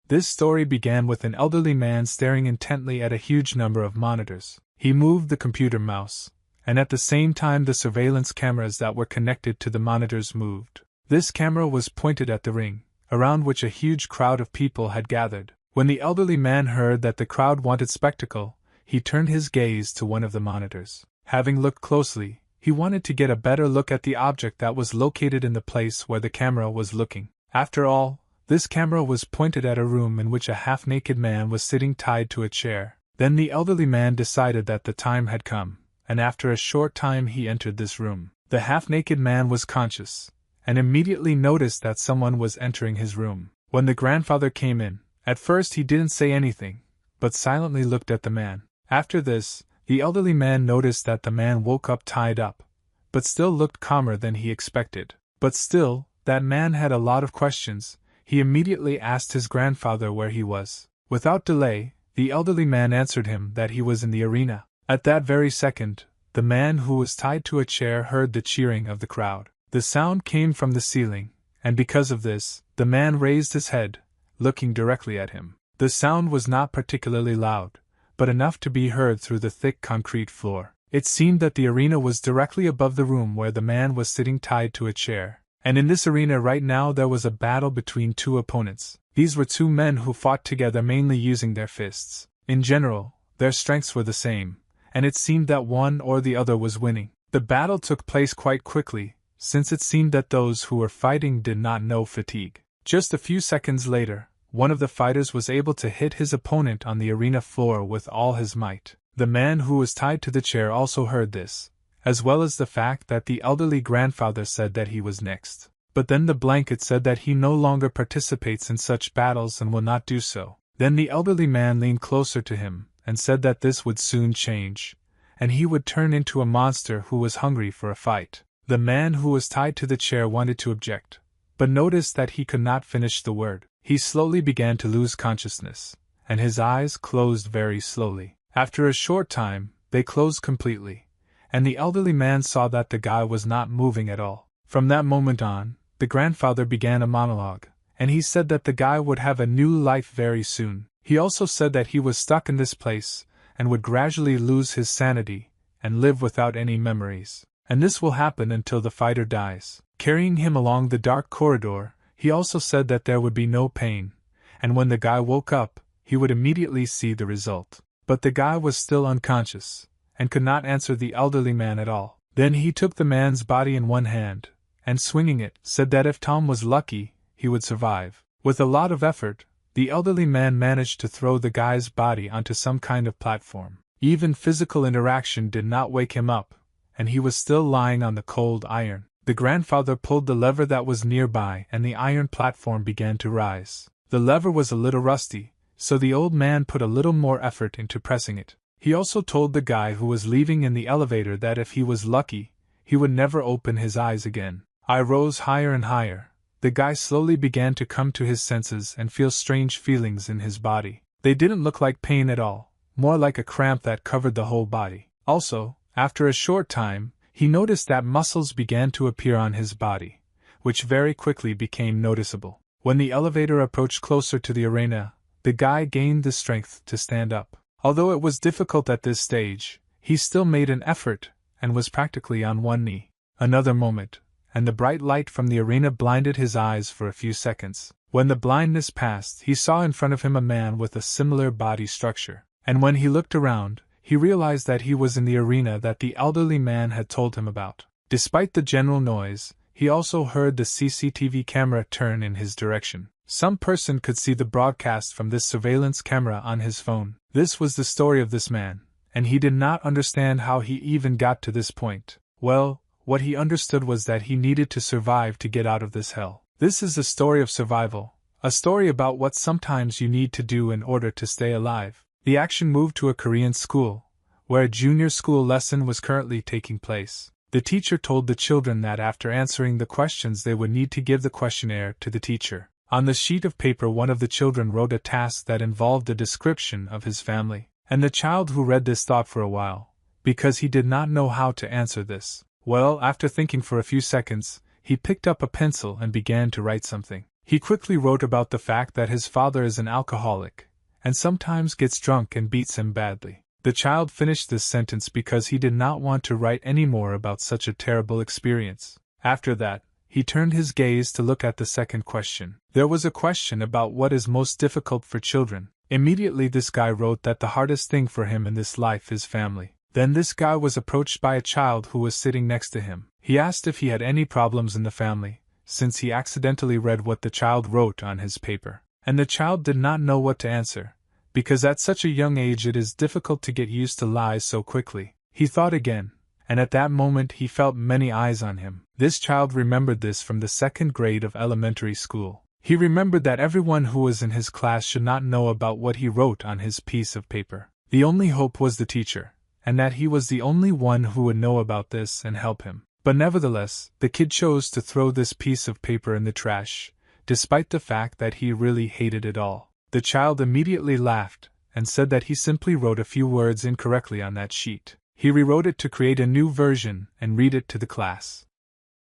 This story began with an elderly man staring intently at a huge number of monitors. He moved the computer mouse, and at the same time the surveillance cameras that were connected to the monitors moved. This camera was pointed at the ring, around which a huge crowd of people had gathered. When the elderly man heard that the crowd wanted spectacle, he turned his gaze to one of the monitors. Having looked closely, he wanted to get a better look at the object that was located in the place where the camera was looking. After all, this camera was pointed at a room in which a half-naked man was sitting tied to a chair. Then the elderly man decided that the time had come, and after a short time he entered this room. The half-naked man was conscious, and immediately noticed that someone was entering his room. When the grandfather came in, at first he didn't say anything, but silently looked at the man. After this, the elderly man noticed that the man woke up tied up, but still looked calmer than he expected. But still, that man had a lot of questions. He immediately asked his grandfather where he was. Without delay, the elderly man answered him that he was in the arena. At that very second, the man who was tied to a chair heard the cheering of the crowd. The sound came from the ceiling, and because of this, the man raised his head, looking directly at him. The sound was not particularly loud, but enough to be heard through the thick concrete floor. It seemed that the arena was directly above the room where the man was sitting tied to a chair. And in this arena right now there was a battle between two opponents. These were two men who fought together mainly using their fists. In general, their strengths were the same, and it seemed that one or the other was winning. The battle took place quite quickly, since it seemed that those who were fighting did not know fatigue. Just a few seconds later, one of the fighters was able to hit his opponent on the arena floor with all his might. The man who was tied to the chair also heard this, as well as the fact that the elderly grandfather said that he was next. But then the blanket said that he no longer participates in such battles and will not do so. Then the elderly man leaned closer to him and said that this would soon change, and he would turn into a monster who was hungry for a fight. The man who was tied to the chair wanted to object, but noticed that he could not finish the word. He slowly began to lose consciousness, and his eyes closed very slowly. After a short time, they closed completely, and the elderly man saw that the guy was not moving at all. From that moment on, the grandfather began a monologue, and he said that the guy would have a new life very soon. He also said that he was stuck in this place, and would gradually lose his sanity, and live without any memories. And this will happen until the fighter dies. Carrying him along the dark corridor, he also said that there would be no pain, and when the guy woke up, he would immediately see the result. But the guy was still unconscious, and could not answer the elderly man at all. Then he took the man's body in one hand, and swinging it, said that if Tom was lucky, he would survive. With a lot of effort, the elderly man managed to throw the guy's body onto some kind of platform. Even physical interaction did not wake him up, and he was still lying on the cold iron. The grandfather pulled the lever that was nearby and the iron platform began to rise. The lever was a little rusty, so the old man put a little more effort into pressing it. He also told the guy who was leaving in the elevator that if he was lucky, he would never open his eyes again. I rose higher and higher. The guy slowly began to come to his senses and feel strange feelings in his body. They didn't look like pain at all, more like a cramp that covered the whole body. Also, after a short time, he noticed that muscles began to appear on his body, which very quickly became noticeable. When the elevator approached closer to the arena, the guy gained the strength to stand up. Although it was difficult at this stage, he still made an effort and was practically on one knee. Another moment, and the bright light from the arena blinded his eyes for a few seconds. When the blindness passed, he saw in front of him a man with a similar body structure, and when he looked around, he realized that he was in the arena that the elderly man had told him about. Despite the general noise, he also heard the CCTV camera turn in his direction. Some person could see the broadcast from this surveillance camera on his phone. This was the story of this man, and he did not understand how he even got to this point. Well, what he understood was that he needed to survive to get out of this hell. This is a story of survival, a story about what sometimes you need to do in order to stay alive. The action moved to a Korean school, where a junior school lesson was currently taking place. The teacher told the children that after answering the questions they would need to give the questionnaire to the teacher. On the sheet of paper one of the children wrote a task that involved a description of his family, and the child who read this thought for a while, because he did not know how to answer this. Well, after thinking for a few seconds, he picked up a pencil and began to write something. He quickly wrote about the fact that his father is an alcoholic, and sometimes gets drunk and beats him badly. The child finished this sentence because he did not want to write any more about such a terrible experience. After that, he turned his gaze to look at the second question. There was a question about what is most difficult for children. Immediately this guy wrote that the hardest thing for him in this life is family. Then this guy was approached by a child who was sitting next to him. He asked if he had any problems in the family, since he accidentally read what the child wrote on his paper. And the child did not know what to answer, because at such a young age it is difficult to get used to lies so quickly. He thought again, and at that moment he felt many eyes on him. This child remembered this from the 2nd grade of elementary school. He remembered that everyone who was in his class should not know about what he wrote on his piece of paper. The only hope was the teacher, and that he was the only one who would know about this and help him. But nevertheless, the kid chose to throw this piece of paper in the trash, despite the fact that he really hated it all. The child immediately laughed, and said that he simply wrote a few words incorrectly on that sheet. He rewrote it to create a new version and read it to the class.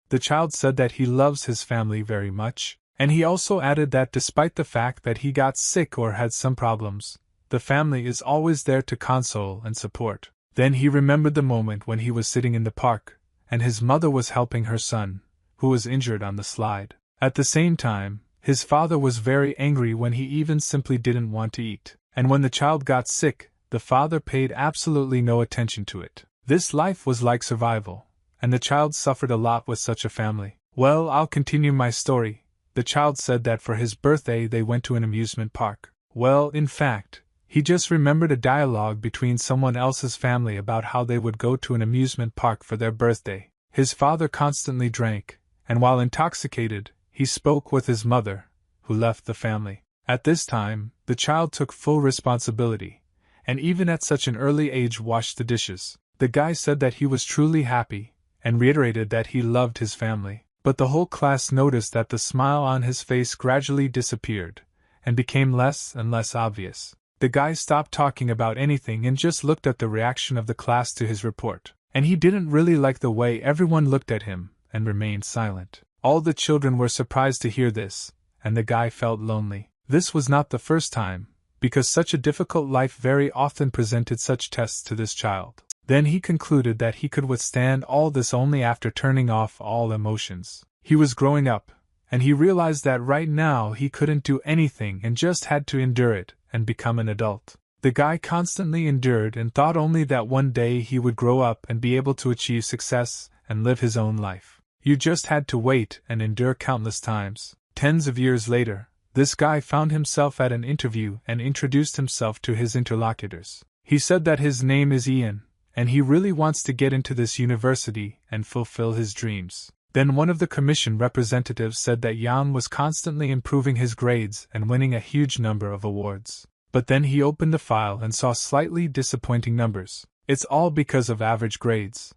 The child said that he loves his family very much, and he also added that despite the fact that he got sick or had some problems, the family is always there to console and support. Then he remembered the moment when he was sitting in the park, and his mother was helping her son, who was injured on the slide. At the same time, his father was very angry when he even simply didn't want to eat. And when the child got sick, the father paid absolutely no attention to it. This life was like survival, and the child suffered a lot with such a family. Well, I'll continue my story. The child said that for his birthday they went to an amusement park. Well, in fact, he just remembered a dialogue between someone else's family about how they would go to an amusement park for their birthday. His father constantly drank, and while intoxicated, he spoke with his mother, who left the family. At this time, the child took full responsibility, and even at such an early age washed the dishes. The guy said that he was truly happy, and reiterated that he loved his family. But the whole class noticed that the smile on his face gradually disappeared, and became less and less obvious. The guy stopped talking about anything and just looked at the reaction of the class to his report. And he didn't really like the way everyone looked at him, and remained silent. All the children were surprised to hear this, and the guy felt lonely. This was not the first time, because such a difficult life very often presented such tests to this child. Then he concluded that he could withstand all this only after turning off all emotions. He was growing up, and he realized that right now he couldn't do anything and just had to endure it and become an adult. The guy constantly endured and thought only that one day he would grow up and be able to achieve success and live his own life. You just had to wait and endure countless times. Tens of years later, this guy found himself at an interview and introduced himself to his interlocutors. He said that his name is Ian, and he really wants to get into this university and fulfill his dreams. Then one of the commission representatives said that Jan was constantly improving his grades and winning a huge number of awards. But then he opened the file and saw slightly disappointing numbers. It's all because of average grades.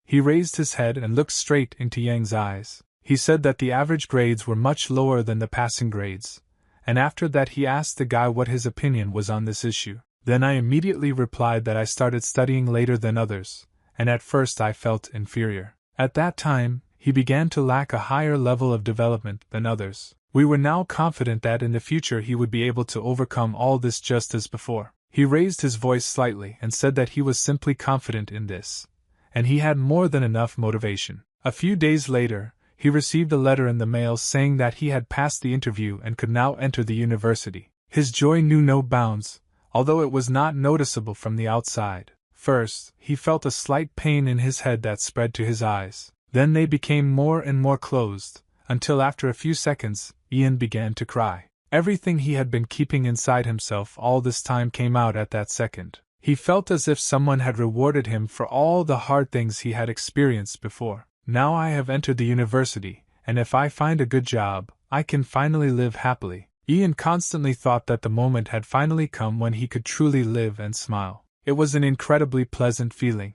He raised his head and looked straight into Yang's eyes. He said that the average grades were much lower than the passing grades, and after that he asked the guy what his opinion was on this issue. Then I immediately replied that I started studying later than others, and at first I felt inferior. At that time, he began to lack a higher level of development than others. We were now confident that in the future he would be able to overcome all this just as before. He raised his voice slightly and said that he was simply confident in this, and he had more than enough motivation. A few days later, he received a letter in the mail saying that he had passed the interview and could now enter the university. His joy knew no bounds, although it was not noticeable from the outside. First, he felt a slight pain in his head that spread to his eyes. Then they became more and more closed, until after a few seconds, Ian began to cry. Everything he had been keeping inside himself all this time came out at that second. He felt as if someone had rewarded him for all the hard things he had experienced before. Now I have entered the university, and if I find a good job, I can finally live happily. Ian constantly thought that the moment had finally come when he could truly live and smile. It was an incredibly pleasant feeling.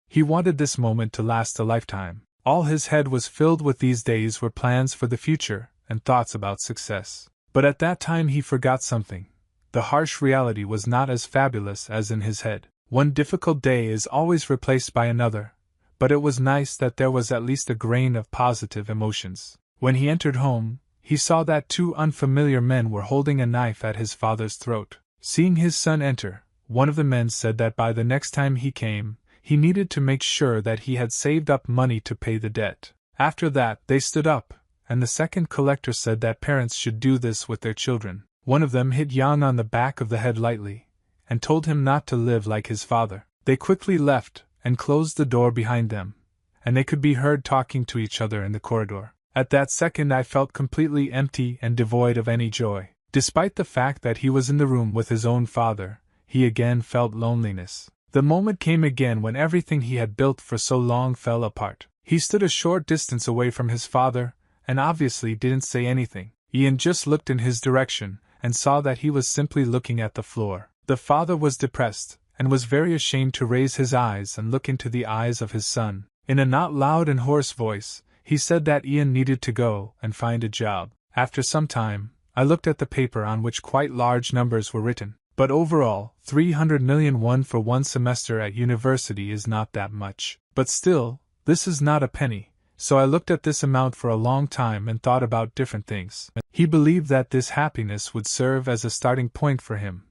He wanted this moment to last a lifetime. All his head was filled with these days were plans for the future and thoughts about success. But at that time he forgot something. The harsh reality was not as fabulous as in his head. One difficult day is always replaced by another, but it was nice that there was at least a grain of positive emotions. When he entered home, he saw that two unfamiliar men were holding a knife at his father's throat. Seeing his son enter, one of the men said that by the next time he came, he needed to make sure that he had saved up money to pay the debt. After that, they stood up, and the second collector said that parents should do this with their children. One of them hit Yang on the back of the head lightly, and told him not to live like his father. They quickly left, and closed the door behind them, and they could be heard talking to each other in the corridor. At that second I felt completely empty and devoid of any joy. Despite the fact that he was in the room with his own father, he again felt loneliness. The moment came again when everything he had built for so long fell apart. He stood a short distance away from his father, and obviously didn't say anything. Ian just looked in his direction, and saw that he was simply looking at the floor. The father was depressed, and was very ashamed to raise his eyes and look into the eyes of his son. In a not loud and hoarse voice, he said that Ian needed to go and find a job. After some time, I looked at the paper on which quite large numbers were written. But overall, 300 million won for one semester at university is not that much. But still, this is not a penny, so I looked at this amount for a long time and thought about different things. He believed that this happiness would serve as a starting point for him,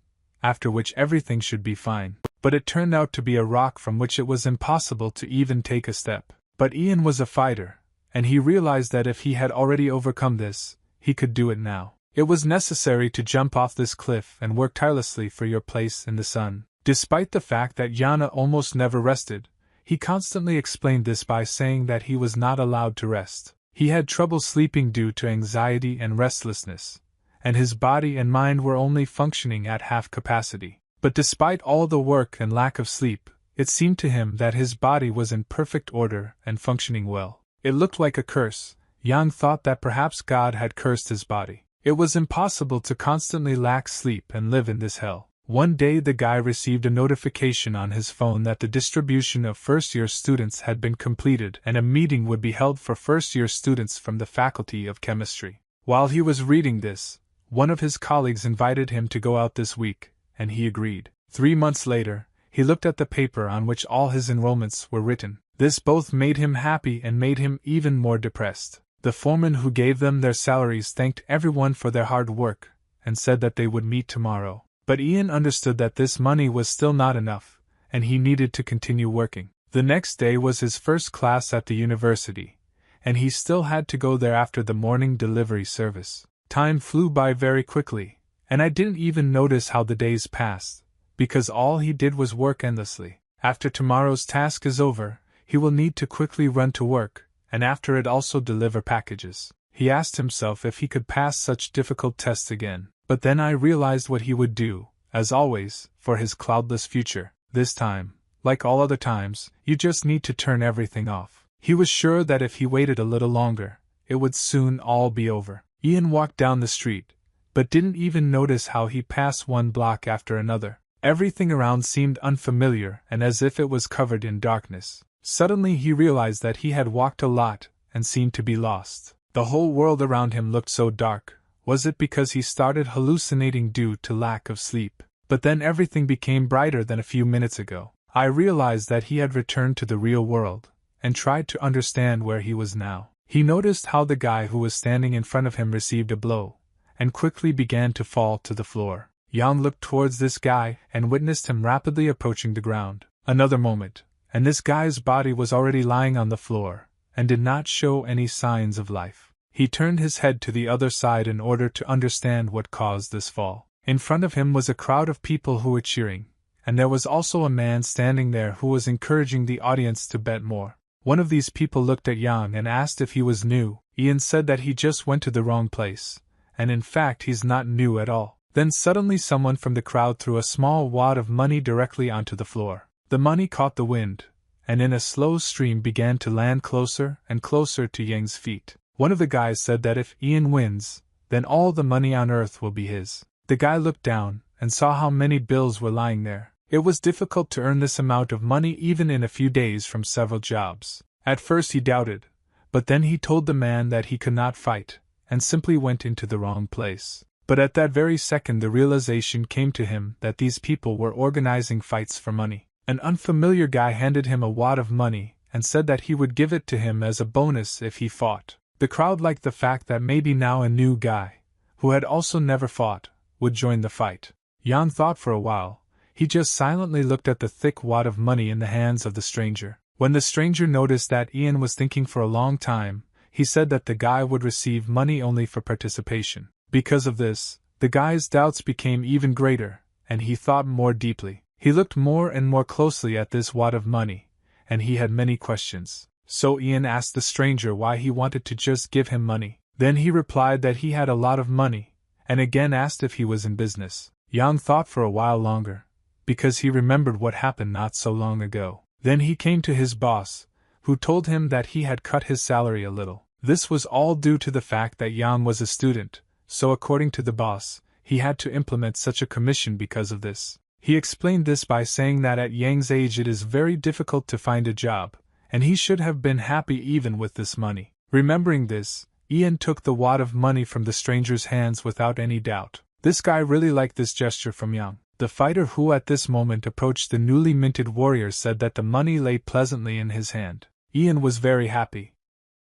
after which everything should be fine. But it turned out to be a rock from which it was impossible to even take a step. But Ian was a fighter, and he realized that if he had already overcome this, he could do it now. It was necessary to jump off this cliff and work tirelessly for your place in the sun. Despite the fact that Yana almost never rested, he constantly explained this by saying that he was not allowed to rest. He had trouble sleeping due to anxiety and restlessness, and his body and mind were only functioning at half capacity. But despite all the work and lack of sleep, it seemed to him that his body was in perfect order and functioning well. It looked like a curse. Yang thought that perhaps God had cursed his body. It was impossible to constantly lack sleep and live in this hell. One day the guy received a notification on his phone that the distribution of first-year students had been completed and a meeting would be held for first-year students from the Faculty of Chemistry. While he was reading this, one of his colleagues invited him to go out this week, and he agreed. 3 months later, he looked at the paper on which all his enrollments were written. This both made him happy and made him even more depressed. The foreman who gave them their salaries thanked everyone for their hard work, and said that they would meet tomorrow. But Ian understood that this money was still not enough, and he needed to continue working. The next day was his first class at the university, and he still had to go there after the morning delivery service. Time flew by very quickly, and I didn't even notice how the days passed, because all he did was work endlessly. After tomorrow's task is over, he will need to quickly run to work, and after it also deliver packages. He asked himself if he could pass such difficult tests again. But then I realized what he would do, as always, for his cloudless future. This time, like all other times, you just need to turn everything off. He was sure that if he waited a little longer, it would soon all be over. Ian walked down the street, but didn't even notice how he passed one block after another. Everything around seemed unfamiliar and as if it was covered in darkness. Suddenly he realized that he had walked a lot and seemed to be lost. The whole world around him looked so dark. Was it because he started hallucinating due to lack of sleep? But then everything became brighter than a few minutes ago. I realized that he had returned to the real world, and tried to understand where he was now. He noticed how the guy who was standing in front of him received a blow, and quickly began to fall to the floor. Yang looked towards this guy and witnessed him rapidly approaching the ground. Another moment, and this guy's body was already lying on the floor, and did not show any signs of life. He turned his head to the other side in order to understand what caused this fall. In front of him was a crowd of people who were cheering, and there was also a man standing there who was encouraging the audience to bet more. One of these people looked at Yang and asked if he was new. Ian said that he just went to the wrong place, and in fact he's not new at all. Then suddenly someone from the crowd threw a small wad of money directly onto the floor. The money caught the wind, and in a slow stream began to land closer and closer to Yang's feet. One of the guys said that if Ian wins, then all the money on earth will be his. The guy looked down and saw how many bills were lying there. It was difficult to earn this amount of money even in a few days from several jobs. At first he doubted, but then he told the man that he could not fight, and simply went into the wrong place. But at that very second the realization came to him that these people were organizing fights for money. An unfamiliar guy handed him a wad of money and said that he would give it to him as a bonus if he fought. The crowd liked the fact that maybe now a new guy, who had also never fought, would join the fight. Yang thought for a while. He just silently looked at the thick wad of money in the hands of the stranger. When the stranger noticed that Ian was thinking for a long time, he said that the guy would receive money only for participation. Because of this, the guy's doubts became even greater, and he thought more deeply. He looked more and more closely at this wad of money, and he had many questions. So Ian asked the stranger why he wanted to just give him money. Then he replied that he had a lot of money, and again asked if he was in business. Yang thought for a while longer, because he remembered what happened not so long ago. Then he came to his boss, who told him that he had cut his salary a little. This was all due to the fact that Yang was a student, so according to the boss, he had to implement such a commission because of this. He explained this by saying that at Yang's age it is very difficult to find a job, and he should have been happy even with this money. Remembering this, Ian took the wad of money from the stranger's hands without any doubt. This guy really liked this gesture from Yang. The fighter who at this moment approached the newly minted warrior said that the money lay pleasantly in his hand. Ian was very happy.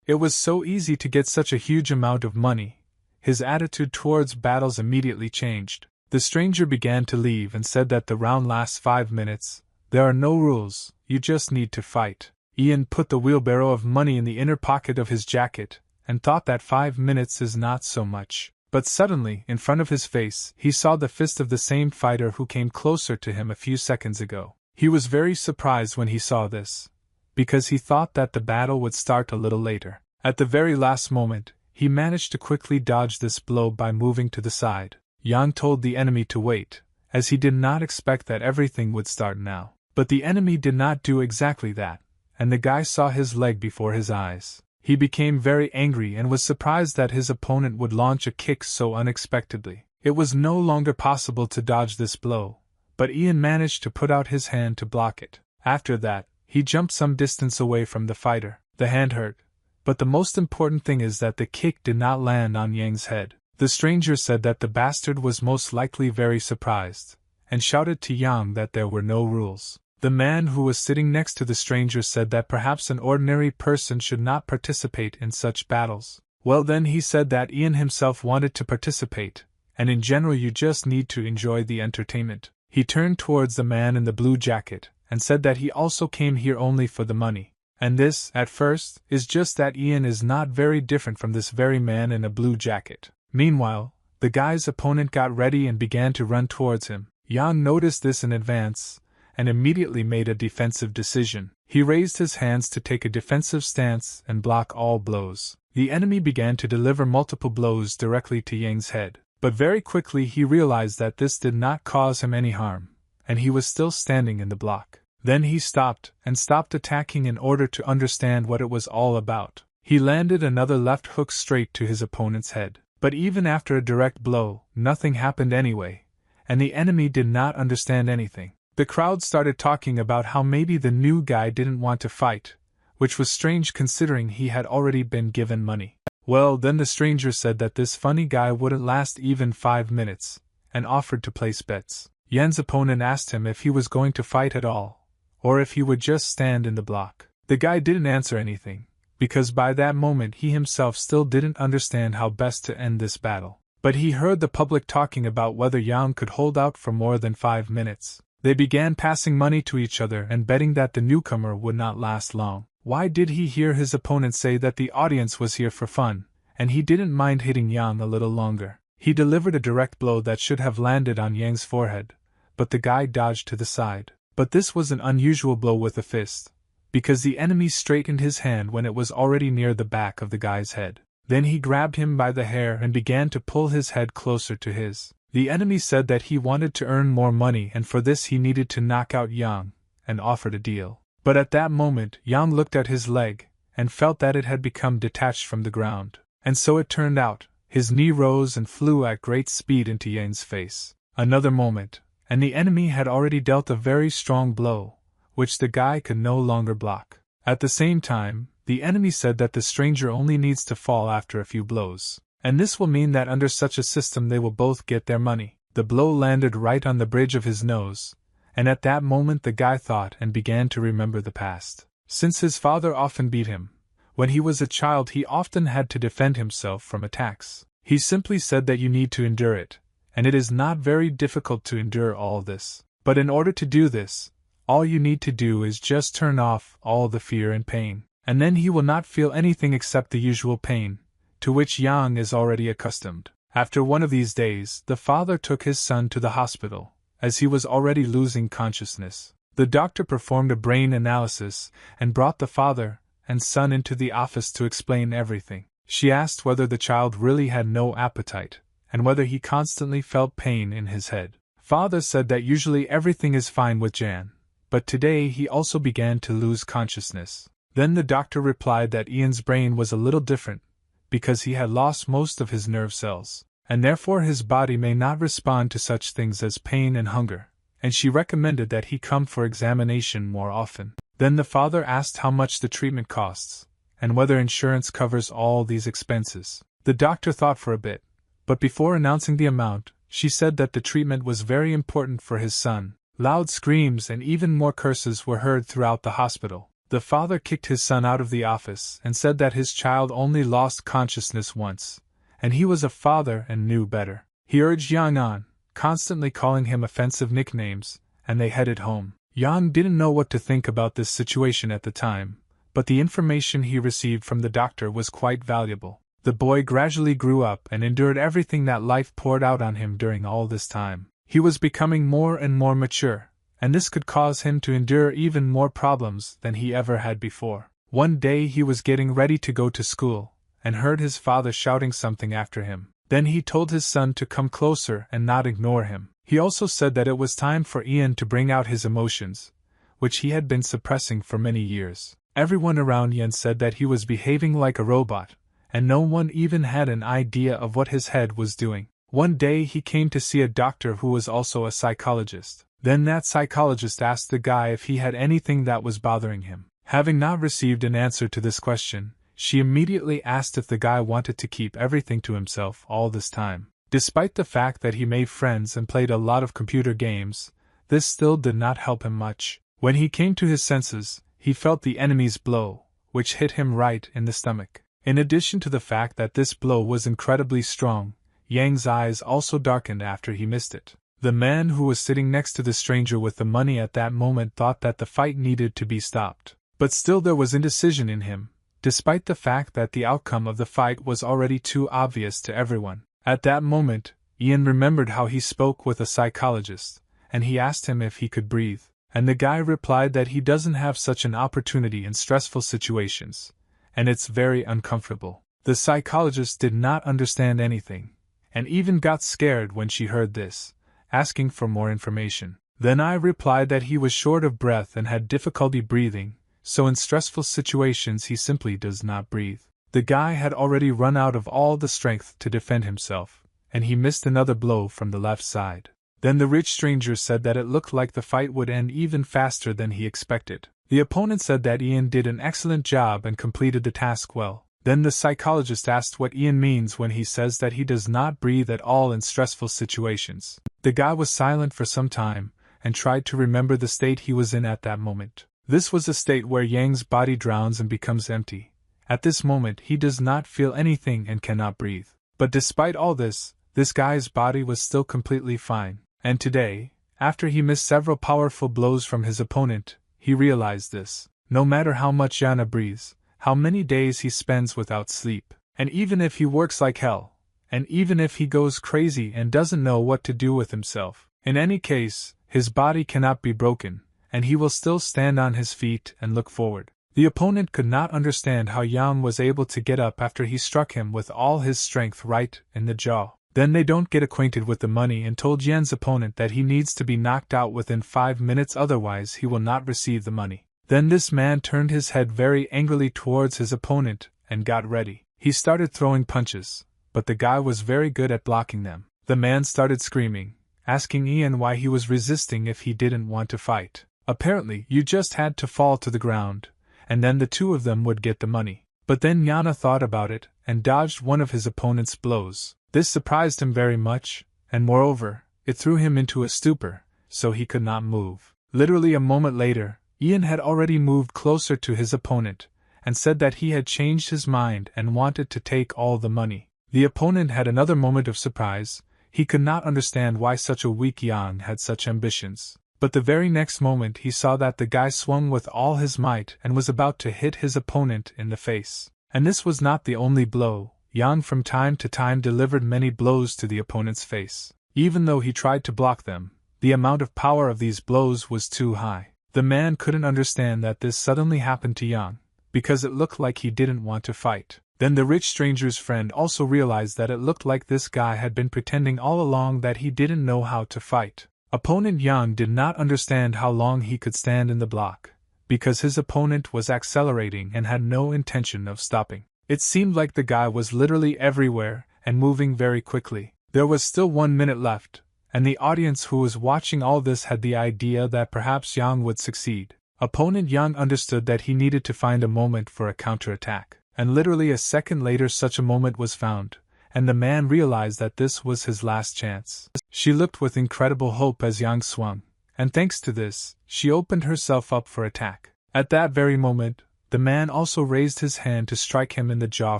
It was so easy to get such a huge amount of money. His attitude towards battles immediately changed. The stranger began to leave and said that the round lasts 5 minutes. There are no rules, you just need to fight. Ian put the wheelbarrow of money in the inner pocket of his jacket, and thought that 5 minutes is not so much. But suddenly, in front of his face, he saw the fist of the same fighter who came closer to him a few seconds ago. He was very surprised when he saw this, because he thought that the battle would start a little later. At the very last moment, he managed to quickly dodge this blow by moving to the side. Yang told the enemy to wait, as he did not expect that everything would start now. But the enemy did not do exactly that, and the guy saw his leg before his eyes. He became very angry and was surprised that his opponent would launch a kick so unexpectedly. It was no longer possible to dodge this blow, but Ian managed to put out his hand to block it. After that, he jumped some distance away from the fighter. The hand hurt, but the most important thing is that the kick did not land on Yang's head. The stranger said that the bastard was most likely very surprised, and shouted to Yang that there were no rules. The man who was sitting next to the stranger said that perhaps an ordinary person should not participate in such battles. Well, then he said that Ian himself wanted to participate, and in general you just need to enjoy the entertainment. He turned towards the man in the blue jacket, and said that he also came here only for the money. And this, at first, is just that Ian is not very different from this very man in a blue jacket. Meanwhile, the guy's opponent got ready and began to run towards him. Yang noticed this in advance, and immediately made a defensive decision. He raised his hands to take a defensive stance and block all blows. The enemy began to deliver multiple blows directly to Yang's head, but very quickly he realized that this did not cause him any harm, and he was still standing in the block. Then he stopped attacking in order to understand what it was all about. He landed another left hook straight to his opponent's head. But even after a direct blow, nothing happened anyway, and the enemy did not understand anything. The crowd started talking about how maybe the new guy didn't want to fight, which was strange considering he had already been given money. Well, then the stranger said that this funny guy wouldn't last even 5 minutes, and offered to place bets. Yen's opponent asked him if he was going to fight at all, or if he would just stand in the block. The guy didn't answer anything, because by that moment he himself still didn't understand how best to end this battle. But he heard the public talking about whether Yang could hold out for more than 5 minutes. They began passing money to each other and betting that the newcomer would not last long. Why did he hear his opponent say that the audience was here for fun, and he didn't mind hitting Yang a little longer? He delivered a direct blow that should have landed on Yang's forehead, but the guy dodged to the side. But this was an unusual blow with a fist, because the enemy straightened his hand when it was already near the back of the guy's head. Then he grabbed him by the hair and began to pull his head closer to his. The enemy said that he wanted to earn more money and for this he needed to knock out Yang, and offered a deal. But at that moment Yang looked at his leg, and felt that it had become detached from the ground. And so it turned out, his knee rose and flew at great speed into Yang's face. Another moment, and the enemy had already dealt a very strong blow, which the guy could no longer block. At the same time, the enemy said that the stranger only needs to fall after a few blows. And this will mean that under such a system they will both get their money. The blow landed right on the bridge of his nose, and at that moment the guy thought and began to remember the past. Since his father often beat him, When he was a child, he often had to defend himself from attacks. He simply said that you need to endure it, and it is not very difficult to endure all this. But in order to do this, all you need to do is just turn off all the fear and pain, and then he will not feel anything except the usual pain, to which Yang is already accustomed. After one of these days, the father took his son to the hospital, as he was already losing consciousness. The doctor performed a brain analysis and brought the father and son into the office to explain everything. She asked whether the child really had no appetite, and whether he constantly felt pain in his head. Father said that usually everything is fine with Jan, but today he also began to lose consciousness. Then the doctor replied that Ian's brain was a little different, because he had lost most of his nerve cells, and therefore his body may not respond to such things as pain and hunger, and she recommended that he come for examination more often. Then the father asked how much the treatment costs, and whether insurance covers all these expenses. The doctor thought for a bit, but before announcing the amount, she said that the treatment was very important for his son. Loud screams and even more curses were heard throughout the hospital. The father kicked his son out of the office and said that his child only lost consciousness once, and he was a father and knew better. He urged Yang on, constantly calling him offensive nicknames, and they headed home. Yang didn't know what to think about this situation at the time, but the information he received from the doctor was quite valuable. The boy gradually grew up and endured everything that life poured out on him during all this time. He was becoming more and more mature, and this could cause him to endure even more problems than he ever had before. One day he was getting ready to go to school, and heard his father shouting something after him. Then he told his son to come closer and not ignore him. He also said that it was time for Ian to bring out his emotions, which he had been suppressing for many years. Everyone around Ian said that he was behaving like a robot, and no one even had an idea of what his head was doing. One day he came to see a doctor who was also a psychologist. Then that psychologist asked the guy if he had anything that was bothering him. Having not received an answer to this question, she immediately asked if the guy wanted to keep everything to himself all this time. Despite the fact that he made friends and played a lot of computer games, this still did not help him much. When he came to his senses, he felt the enemy's blow, which hit him right in the stomach. In addition to the fact that this blow was incredibly strong, Yang's eyes also darkened after he missed it. The man who was sitting next to the stranger with the money at that moment thought that the fight needed to be stopped. But still there was indecision in him, despite the fact that the outcome of the fight was already too obvious to everyone. At that moment, Ian remembered how he spoke with a psychologist, and he asked him if he could breathe. And the guy replied that he doesn't have such an opportunity in stressful situations, and it's very uncomfortable. The psychologist did not understand anything, and even got scared when she heard this, asking for more information. Then I replied that he was short of breath and had difficulty breathing, so in stressful situations he simply does not breathe. The guy had already run out of all the strength to defend himself, and he missed another blow from the left side. Then the rich stranger said that it looked like the fight would end even faster than he expected. The opponent said that Ian did an excellent job and completed the task well. Then the psychologist asked what Ian means when he says that he does not breathe at all in stressful situations. The guy was silent for some time, and tried to remember the state he was in at that moment. This was a state where Yang's body drowns and becomes empty. At this moment he does not feel anything and cannot breathe. But despite all this guy's body was still completely fine. And today, after he missed several powerful blows from his opponent, he realized this. No matter how much Yana breathes, how many days he spends without sleep, and even if he works like hell, and even if he goes crazy and doesn't know what to do with himself, in any case, his body cannot be broken, and he will still stand on his feet and look forward. The opponent could not understand how Yan was able to get up after he struck him with all his strength right in the jaw. Then they don't get acquainted with the money and told Yan's opponent that he needs to be knocked out within 5 minutes, otherwise he will not receive the money. Then this man turned his head very angrily towards his opponent and got ready. He started throwing punches, but the guy was very good at blocking them. The man started screaming, asking Ian why he was resisting if he didn't want to fight. Apparently, you just had to fall to the ground, and then the two of them would get the money. But then Yana thought about it and dodged one of his opponent's blows. This surprised him very much, and moreover, it threw him into a stupor, so he could not move. Literally a moment later, Ian had already moved closer to his opponent, and said that he had changed his mind and wanted to take all the money. The opponent had another moment of surprise. He could not understand why such a weak Yang had such ambitions. But the very next moment he saw that the guy swung with all his might and was about to hit his opponent in the face. And this was not the only blow. Yang from time to time delivered many blows to the opponent's face. Even though he tried to block them, the amount of power of these blows was too high. The man couldn't understand that this suddenly happened to Yang, because it looked like he didn't want to fight. Then the rich stranger's friend also realized that it looked like this guy had been pretending all along that he didn't know how to fight. Opponent Yang did not understand how long he could stand in the block, because his opponent was accelerating and had no intention of stopping. It seemed like the guy was literally everywhere and moving very quickly. There was still 1 minute left, and the audience who was watching all this had the idea that perhaps Yang would succeed. Opponent Yang understood that he needed to find a moment for a counterattack, and literally a second later such a moment was found, and the man realized that this was his last chance. She looked with incredible hope as Yang swung, and thanks to this, she opened herself up for attack. At that very moment, the man also raised his hand to strike him in the jaw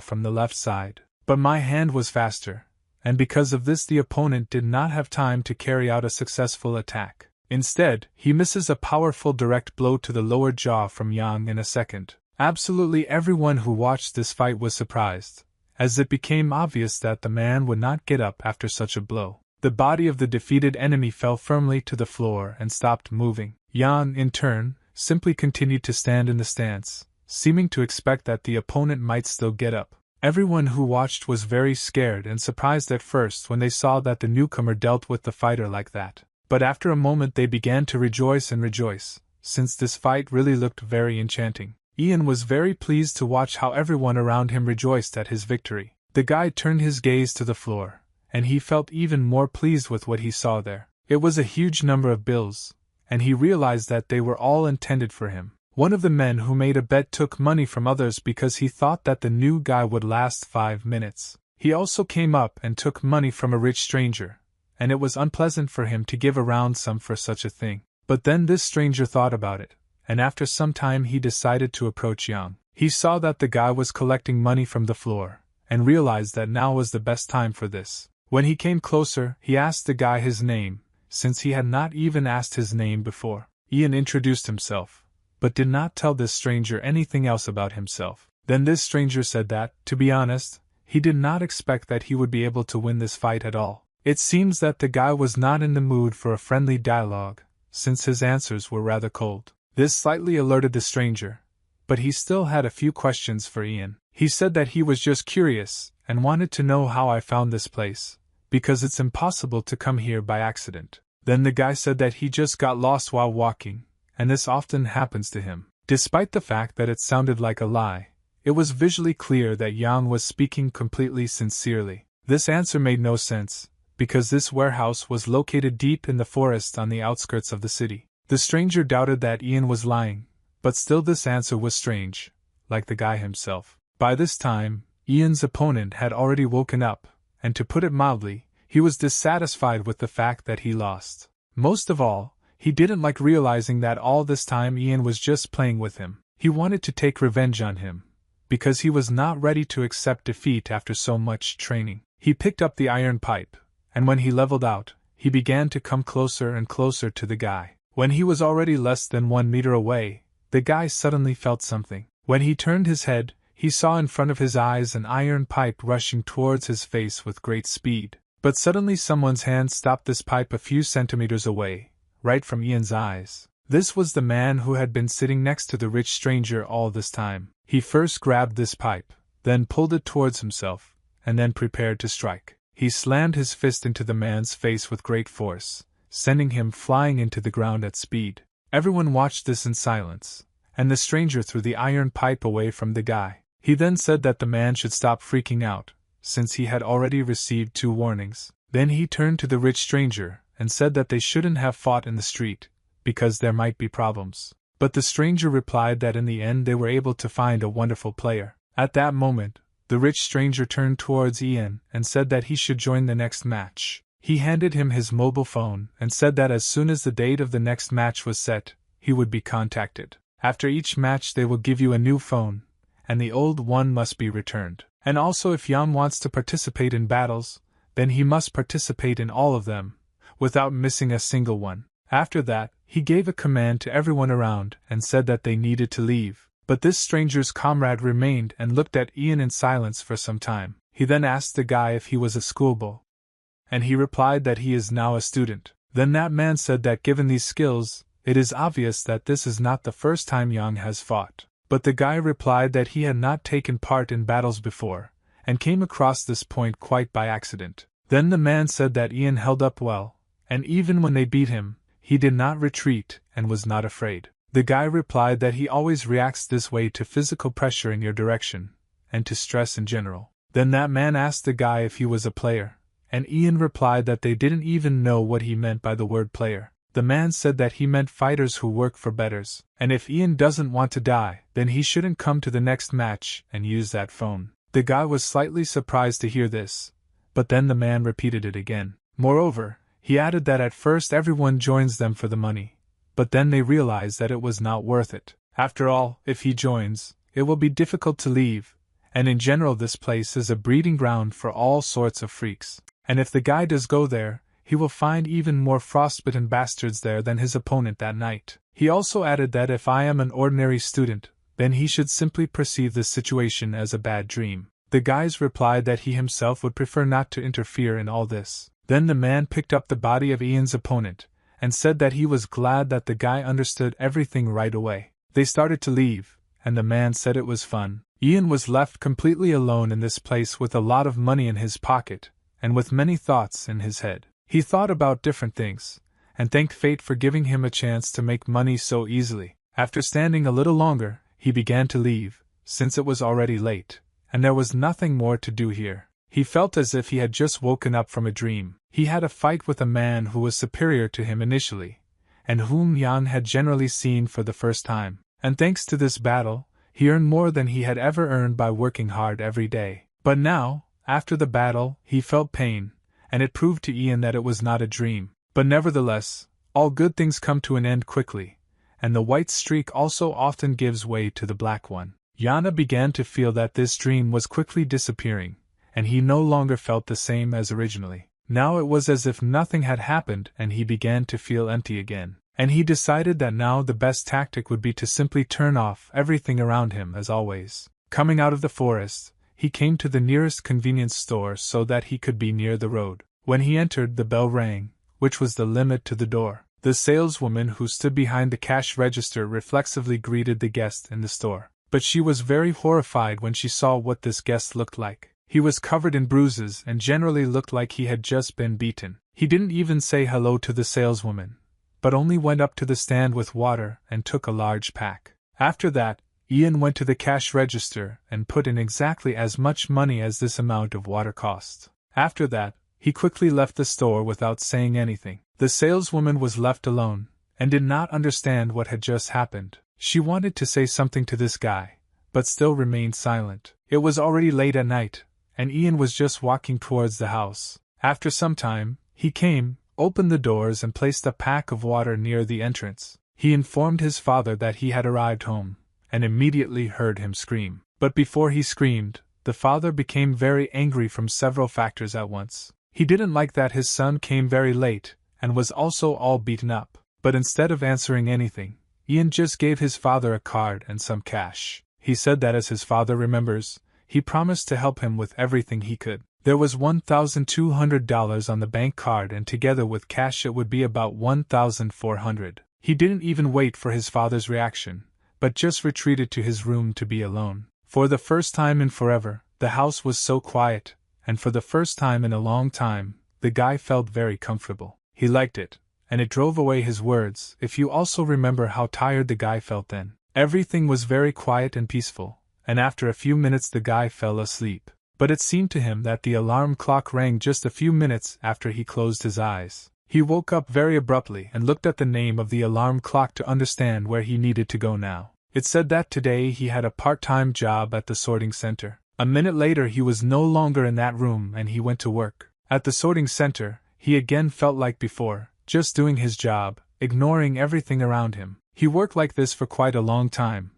from the left side. But my hand was faster, and because of this the opponent did not have time to carry out a successful attack. Instead, he misses a powerful direct blow to the lower jaw from Yang in a second. Absolutely everyone who watched this fight was surprised, as it became obvious that the man would not get up after such a blow. The body of the defeated enemy fell firmly to the floor and stopped moving. Yang, in turn, simply continued to stand in the stance, seeming to expect that the opponent might still get up. Everyone who watched was very scared and surprised at first when they saw that the newcomer dealt with the fighter like that. But after a moment they began to rejoice, since this fight really looked very enchanting. Ian was very pleased to watch how everyone around him rejoiced at his victory. The guy turned his gaze to the floor, and he felt even more pleased with what he saw there. It was a huge number of bills, and he realized that they were all intended for him. One of the men who made a bet took money from others because he thought that the new guy would last 5 minutes. He also came up and took money from a rich stranger, and it was unpleasant for him to give a round sum for such a thing. But then this stranger thought about it, and after some time he decided to approach Yang. He saw that the guy was collecting money from the floor, and realized that now was the best time for this. When he came closer, he asked the guy his name, since he had not even asked his name before. Ian introduced himself, but did not tell this stranger anything else about himself. Then this stranger said that, to be honest, he did not expect that he would be able to win this fight at all. It seems that the guy was not in the mood for a friendly dialogue, since his answers were rather cold. This slightly alerted the stranger, but he still had a few questions for Ian. He said that he was just curious, and wanted to know how I found this place, because it's impossible to come here by accident. Then the guy said that he just got lost while walking, and this often happens to him. Despite the fact that it sounded like a lie, it was visually clear that Yang was speaking completely sincerely. This answer made no sense, because this warehouse was located deep in the forest on the outskirts of the city. The stranger doubted that Ian was lying, but still this answer was strange, like the guy himself. By this time, Ian's opponent had already woken up, and to put it mildly, he was dissatisfied with the fact that he lost. Most of all, he didn't like realizing that all this time Ian was just playing with him. He wanted to take revenge on him, because he was not ready to accept defeat after so much training. He picked up the iron pipe, and when he leveled out, he began to come closer and closer to the guy. When he was already less than 1 meter away, the guy suddenly felt something. When he turned his head, he saw in front of his eyes an iron pipe rushing towards his face with great speed. But suddenly someone's hand stopped this pipe a few centimeters away, right from Ian's eyes. This was the man who had been sitting next to the rich stranger all this time. He first grabbed this pipe, then pulled it towards himself, and then prepared to strike. He slammed his fist into the man's face with great force, sending him flying into the ground at speed. Everyone watched this in silence, and the stranger threw the iron pipe away from the guy. He then said that the man should stop freaking out, since he had already received 2 warnings. Then he turned to the rich stranger and said that they shouldn't have fought in the street, because there might be problems. But the stranger replied that in the end they were able to find a wonderful player. At that moment, the rich stranger turned towards Ian and said that he should join the next match. He handed him his mobile phone and said that as soon as the date of the next match was set, he would be contacted. After each match they will give you a new phone, and the old one must be returned. And also if Yang wants to participate in battles, then he must participate in all of them, without missing a single one. After that, he gave a command to everyone around and said that they needed to leave. But this stranger's comrade remained and looked at Ian in silence for some time. He then asked the guy if he was a schoolboy, and he replied that he is now a student. Then that man said that given these skills, it is obvious that this is not the first time Yang has fought. But the guy replied that he had not taken part in battles before, and came across this point quite by accident. Then the man said that Ian held up well, and even when they beat him, he did not retreat and was not afraid. The guy replied that he always reacts this way to physical pressure in your direction, and to stress in general. Then that man asked the guy if he was a player, and Ian replied that they didn't even know what he meant by the word player. The man said that he meant fighters who work for betters, and if Ian doesn't want to die, then he shouldn't come to the next match and use that phone. The guy was slightly surprised to hear this, but then the man repeated it again. Moreover, he added that at first everyone joins them for the money, but then they realize that it was not worth it. After all, if he joins, it will be difficult to leave, and in general this place is a breeding ground for all sorts of freaks. And if the guy does go there, he will find even more frostbitten bastards there than his opponent that night. He also added that if I am an ordinary student, then he should simply perceive this situation as a bad dream. The guys replied that he himself would prefer not to interfere in all this. Then the man picked up the body of Ian's opponent, and said that he was glad that the guy understood everything right away. They started to leave, and the man said it was fun. Ian was left completely alone in this place with a lot of money in his pocket, and with many thoughts in his head. He thought about different things, and thanked fate for giving him a chance to make money so easily. After standing a little longer, he began to leave, since it was already late, and there was nothing more to do here. He felt as if he had just woken up from a dream. He had a fight with a man who was superior to him initially, and whom Yan had generally seen for the first time. And thanks to this battle, he earned more than he had ever earned by working hard every day. But now, after the battle, he felt pain, and it proved to Ian that it was not a dream. But nevertheless, all good things come to an end quickly, and the white streak also often gives way to the black one. Yana began to feel that this dream was quickly disappearing, and he no longer felt the same as originally. Now it was as if nothing had happened and he began to feel empty again. And he decided that now the best tactic would be to simply turn off everything around him as always. Coming out of the forest, he came to the nearest convenience store so that he could be near the road. When he entered, the bell rang, which was the limit to the door. The saleswoman who stood behind the cash register reflexively greeted the guest in the store. But she was very horrified when she saw what this guest looked like. He was covered in bruises and generally looked like he had just been beaten. He didn't even say hello to the saleswoman, but only went up to the stand with water and took a large pack. After that, Ian went to the cash register and put in exactly as much money as this amount of water cost. After that, he quickly left the store without saying anything. The saleswoman was left alone, and did not understand what had just happened. She wanted to say something to this guy, but still remained silent. It was already late at night, and Ian was just walking towards the house. After some time, he came, opened the doors and placed a pack of water near the entrance. He informed his father that he had arrived home, and immediately heard him scream. But before he screamed, the father became very angry from several factors at once. He didn't like that his son came very late, and was also all beaten up. But instead of answering anything, Ian just gave his father a card and some cash. He said that as his father remembers, he promised to help him with everything he could. There was $1,200 on the bank card, and together with cash it would be about $1,400. He didn't even wait for his father's reaction, but just retreated to his room to be alone. For the first time in forever, the house was so quiet, and for the first time in a long time, the guy felt very comfortable. He liked it, and it drove away his words. If you also remember how tired the guy felt then. Everything was very quiet and peaceful, and after a few minutes the guy fell asleep. But it seemed to him that the alarm clock rang just a few minutes after he closed his eyes. He woke up very abruptly and looked at the name of the alarm clock to understand where he needed to go now. It said that today he had a part-time job at the sorting center. A minute later he was no longer in that room and he went to work. At the sorting center, he again felt like before, just doing his job, ignoring everything around him. He worked like this for quite a long time,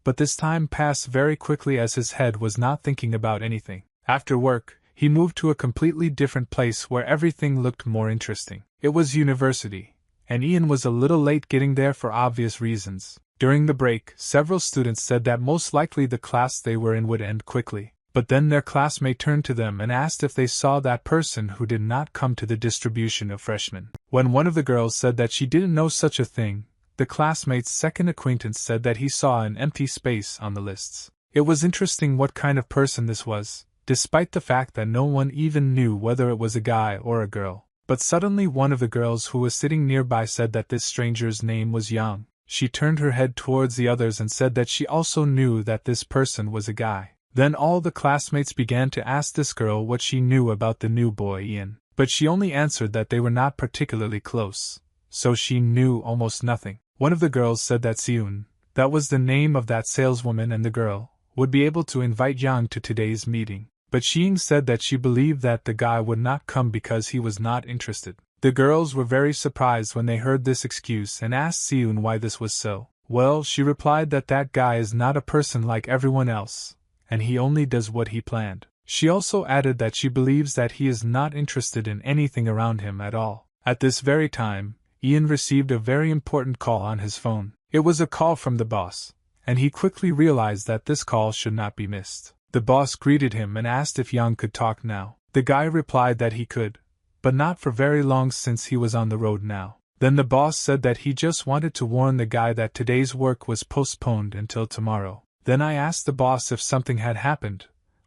but this time passed very quickly as his head was not thinking about anything. After work, he moved to a completely different place where everything looked more interesting. It was university, and Ian was a little late getting there for obvious reasons. During the break, several students said that most likely the class they were in would end quickly, but then their classmate turned to them and asked if they saw that person who did not come to the distribution of freshmen. When one of the girls said that she didn't know such a thing, the classmate's second acquaintance said that he saw an empty space on the lists. It was interesting what kind of person this was, despite the fact that no one even knew whether it was a guy or a girl. But suddenly one of the girls who was sitting nearby said that this stranger's name was Yang. She turned her head towards the others and said that she also knew that this person was a guy. Then all the classmates began to ask this girl what she knew about the new boy Ian, but she only answered that they were not particularly close, so she knew almost nothing. One of the girls said that Seun, that was the name of that saleswoman, and the girl would be able to invite Yang to today's meeting. But Xing said that she believed that the guy would not come because he was not interested. The girls were very surprised when they heard this excuse and asked Seun why this was so. Well, she replied that that guy is not a person like everyone else, and he only does what he planned. She also added that she believes that he is not interested in anything around him at all. At this very time, Ian received a very important call on his phone. It was a call from the boss, and he quickly realized that this call should not be missed. The boss greeted him and asked if Yang could talk now. The guy replied that he could, but not for very long since he was on the road now. Then the boss said that he just wanted to warn the guy that today's work was postponed until tomorrow. Then I asked the boss if something had happened,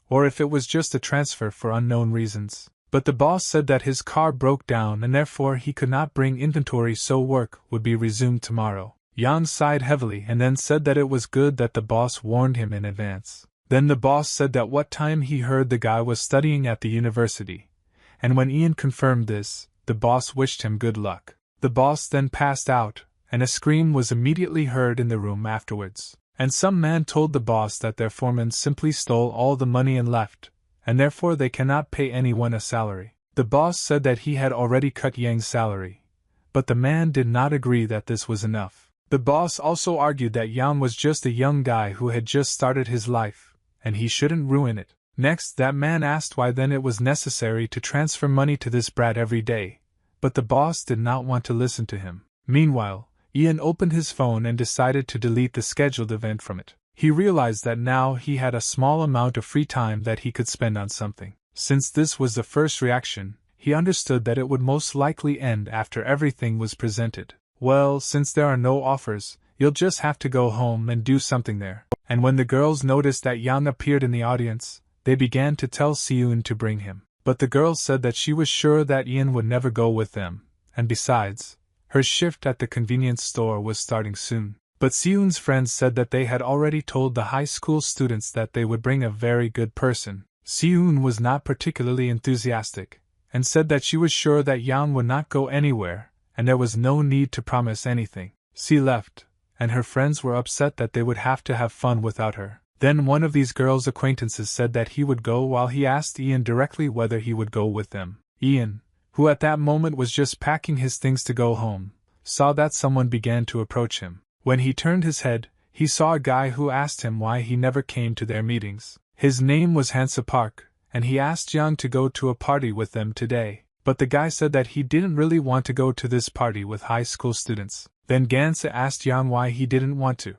or if it was just a transfer for unknown reasons. But the boss said that his car broke down and therefore he could not bring inventory, so work would be resumed tomorrow. Yang sighed heavily and then said that it was good that the boss warned him in advance. Then the boss said that what time he heard the guy was studying at the university, and when Ian confirmed this, the boss wished him good luck. The boss then passed out, and a scream was immediately heard in the room afterwards. And some man told the boss that their foreman simply stole all the money and left, and therefore they cannot pay anyone a salary. The boss said that he had already cut Yang's salary, but the man did not agree that this was enough. The boss also argued that Yang was just a young guy who had just started his life, and he shouldn't ruin it. Next, that man asked why then it was necessary to transfer money to this brat every day, but the boss did not want to listen to him. Meanwhile, Ian opened his phone and decided to delete the scheduled event from it. He realized that now he had a small amount of free time that he could spend on something. Since this was the first reaction, he understood that it would most likely end after everything was presented. Well, since there are no offers, you'll just have to go home and do something there. And when the girls noticed that Yang appeared in the audience, they began to tell Seun to bring him. But the girl said that she was sure that Ian would never go with them, and besides, her shift at the convenience store was starting soon. But Seun's friends said that they had already told the high school students that they would bring a very good person. Seun was not particularly enthusiastic, and said that she was sure that Yang would not go anywhere, and there was no need to promise anything. She left, and her friends were upset that they would have to have fun without her. Then one of these girls' acquaintances said that he would go, while he asked Ian directly whether he would go with them. Ian, who at that moment was just packing his things to go home, saw that someone began to approach him. When he turned his head, he saw a guy who asked him why he never came to their meetings. His name was Hansa Park, and he asked Yang to go to a party with them today. But the guy said that he didn't really want to go to this party with high school students. Then Gansa asked Yang why he didn't want to.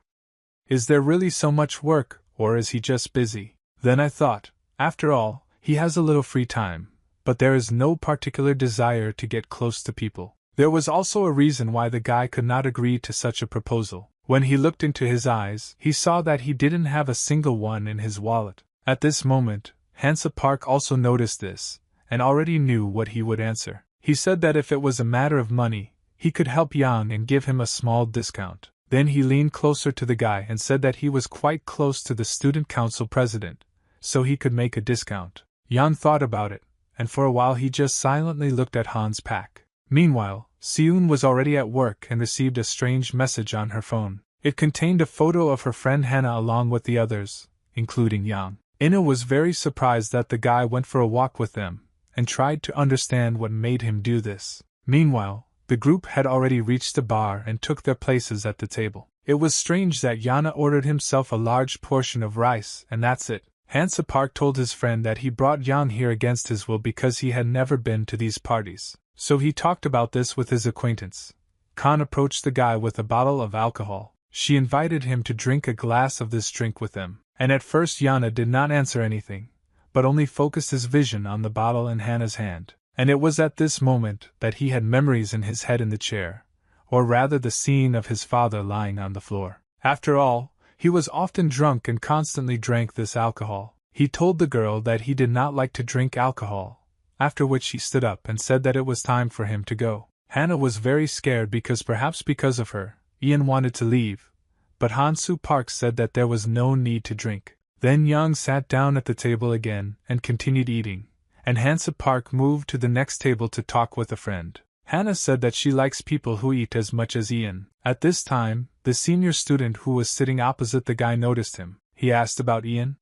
Is there really so much work, or is he just busy? Then I thought, after all, he has a little free time, but there is no particular desire to get close to people. There was also a reason why the guy could not agree to such a proposal. When he looked into his eyes, he saw that he didn't have a single one in his wallet. At this moment, Hansa Park also noticed this, and already knew what he would answer. He said that if it was a matter of money, he could help Yang and give him a small discount. Then he leaned closer to the guy and said that he was quite close to the student council president, so he could make a discount. Yang thought about it, and for a while he just silently looked at Hans Pak. Meanwhile, Seun was already at work and received a strange message on her phone. It contained a photo of her friend Hannah along with the others, including Yang. Ina was very surprised that the guy went for a walk with them, and tried to understand what made him do this. Meanwhile, the group had already reached the bar and took their places at the table. It was strange that Yana ordered himself a large portion of rice, and that's it. Hansa Park told his friend that he brought Yang here against his will because he had never been to these parties. So he talked about this with his acquaintance. Khan approached the guy with a bottle of alcohol. She invited him to drink a glass of this drink with them. And at first Yana did not answer anything, but only focused his vision on the bottle in Hannah's hand. And it was at this moment that he had memories in his head in the chair, or rather the scene of his father lying on the floor. After all, he was often drunk and constantly drank this alcohol. He told the girl that he did not like to drink alcohol, after which he stood up and said that it was time for him to go. Hannah was very scared because perhaps because of her, Ian wanted to leave, but Hansu Park said that there was no need to drink. Then Yang sat down at the table again and continued eating, and Hansa Park moved to the next table to talk with a friend. Hannah said that she likes people who eat as much as Ian. At this time, the senior student who was sitting opposite the guy noticed him. He asked about Ian.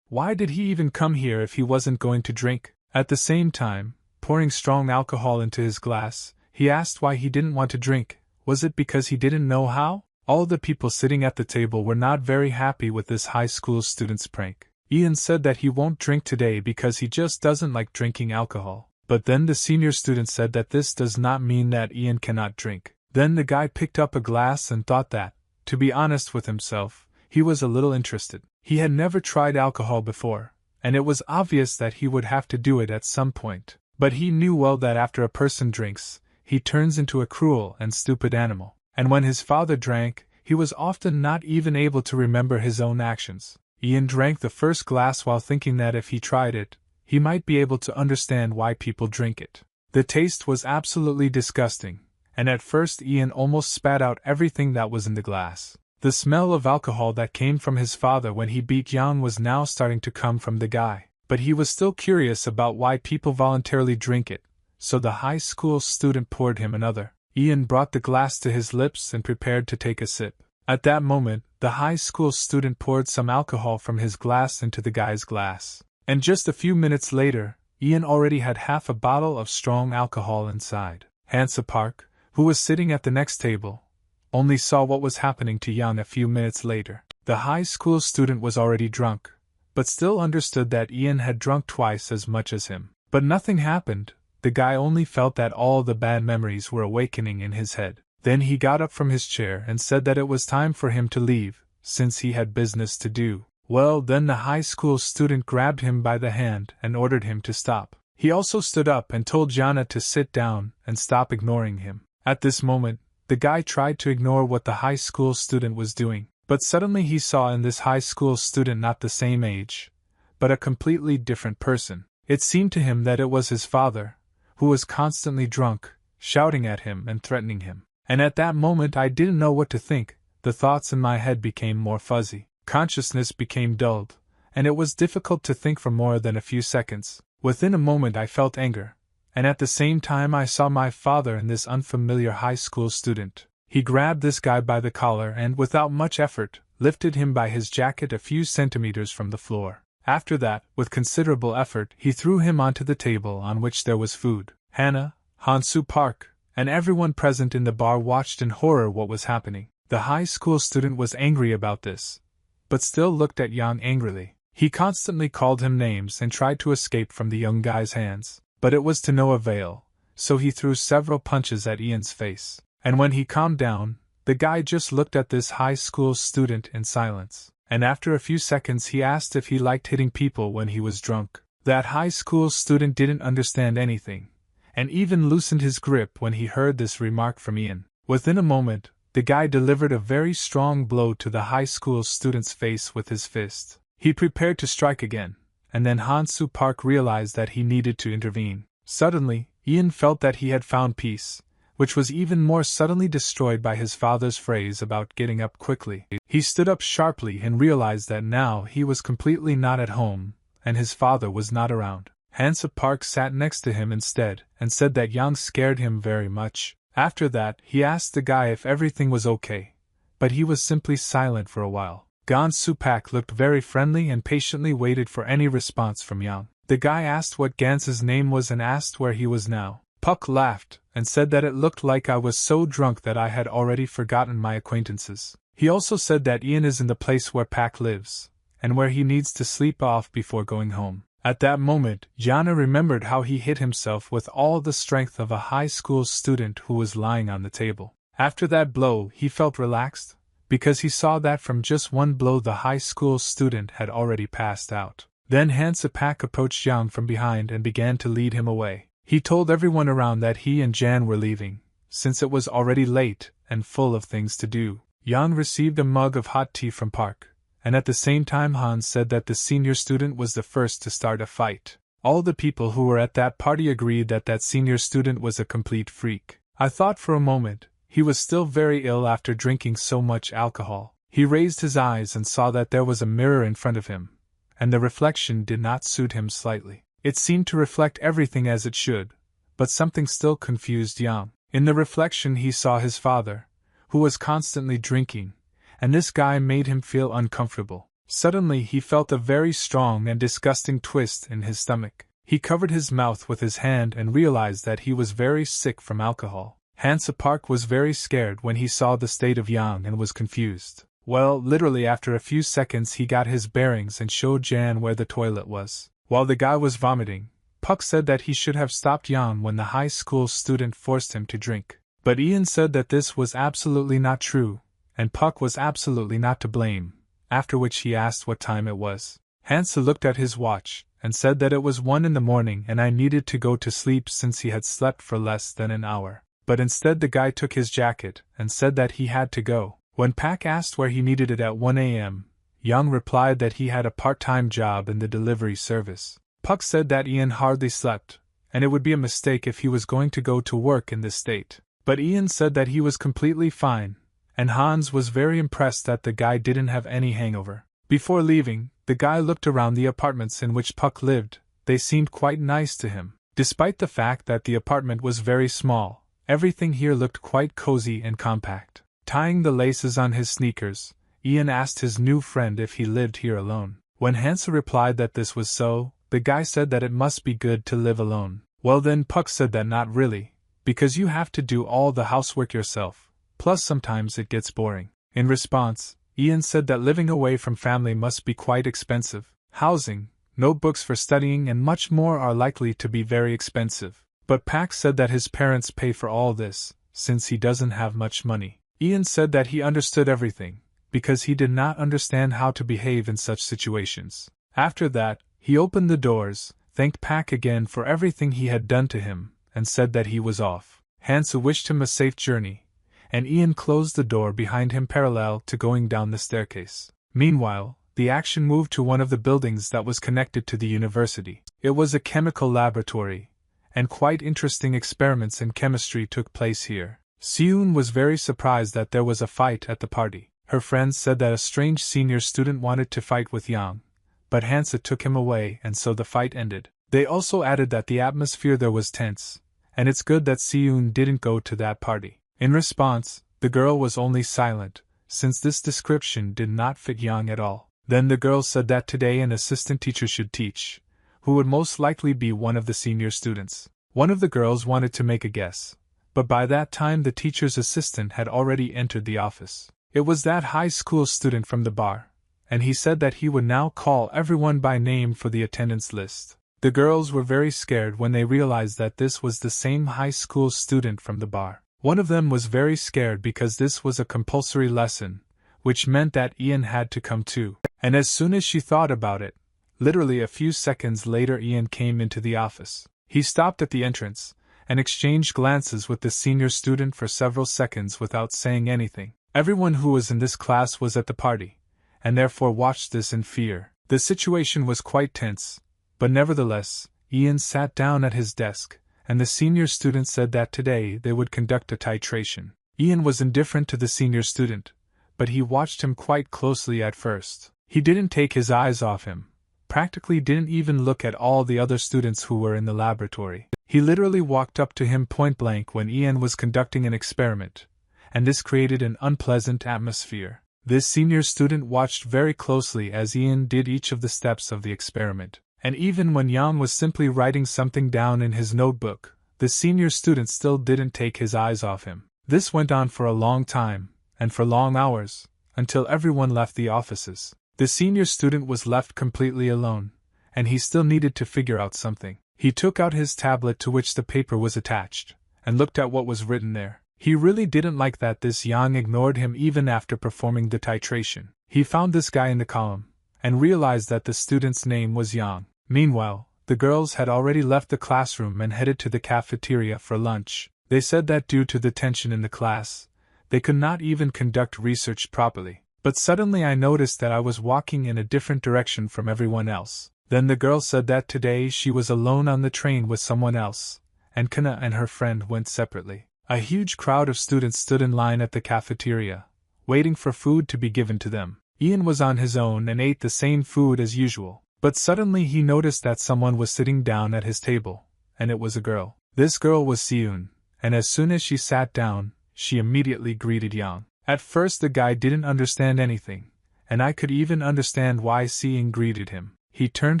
Why did he even come here if he wasn't going to drink? At the same time, pouring strong alcohol into his glass, he asked why he didn't want to drink. Was it because he didn't know how? All the people sitting at the table were not very happy with this high school student's prank. Ian said that he won't drink today because he just doesn't like drinking alcohol. But then the senior student said that this does not mean that Ian cannot drink. Then the guy picked up a glass and thought that, to be honest with himself, he was a little interested. He had never tried alcohol before, and it was obvious that he would have to do it at some point. But he knew well that after a person drinks, he turns into a cruel and stupid animal. And when his father drank, he was often not even able to remember his own actions. Ian drank the first glass while thinking that if he tried it, he might be able to understand why people drink it. The taste was absolutely disgusting, and at first Ian almost spat out everything that was in the glass. The smell of alcohol that came from his father when he beat Yang was now starting to come from the guy. But he was still curious about why people voluntarily drink it, so the high school student poured him another. Ian brought the glass to his lips and prepared to take a sip. At that moment, the high school student poured some alcohol from his glass into the guy's glass. And just a few minutes later, Ian already had half a bottle of strong alcohol inside. Hansa Park, who was sitting at the next table, only saw what was happening to Yang a few minutes later. The high school student was already drunk, but still understood that Ian had drunk twice as much as him. But nothing happened. The guy only felt that all the bad memories were awakening in his head. Then he got up from his chair and said that it was time for him to leave, since he had business to do. Well, then the high school student grabbed him by the hand and ordered him to stop. He also stood up and told Jana to sit down and stop ignoring him. At this moment, the guy tried to ignore what the high school student was doing, but suddenly he saw in this high school student not the same age, but a completely different person. It seemed to him that it was his father, who was constantly drunk, shouting at him and threatening him. And at that moment I didn't know what to think. The thoughts in my head became more fuzzy. Consciousness became dulled, and it was difficult to think for more than a few seconds. Within a moment I felt anger, and at the same time I saw my father and this unfamiliar high school student. He grabbed this guy by the collar and, without much effort, lifted him by his jacket a few centimeters from the floor. After that, with considerable effort, he threw him onto the table on which there was food. Hannah, Hansu Park, and everyone present in the bar watched in horror what was happening. The high school student was angry about this, but still looked at Yang angrily. He constantly called him names and tried to escape from the young guy's hands, but it was to no avail, so he threw several punches at Ian's face. And when he calmed down, the guy just looked at this high school student in silence, and after a few seconds he asked if he liked hitting people when he was drunk. That high school student didn't understand anything, and even loosened his grip when he heard this remark from Ian. Within a moment, the guy delivered a very strong blow to the high school student's face with his fist. He prepared to strike again, and then Hansu Park realized that he needed to intervene. Suddenly, Ian felt that he had found peace, which was even more suddenly destroyed by his father's phrase about getting up quickly. He stood up sharply and realized that now he was completely not at home, and his father was not around. Hansa Park sat next to him instead, and said that Yang scared him very much. After that, he asked the guy if everything was okay, but he was simply silent for a while. Gansu Pak looked very friendly and patiently waited for any response from Yang. The guy asked what Gans's name was and asked where he was now. Puck laughed, and said that it looked like I was so drunk that I had already forgotten my acquaintances. He also said that Ian is in the place where Pak lives, and where he needs to sleep off before going home. At that moment, Yana remembered how he hit himself with all the strength of a high school student who was lying on the table. After that blow, he felt relaxed, because he saw that from just one blow the high school student had already passed out. Then Hansa Pak approached Yang from behind and began to lead him away. He told everyone around that he and Jan were leaving, since it was already late and full of things to do. Yang received a mug of hot tea from Park, and at the same time Hans said that the senior student was the first to start a fight. All the people who were at that party agreed that that senior student was a complete freak. I thought for a moment, he was still very ill after drinking so much alcohol. He raised his eyes and saw that there was a mirror in front of him, and the reflection did not suit him slightly. It seemed to reflect everything as it should, but something still confused Yang. In the reflection he saw his father, who was constantly drinking, and this guy made him feel uncomfortable. Suddenly he felt a very strong and disgusting twist in his stomach. He covered his mouth with his hand and realized that he was very sick from alcohol. Hansa Park was very scared when he saw the state of Yang and was confused. Well, literally after a few seconds he got his bearings and showed Jan where the toilet was. While the guy was vomiting, Puck said that he should have stopped Yang when the high school student forced him to drink. But Ian said that this was absolutely not true, and Puck was absolutely not to blame, after which he asked what time it was. Hansa looked at his watch, and said that it was 1 in the morning and I needed to go to sleep since he had slept for less than an hour. But instead the guy took his jacket, and said that he had to go. When Pak asked where he needed it at 1 a.m., Young replied that he had a part-time job in the delivery service. Puck said that Ian hardly slept, and it would be a mistake if he was going to go to work in this state. But Ian said that he was completely fine, and Hans was very impressed that the guy didn't have any hangover. Before leaving, the guy looked around the apartments in which Puck lived. They seemed quite nice to him. Despite the fact that the apartment was very small, everything here looked quite cozy and compact. Tying the laces on his sneakers, Ian asked his new friend if he lived here alone. When Hansa replied that this was so, the guy said that it must be good to live alone. Well then Puck said that not really, because you have to do all the housework yourself, plus sometimes it gets boring. In response, Ian said that living away from family must be quite expensive. Housing, notebooks for studying and much more are likely to be very expensive. But Pak said that his parents pay for all this, since he doesn't have much money. Ian said that he understood everything, because he did not understand how to behave in such situations. After that, he opened the doors, thanked Pak again for everything he had done to him, and said that he was off. Hansa wished him a safe journey, and Ian closed the door behind him parallel to going down the staircase. Meanwhile, the action moved to one of the buildings that was connected to the university. It was a chemical laboratory, and quite interesting experiments in chemistry took place here. Seun was very surprised that there was a fight at the party. Her friends said that a strange senior student wanted to fight with Yang, but Hansa took him away and so the fight ended. They also added that the atmosphere there was tense, and it's good that Seun didn't go to that party. In response, the girl was only silent, since this description did not fit Yang at all. Then the girl said that today an assistant teacher should teach, who would most likely be one of the senior students. One of the girls wanted to make a guess, but by that time the teacher's assistant had already entered the office. It was that high school student from the bar, and he said that he would now call everyone by name for the attendance list. The girls were very scared when they realized that this was the same high school student from the bar. One of them was very scared because this was a compulsory lesson, which meant that Ian had to come too. And as soon as she thought about it, literally a few seconds later Ian came into the office. He stopped at the entrance, and exchanged glances with the senior student for several seconds without saying anything. Everyone who was in this class was at the party, and therefore watched this in fear. The situation was quite tense, but nevertheless, Ian sat down at his desk, and the senior student said that today they would conduct a titration. Ian was indifferent to the senior student, but he watched him quite closely at first. He didn't take his eyes off him, practically didn't even look at all the other students who were in the laboratory. He literally walked up to him point blank when Ian was conducting an experiment, and this created an unpleasant atmosphere. This senior student watched very closely as Ian did each of the steps of the experiment. And even when Yang was simply writing something down in his notebook, the senior student still didn't take his eyes off him. This went on for a long time, and for long hours, until everyone left the offices. The senior student was left completely alone, and he still needed to figure out something. He took out his tablet to which the paper was attached, and looked at what was written there. He really didn't like that this Yang ignored him even after performing the titration. He found this guy in the column, and realized that the student's name was Yang. Meanwhile, the girls had already left the classroom and headed to the cafeteria for lunch. They said that due to the tension in the class, they could not even conduct research properly. But suddenly I noticed that I was walking in a different direction from everyone else. Then the girl said that today she was alone on the train with someone else, and Kana and her friend went separately. A huge crowd of students stood in line at the cafeteria, waiting for food to be given to them. Ian was on his own and ate the same food as usual. But suddenly he noticed that someone was sitting down at his table, and it was a girl. This girl was Seun, and as soon as she sat down, she immediately greeted Yang. At first the guy didn't understand anything, and I could even understand why Seun greeted him. He turned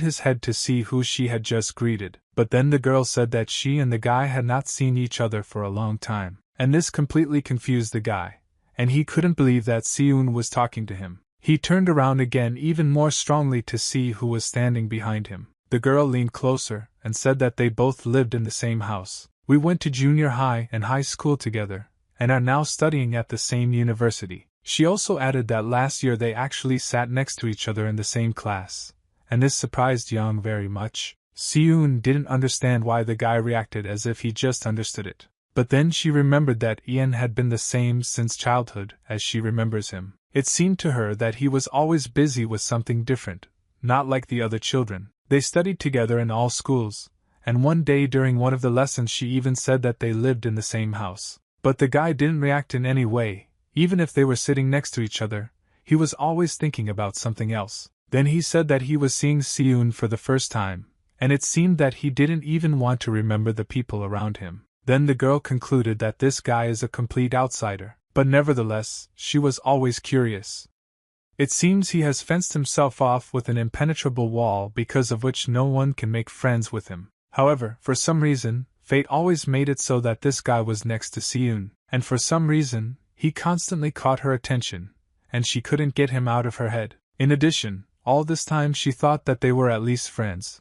his head to see who she had just greeted, but then the girl said that she and the guy had not seen each other for a long time, and this completely confused the guy, and he couldn't believe that Seun was talking to him. He turned around again even more strongly to see who was standing behind him. The girl leaned closer and said that they both lived in the same house. We went to junior high and high school together, and are now studying at the same university. She also added that last year they actually sat next to each other in the same class, and this surprised Yang very much. Seun didn't understand why the guy reacted as if he just understood it. But then she remembered that Ian had been the same since childhood as she remembers him. It seemed to her that he was always busy with something different, not like the other children. They studied together in all schools, and one day during one of the lessons she even said that they lived in the same house. But the guy didn't react in any way. Even if they were sitting next to each other, he was always thinking about something else. Then he said that he was seeing Seun for the first time, and it seemed that he didn't even want to remember the people around him. Then the girl concluded that this guy is a complete outsider. But nevertheless, she was always curious. It seems he has fenced himself off with an impenetrable wall because of which no one can make friends with him. However, for some reason, fate always made it so that this guy was next to Seun, and for some reason, he constantly caught her attention, and she couldn't get him out of her head. In addition, all this time she thought that they were at least friends,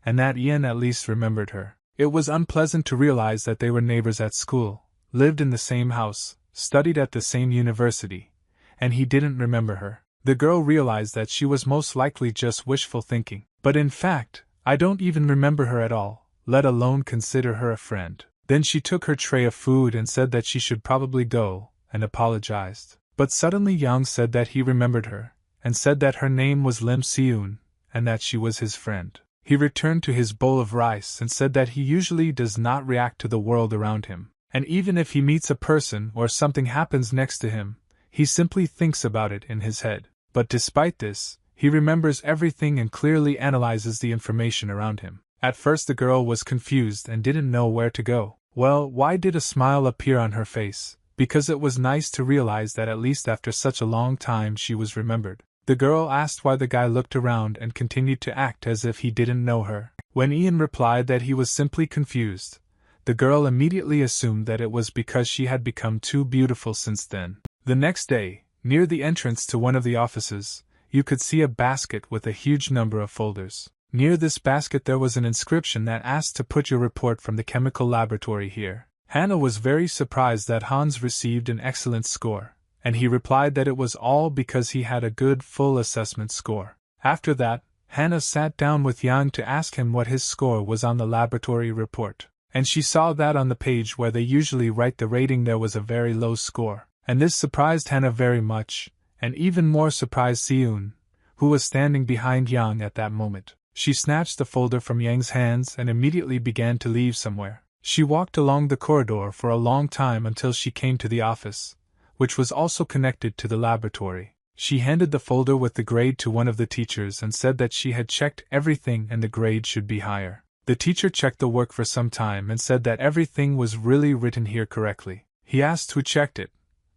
and that Ian at least remembered her. It was unpleasant to realize that they were neighbors at school, lived in the same house, studied at the same university, and he didn't remember her. The girl realized that she was most likely just wishful thinking. But in fact, I don't even remember her at all, let alone consider her a friend. Then she took her tray of food and said that she should probably go, and apologized. But suddenly Yang said that he remembered her, and said that her name was Lim Eun, and that she was his friend. He returned to his bowl of rice and said that he usually does not react to the world around him. And even if he meets a person or something happens next to him, he simply thinks about it in his head. But despite this, he remembers everything and clearly analyzes the information around him. At first the girl was confused and didn't know where to go. Well, why did a smile appear on her face? Because it was nice to realize that at least after such a long time she was remembered. The girl asked why the guy looked around and continued to act as if he didn't know her. When Ian replied that he was simply confused, the girl immediately assumed that it was because she had become too beautiful since then. The next day, near the entrance to one of the offices, you could see a basket with a huge number of folders. Near this basket there was an inscription that asked to put your report from the chemical laboratory here. Hannah was very surprised that Hans received an excellent score, and he replied that it was all because he had a good full assessment score. After that, Hannah sat down with Yang to ask him what his score was on the laboratory report. And she saw that on the page where they usually write the rating there was a very low score. And this surprised Hannah very much, and even more surprised Seun, who was standing behind Yang at that moment. She snatched the folder from Yang's hands and immediately began to leave somewhere. She walked along the corridor for a long time until she came to the office, which was also connected to the laboratory. She handed the folder with the grade to one of the teachers and said that she had checked everything and the grade should be higher. The teacher checked the work for some time and said that everything was really written here correctly. He asked who checked it,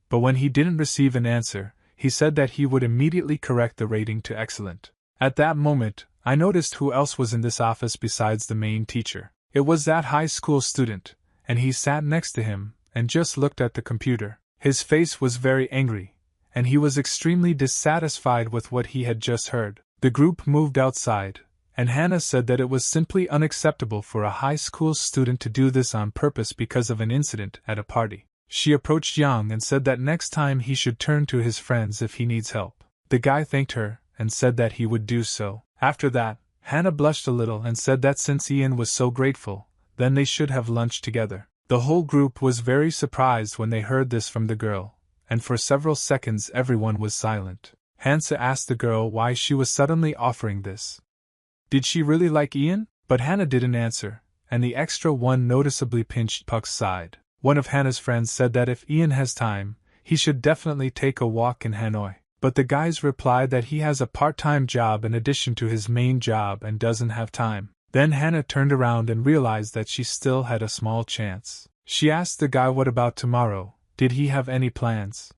but when he didn't receive an answer, he said that he would immediately correct the rating to excellent. At that moment, I noticed who else was in this office besides the main teacher. It was that high school student, and he sat next to him and just looked at the computer. His face was very angry, and he was extremely dissatisfied with what he had just heard. The group moved outside, and Hannah said that it was simply unacceptable for a high school student to do this on purpose because of an incident at a party. She approached Yang and said that next time he should turn to his friends if he needs help. The guy thanked her and said that he would do so. After that, Hannah blushed a little and said that since Ian was so grateful, then they should have lunch together. The whole group was very surprised when they heard this from the girl, and for several seconds everyone was silent. Hansa asked the girl why she was suddenly offering this. Did she really like Ian? But Hannah didn't answer, and the extra one noticeably pinched Puck's side. One of Hannah's friends said that if Ian has time, he should definitely take a walk in Hanoi. But the guys replied that he has a part-time job in addition to his main job and doesn't have time. Then Hannah turned around and realized that she still had a small chance. She asked the guy what about tomorrow, did he have any plans?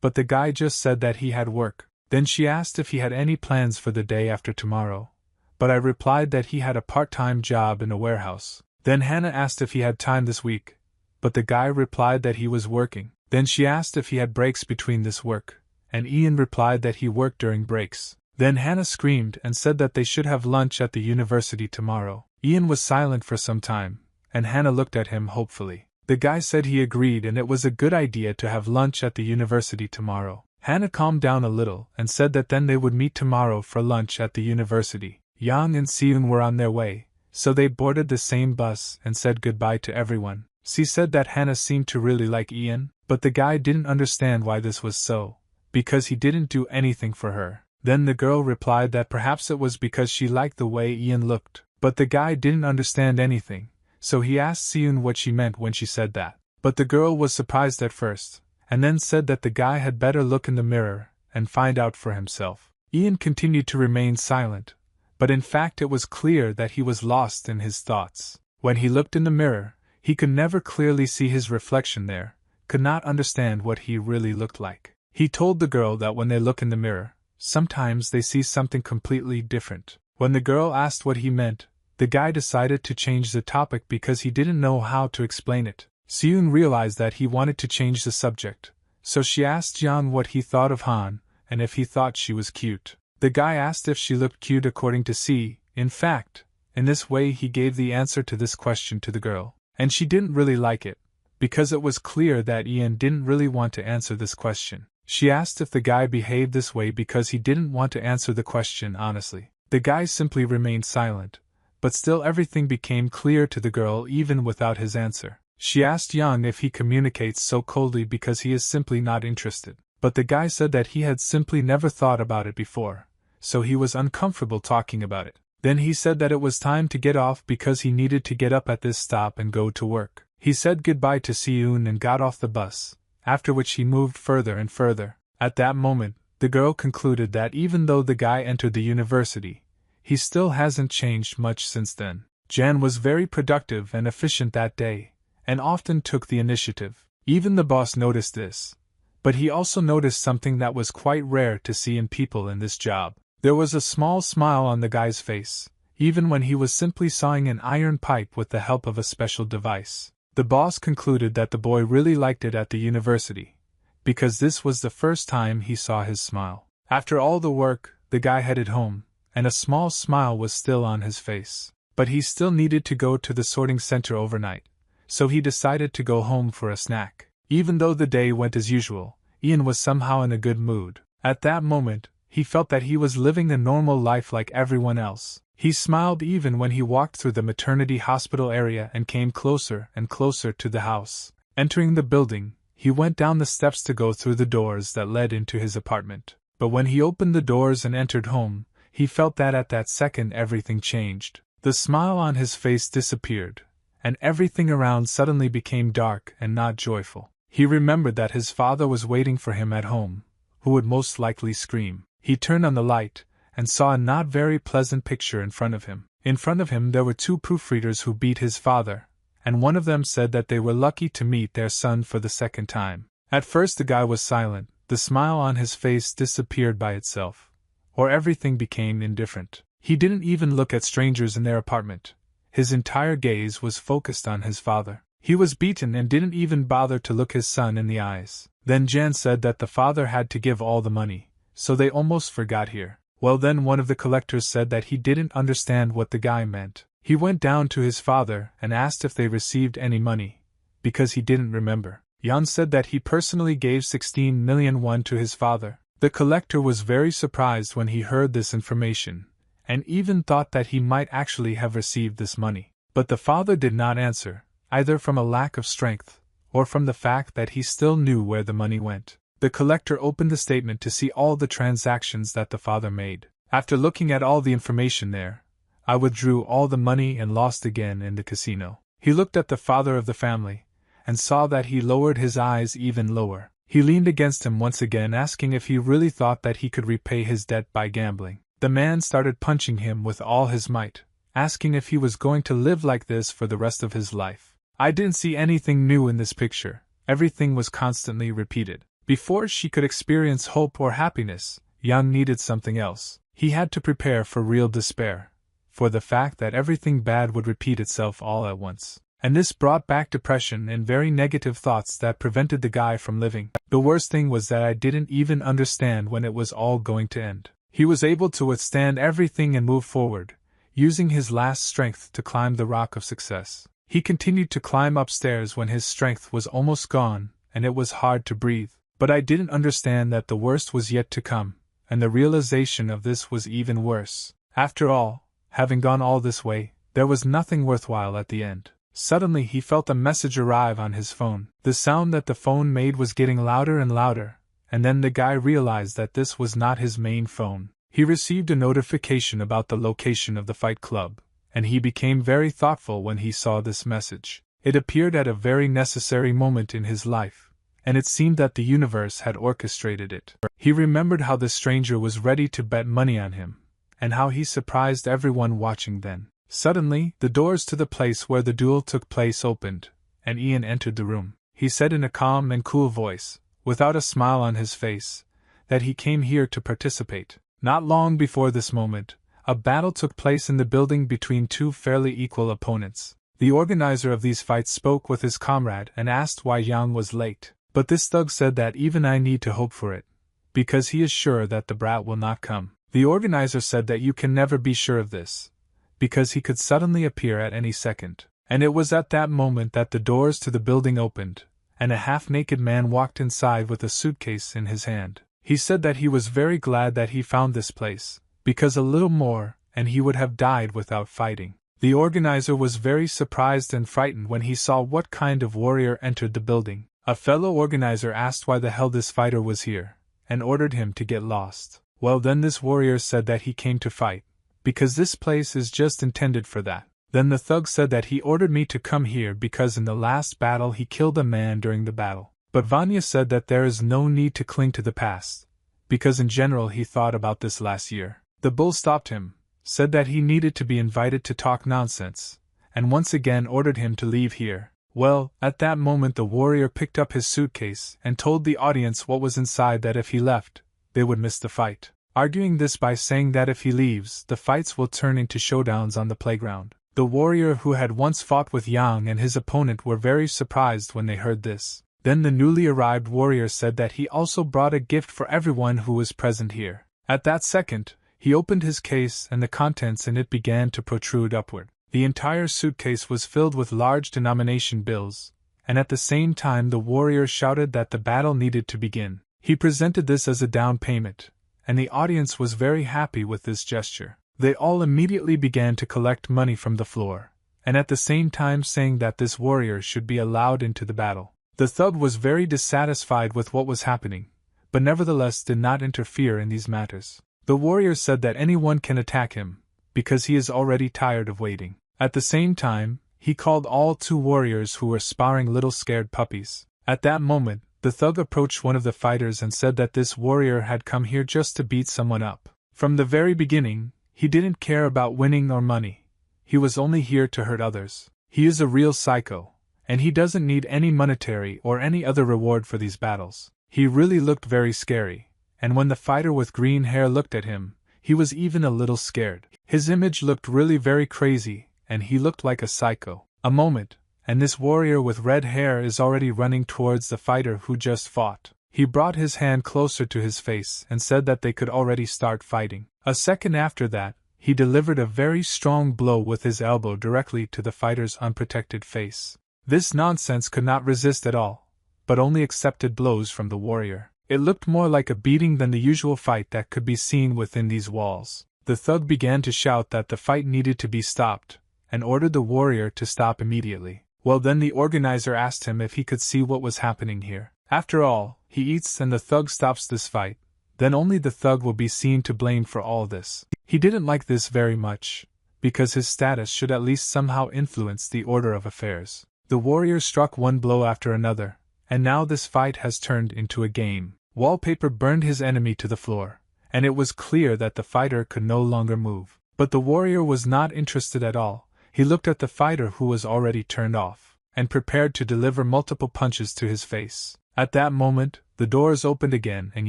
But the guy just said that he had work. Then she asked if he had any plans for the day after tomorrow, but I replied that he had a part-time job in a warehouse. Then Hannah asked if he had time this week, but the guy replied that he was working. Then she asked if he had breaks between this work, and Ian replied that he worked during breaks. Then Hannah screamed and said that they should have lunch at the university tomorrow. Ian was silent for some time, and Hannah looked at him hopefully. The guy said he agreed and it was a good idea to have lunch at the university tomorrow. Hannah calmed down a little and said that then they would meet tomorrow for lunch at the university. Yang and Seun were on their way, so they boarded the same bus and said goodbye to everyone. She said that Hannah seemed to really like Ian, but the guy didn't understand why this was so, because he didn't do anything for her. Then the girl replied that perhaps it was because she liked the way Ian looked, but the guy didn't understand anything, so he asked Seun what she meant when she said that. But the girl was surprised at first, and then said that the guy had better look in the mirror and find out for himself. Ian continued to remain silent, but in fact it was clear that he was lost in his thoughts. When he looked in the mirror, he could never clearly see his reflection there, could not understand what he really looked like. He told the girl that when they look in the mirror, sometimes they see something completely different. When the girl asked what he meant, the guy decided to change the topic because he didn't know how to explain it. Seun realized that he wanted to change the subject, so she asked Yang what he thought of Han, and if he thought she was cute. The guy asked if she looked cute according to C. In fact, in this way he gave the answer to this question to the girl. And she didn't really like it, because it was clear that Ian didn't really want to answer this question. She asked if the guy behaved this way because he didn't want to answer the question honestly. The guy simply remained silent, but still everything became clear to the girl even without his answer. She asked Yang if he communicates so coldly because he is simply not interested, but the guy said that he had simply never thought about it before, so he was uncomfortable talking about it. Then he said that it was time to get off because he needed to get up at this stop and go to work. He said goodbye to Seun and got off the bus, after which he moved further and further. At that moment, the girl concluded that even though the guy entered the university, he still hasn't changed much since then. Jan was very productive and efficient that day, and often took the initiative. Even the boss noticed this, but he also noticed something that was quite rare to see in people in this job. There was a small smile on the guy's face, even when he was simply sawing an iron pipe with the help of a special device. The boss concluded that the boy really liked it at the university, because this was the first time he saw his smile. After all the work, the guy headed home, and a small smile was still on his face. But he still needed to go to the sorting center overnight, so he decided to go home for a snack. Even though the day went as usual, Ian was somehow in a good mood. At that moment, he felt that he was living a normal life like everyone else. He smiled even when he walked through the maternity hospital area and came closer and closer to the house. Entering the building, he went down the steps to go through the doors that led into his apartment. But when he opened the doors and entered home, he felt that at that second everything changed. The smile on his face disappeared, and everything around suddenly became dark and not joyful. He remembered that his father was waiting for him at home, who would most likely scream. He turned on the light, and saw a not very pleasant picture in front of him. In front of him there were two proofreaders who beat his father, and one of them said that they were lucky to meet their son for the second time. At first the guy was silent, the smile on his face disappeared by itself, or everything became indifferent. He didn't even look at strangers in their apartment. His entire gaze was focused on his father. He was beaten and didn't even bother to look his son in the eyes. Then Jan said that the father had to give all the money, so they almost forgot here. Well, then one of the collectors said that he didn't understand what the guy meant. He went down to his father and asked if they received any money, because he didn't remember. Jan said that he personally gave 16 million won to his father. The collector was very surprised when he heard this information, and even thought that he might actually have received this money. But the father did not answer, either from a lack of strength, or from the fact that he still knew where the money went. The collector opened the statement to see all the transactions that the father made. After looking at all the information there, I withdrew all the money and lost again in the casino. He looked at the father of the family, and saw that he lowered his eyes even lower. He leaned against him once again, asking if he really thought that he could repay his debt by gambling. The man started punching him with all his might, asking if he was going to live like this for the rest of his life. I didn't see anything new in this picture. Everything was constantly repeated. Before she could experience hope or happiness, Yang needed something else. He had to prepare for real despair, for the fact that everything bad would repeat itself all at once. And this brought back depression and very negative thoughts that prevented the guy from living. The worst thing was that I didn't even understand when it was all going to end. He was able to withstand everything and move forward, using his last strength to climb the rock of success. He continued to climb upstairs when his strength was almost gone, and it was hard to breathe. But I didn't understand that the worst was yet to come, and the realization of this was even worse. After all, having gone all this way, there was nothing worthwhile at the end. Suddenly he felt a message arrive on his phone. The sound that the phone made was getting louder and louder, and then the guy realized that this was not his main phone. He received a notification about the location of the fight club, and he became very thoughtful when he saw this message. It appeared at a very necessary moment in his life, and it seemed that the universe had orchestrated it. He remembered how the stranger was ready to bet money on him, and how he surprised everyone watching then. Suddenly, the doors to the place where the duel took place opened, and Ian entered the room. He said in a calm and cool voice, without a smile on his face, that he came here to participate. Not long before this moment, a battle took place in the building between two fairly equal opponents. The organizer of these fights spoke with his comrade and asked why Yang was late. But this thug said that even I need to hope for it, because he is sure that the brat will not come. The organizer said that you can never be sure of this, because he could suddenly appear at any second. And it was at that moment that the doors to the building opened, and a half-naked man walked inside with a suitcase in his hand. He said that he was very glad that he found this place, because a little more, and he would have died without fighting. The organizer was very surprised and frightened when he saw what kind of warrior entered the building. A fellow organizer asked why the hell this fighter was here, and ordered him to get lost. Well, then this warrior said that he came to fight, because this place is just intended for that. Then the thug said that he ordered me to come here because in the last battle he killed a man during the battle. But Vanya said that there is no need to cling to the past, because in general he thought about this last year. The bull stopped him, said that he needed to be invited to talk nonsense, and once again ordered him to leave here. Well, at that moment the warrior picked up his suitcase and told the audience what was inside, that if he left, they would miss the fight, arguing this by saying that if he leaves, the fights will turn into showdowns on the playground. The warrior who had once fought with Yang and his opponent were very surprised when they heard this. Then the newly arrived warrior said that he also brought a gift for everyone who was present here. At that second, he opened his case and the contents in it began to protrude upward. The entire suitcase was filled with large denomination bills, and at the same time the warrior shouted that the battle needed to begin. He presented this as a down payment, and the audience was very happy with this gesture. They all immediately began to collect money from the floor, and at the same time saying that this warrior should be allowed into the battle. The thug was very dissatisfied with what was happening, but nevertheless did not interfere in these matters. The warrior said that anyone can attack him, because he is already tired of waiting. At the same time, he called all two warriors who were sparring little scared puppies. At that moment, the thug approached one of the fighters and said that this warrior had come here just to beat someone up. From the very beginning, he didn't care about winning or money. He was only here to hurt others. He is a real psycho, and he doesn't need any monetary or any other reward for these battles. He really looked very scary, and when the fighter with green hair looked at him, he was even a little scared. His image looked really very crazy, and he looked like a psycho. A moment, and this warrior with red hair is already running towards the fighter who just fought. He brought his hand closer to his face and said that they could already start fighting. A second after that, he delivered a very strong blow with his elbow directly to the fighter's unprotected face. This nonsense could not resist at all, but only accepted blows from the warrior. It looked more like a beating than the usual fight that could be seen within these walls. The thug began to shout that the fight needed to be stopped, and ordered the warrior to stop immediately. Well, then the organizer asked him if he could see what was happening here. After all, he eats and the thug stops this fight, then only the thug will be seen to blame for all this. He didn't like this very much, because his status should at least somehow influence the order of affairs. The warrior struck one blow after another, and now this fight has turned into a game. Wallpaper burned his enemy to the floor, and it was clear that the fighter could no longer move. But the warrior was not interested at all. He looked at the fighter who was already turned off, and prepared to deliver multiple punches to his face. At that moment, the doors opened again and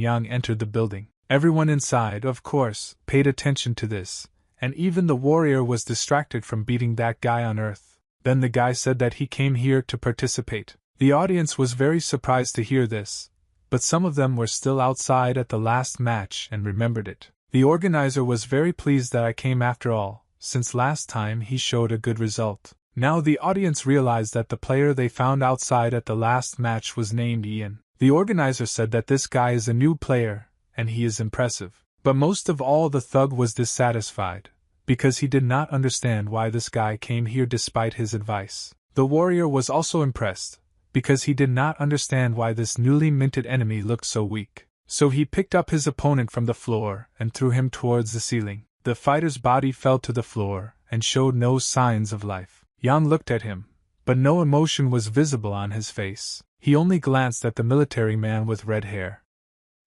Yang entered the building. Everyone inside, of course, paid attention to this, and even the warrior was distracted from beating that guy on earth. Then the guy said that he came here to participate. The audience was very surprised to hear this, but some of them were still outside at the last match and remembered it. The organizer was very pleased that I came after all, since last time he showed a good result. Now the audience realized that the player they found outside at the last match was named Ian. The organizer said that this guy is a new player, and he is impressive. But most of all, the thug was dissatisfied, because he did not understand why this guy came here despite his advice. The warrior was also impressed, because he did not understand why this newly minted enemy looked so weak. So he picked up his opponent from the floor and threw him towards the ceiling. The fighter's body fell to the floor and showed no signs of life. Yang looked at him, but no emotion was visible on his face. He only glanced at the military man with red hair.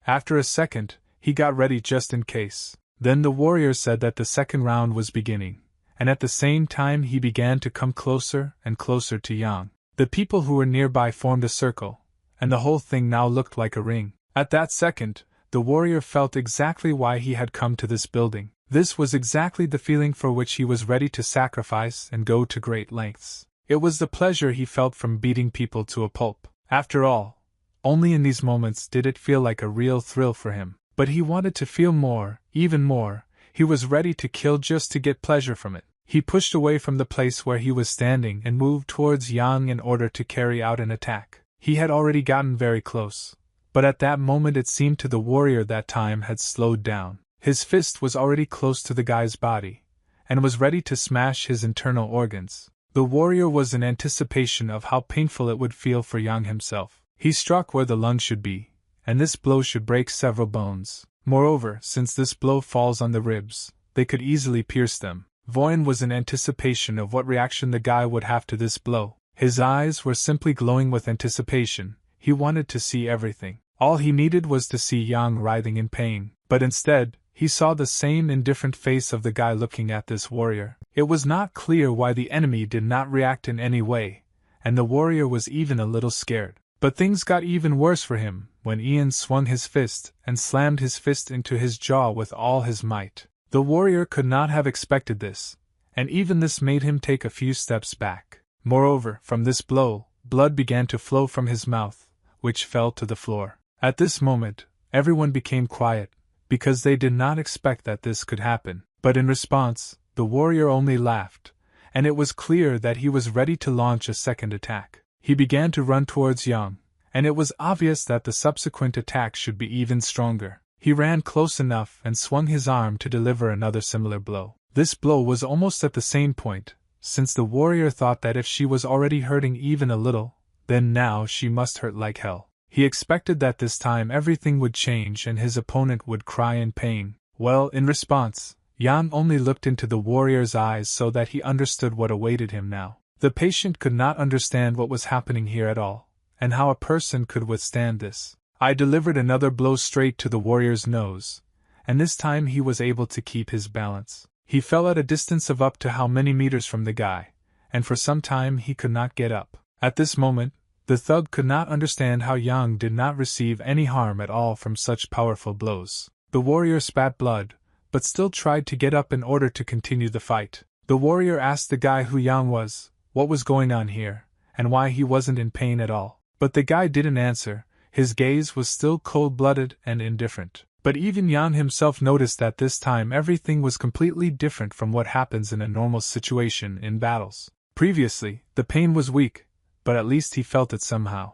After a second, he got ready just in case. Then the warrior said that the second round was beginning, and at the same time he began to come closer and closer to Yang. The people who were nearby formed a circle, and the whole thing now looked like a ring. At that second, the warrior felt exactly why he had come to this building. This was exactly the feeling for which he was ready to sacrifice and go to great lengths. It was the pleasure he felt from beating people to a pulp. After all, only in these moments did it feel like a real thrill for him. But he wanted to feel more, even more. He was ready to kill just to get pleasure from it. He pushed away from the place where he was standing and moved towards Yang in order to carry out an attack. He had already gotten very close, but at that moment it seemed to the warrior that time had slowed down. His fist was already close to the guy's body, and was ready to smash his internal organs. The warrior was in anticipation of how painful it would feel for Yang himself. He struck where the lung should be, and this blow should break several bones. Moreover, since this blow falls on the ribs, they could easily pierce them. Voyan was in anticipation of what reaction the guy would have to this blow. His eyes were simply glowing with anticipation. He wanted to see everything. All he needed was to see Yang writhing in pain. But instead, he saw the same indifferent face of the guy looking at this warrior. It was not clear why the enemy did not react in any way, and the warrior was even a little scared. But things got even worse for him when Ian swung his fist and slammed his fist into his jaw with all his might. The warrior could not have expected this, and even this made him take a few steps back. Moreover, from this blow, blood began to flow from his mouth, which fell to the floor. At this moment, everyone became quiet, because they did not expect that this could happen. But in response, the warrior only laughed, and it was clear that he was ready to launch a second attack. He began to run towards Yang, and it was obvious that the subsequent attack should be even stronger. He ran close enough and swung his arm to deliver another similar blow. This blow was almost at the same point, since the warrior thought that if she was already hurting even a little, then now she must hurt like hell. He expected that this time everything would change and his opponent would cry in pain. Well, in response, Yang only looked into the warrior's eyes so that he understood what awaited him now. The patient could not understand what was happening here at all, and how a person could withstand this. I delivered another blow straight to the warrior's nose, and this time he was able to keep his balance. He fell at a distance of up to how many meters from the guy, and for some time he could not get up. At this moment, the thug could not understand how Yang did not receive any harm at all from such powerful blows. The warrior spat blood, but still tried to get up in order to continue the fight. The warrior asked the guy who Yang was, what was going on here, and why he wasn't in pain at all. But the guy didn't answer. His gaze was still cold-blooded and indifferent. But even Yang himself noticed that this time everything was completely different from what happens in a normal situation in battles. Previously, the pain was weak, but at least he felt it somehow.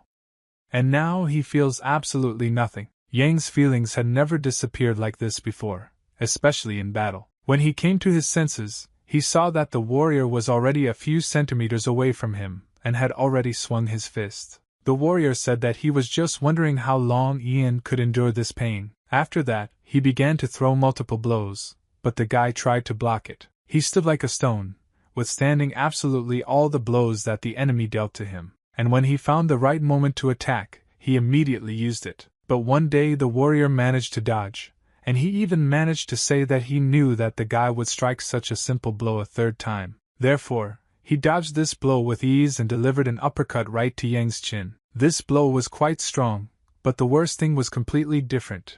And now he feels absolutely nothing. Yang's feelings had never disappeared like this before, especially in battle. When he came to his senses, he saw that the warrior was already a few centimeters away from him, and had already swung his fist. The warrior said that he was just wondering how long Ian could endure this pain. After that, he began to throw multiple blows, but the guy tried to block it. He stood like a stone, withstanding absolutely all the blows that the enemy dealt to him, and when he found the right moment to attack, he immediately used it. But one day the warrior managed to dodge, and he even managed to say that he knew that the guy would strike such a simple blow a third time. Therefore, he dodged this blow with ease and delivered an uppercut right to Yang's chin. This blow was quite strong, but the worst thing was completely different.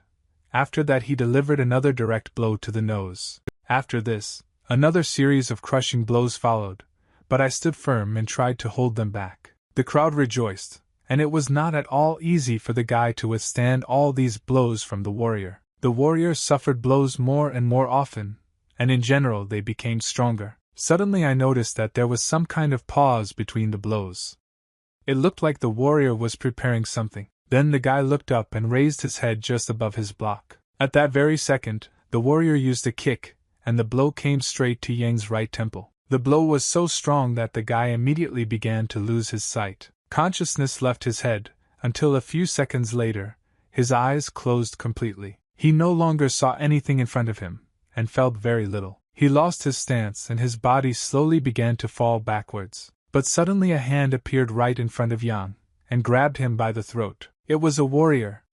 After that he delivered another direct blow to the nose. After this, another series of crushing blows followed, but I stood firm and tried to hold them back. The crowd rejoiced, and it was not at all easy for the guy to withstand all these blows from the warrior. The warrior suffered blows more and more often, and in general they became stronger. Suddenly I noticed that there was some kind of pause between the blows. It looked like the warrior was preparing something. Then the guy looked up and raised his head just above his block. At that very second, the warrior used a kick, and the blow came straight to Yang's right temple. The blow was so strong that the guy immediately began to lose his sight. Consciousness left his head, until a few seconds later, his eyes closed completely. He no longer saw anything in front of him, and felt very little. He lost his stance and his body slowly began to fall backwards. But suddenly a hand appeared right in front of Yang, and grabbed him by the throat. It was a warrior.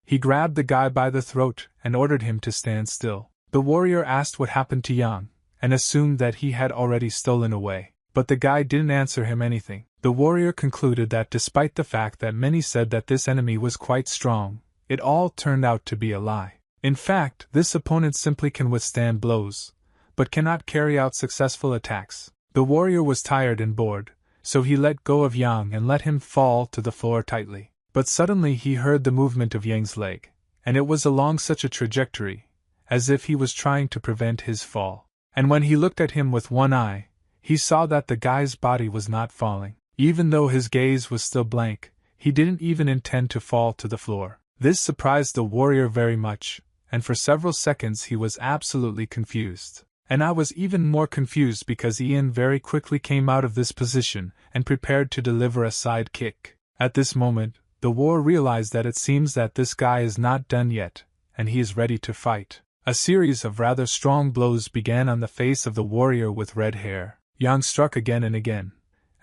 He grabbed the guy by the throat and ordered him to stand still. The warrior asked what happened to Yang, and assumed that he had already stolen away. But the guy didn't answer him anything. The warrior concluded that despite the fact that many said that this enemy was quite strong, it all turned out to be a lie. In fact, this opponent simply can withstand blows, but cannot carry out successful attacks. The warrior was tired and bored, so he let go of Yang and let him fall to the floor tightly. But suddenly he heard the movement of Yang's leg, and it was along such a trajectory, as if he was trying to prevent his fall. And when he looked at him with one eye, he saw that the guy's body was not falling. Even though his gaze was still blank, he didn't even intend to fall to the floor. This surprised the warrior very much, and for several seconds he was absolutely confused. And I was even more confused because Ian very quickly came out of this position and prepared to deliver a side kick. At this moment, the warrior realized that it seems that this guy is not done yet, and he is ready to fight. A series of rather strong blows began on the face of the warrior with red hair. Yang struck again and again,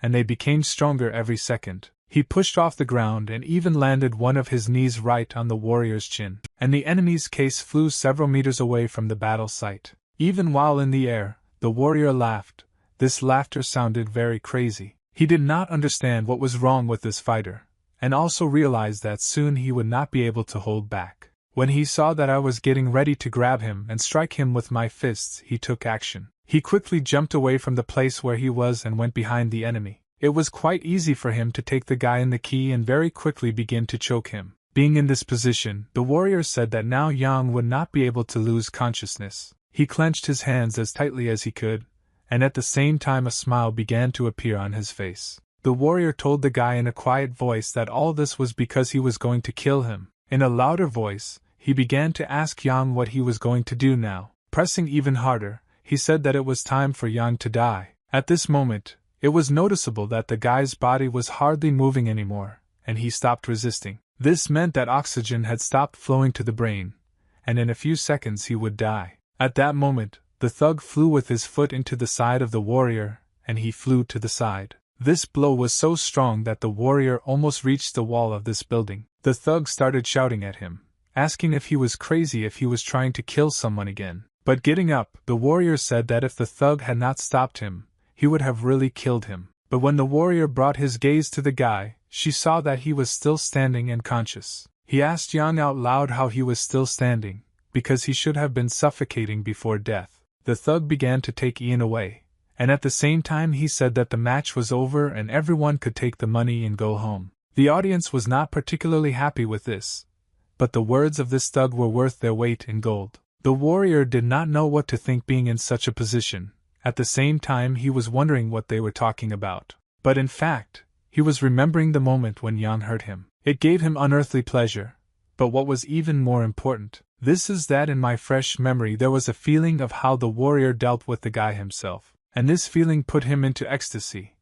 and they became stronger every second. He pushed off the ground and even landed one of his knees right on the warrior's chin, and the enemy's case flew several meters away from the battle site. Even while in the air, the warrior laughed. This laughter sounded very crazy. He did not understand what was wrong with this fighter, and also realized that soon he would not be able to hold back. When he saw that I was getting ready to grab him and strike him with my fists, he took action. He quickly jumped away from the place where he was and went behind the enemy. It was quite easy for him to take the guy in the key and very quickly begin to choke him. Being in this position, the warrior said that now Yang would not be able to lose consciousness. He clenched his hands as tightly as he could, and at the same time a smile began to appear on his face. The warrior told the guy in a quiet voice that all this was because he was going to kill him. In a louder voice, he began to ask Yang what he was going to do now. Pressing even harder, he said that it was time for Yang to die. At this moment, it was noticeable that the guy's body was hardly moving anymore, and he stopped resisting. This meant that oxygen had stopped flowing to the brain, and in a few seconds he would die. At that moment, the thug flew with his foot into the side of the warrior, and he flew to the side. This blow was so strong that the warrior almost reached the wall of this building. The thug started shouting at him, asking if he was crazy if he was trying to kill someone again. But getting up, the warrior said that if the thug had not stopped him, he would have really killed him. But when the warrior brought his gaze to the guy, she saw that he was still standing and conscious. He asked Yang out loud how he was still standing, because he should have been suffocating before death. The thug began to take Ian away, and at the same time he said that the match was over and everyone could take the money and go home. The audience was not particularly happy with this, but the words of this thug were worth their weight in gold. The warrior did not know what to think being in such a position. At the same time he was wondering what they were talking about. But in fact, he was remembering the moment when Yang hurt him. It gave him unearthly pleasure. But what was even more important, this is that in my fresh memory there was a feeling of how the warrior dealt with the guy himself. And this feeling put him into ecstasy.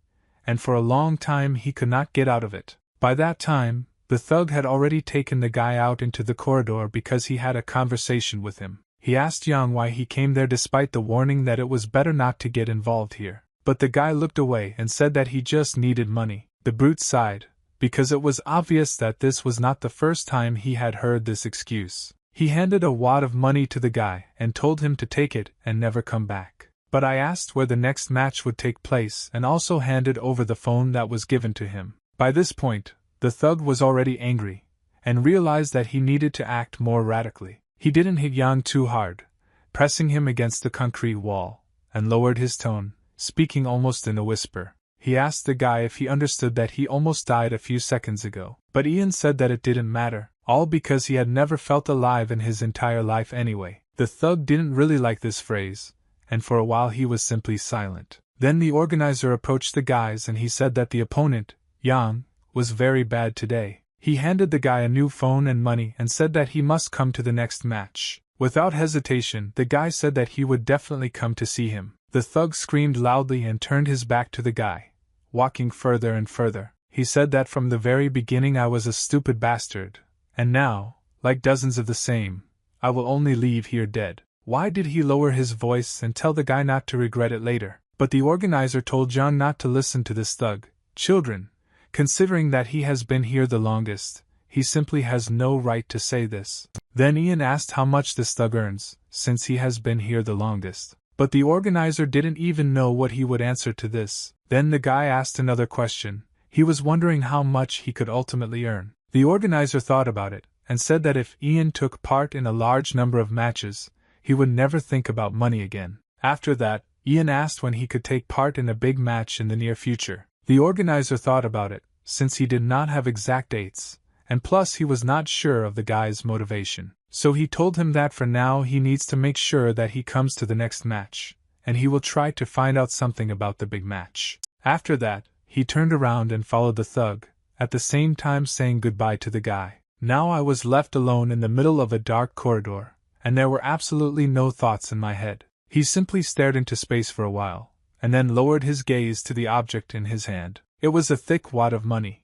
And for a long time he could not get out of it. By that time, the thug had already taken the guy out into the corridor because he had a conversation with him. He asked Yang why he came there despite the warning that it was better not to get involved here. But the guy looked away and said that he just needed money. The brute sighed, because it was obvious that this was not the first time he had heard this excuse. He handed a wad of money to the guy and told him to take it and never come back. But I asked where the next match would take place and also handed over the phone that was given to him. By this point, the thug was already angry, and realized that he needed to act more radically. He didn't hit Yang too hard, pressing him against the concrete wall, and lowered his tone, speaking almost in a whisper. He asked the guy if he understood that he almost died a few seconds ago, but Ian said that it didn't matter, all because he had never felt alive in his entire life anyway. The thug didn't really like this phrase, and for a while he was simply silent. Then the organizer approached the guys and he said that the opponent, Yang, was very bad today. He handed the guy a new phone and money and said that he must come to the next match. Without hesitation, the guy said that he would definitely come to see him. The thug screamed loudly and turned his back to the guy, walking further and further. He said that from the very beginning I was a stupid bastard, and now, like dozens of the same, I will only leave here dead. Why did he lower his voice and tell the guy not to regret it later? But the organizer told John not to listen to this thug. Children, considering that he has been here the longest, he simply has no right to say this. Then Ian asked how much this thug earns, since he has been here the longest. But the organizer didn't even know what he would answer to this. Then the guy asked another question. He was wondering how much he could ultimately earn. The organizer thought about it, and said that if Ian took part in a large number of matches, he would never think about money again. After that, Ian asked when he could take part in a big match in the near future. The organizer thought about it, since he did not have exact dates, and plus he was not sure of the guy's motivation. So he told him that for now he needs to make sure that he comes to the next match, and he will try to find out something about the big match. After that, he turned around and followed the thug, at the same time saying goodbye to the guy. Now I was left alone in the middle of a dark corridor, and there were absolutely no thoughts in my head. He simply stared into space for a while, and then lowered his gaze to the object in his hand. It was a thick wad of money.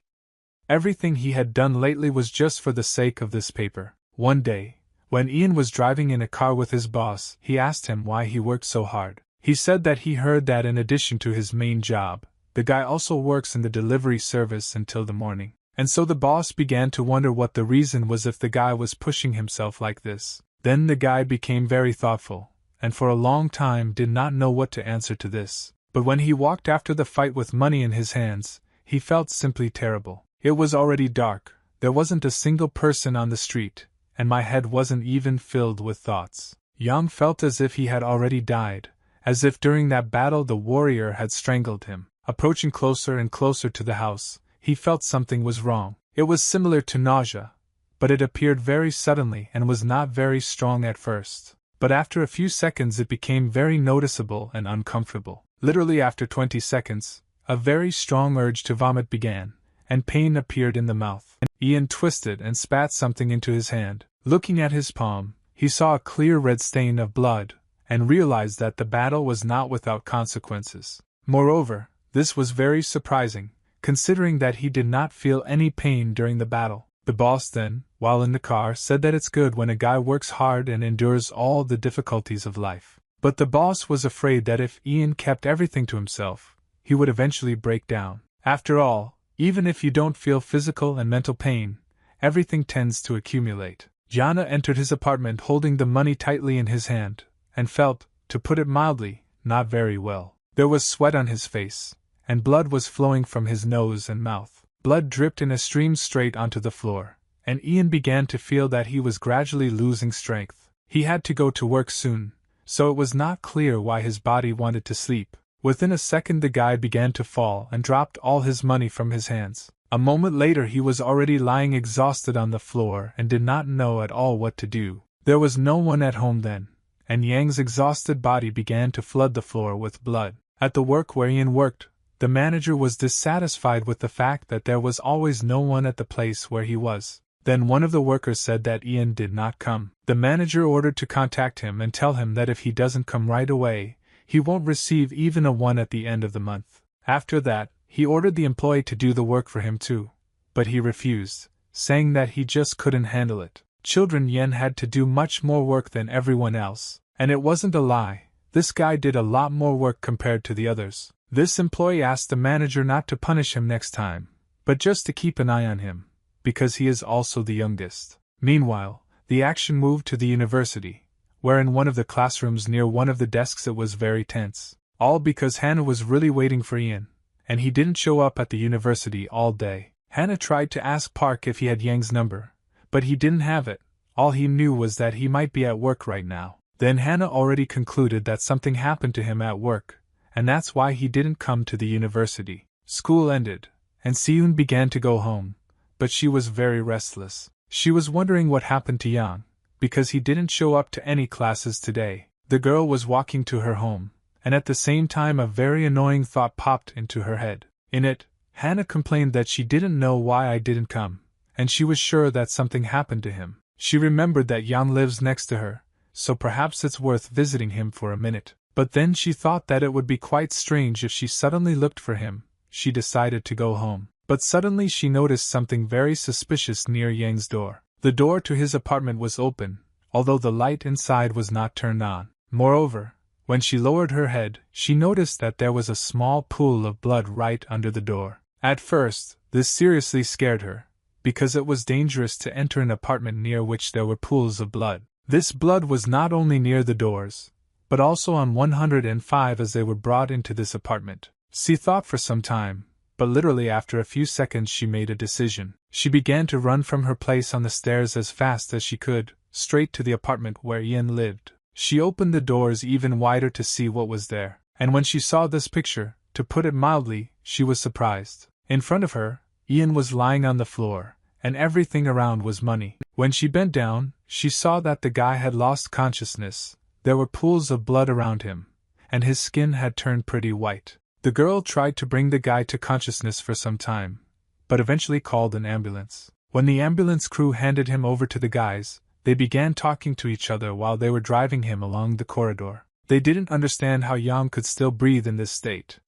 Everything he had done lately was just for the sake of this paper. One day, when Ian was driving in a car with his boss, he asked him why he worked so hard. He said that he heard that in addition to his main job, the guy also works in the delivery service until the morning. And so the boss began to wonder what the reason was if the guy was pushing himself like this. Then the guy became very thoughtful, and for a long time did not know what to answer to this. But when he walked after the fight with money in his hands, he felt simply terrible. It was already dark, there wasn't a single person on the street, and my head wasn't even filled with thoughts. Yang felt as if he had already died, as if during that battle the warrior had strangled him. Approaching closer and closer to the house, he felt something was wrong. It was similar to nausea, but it appeared very suddenly and was not very strong at first. But after a few seconds it became very noticeable and uncomfortable. Literally after 20 seconds, a very strong urge to vomit began, and pain appeared in the mouth. Ian twisted and spat something into his hand. Looking at his palm, he saw a clear red stain of blood, and realized that the battle was not without consequences. Moreover, this was very surprising, considering that he did not feel any pain during the battle. The boss then, while in the car, said that it's good when a guy works hard and endures all the difficulties of life. But the boss was afraid that if Ian kept everything to himself, he would eventually break down. After all, even if you don't feel physical and mental pain, everything tends to accumulate. Jana entered his apartment holding the money tightly in his hand, and felt, to put it mildly, not very well. There was sweat on his face, and blood was flowing from his nose and mouth. Blood dripped in a stream straight onto the floor, and Ian began to feel that he was gradually losing strength. He had to go to work soon, so it was not clear why his body wanted to sleep. Within a second the guy began to fall and dropped all his money from his hands. A moment later he was already lying exhausted on the floor and did not know at all what to do. There was no one at home then, and Yang's exhausted body began to flood the floor with blood. At the work where Ian worked, the manager was dissatisfied with the fact that there was always no one at the place where he was. Then one of the workers said that Ian did not come. The manager ordered to contact him and tell him that if he doesn't come right away, he won't receive even a 1 at the end of the month. After that, he ordered the employee to do the work for him too. But he refused, saying that he just couldn't handle it. Children Yen had to do much more work than everyone else. And it wasn't a lie, this guy did a lot more work compared to the others. This employee asked the manager not to punish him next time, but just to keep an eye on him, because he is also the youngest. Meanwhile, the action moved to the university, where in one of the classrooms near one of the desks it was very tense. All because Hannah was really waiting for Ian, and he didn't show up at the university all day. Hannah tried to ask Park if he had Yang's number, but he didn't have it. All he knew was that he might be at work right now. Then Hannah already concluded that something happened to him at work, and that's why he didn't come to the university. School ended, and Seun began to go home, but she was very restless. She was wondering what happened to Yang, because he didn't show up to any classes today. The girl was walking to her home, and at the same time a very annoying thought popped into her head. In it, Hannah complained that she didn't know why I didn't come, and she was sure that something happened to him. She remembered that Yang lives next to her, so perhaps it's worth visiting him for a minute. But then she thought that it would be quite strange if she suddenly looked for him. She decided to go home. But suddenly she noticed something very suspicious near Yang's door. The door to his apartment was open, although the light inside was not turned on. Moreover, when she lowered her head, she noticed that there was a small pool of blood right under the door. At first, this seriously scared her, because it was dangerous to enter an apartment near which there were pools of blood. This blood was not only near the doors, but also on 105 as they were brought into this apartment. She thought for some time, but literally after a few seconds she made a decision. She began to run from her place on the stairs as fast as she could, straight to the apartment where Ian lived. She opened the doors even wider to see what was there, and when she saw this picture, to put it mildly, she was surprised. In front of her, Ian was lying on the floor, and everything around was money. When she bent down, she saw that the guy had lost consciousness. There were pools of blood around him, and his skin had turned pretty white. The girl tried to bring the guy to consciousness for some time, but eventually called an ambulance. When the ambulance crew handed him over to the guys, they began talking to each other while they were driving him along the corridor. They didn't understand how Yang could still breathe in this state.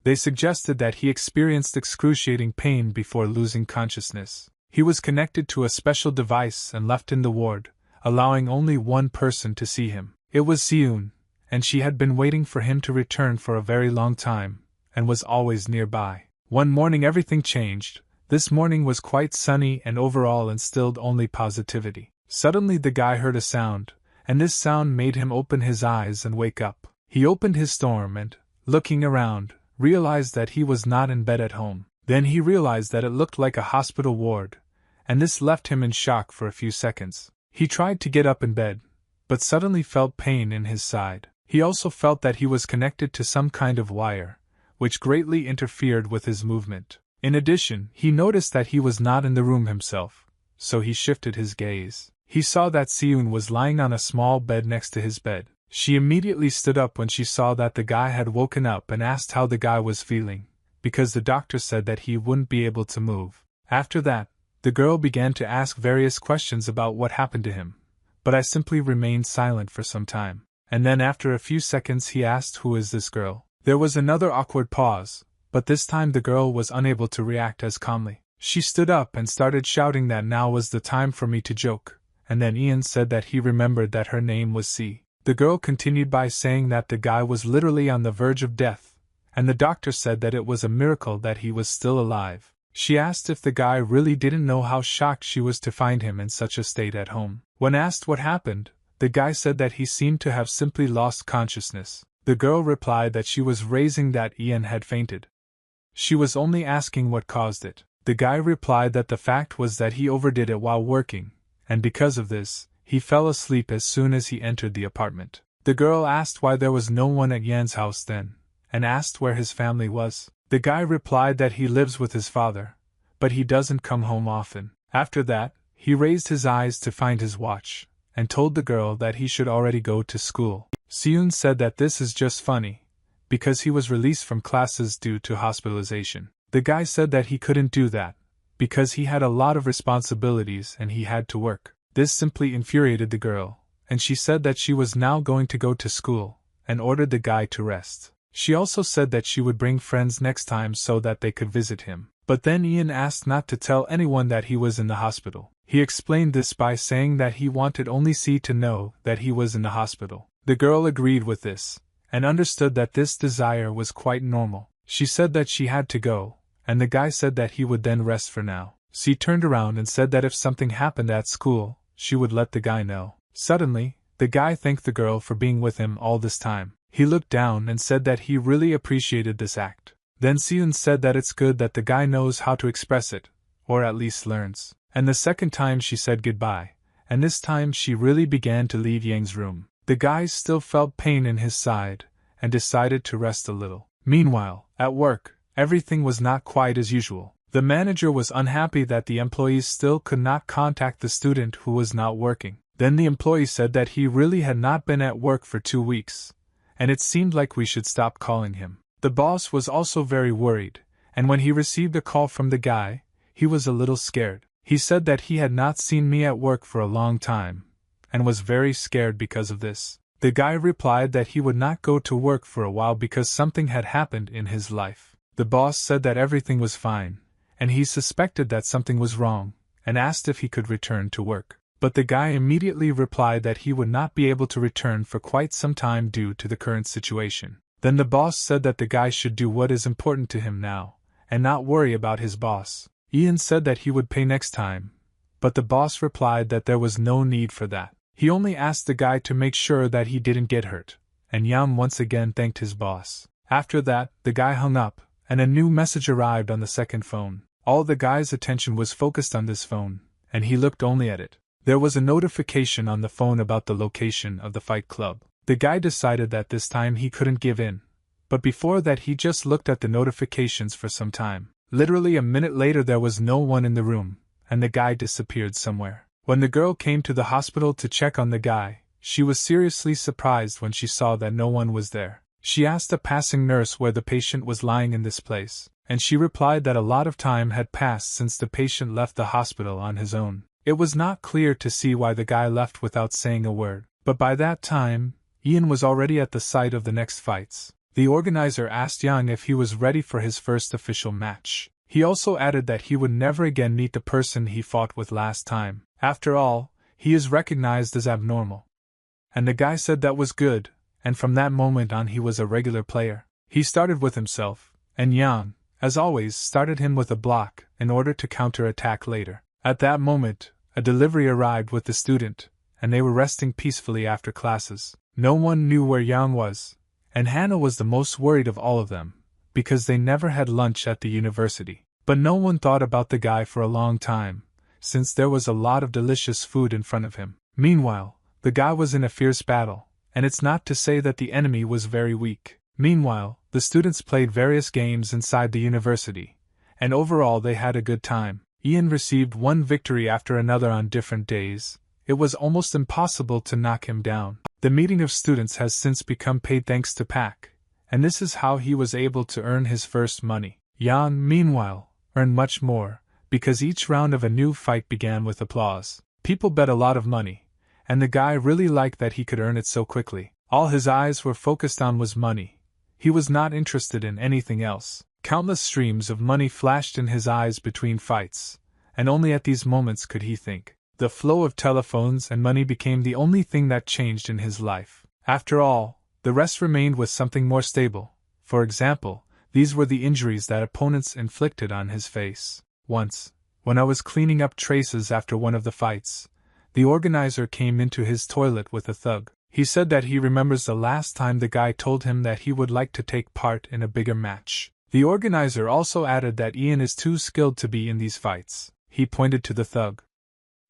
They suggested that he experienced excruciating pain before losing consciousness. He was connected to a special device and left in the ward, allowing only one person to see him. It was Seun, and she had been waiting for him to return for a very long time, and was always nearby. One morning everything changed. This morning was quite sunny and overall instilled only positivity. Suddenly the guy heard a sound, and this sound made him open his eyes and wake up. He opened his storm and, looking around, realized that he was not in bed at home. Then he realized that it looked like a hospital ward, and this left him in shock for a few seconds. He tried to get up in bed, but suddenly felt pain in his side. He also felt that he was connected to some kind of wire, which greatly interfered with his movement. In addition, he noticed that he was not in the room himself, so he shifted his gaze. He saw that Seun was lying on a small bed next to his bed. She immediately stood up when she saw that the guy had woken up and asked how the guy was feeling, because the doctor said that he wouldn't be able to move. After that, the girl began to ask various questions about what happened to him, but I simply remained silent for some time. And then after a few seconds he asked, "Who is this girl?" There was another awkward pause, but this time the girl was unable to react as calmly. She stood up and started shouting that now was the time for me to joke, and then Ian said that he remembered that her name was C. The girl continued by saying that the guy was literally on the verge of death, and the doctor said that it was a miracle that he was still alive. She asked if the guy really didn't know how shocked she was to find him in such a state at home. When asked what happened, the guy said that he seemed to have simply lost consciousness. The girl replied that she was raising that Ian had fainted. She was only asking what caused it. The guy replied that the fact was that he overdid it while working, and because of this, he fell asleep as soon as he entered the apartment. The girl asked why there was no one at Yan's house then, and asked where his family was. The guy replied that he lives with his father, but he doesn't come home often. After that, he raised his eyes to find his watch, and told the girl that he should already go to school. Seun said that this is just funny, because he was released from classes due to hospitalization. The guy said that he couldn't do that, because he had a lot of responsibilities and he had to work. This simply infuriated the girl, and she said that she was now going to go to school, and ordered the guy to rest. She also said that she would bring friends next time so that they could visit him. But then Ian asked not to tell anyone that he was in the hospital. He explained this by saying that he wanted only C to know that he was in the hospital. The girl agreed with this, and understood that this desire was quite normal. She said that she had to go, and the guy said that he would then rest for now. C turned around and said that if something happened at school, she would let the guy know. Suddenly, the guy thanked the girl for being with him all this time. He looked down and said that he really appreciated this act. Then Seun said that it's good that the guy knows how to express it, or at least learns. And the second time she said goodbye, and this time she really began to leave Yang's room. The guy still felt pain in his side, and decided to rest a little. Meanwhile, at work, everything was not quite as usual. The manager was unhappy that the employees still could not contact the student who was not working. Then the employee said that he really had not been at work for 2 weeks, and it seemed like we should stop calling him. The boss was also very worried, and when he received a call from the guy, he was a little scared. He said that he had not seen me at work for a long time, and was very scared because of this. The guy replied that he would not go to work for a while because something had happened in his life. The boss said that everything was fine, and he suspected that something was wrong, and asked if he could return to work. But the guy immediately replied that he would not be able to return for quite some time due to the current situation. Then the boss said that the guy should do what is important to him now, and not worry about his boss. Ian said that he would pay next time, but the boss replied that there was no need for that. He only asked the guy to make sure that he didn't get hurt, and Yam once again thanked his boss. After that, the guy hung up, and a new message arrived on the second phone. All the guy's attention was focused on this phone, and he looked only at it. There was a notification on the phone about the location of the fight club. The guy decided that this time he couldn't give in, but before that he just looked at the notifications for some time. Literally a minute later there was no one in the room, and the guy disappeared somewhere. When the girl came to the hospital to check on the guy, she was seriously surprised when she saw that no one was there. She asked a passing nurse where the patient was lying in this place, and she replied that a lot of time had passed since the patient left the hospital on his own. It was not clear to see why the guy left without saying a word, but by that time, Ian was already at the site of the next fights. The organizer asked Yang if he was ready for his first official match. He also added that he would never again meet the person he fought with last time. After all, he is recognized as abnormal. And the guy said that was good, and from that moment on he was a regular player. He started with himself, and Yang, as always, started him with a block in order to counter-attack later. At that moment, a delivery arrived with the student, and they were resting peacefully after classes. No one knew where Yang was, and Hannah was the most worried of all of them, because they never had lunch at the university. But no one thought about the guy for a long time, since there was a lot of delicious food in front of him. Meanwhile, the guy was in a fierce battle, and it's not to say that the enemy was very weak. Meanwhile, the students played various games inside the university, and overall they had a good time. Ian received one victory after another on different days. It was almost impossible to knock him down. The meeting of students has since become paid thanks to Pak, and this is how he was able to earn his first money. Yang, meanwhile, earned much more, because each round of a new fight began with applause. People bet a lot of money, and the guy really liked that he could earn it so quickly. All his eyes were focused on was money. He was not interested in anything else. Countless streams of money flashed in his eyes between fights, and only at these moments could he think. The flow of telephones and money became the only thing that changed in his life. After all, the rest remained with something more stable. For example, these were the injuries that opponents inflicted on his face. Once, when I was cleaning up traces after one of the fights, the organizer came into his toilet with a thug. He said that he remembers the last time the guy told him that he would like to take part in a bigger match. The organizer also added that Ian is too skilled to be in these fights. He pointed to the thug.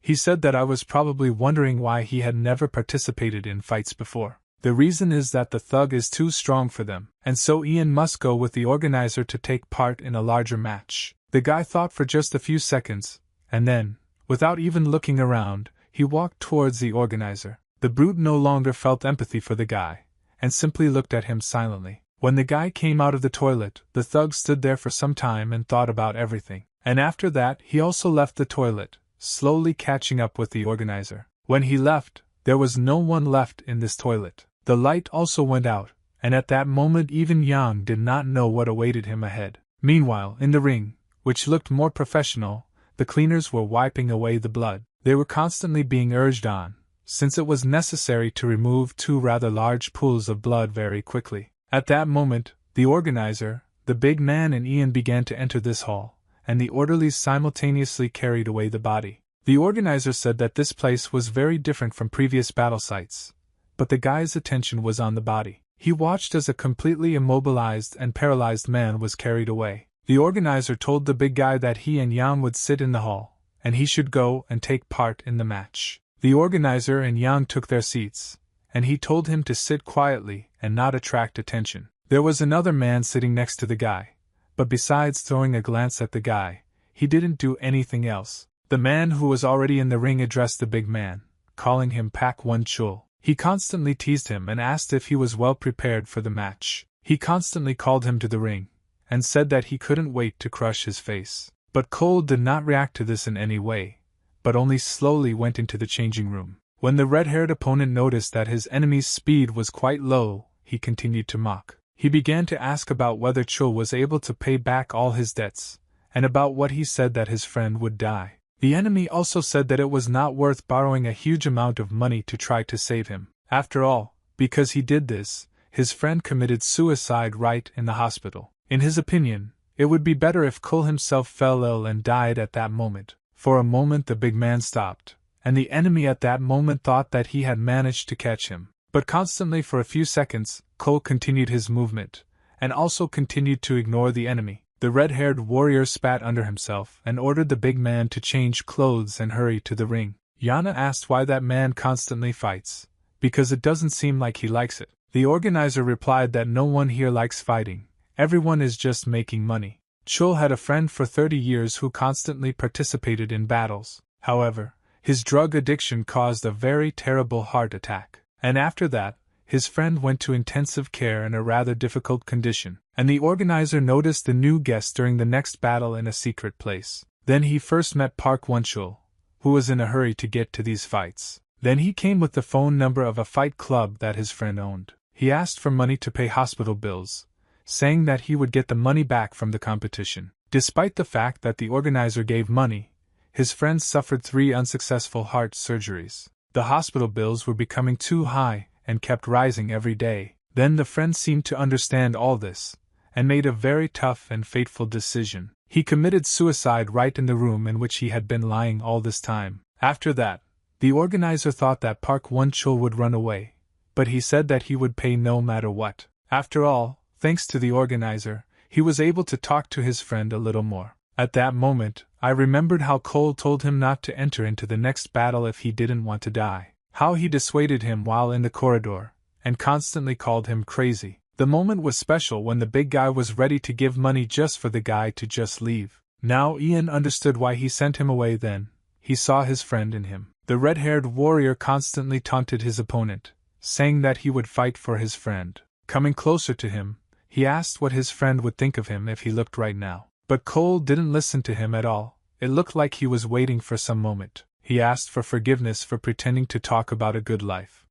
He said that I was probably wondering why he had never participated in fights before. The reason is that the thug is too strong for them, and so Ian must go with the organizer to take part in a larger match. The guy thought for just a few seconds, and then, without even looking around, he walked towards the organizer. The brute no longer felt empathy for the guy, and simply looked at him silently. When the guy came out of the toilet, the thug stood there for some time and thought about everything. And after that, he also left the toilet, slowly catching up with the organizer. When he left, there was no one left in this toilet. The light also went out, and at that moment even Yang did not know what awaited him ahead. Meanwhile, in the ring, which looked more professional, the cleaners were wiping away the blood. They were constantly being urged on, since it was necessary to remove two rather large pools of blood very quickly. At that moment, the organizer, the big man and Ian began to enter this hall, and the orderlies simultaneously carried away the body. The organizer said that this place was very different from previous battle sites, but the guy's attention was on the body. He watched as a completely immobilized and paralyzed man was carried away. The organizer told the big guy that he and Yang would sit in the hall, and he should go and take part in the match. The organizer and Yang took their seats, and he told him to sit quietly and not attract attention. There was another man sitting next to the guy, but besides throwing a glance at the guy, he didn't do anything else. The man who was already in the ring addressed the big man, calling him Pak Won-chul. He constantly teased him and asked if he was well prepared for the match. He constantly called him to the ring, and said that he couldn't wait to crush his face. But Cole did not react to this in any way, but only slowly went into the changing room. When the red-haired opponent noticed that his enemy's speed was quite low, he continued to mock. He began to ask about whether Chul was able to pay back all his debts, and about what he said that his friend would die. The enemy also said that it was not worth borrowing a huge amount of money to try to save him. After all, because he did this, his friend committed suicide right in the hospital. In his opinion, it would be better if Cole himself fell ill and died at that moment. For a moment the big man stopped, and the enemy at that moment thought that he had managed to catch him. But constantly for a few seconds, Cole continued his movement, and also continued to ignore the enemy. The red-haired warrior spat under himself and ordered the big man to change clothes and hurry to the ring. Yana asked why that man constantly fights, because it doesn't seem like he likes it. The organizer replied that no one here likes fighting, everyone is just making money. Chul had a friend for 30 years who constantly participated in battles. However, his drug addiction caused a very terrible heart attack, and after that, his friend went to intensive care in a rather difficult condition, and the organizer noticed the new guest during the next battle in a secret place. Then he first met Park Won-chul, who was in a hurry to get to these fights. Then he came with the phone number of a fight club that his friend owned. He asked for money to pay hospital bills, saying that he would get the money back from the competition. Despite the fact that the organizer gave money, his friend suffered 3 unsuccessful heart surgeries. The hospital bills were becoming too high and kept rising every day. Then the friend seemed to understand all this, and made a very tough and fateful decision. He committed suicide right in the room in which he had been lying all this time. After that, the organizer thought that Park Won-chul would run away, but he said that he would pay no matter what. After all, thanks to the organizer, he was able to talk to his friend a little more. At that moment, I remembered how Cole told him not to enter into the next battle if he didn't want to die. How he dissuaded him while in the corridor, and constantly called him crazy. The moment was special when the big guy was ready to give money just for the guy to just leave. Now Ian understood why he sent him away then. He saw his friend in him. The red-haired warrior constantly taunted his opponent, saying that he would fight for his friend. Coming closer to him, he asked what his friend would think of him if he looked right now. But Cole didn't listen to him at all. It looked like he was waiting for some moment. He asked for forgiveness for pretending to talk about a good life.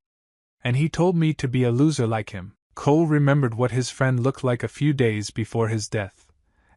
And he told me to be a loser like him. Cole remembered what his friend looked like a few days before his death,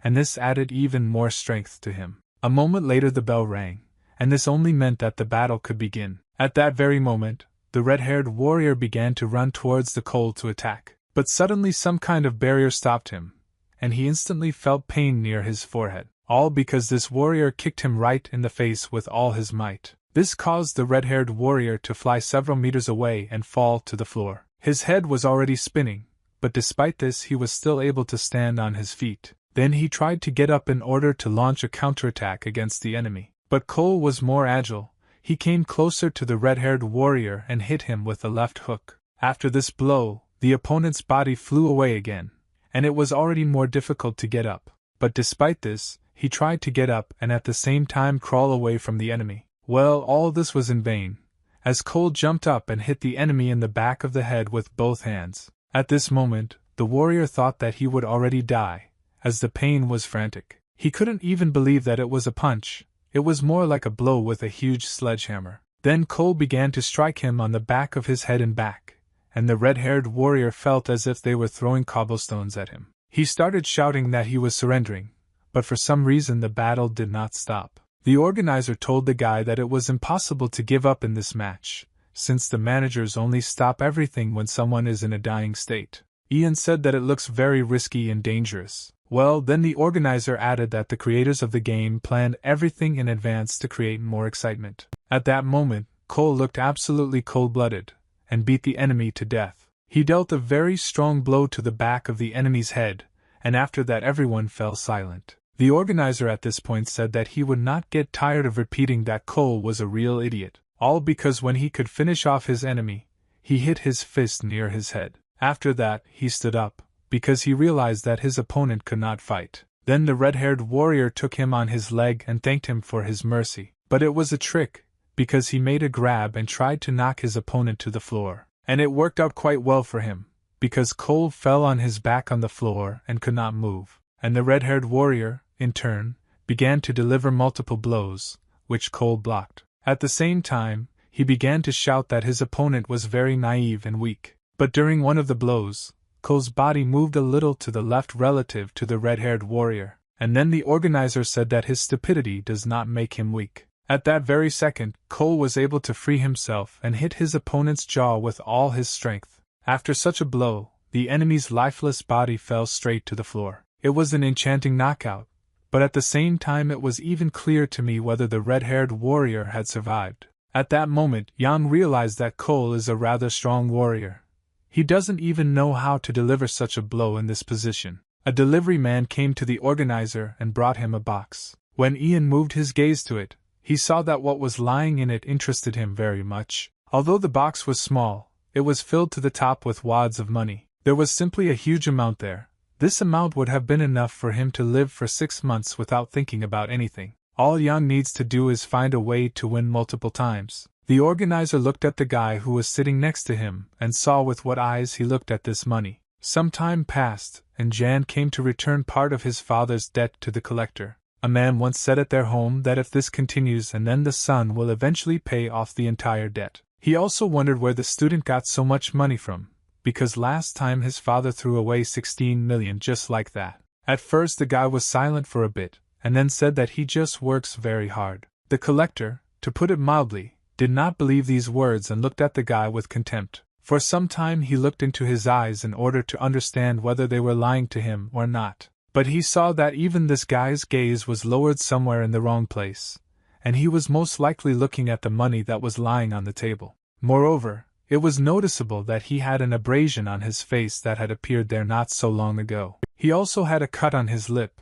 and this added even more strength to him. A moment later the bell rang, and this only meant that the battle could begin. At that very moment, the red-haired warrior began to run towards the Cole to attack. But suddenly some kind of barrier stopped him, and he instantly felt pain near his forehead. All because this warrior kicked him right in the face with all his might. This caused the red-haired warrior to fly several meters away and fall to the floor. His head was already spinning, but despite this he was still able to stand on his feet. Then he tried to get up in order to launch a counterattack against the enemy. But Cole was more agile. He came closer to the red-haired warrior and hit him with a left hook. After this blow, the opponent's body flew away again, and it was already more difficult to get up. But despite this, he tried to get up and at the same time crawl away from the enemy. Well, all this was in vain, as Cole jumped up and hit the enemy in the back of the head with both hands. At this moment, the warrior thought that he would already die, as the pain was frantic. He couldn't even believe that it was a punch. It was more like a blow with a huge sledgehammer. Then Cole began to strike him on the back of his head and back, and the red-haired warrior felt as if they were throwing cobblestones at him. He started shouting that he was surrendering, but for some reason the battle did not stop. The organizer told the guy that it was impossible to give up in this match, since the managers only stop everything when someone is in a dying state. Ian said that it looks very risky and dangerous. Well, then the organizer added that the creators of the game planned everything in advance to create more excitement. At that moment, Cole looked absolutely cold-blooded, and beat the enemy to death. He dealt a very strong blow to the back of the enemy's head, and after that everyone fell silent. The organizer at this point said that he would not get tired of repeating that Cole was a real idiot, all because when he could finish off his enemy, he hit his fist near his head. After that, he stood up, because he realized that his opponent could not fight. Then the red-haired warrior took him on his leg and thanked him for his mercy. But it was a trick, because he made a grab and tried to knock his opponent to the floor. And it worked out quite well for him, because Cole fell on his back on the floor and could not move. And the red-haired warrior, in turn, began to deliver multiple blows, which Cole blocked. At the same time, he began to shout that his opponent was very naive and weak. But during one of the blows, Cole's body moved a little to the left relative to the red-haired warrior, and then the organizer said that his stupidity does not make him weak. At that very second, Cole was able to free himself and hit his opponent's jaw with all his strength. After such a blow, the enemy's lifeless body fell straight to the floor. It was an enchanting knockout, but at the same time it was even clear to me whether the red-haired warrior had survived. At that moment, Yang realized that Cole is a rather strong warrior. He doesn't even know how to deliver such a blow in this position. A delivery man came to the organizer and brought him a box. When Ian moved his gaze to it, he saw that what was lying in it interested him very much. Although the box was small, it was filled to the top with wads of money. There was simply a huge amount there. This amount would have been enough for him to live for 6 months without thinking about anything. All Yang needs to do is find a way to win multiple times. The organizer looked at the guy who was sitting next to him and saw with what eyes he looked at this money. Some time passed, and Jan came to return part of his father's debt to the collector. A man once said at their home that if this continues and then the son will eventually pay off the entire debt. He also wondered where the student got so much money from, because last time his father threw away 16 million just like that. At first the guy was silent for a bit, and then said that he just works very hard. The collector, to put it mildly, did not believe these words and looked at the guy with contempt. For some time he looked into his eyes in order to understand whether they were lying to him or not. But he saw that even this guy's gaze was lowered somewhere in the wrong place, and he was most likely looking at the money that was lying on the table. Moreover, it was noticeable that he had an abrasion on his face that had appeared there not so long ago. He also had a cut on his lip,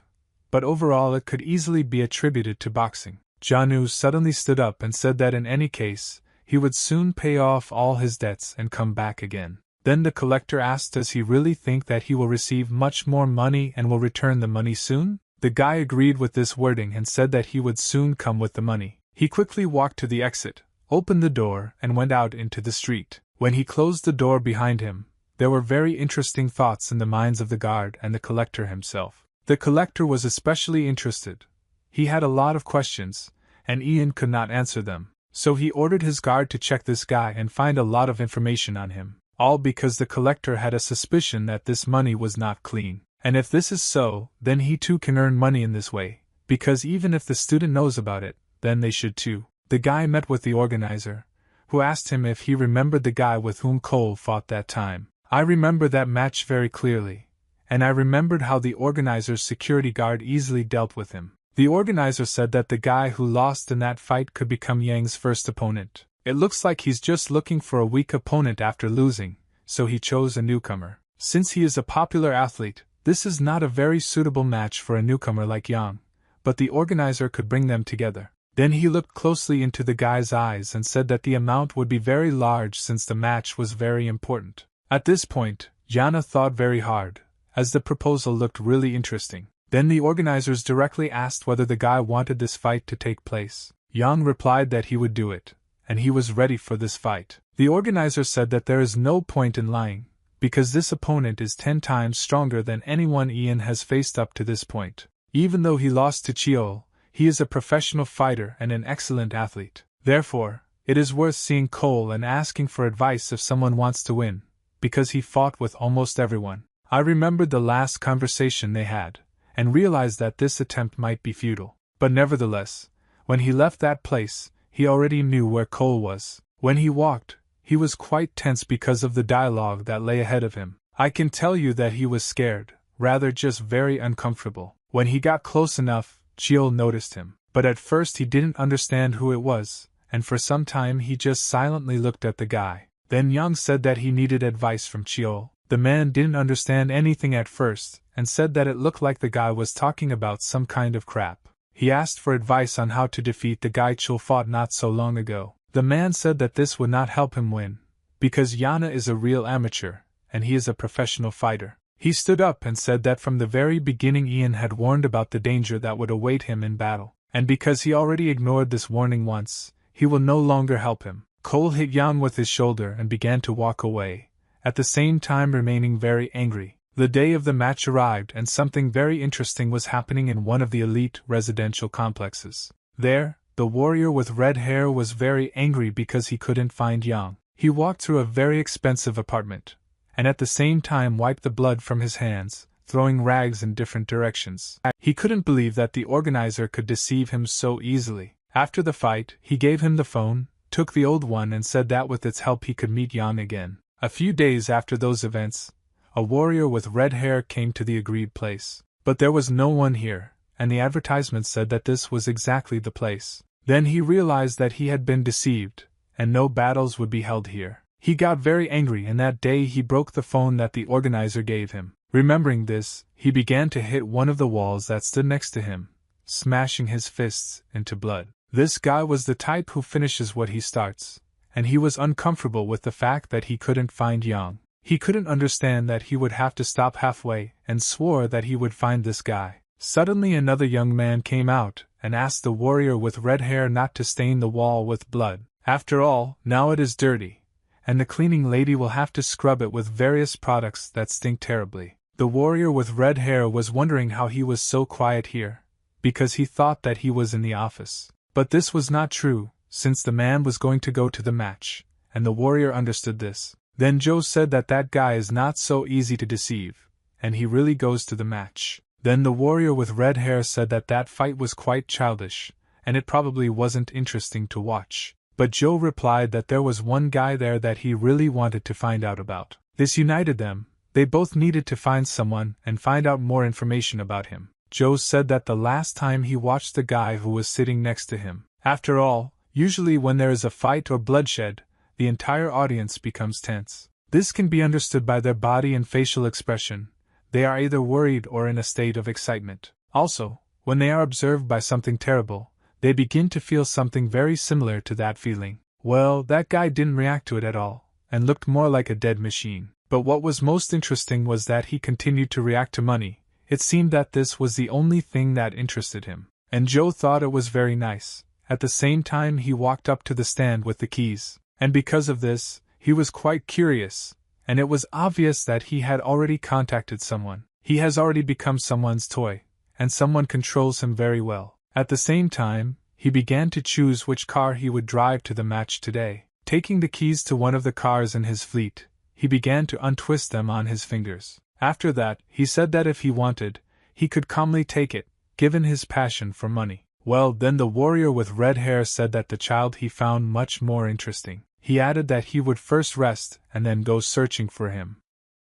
but overall it could easily be attributed to boxing. Janu suddenly stood up and said that in any case, he would soon pay off all his debts and come back again. Then the collector asked, does he really think that he will receive much more money and will return the money soon? The guy agreed with this wording and said that he would soon come with the money. He quickly walked to the exit, opened the door, and went out into the street. When he closed the door behind him, there were very interesting thoughts in the minds of the guard and the collector himself. The collector was especially interested. He had a lot of questions, and Ian could not answer them. So he ordered his guard to check this guy and find a lot of information on him. All because the collector had a suspicion that this money was not clean. And if this is so, then he too can earn money in this way, because even if the student knows about it, then they should too. The guy met with the organizer, who asked him if he remembered the guy with whom Cole fought that time. I remember that match very clearly, and I remembered how the organizer's security guard easily dealt with him. The organizer said that the guy who lost in that fight could become Yang's first opponent. It looks like he's just looking for a weak opponent after losing, so he chose a newcomer. Since he is a popular athlete, this is not a very suitable match for a newcomer like Yang, but the organizer could bring them together. Then he looked closely into the guy's eyes and said that the amount would be very large since the match was very important. At this point, Yana thought very hard, as the proposal looked really interesting. Then the organizers directly asked whether the guy wanted this fight to take place. Yang replied that he would do it, and he was ready for this fight. The organizer said that there is no point in lying, because this opponent is 10 times stronger than anyone Ian has faced up to this point. Even though he lost to Cheol, he is a professional fighter and an excellent athlete. Therefore, it is worth seeing Cole and asking for advice if someone wants to win, because he fought with almost everyone. I remembered the last conversation they had, and realized that this attempt might be futile. But nevertheless, when he left that place, he already knew where Cole was. When he walked, he was quite tense because of the dialogue that lay ahead of him. I can tell you that he was scared, rather just very uncomfortable. When he got close enough, Cheol noticed him, but at first he didn't understand who it was, and for some time he just silently looked at the guy. Then Yang said that he needed advice from Cheol. The man didn't understand anything at first, and said that it looked like the guy was talking about some kind of crap. He asked for advice on how to defeat the guy Cheol fought not so long ago. The man said that this would not help him win, because Yana is a real amateur, and he is a professional fighter. He stood up and said that from the very beginning Ian had warned about the danger that would await him in battle, and because he already ignored this warning once, he will no longer help him. Cole hit Yang with his shoulder and began to walk away, at the same time remaining very angry. The day of the match arrived and something very interesting was happening in one of the elite residential complexes. There, the warrior with red hair was very angry because he couldn't find Yang. He walked through a very expensive apartment, and at the same time wiped the blood from his hands, throwing rags in different directions. He couldn't believe that the organizer could deceive him so easily. After the fight, he gave him the phone, took the old one and said that with its help he could meet Yang again. A few days after those events, a warrior with red hair came to the agreed place. But there was no one here, and the advertisement said that this was exactly the place. Then he realized that he had been deceived, and no battles would be held here. He got very angry and that day he broke the phone that the organizer gave him. Remembering this, he began to hit one of the walls that stood next to him, smashing his fists into blood. This guy was the type who finishes what he starts, and he was uncomfortable with the fact that he couldn't find Yang. He couldn't understand that he would have to stop halfway, and swore that he would find this guy. Suddenly another young man came out, and asked the warrior with red hair not to stain the wall with blood. After all, now it is dirty, and the cleaning lady will have to scrub it with various products that stink terribly. The warrior with red hair was wondering how he was so quiet here, because he thought that he was in the office. But this was not true, since the man was going to go to the match, and the warrior understood this. Then Joe said that that guy is not so easy to deceive, and he really goes to the match. Then the warrior with red hair said that that fight was quite childish, and it probably wasn't interesting to watch. But Joe replied that there was one guy there that he really wanted to find out about. This united them. They both needed to find someone and find out more information about him. Joe said that the last time he watched the guy who was sitting next to him. After all, usually when there is a fight or bloodshed, the entire audience becomes tense. This can be understood by their body and facial expression. They are either worried or in a state of excitement. Also, when they are observed by something terrible, they begin to feel something very similar to that feeling. Well, that guy didn't react to it at all, and looked more like a dead machine. But what was most interesting was that he continued to react to money. It seemed that this was the only thing that interested him. And Joe thought it was very nice. At the same time he walked up to the stand with the keys. And because of this, he was quite curious, and it was obvious that he had already contacted someone. He has already become someone's toy, and someone controls him very well. At the same time, he began to choose which car he would drive to the match today. Taking the keys to one of the cars in his fleet, he began to untwist them on his fingers. After that, he said that if he wanted, he could calmly take it, given his passion for money. Well, then the warrior with red hair said that the child he found much more interesting. He added that he would first rest and then go searching for him.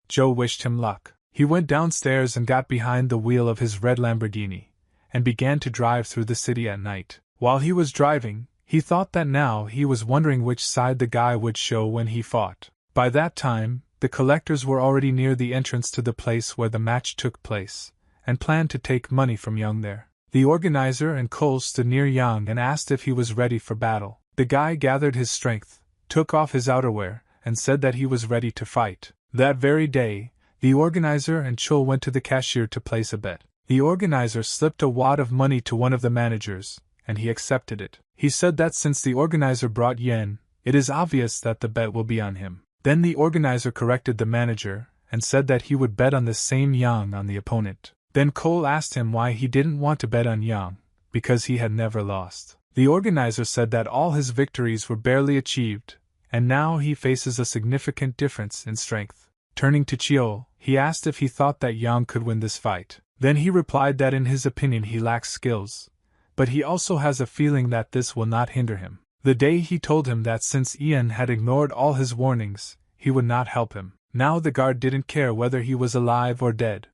Joe wished him luck. He went downstairs and got behind the wheel of his red Lamborghini, and began to drive through the city at night. While he was driving, he thought that now he was wondering which side the guy would show when he fought. By that time, the collectors were already near the entrance to the place where the match took place, and planned to take money from Young there. The organizer and Cole stood near Yang and asked if he was ready for battle. The guy gathered his strength, took off his outerwear, and said that he was ready to fight. That very day, the organizer and Chul went to the cashier to place a bet. The organizer slipped a wad of money to one of the managers, and he accepted it. He said that since the organizer brought yen, it is obvious that the bet will be on him. Then the organizer corrected the manager, and said that he would bet on the same Yang on the opponent. Then Cole asked him why he didn't want to bet on Yang, because he had never lost. The organizer said that all his victories were barely achieved, and now he faces a significant difference in strength. Turning to Chul, he asked if he thought that Yang could win this fight. Then he replied that in his opinion he lacks skills, but he also has a feeling that this will not hinder him. The day he told him that since Ian had ignored all his warnings, he would not help him. Now the guard didn't care whether he was alive or dead,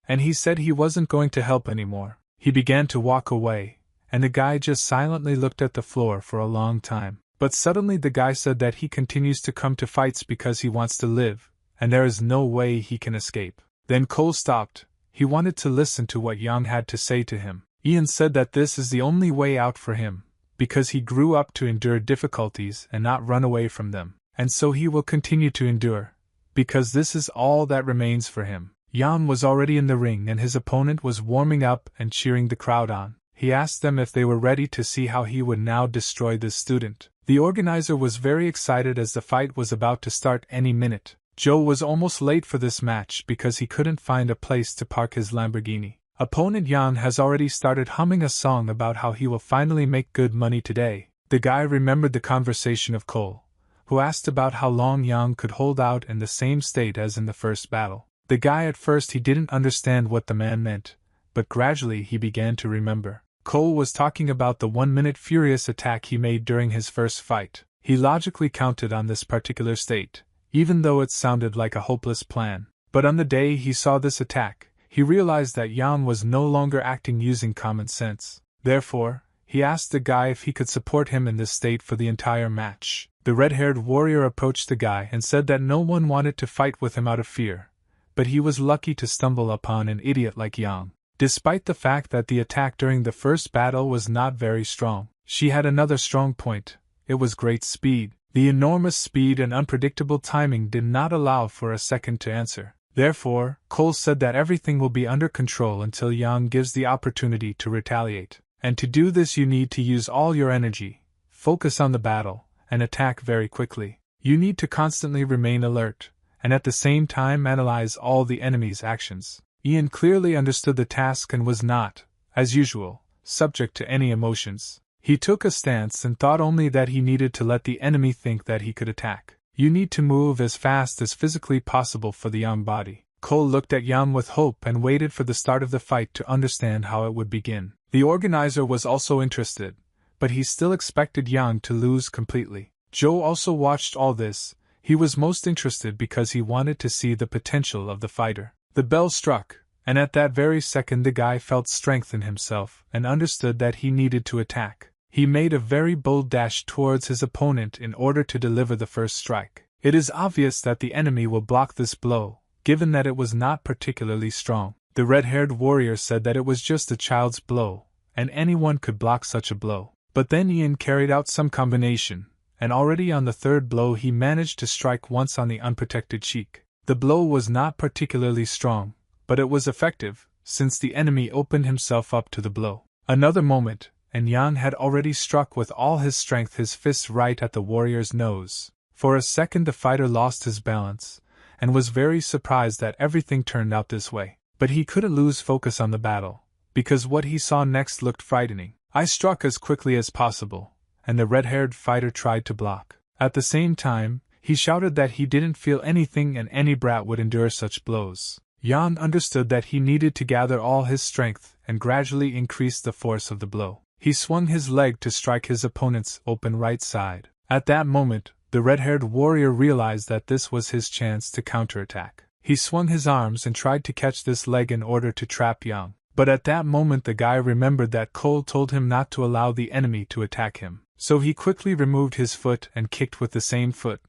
and he said he wasn't going to help anymore. He began to walk away, and the guy just silently looked at the floor for a long time. But suddenly the guy said that he continues to come to fights because he wants to live, and there is no way he can escape. Then Cole stopped. He wanted to listen to what Yang had to say to him. Ian said that this is the only way out for him, because he grew up to endure difficulties and not run away from them, and so he will continue to endure, because this is all that remains for him. Yang was already in the ring and his opponent was warming up and cheering the crowd on. He asked them if they were ready to see how he would now destroy this student. The organizer was very excited as the fight was about to start any minute. Joe was almost late for this match because he couldn't find a place to park his Lamborghini. Opponent Yang has already started humming a song about how he will finally make good money today. The guy remembered the conversation of Cole, who asked about how long Yang could hold out in the same state as in the first battle. The guy at first he didn't understand what the man meant, but gradually he began to remember. Cole was talking about the 1-minute furious attack he made during his first fight. He logically counted on this particular state, even though it sounded like a hopeless plan. But on the day he saw this attack, he realized that Yang was no longer acting using common sense. Therefore, he asked the guy if he could support him in this state for the entire match. The red-haired warrior approached the guy and said that no one wanted to fight with him out of fear, but he was lucky to stumble upon an idiot like Yang. Despite the fact that the attack during the first battle was not very strong, she had another strong point. It was great speed. The enormous speed and unpredictable timing did not allow for a second to answer. Therefore, Cole said that everything will be under control until Yang gives the opportunity to retaliate. And to do this you need to use all your energy, focus on the battle, and attack very quickly. You need to constantly remain alert, and at the same time analyze all the enemy's actions. Ian clearly understood the task and was not, as usual, subject to any emotions. He took a stance and thought only that he needed to let the enemy think that he could attack. You need to move as fast as physically possible for the Yang body. Cole looked at Yang with hope and waited for the start of the fight to understand how it would begin. The organizer was also interested, but he still expected Yang to lose completely. Joe also watched all this. He was most interested because he wanted to see the potential of the fighter. The bell struck, and at that very second the guy felt strength in himself and understood that he needed to attack. He made a very bold dash towards his opponent in order to deliver the first strike. It is obvious that the enemy will block this blow, given that it was not particularly strong. The red-haired warrior said that it was just a child's blow, and anyone could block such a blow. But then Ian carried out some combination, and already on the third blow he managed to strike once on the unprotected cheek. The blow was not particularly strong, but it was effective, since the enemy opened himself up to the blow. Another moment, and Yang had already struck with all his strength his fist right at the warrior's nose. For a second the fighter lost his balance, and was very surprised that everything turned out this way. But he couldn't lose focus on the battle, because what he saw next looked frightening. I struck as quickly as possible, and the red-haired fighter tried to block. At the same time, he shouted that he didn't feel anything and any brat would endure such blows. Yang understood that he needed to gather all his strength and gradually increase the force of the blow. He swung his leg to strike his opponent's open right side. At that moment, the red-haired warrior realized that this was his chance to counterattack. He swung his arms and tried to catch this leg in order to trap Yang. But at that moment the guy remembered that Cole told him not to allow the enemy to attack him. So he quickly removed his foot and kicked with the same foot,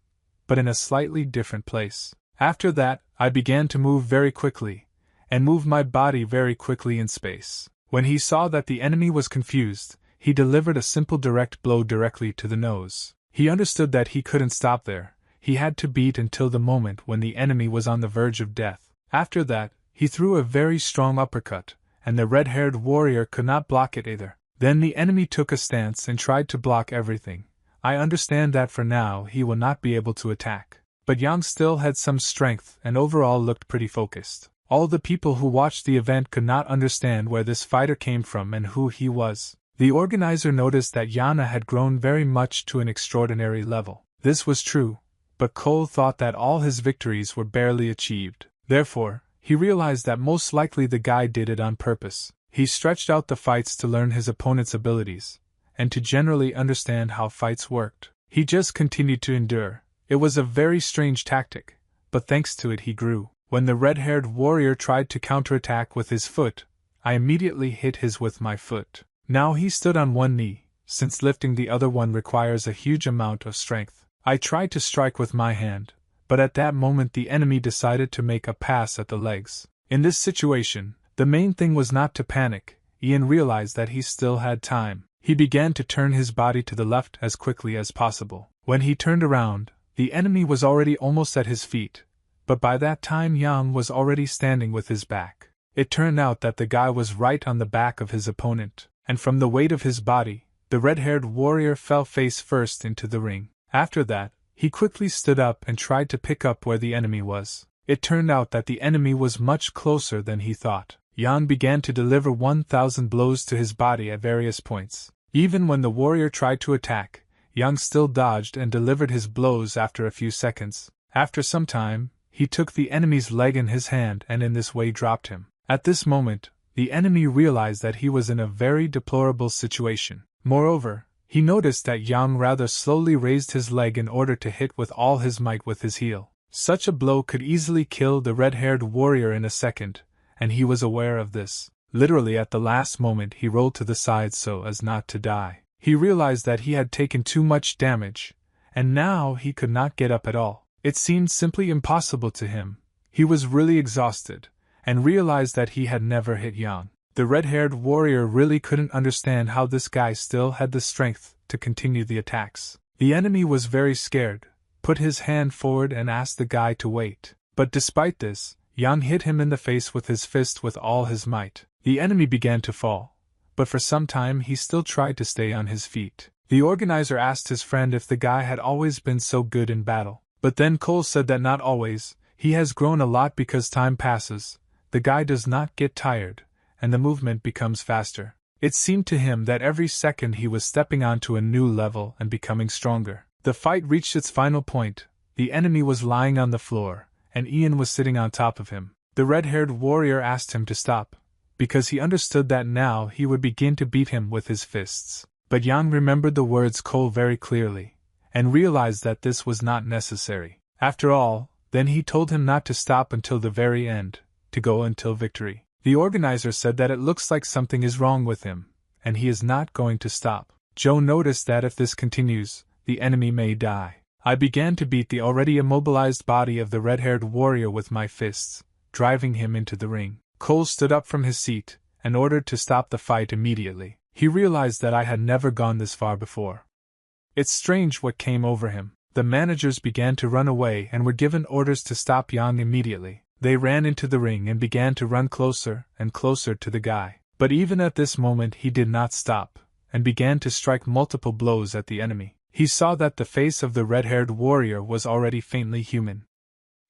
but in a slightly different place. After that, I began to move very quickly, and move my body very quickly in space. When he saw that the enemy was confused, he delivered a simple direct blow directly to the nose. He understood that he couldn't stop there. He had to beat until the moment when the enemy was on the verge of death. After that, he threw a very strong uppercut, and the red-haired warrior could not block it either. Then the enemy took a stance and tried to block everything. I understand that for now he will not be able to attack. But Yang still had some strength and overall looked pretty focused. All the people who watched the event could not understand where this fighter came from and who he was. The organizer noticed that Yana had grown very much to an extraordinary level. This was true, but Cole thought that all his victories were barely achieved. Therefore, he realized that most likely the guy did it on purpose. He stretched out the fights to learn his opponent's abilities, and to generally understand how fights worked. He just continued to endure. It was a very strange tactic, but thanks to it he grew. When the red-haired warrior tried to counterattack with his foot, I immediately hit his with my foot. Now he stood on one knee, since lifting the other one requires a huge amount of strength. I tried to strike with my hand, but at that moment the enemy decided to make a pass at the legs. In this situation, the main thing was not to panic. Ian realized that he still had time. He began to turn his body to the left as quickly as possible. When he turned around, the enemy was already almost at his feet, but by that time Yang was already standing with his back. It turned out that the guy was right on the back of his opponent, and from the weight of his body, the red-haired warrior fell face first into the ring. After that, he quickly stood up and tried to pick up where the enemy was. It turned out that the enemy was much closer than he thought. Yang began to deliver 1,000 blows to his body at various points. Even when the warrior tried to attack, Yang still dodged and delivered his blows after a few seconds. After some time, he took the enemy's leg in his hand and in this way dropped him. At this moment, the enemy realized that he was in a very deplorable situation. Moreover, he noticed that Yang rather slowly raised his leg in order to hit with all his might with his heel. Such a blow could easily kill the red-haired warrior in a second, and he was aware of this. Literally at the last moment he rolled to the side so as not to die. He realized that he had taken too much damage, and now he could not get up at all. It seemed simply impossible to him. He was really exhausted, and realized that he had never hit Yang. The red-haired warrior really couldn't understand how this guy still had the strength to continue the attacks. The enemy was very scared, put his hand forward and asked the guy to wait. But despite this, Yang hit him in the face with his fist with all his might. The enemy began to fall, but for some time he still tried to stay on his feet. The organizer asked his friend if the guy had always been so good in battle. But then Cole said that not always. He has grown a lot because time passes, the guy does not get tired, and the movement becomes faster. It seemed to him that every second he was stepping onto a new level and becoming stronger. The fight reached its final point. The enemy was lying on the floor, and Ian was sitting on top of him. The red-haired warrior asked him to stop, because he understood that now he would begin to beat him with his fists. But Yang remembered the words Cole very clearly, and realized that this was not necessary. After all, then he told him not to stop until the very end, to go until victory. The organizer said that it looks like something is wrong with him, and he is not going to stop. Joe noticed that if this continues, the enemy may die. I began to beat the already immobilized body of the red-haired warrior with my fists, driving him into the ring. Cole stood up from his seat, and ordered to stop the fight immediately. He realized that I had never gone this far before. It's strange what came over him. The managers began to run away and were given orders to stop Yang immediately. They ran into the ring and began to run closer and closer to the guy. But even at this moment he did not stop, and began to strike multiple blows at the enemy. He saw that the face of the red-haired warrior was already faintly human.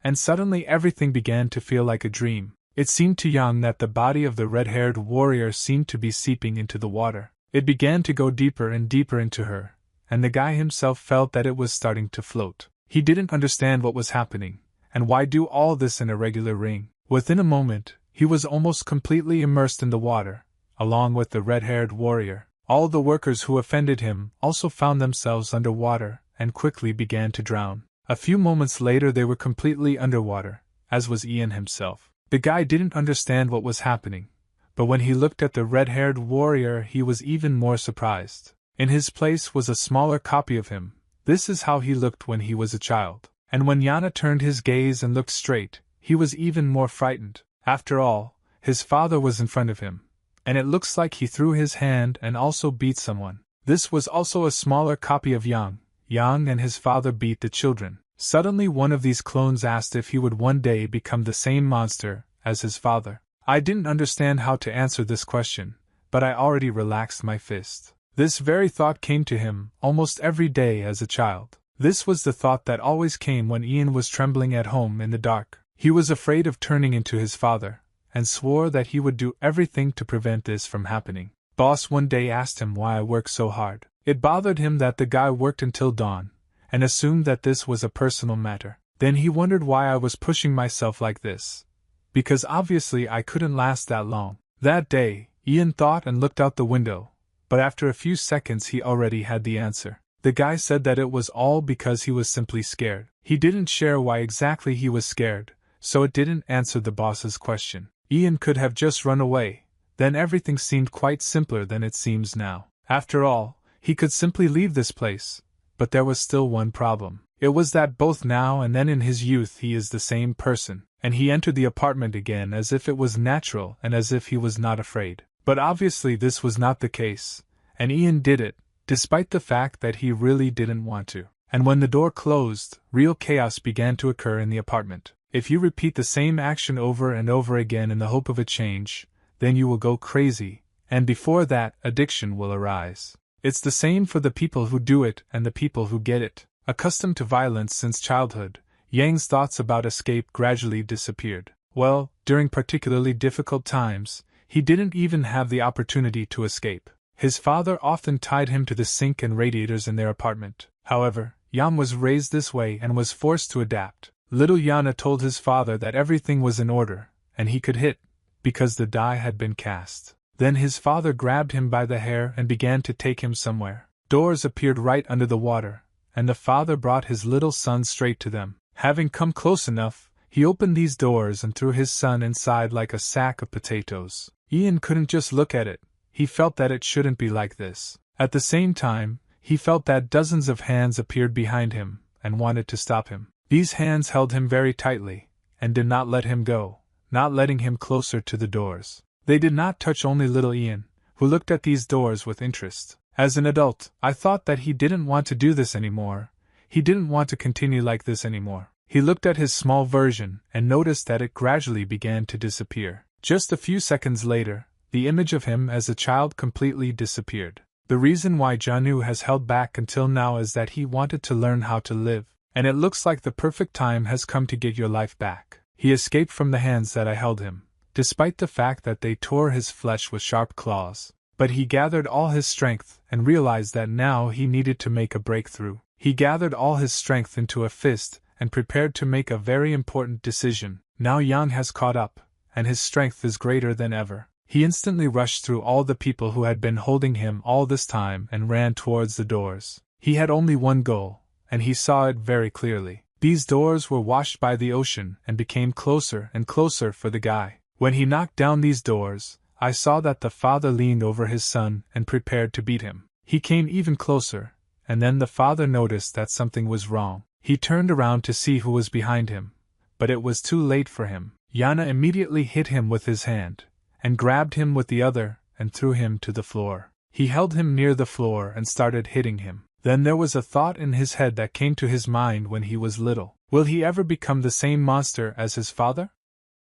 And suddenly everything began to feel like a dream. It seemed to Yang that the body of the red-haired warrior seemed to be seeping into the water. It began to go deeper and deeper into her, and the guy himself felt that it was starting to float. He didn't understand what was happening, and why do all this in a regular ring. Within a moment, he was almost completely immersed in the water, along with the red-haired warrior. All the workers who offended him also found themselves underwater and quickly began to drown. A few moments later they were completely underwater, as was Ian himself. The guy didn't understand what was happening, but when he looked at the red-haired warrior he was even more surprised. In his place was a smaller copy of him. This is how he looked when he was a child. And when Yana turned his gaze and looked straight, he was even more frightened. After all, his father was in front of him, and it looks like he threw his hand and also beat someone. This was also a smaller copy of Yang. Yang and his father beat the children. Suddenly one of these clones asked if he would one day become the same monster as his father. I didn't understand how to answer this question, but I already relaxed my fist. This very thought came to him almost every day as a child. This was the thought that always came when Ian was trembling at home in the dark. He was afraid of turning into his father, and swore that he would do everything to prevent this from happening. Boss one day asked him why I worked so hard. It bothered him that the guy worked until dawn, and assumed that this was a personal matter. Then he wondered why I was pushing myself like this, because obviously I couldn't last that long. That day, Ian thought and looked out the window, but after a few seconds he already had the answer. The guy said that it was all because he was simply scared. He didn't share why exactly he was scared, so it didn't answer the boss's question. Ian could have just run away, then everything seemed quite simpler than it seems now. After all, he could simply leave this place, but there was still one problem. It was that both now and then in his youth he is the same person, and he entered the apartment again as if it was natural and as if he was not afraid. But obviously this was not the case, and Ian did it, despite the fact that he really didn't want to. And when the door closed, real chaos began to occur in the apartment. If you repeat the same action over and over again in the hope of a change, then you will go crazy, and before that, addiction will arise. It's the same for the people who do it and the people who get it. Accustomed to violence since childhood, Yang's thoughts about escape gradually disappeared. Well, during particularly difficult times, he didn't even have the opportunity to escape. His father often tied him to the sink and radiators in their apartment. However, Yang was raised this way and was forced to adapt. Little Yana told his father that everything was in order, and he could hit, because the die had been cast. Then his father grabbed him by the hair and began to take him somewhere. Doors appeared right under the water, and the father brought his little son straight to them. Having come close enough, he opened these doors and threw his son inside like a sack of potatoes. Ian couldn't just look at it. He felt that it shouldn't be like this. At the same time, he felt that dozens of hands appeared behind him and wanted to stop him. These hands held him very tightly and did not let him go, not letting him closer to the doors. They did not touch only little Ian, who looked at these doors with interest. As an adult, I thought that he didn't want to do this anymore. He didn't want to continue like this anymore. He looked at his small version and noticed that it gradually began to disappear. Just a few seconds later, the image of him as a child completely disappeared. The reason why Janu has held back until now is that he wanted to learn how to live, and it looks like the perfect time has come to get your life back. He escaped from the hands that I held him, despite the fact that they tore his flesh with sharp claws. But he gathered all his strength and realized that now he needed to make a breakthrough. He gathered all his strength into a fist and prepared to make a very important decision. Now Yang has caught up, and his strength is greater than ever. He instantly rushed through all the people who had been holding him all this time and ran towards the doors. He had only one goal, and he saw it very clearly. These doors were washed by the ocean and became closer and closer for the guy. When he knocked down these doors, I saw that the father leaned over his son and prepared to beat him. He came even closer, and then the father noticed that something was wrong. He turned around to see who was behind him, but it was too late for him. Yana immediately hit him with his hand, and grabbed him with the other, and threw him to the floor. He held him near the floor and started hitting him. Then there was a thought in his head that came to his mind when he was little. Will he ever become the same monster as his father?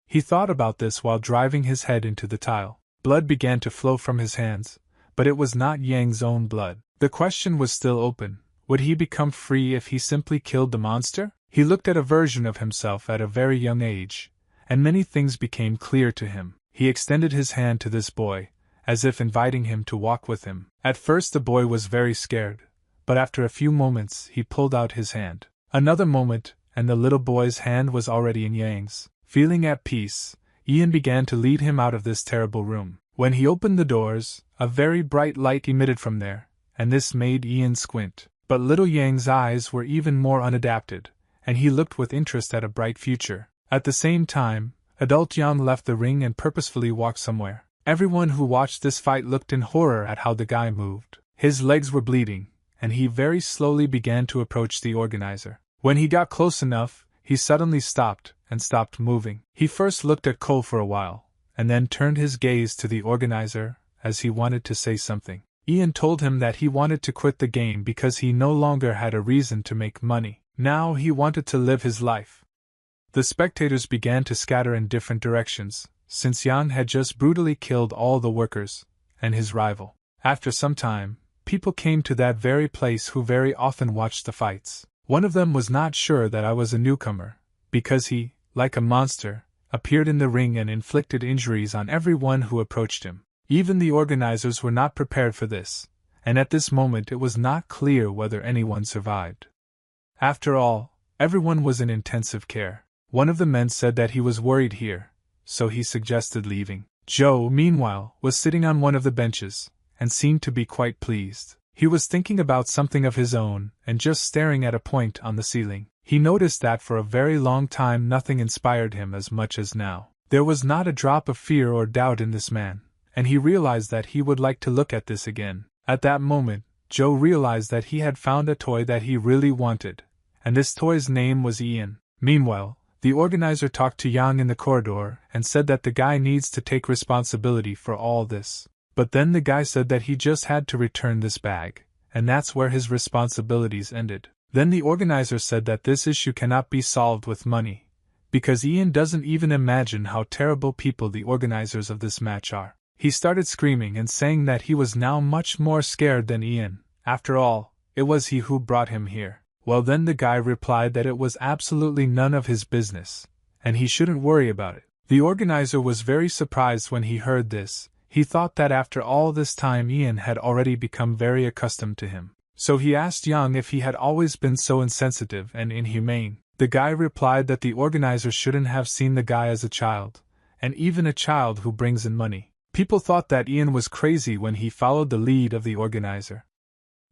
He thought about this while driving his head into the tile. Blood began to flow from his hands, but it was not Yang's own blood. The question was still open. Would he become free if he simply killed the monster? He looked at a version of himself at a very young age, and many things became clear to him. He extended his hand to this boy, as if inviting him to walk with him. At first the boy was very scared, but after a few moments he pulled out his hand. Another moment, and the little boy's hand was already in Yang's. Feeling at peace, Ian began to lead him out of this terrible room. When he opened the doors, a very bright light emitted from there, and this made Ian squint. But little Yang's eyes were even more unadapted, and he looked with interest at a bright future. At the same time, adult Yang left the ring and purposefully walked somewhere. Everyone who watched this fight looked in horror at how the guy moved. His legs were bleeding, and he very slowly began to approach the organizer. When he got close enough, he suddenly stopped and stopped moving. He first looked at Cole for a while, and then turned his gaze to the organizer, as he wanted to say something. Ian told him that he wanted to quit the game because he no longer had a reason to make money. Now he wanted to live his life. The spectators began to scatter in different directions, since Yang had just brutally killed all the workers, and his rival. After some time, people came to that very place who very often watched the fights. One of them was not sure that I was a newcomer, because he, like a monster, appeared in the ring and inflicted injuries on everyone who approached him. Even the organizers were not prepared for this, and at this moment it was not clear whether anyone survived. After all, everyone was in intensive care. One of the men said that he was worried here, so he suggested leaving. Joe, meanwhile, was sitting on one of the benches, and seemed to be quite pleased. He was thinking about something of his own, and just staring at a point on the ceiling. He noticed that for a very long time nothing inspired him as much as now. There was not a drop of fear or doubt in this man, and he realized that he would like to look at this again. At that moment, Joe realized that he had found a toy that he really wanted, and this toy's name was Ian. Meanwhile, the organizer talked to Yang in the corridor and said that the guy needs to take responsibility for all this. But then the guy said that he just had to return this bag, and that's where his responsibilities ended. Then the organizer said that this issue cannot be solved with money, because Ian doesn't even imagine how terrible people the organizers of this match are. He started screaming and saying that he was now much more scared than Ian. After all, it was he who brought him here. Well, then the guy replied that it was absolutely none of his business, and he shouldn't worry about it. The organizer was very surprised when he heard this. He thought that after all this time Ian had already become very accustomed to him. So he asked Yang if he had always been so insensitive and inhumane. The guy replied that the organizer shouldn't have seen the guy as a child, and even a child who brings in money. People thought that Ian was crazy when he followed the lead of the organizer.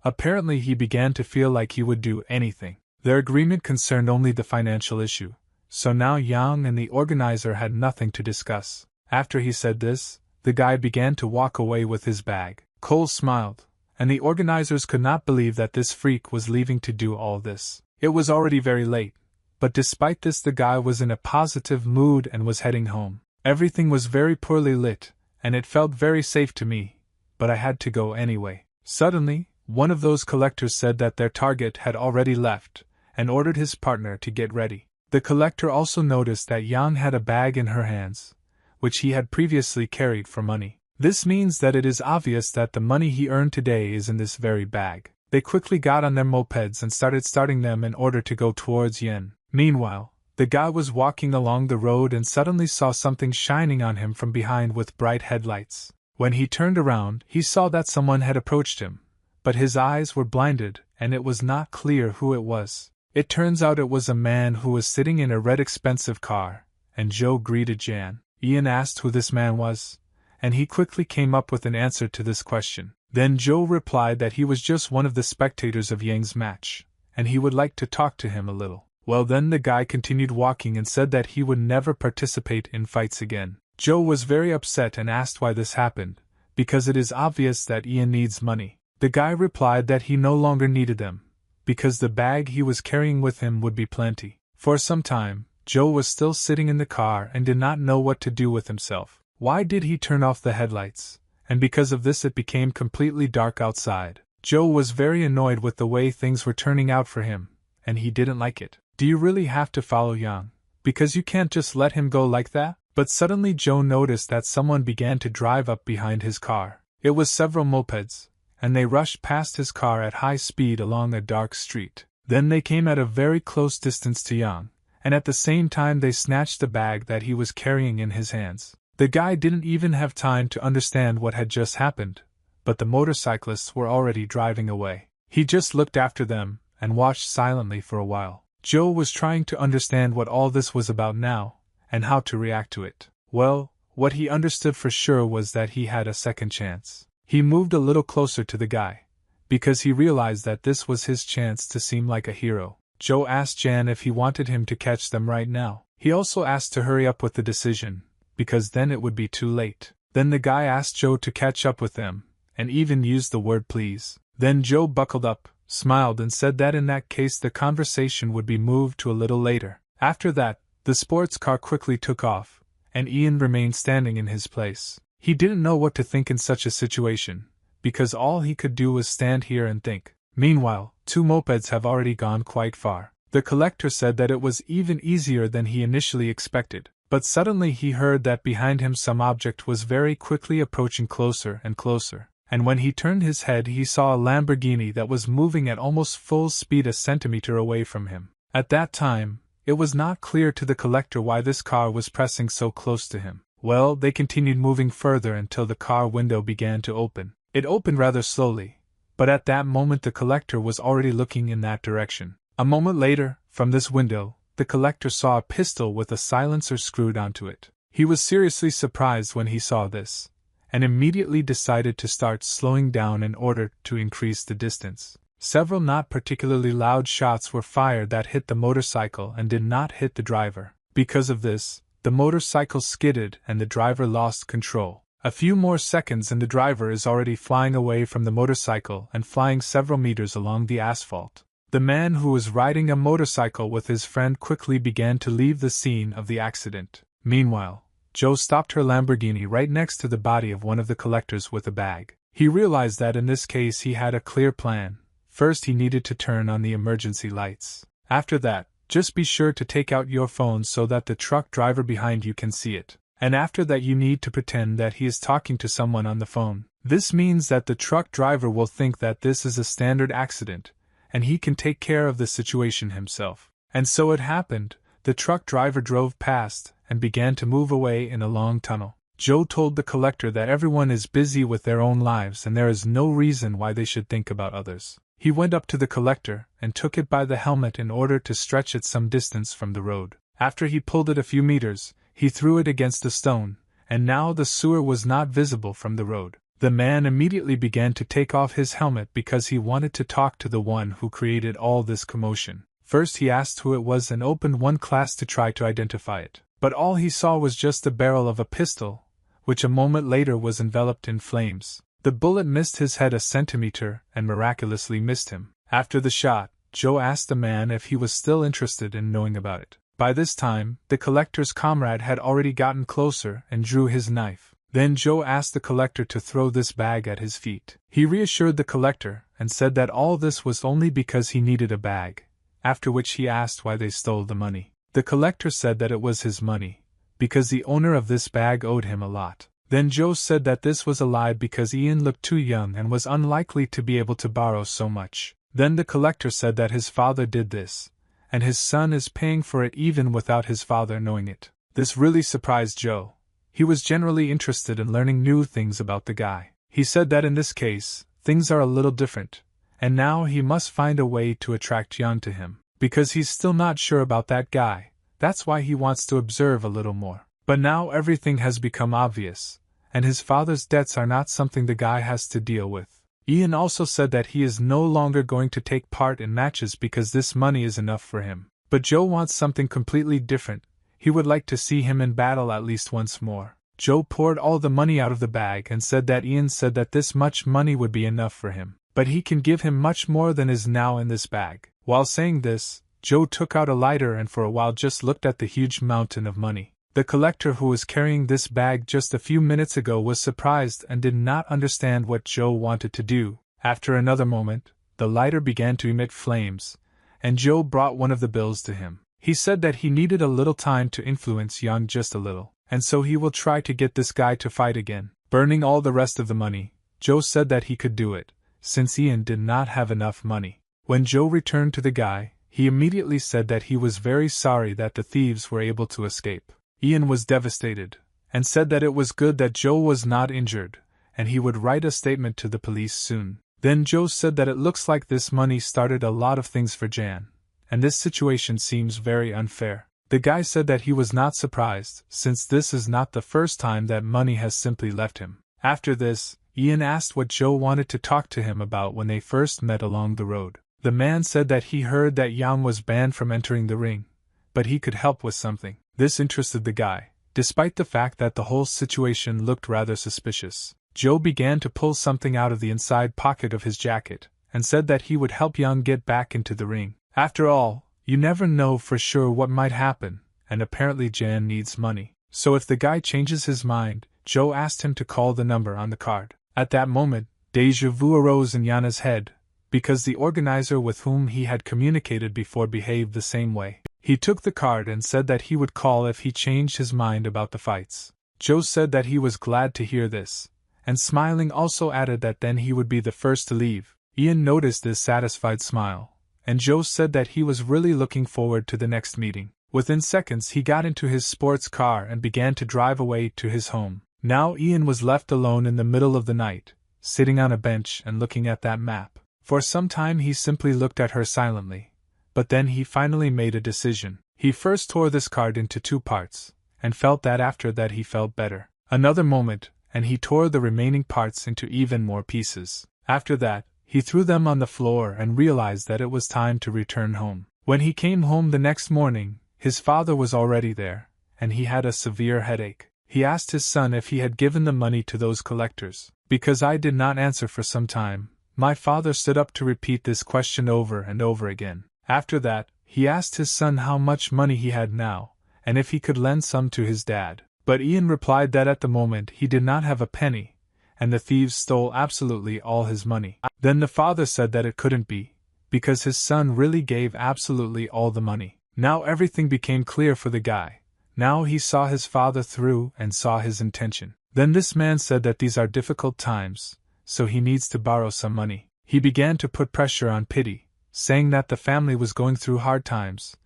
Apparently he began to feel like he would do anything. Their agreement concerned only the financial issue, so now Yang and the organizer had nothing to discuss. After he said this, the guy began to walk away with his bag. Cole smiled, and the organizers could not believe that this freak was leaving to do all this. It was already very late, but despite this the guy was in a positive mood and was heading home. Everything was very poorly lit, and it felt very safe to me, but I had to go anyway. Suddenly, one of those collectors said that their target had already left, and ordered his partner to get ready. The collector also noticed that Yang had a bag in her hands, which he had previously carried for money. This means that it is obvious that the money he earned today is in this very bag. They quickly got on their mopeds and started starting them in order to go towards Yen. Meanwhile, the guy was walking along the road and suddenly saw something shining on him from behind with bright headlights. When he turned around, he saw that someone had approached him, but his eyes were blinded and it was not clear who it was. It turns out it was a man who was sitting in a red expensive car, and Joe greeted Jan. Ian asked who this man was, and he quickly came up with an answer to this question. Then Joe replied that he was just one of the spectators of Yang's match, and he would like to talk to him a little. Well, then the guy continued walking and said that he would never participate in fights again. Joe was very upset and asked why this happened, because it is obvious that Ian needs money. The guy replied that he no longer needed them, because the bag he was carrying with him would be plenty. For some time, Joe was still sitting in the car and did not know what to do with himself. Why did he turn off the headlights? And because of this it became completely dark outside. Joe was very annoyed with the way things were turning out for him, and he didn't like it. Do you really have to follow Yang? Because you can't just let him go like that? But suddenly Joe noticed that someone began to drive up behind his car. It was several mopeds, and they rushed past his car at high speed along a dark street. Then they came at a very close distance to Yang, and at the same time they snatched the bag that he was carrying in his hands. The guy didn't even have time to understand what had just happened, but the motorcyclists were already driving away. He just looked after them and watched silently for a while. Joe was trying to understand what all this was about now, and how to react to it. Well, what he understood for sure was that he had a second chance. He moved a little closer to the guy, because he realized that this was his chance to seem like a hero. Joe asked Jan if he wanted him to catch them right now. He also asked to hurry up with the decision, because then it would be too late. Then the guy asked Joe to catch up with them, and even used the word please. Then Joe buckled up, smiled and said that in that case the conversation would be moved to a little later. After that, the sports car quickly took off, and Ian remained standing in his place. He didn't know what to think in such a situation, because all he could do was stand here and think. Meanwhile, 2 mopeds have already gone quite far. The collector said that it was even easier than he initially expected, but suddenly he heard that behind him some object was very quickly approaching closer and closer, and when he turned his head he saw a Lamborghini that was moving at almost full speed a centimeter away from him. At that time, it was not clear to the collector why this car was pressing so close to him. Well, they continued moving further until the car window began to open. It opened rather slowly, but at that moment the collector was already looking in that direction. A moment later, from this window, the collector saw a pistol with a silencer screwed onto it. He was seriously surprised when he saw this, and immediately decided to start slowing down in order to increase the distance. Several not particularly loud shots were fired that hit the motorcycle and did not hit the driver. Because of this, the motorcycle skidded and the driver lost control. A few more seconds and the driver is already flying away from the motorcycle and flying several meters along the asphalt. The man who was riding a motorcycle with his friend quickly began to leave the scene of the accident. Meanwhile, Joe stopped her Lamborghini right next to the body of one of the collectors with a bag. He realized that in this case he had a clear plan. First he needed to turn on the emergency lights. After that, just be sure to take out your phone so that the truck driver behind you can see it. And after that you need to pretend that he is talking to someone on the phone. This means that the truck driver will think that this is a standard accident, and he can take care of the situation himself. And so it happened. The truck driver drove past and began to move away in a long tunnel. Joe told the collector that everyone is busy with their own lives and there is no reason why they should think about others. He went up to the collector and took it by the helmet in order to stretch it some distance from the road. After he pulled it a few meters, he threw it against a stone, and now the sewer was not visible from the road. The man immediately began to take off his helmet because he wanted to talk to the one who created all this commotion. First he asked who it was and opened one glass to try to identify it. But all he saw was just the barrel of a pistol, which a moment later was enveloped in flames. The bullet missed his head a centimeter and miraculously missed him. After the shot, Joe asked the man if he was still interested in knowing about it. By this time, the collector's comrade had already gotten closer and drew his knife. Then Joe asked the collector to throw this bag at his feet. He reassured the collector and said that all this was only because he needed a bag, after which he asked why they stole the money. The collector said that it was his money, because the owner of this bag owed him a lot. Then Joe said that this was a lie because Ian looked too young and was unlikely to be able to borrow so much. Then the collector said that his father did this, and his son is paying for it even without his father knowing it. This really surprised Joe. He was generally interested in learning new things about the guy. He said that in this case, things are a little different, and now he must find a way to attract Jan to him. Because he's still not sure about that guy, that's why he wants to observe a little more. But now everything has become obvious, and his father's debts are not something the guy has to deal with. Ian also said that he is no longer going to take part in matches because this money is enough for him. But Joe wants something completely different. He would like to see him in battle at least once more. Joe poured all the money out of the bag and said that Ian said that this much money would be enough for him, but he can give him much more than is now in this bag. While saying this, Joe took out a lighter and for a while just looked at the huge mountain of money. The collector who was carrying this bag just a few minutes ago was surprised and did not understand what Joe wanted to do. After another moment, the lighter began to emit flames, and Joe brought one of the bills to him. He said that he needed a little time to influence Jan just a little, and so he will try to get this guy to fight again. Burning all the rest of the money, Joe said that he could do it, since Ian did not have enough money. When Joe returned to the guy, he immediately said that he was very sorry that the thieves were able to escape. Ian was devastated, and said that it was good that Joe was not injured, and he would write a statement to the police soon. Then Joe said that it looks like this money started a lot of things for Jan, and this situation seems very unfair. The guy said that he was not surprised, since this is not the first time that money has simply left him. After this, Ian asked what Joe wanted to talk to him about when they first met along the road. The man said that he heard that Jan was banned from entering the ring, but he could help with something. This interested the guy, despite the fact that the whole situation looked rather suspicious. Joe began to pull something out of the inside pocket of his jacket, and said that he would help Jan get back into the ring. After all, you never know for sure what might happen, and apparently Jan needs money. So if the guy changes his mind, Joe asked him to call the number on the card. At that moment, déjà vu arose in Yana's head, because the organizer with whom he had communicated before behaved the same way. He took the card and said that he would call if he changed his mind about the fights. Joe said that he was glad to hear this, and smiling also added that then he would be the first to leave. Ian noticed this satisfied smile, and Joe said that he was really looking forward to the next meeting. Within seconds he got into his sports car and began to drive away to his home. Now Ian was left alone in the middle of the night, sitting on a bench and looking at that map. For some time he simply looked at her silently, but then he finally made a decision. He first tore this card into 2 parts, and felt that after that he felt better. Another moment, and he tore the remaining parts into even more pieces. After that, he threw them on the floor and realized that it was time to return home. When he came home the next morning, his father was already there, and he had a severe headache. He asked his son if he had given the money to those collectors. Because I did not answer for some time, my father stood up to repeat this question over and over again. After that, he asked his son how much money he had now, and if he could lend some to his dad. But Ian replied that at the moment he did not have a penny, and the thieves stole absolutely all his money. Then the father said that it couldn't be, because his son really gave absolutely all the money. Now everything became clear for the guy. Now he saw his father through and saw his intention. Then this man said that these are difficult times, so he needs to borrow some money. He began to put pressure on Pity, saying that the family was going through hard times,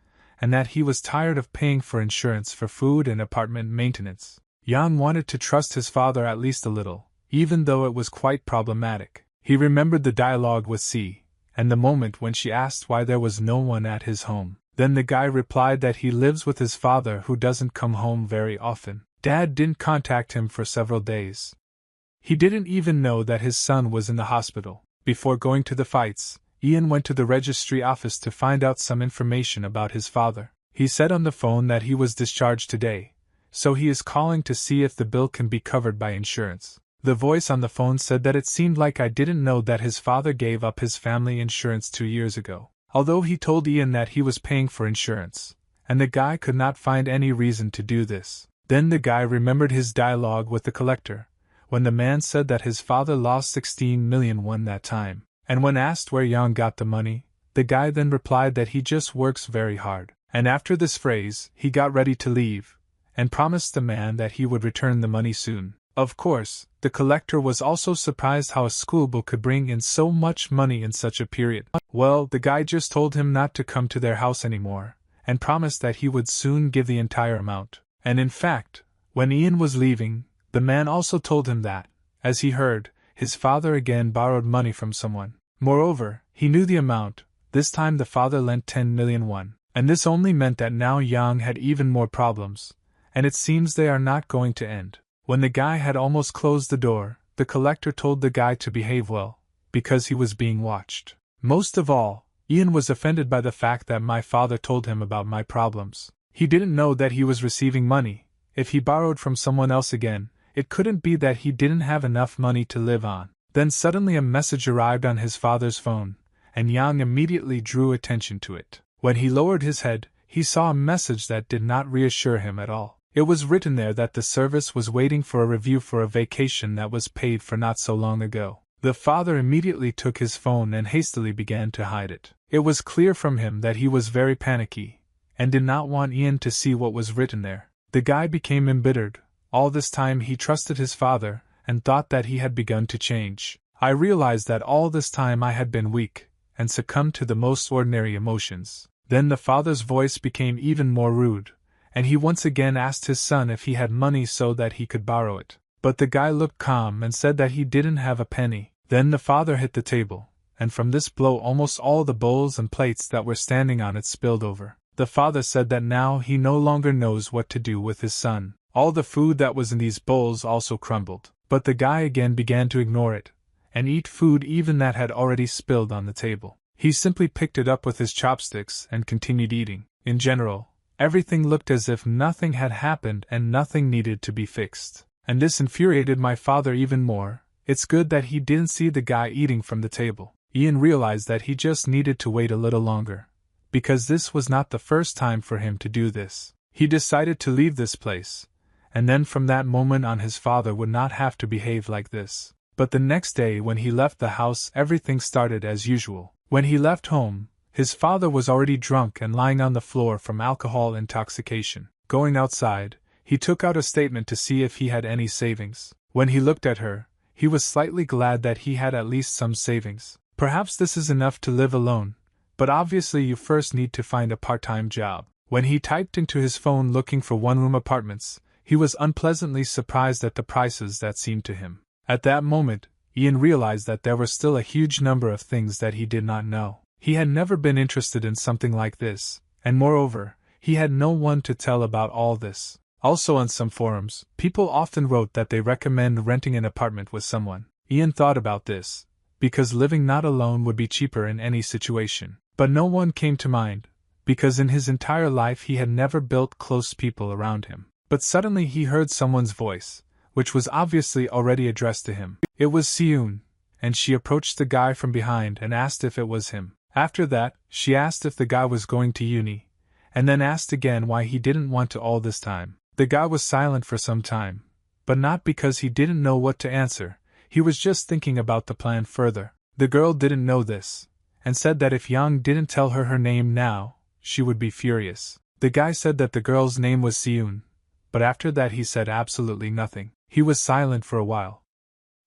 and that he was tired of paying for insurance for food and apartment maintenance. Yang wanted to trust his father at least a little, even though it was quite problematic. He remembered the dialogue with C, and the moment when she asked why there was no one at his home. Then the guy replied that he lives with his father who doesn't come home very often. Dad didn't contact him for several days. He didn't even know that his son was in the hospital. Before going to the fights, Ian went to the registry office to find out some information about his father. He said on the phone that he was discharged today, so he is calling to see if the bill can be covered by insurance. The voice on the phone said that it seemed like I didn't know that his father gave up his family insurance 2 years ago. Although he told Ian that he was paying for insurance, and the guy could not find any reason to do this. Then the guy remembered his dialogue with the collector, when the man said that his father lost 16 million won that time, and when asked where Yang got the money, the guy then replied that he just works very hard. And after this phrase, he got ready to leave, and promised the man that he would return the money soon. Of course, the collector was also surprised how a schoolbook could bring in so much money in such a period. Well, the guy just told him not to come to their house anymore, and promised that he would soon give the entire amount. And in fact, when Ian was leaving, the man also told him that, as he heard, his father again borrowed money from someone. Moreover, he knew the amount. This time the father lent 10 million won. And this only meant that now Yang had even more problems, and it seems they are not going to end. When the guy had almost closed the door, the collector told the guy to behave well, because he was being watched. Most of all, Ian was offended by the fact that my father told him about my problems. He didn't know that he was receiving money. If he borrowed from someone else again, it couldn't be that he didn't have enough money to live on. Then suddenly a message arrived on his father's phone, and Yang immediately drew attention to it. When he lowered his head, he saw a message that did not reassure him at all. It was written there that the service was waiting for a review for a vacation that was paid for not so long ago. The father immediately took his phone and hastily began to hide it. It was clear from him that he was very panicky, and did not want Ian to see what was written there. The guy became embittered. All this time he trusted his father, and thought that he had begun to change. I realized that all this time I had been weak, and succumbed to the most ordinary emotions. Then the father's voice became even more rude, and he once again asked his son if he had money so that he could borrow it. But the guy looked calm and said that he didn't have a penny. Then the father hit the table, and from this blow almost all the bowls and plates that were standing on it spilled over. The father said that now he no longer knows what to do with his son. All the food that was in these bowls also crumbled. But the guy again began to ignore it, and eat food even that had already spilled on the table. He simply picked it up with his chopsticks and continued eating. In general, everything looked as if nothing had happened and nothing needed to be fixed. And this infuriated my father even more. It's good that he didn't see the guy eating from the table. Ian realized that he just needed to wait a little longer, because this was not the first time for him to do this. He decided to leave this place, and then from that moment on his father would not have to behave like this. But the next day when he left the house everything started as usual. When he left home, his father was already drunk and lying on the floor from alcohol intoxication. Going outside, he took out a statement to see if he had any savings. When he looked at her, he was slightly glad that he had at least some savings. Perhaps this is enough to live alone, but obviously you first need to find a part-time job. When he typed into his phone looking for one-room apartments, he was unpleasantly surprised at the prices that seemed to him. At that moment, Ian realized that there were still a huge number of things that he did not know. He had never been interested in something like this, and moreover, he had no one to tell about all this. Also on some forums, people often wrote that they recommend renting an apartment with someone. Ian thought about this, because living not alone would be cheaper in any situation. But no one came to mind, because in his entire life he had never built close people around him. But suddenly he heard someone's voice, which was obviously already addressed to him. It was Seun, and she approached the guy from behind and asked if it was him. After that, she asked if the guy was going to uni, and then asked again why he didn't want to all this time. The guy was silent for some time, but not because he didn't know what to answer, he was just thinking about the plan further. The girl didn't know this, and said that if Yang didn't tell her name now, she would be furious. The guy said that the girl's name was Seun, but after that he said absolutely nothing. He was silent for a while.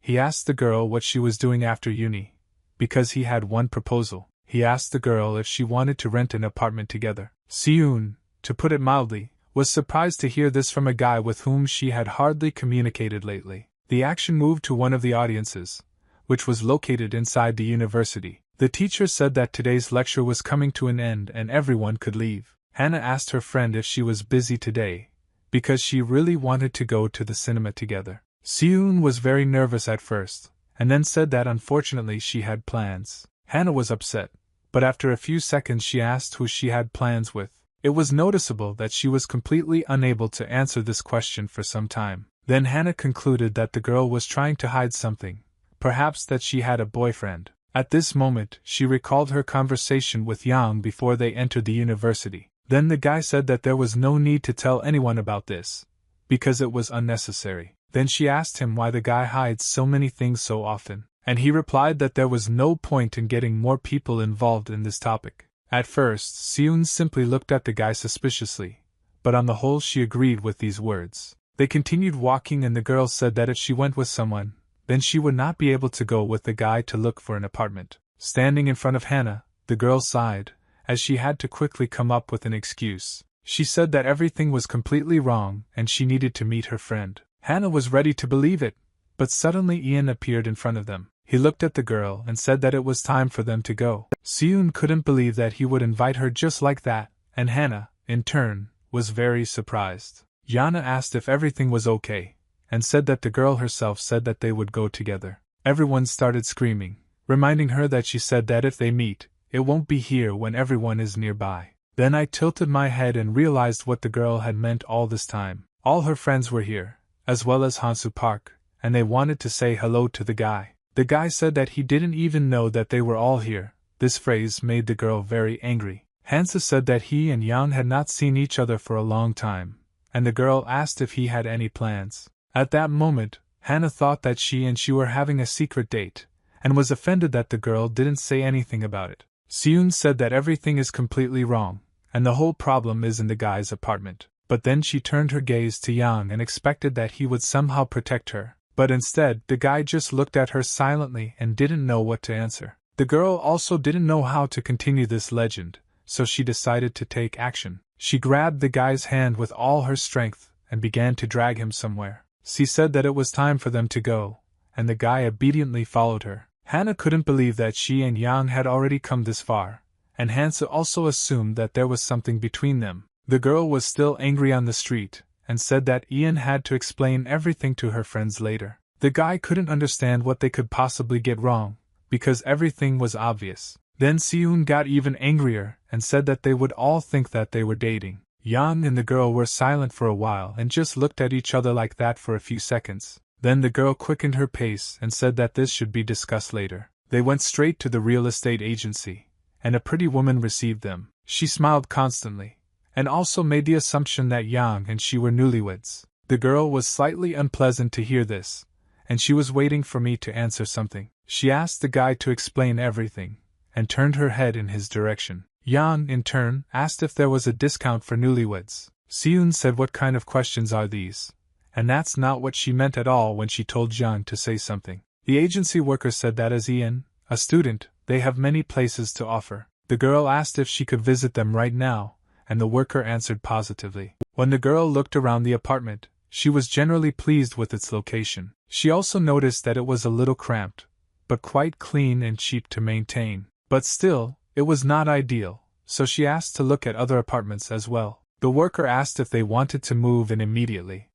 He asked the girl what she was doing after uni, because he had one proposal. He asked the girl if she wanted to rent an apartment together. Seun, to put it mildly, was surprised to hear this from a guy with whom she had hardly communicated lately. The action moved to one of the audiences, which was located inside the university. The teacher said that today's lecture was coming to an end and everyone could leave. Hannah asked her friend if she was busy today, because she really wanted to go to the cinema together. Seun was very nervous at first, and then said that unfortunately she had plans. Hannah was upset, but after a few seconds she asked who she had plans with. It was noticeable that she was completely unable to answer this question for some time. Then Hannah concluded that the girl was trying to hide something, perhaps that she had a boyfriend. At this moment, she recalled her conversation with Yang before they entered the university. Then the guy said that there was no need to tell anyone about this, because it was unnecessary. Then she asked him why the guy hides so many things so often, and he replied that there was no point in getting more people involved in this topic. At first, Seun simply looked at the guy suspiciously, but on the whole she agreed with these words. They continued walking and the girl said that if she went with someone, then she would not be able to go with the guy to look for an apartment. Standing in front of Hannah, the girl sighed, as she had to quickly come up with an excuse. She said that everything was completely wrong and she needed to meet her friend. Hannah was ready to believe it, but suddenly Ian appeared in front of them. He looked at the girl and said that it was time for them to go. Seun couldn't believe that he would invite her just like that, and Hannah, in turn, was very surprised. Yana asked if everything was okay, and said that the girl herself said that they would go together. Everyone started screaming, reminding her that she said that if they meet, it won't be here when everyone is nearby. Then I tilted my head and realized what the girl had meant all this time. All her friends were here, as well as Hansu Park, and they wanted to say hello to the guy. The guy said that he didn't even know that they were all here. This phrase made the girl very angry. Hansa said that he and Yang had not seen each other for a long time, and the girl asked if he had any plans. At that moment, Hannah thought that she were having a secret date, and was offended that the girl didn't say anything about it. Seun said that everything is completely wrong, and the whole problem is in the guy's apartment. But then she turned her gaze to Yang and expected that he would somehow protect her. But instead, the guy just looked at her silently and didn't know what to answer. The girl also didn't know how to continue this legend, so she decided to take action. She grabbed the guy's hand with all her strength and began to drag him somewhere. She said that it was time for them to go, and the guy obediently followed her. Hannah couldn't believe that she and Yang had already come this far, and Hansa also assumed that there was something between them. The girl was still angry on the street, and said that Ian had to explain everything to her friends later. The guy couldn't understand what they could possibly get wrong, because everything was obvious. Then Seun got even angrier and said that they would all think that they were dating. Yang and the girl were silent for a while and just looked at each other like that for a few seconds. Then the girl quickened her pace and said that this should be discussed later. They went straight to the real estate agency, and a pretty woman received them. She smiled constantly, and also made the assumption that Yang and she were newlyweds. The girl was slightly unpleasant to hear this, and she was waiting for me to answer something. She asked the guy to explain everything, and turned her head in his direction. Yan, in turn, asked if there was a discount for newlyweds. Seun said, "What kind of questions are these?" And that's not what she meant at all when she told Yan to say something. The agency worker said that as Ian, a student, they have many places to offer. The girl asked if she could visit them right now, and the worker answered positively. When the girl looked around the apartment, she was generally pleased with its location. She also noticed that it was a little cramped, but quite clean and cheap to maintain. But still, it was not ideal, so she asked to look at other apartments as well. The worker asked if they wanted to move in immediately.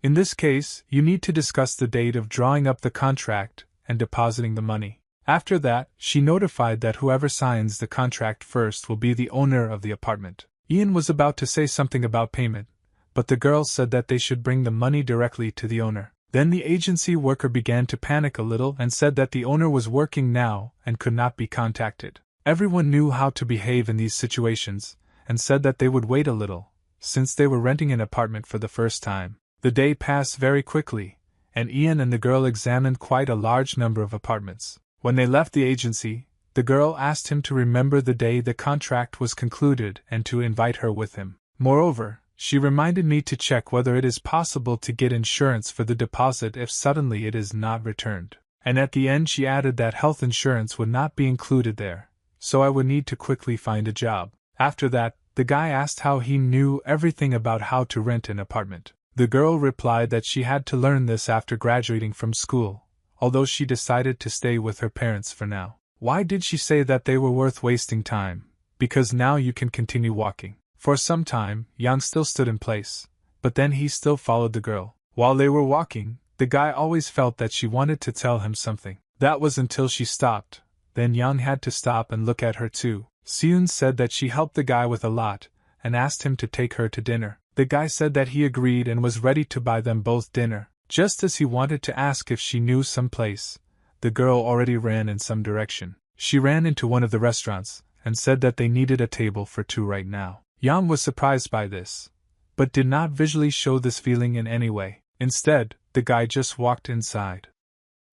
In this case, you need to discuss the date of drawing up the contract and depositing the money. After that, she notified that whoever signs the contract first will be the owner of the apartment. Ian was about to say something about payment, but the girl said that they should bring the money directly to the owner. Then the agency worker began to panic a little and said that the owner was working now and could not be contacted. Everyone knew how to behave in these situations, and said that they would wait a little, since they were renting an apartment for the first time. The day passed very quickly, and Ian and the girl examined quite a large number of apartments. When they left the agency, the girl asked him to remember the day the contract was concluded and to invite her with him. Moreover, she reminded me to check whether it is possible to get insurance for the deposit if suddenly it is not returned. And at the end she added that health insurance would not be included there, so I would need to quickly find a job. After that, the guy asked how he knew everything about how to rent an apartment. The girl replied that she had to learn this after graduating from school, although she decided to stay with her parents for now. Why did she say that they were worth wasting time? Because now you can continue walking. For some time, Yang still stood in place, but then he still followed the girl. While they were walking, the guy always felt that she wanted to tell him something. That was until she stopped. Then Yang had to stop and look at her too. Seun said that she helped the guy with a lot, and asked him to take her to dinner. The guy said that he agreed and was ready to buy them both dinner. Just as he wanted to ask if she knew some place, the girl already ran in some direction. She ran into one of the restaurants, and said that they needed a table for two right now. Yang was surprised by this, but did not visually show this feeling in any way. Instead, the guy just walked inside.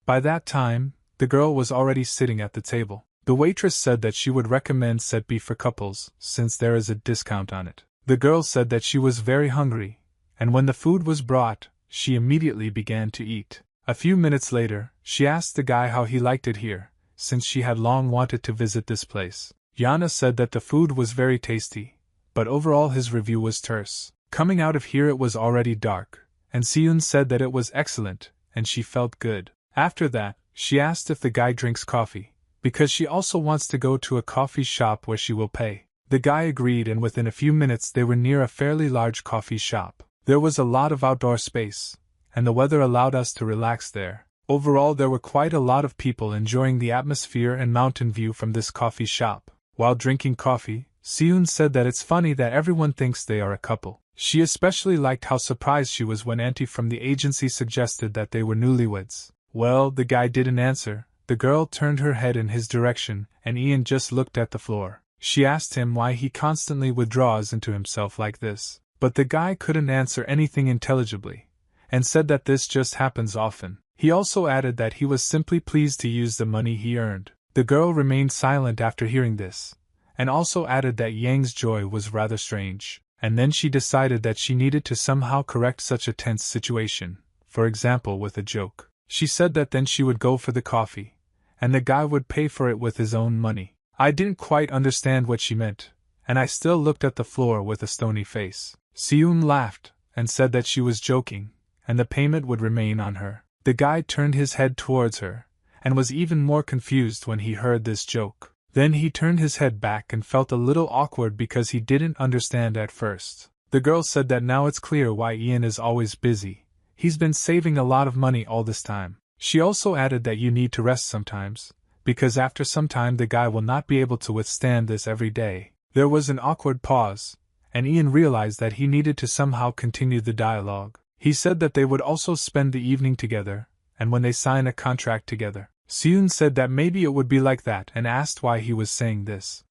By that time, the girl was already sitting at the table. The waitress said that she would recommend set beef for couples, since there is a discount on it. The girl said that she was very hungry, and when the food was brought, she immediately began to eat. A few minutes later, she asked the guy how he liked it here, since she had long wanted to visit this place. Yana said that the food was very tasty, but overall his review was terse. Coming out of here it was already dark, and Seun said that it was excellent, and she felt good. After that, she asked if the guy drinks coffee, because she also wants to go to a coffee shop where she will pay. The guy agreed, and within a few minutes they were near a fairly large coffee shop. There was a lot of outdoor space, and the weather allowed us to relax there. Overall there were quite a lot of people enjoying the atmosphere and mountain view from this coffee shop. While drinking coffee, Seun said that it's funny that everyone thinks they are a couple. She especially liked how surprised she was when Auntie from the agency suggested that they were newlyweds. Well, the guy didn't answer. The girl turned her head in his direction, and Ian just looked at the floor. She asked him why he constantly withdraws into himself like this. But the guy couldn't answer anything intelligibly, and said that this just happens often. He also added that he was simply pleased to use the money he earned. The girl remained silent after hearing this, and also added that Yang's joy was rather strange. And then she decided that she needed to somehow correct such a tense situation, for example with a joke. She said that then she would go for the coffee, and the guy would pay for it with his own money. I didn't quite understand what she meant, and I still looked at the floor with a stony face. Seun laughed, and said that she was joking, and the payment would remain on her. The guy turned his head towards her, and was even more confused when he heard this joke. Then he turned his head back and felt a little awkward because he didn't understand at first. The girl said that now it's clear why Ian is always busy. He's been saving a lot of money all this time. She also added that you need to rest sometimes, because after some time the guy will not be able to withstand this every day. There was an awkward pause, and Ian realized that he needed to somehow continue the dialogue. He said that they would also spend the evening together, and when they sign a contract together. Seun said that maybe it would be like that and asked why he was saying this.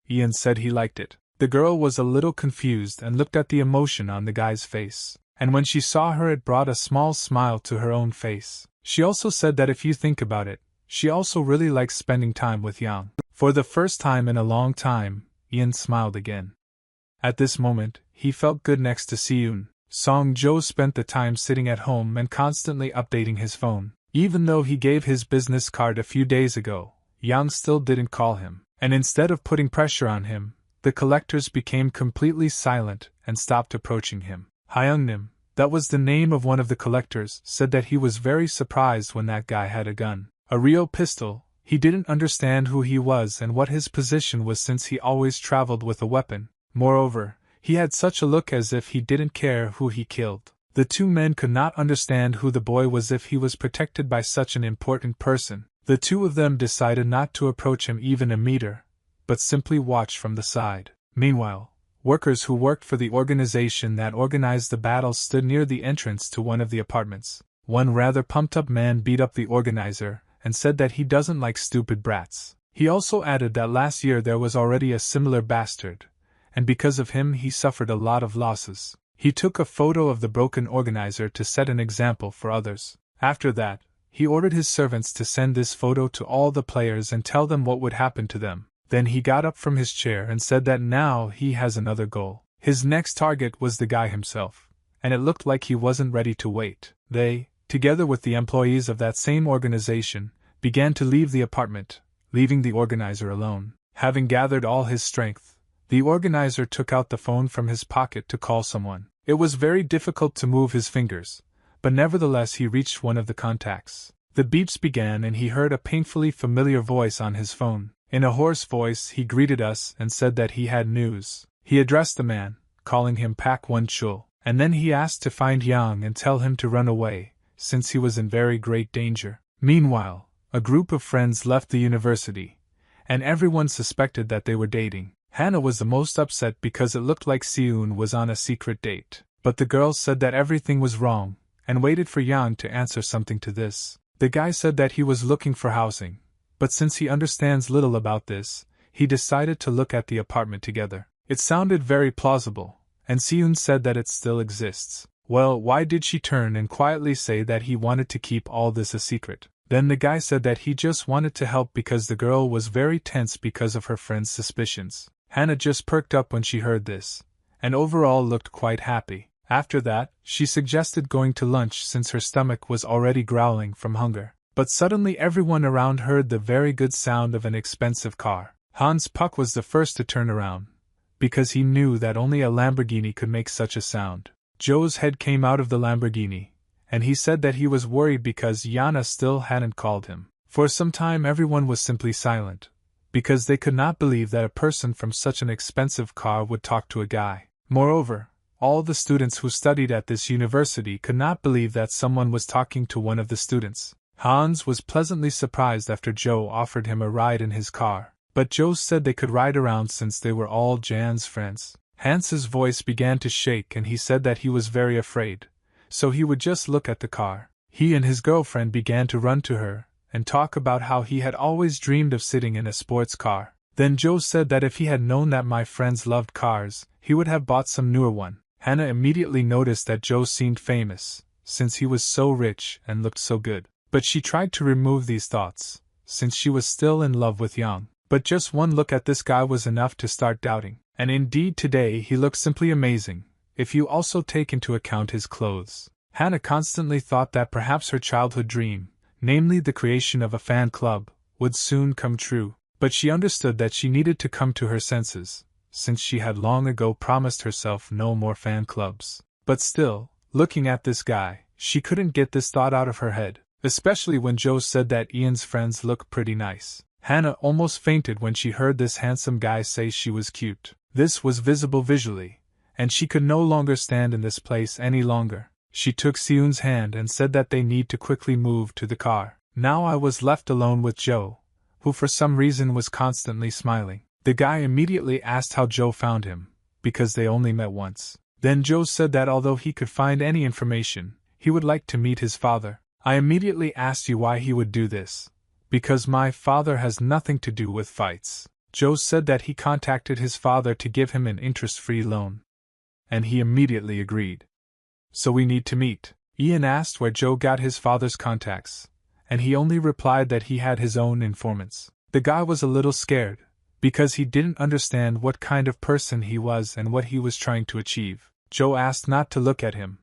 Ian said he liked it. The girl was a little confused and looked at the emotion on the guy's face. and when she saw her it brought a small smile to her own face. She also said that if you think about it, she also really likes spending time with Yang. For the first time in a long time, Ian smiled again. At this moment, he felt good next to Seun. Song Jo spent the time sitting at home and constantly updating his phone. Even though he gave his business card a few days ago, Yang still didn't call him. And instead of putting pressure on him, the collectors became completely silent and stopped approaching him. Hyungnim, that was the name of one of the collectors, said that he was very surprised when that guy had a gun. A real pistol. He didn't understand who he was and what his position was since he always traveled with a weapon. Moreover, he had such a look as if he didn't care who he killed. The two men could not understand who the boy was if he was protected by such an important person. The two of them decided not to approach him even a meter, but simply watch from the side. Meanwhile, workers who worked for the organization that organized the battle stood near the entrance to one of the apartments. One rather pumped-up man beat up the organizer and said that he doesn't like stupid brats. He also added that last year there was already a similar bastard, and because of him he suffered a lot of losses. He took a photo of the broken organizer to set an example for others. After that, he ordered his servants to send this photo to all the players and tell them what would happen to them. Then he got up from his chair and said that now he has another goal. His next target was the guy himself, and it looked like he wasn't ready to wait. They, together with the employees of that same organization, began to leave the apartment, leaving the organizer alone. Having gathered all his strength, the organizer took out the phone from his pocket to call someone. It was very difficult to move his fingers, but nevertheless he reached one of the contacts. The beeps began and he heard a painfully familiar voice on his phone. In a hoarse voice he greeted us and said that he had news. He addressed the man, calling him Pak Won Chul, and then he asked to find Yang and tell him to run away, since he was in very great danger. Meanwhile, a group of friends left the university, and everyone suspected that they were dating. Hannah was the most upset because it looked like Seun was on a secret date. But the girls said that everything was wrong, and waited for Yang to answer something to this. The guy said that he was looking for housing, but since he understands little about this, he decided to look at the apartment together. It sounded very plausible, and Seun said that it still exists. Well, why did she turn and quietly say that he wanted to keep all this a secret? Then the guy said that he just wanted to help because the girl was very tense because of her friend's suspicions. Hannah just perked up when she heard this, and overall looked quite happy. After that, she suggested going to lunch since her stomach was already growling from hunger. But suddenly everyone around heard the very good sound of an expensive car. Hans Puck was the first to turn around, because he knew that only a Lamborghini could make such a sound. Joe's head came out of the Lamborghini, and he said that he was worried because Yana still hadn't called him. For some time everyone was simply silent, because they could not believe that a person from such an expensive car would talk to a guy. Moreover, all the students who studied at this university could not believe that someone was talking to one of the students. Hans was pleasantly surprised after Joe offered him a ride in his car, but Joe said they could ride around since they were all Jan's friends. Hans's voice began to shake and he said that he was very afraid, so he would just look at the car. He and his girlfriend began to run to her and talk about how he had always dreamed of sitting in a sports car. Then Joe said that if he had known that my friends loved cars, he would have bought some newer one. Hannah immediately noticed that Joe seemed famous, since he was so rich and looked so good. But she tried to remove these thoughts, since she was still in love with Yang. But just one look at this guy was enough to start doubting. And indeed today he looked simply amazing, if you also take into account his clothes. Hannah constantly thought that perhaps her childhood dream, namely the creation of a fan club, would soon come true. But she understood that she needed to come to her senses, since she had long ago promised herself no more fan clubs. But still, looking at this guy, she couldn't get this thought out of her head, especially when Joe said that Ian's friends look pretty nice. Hannah almost fainted when she heard this handsome guy say she was cute. This was visible visually, and she could no longer stand in this place any longer. She took Seun's hand and said that they need to quickly move to the car. Now I was left alone with Joe, who for some reason was constantly smiling. The guy immediately asked how Joe found him, because they only met once. Then Joe said that although he could find any information, he would like to meet his father. I immediately asked you why he would do this. Because my father has nothing to do with fights. Joe said that he contacted his father to give him an interest-free loan. And he immediately agreed. So we need to meet. Ian asked where Joe got his father's contacts, and he only replied that he had his own informants. The guy was a little scared, because he didn't understand what kind of person he was and what he was trying to achieve. Joe asked not to look at him.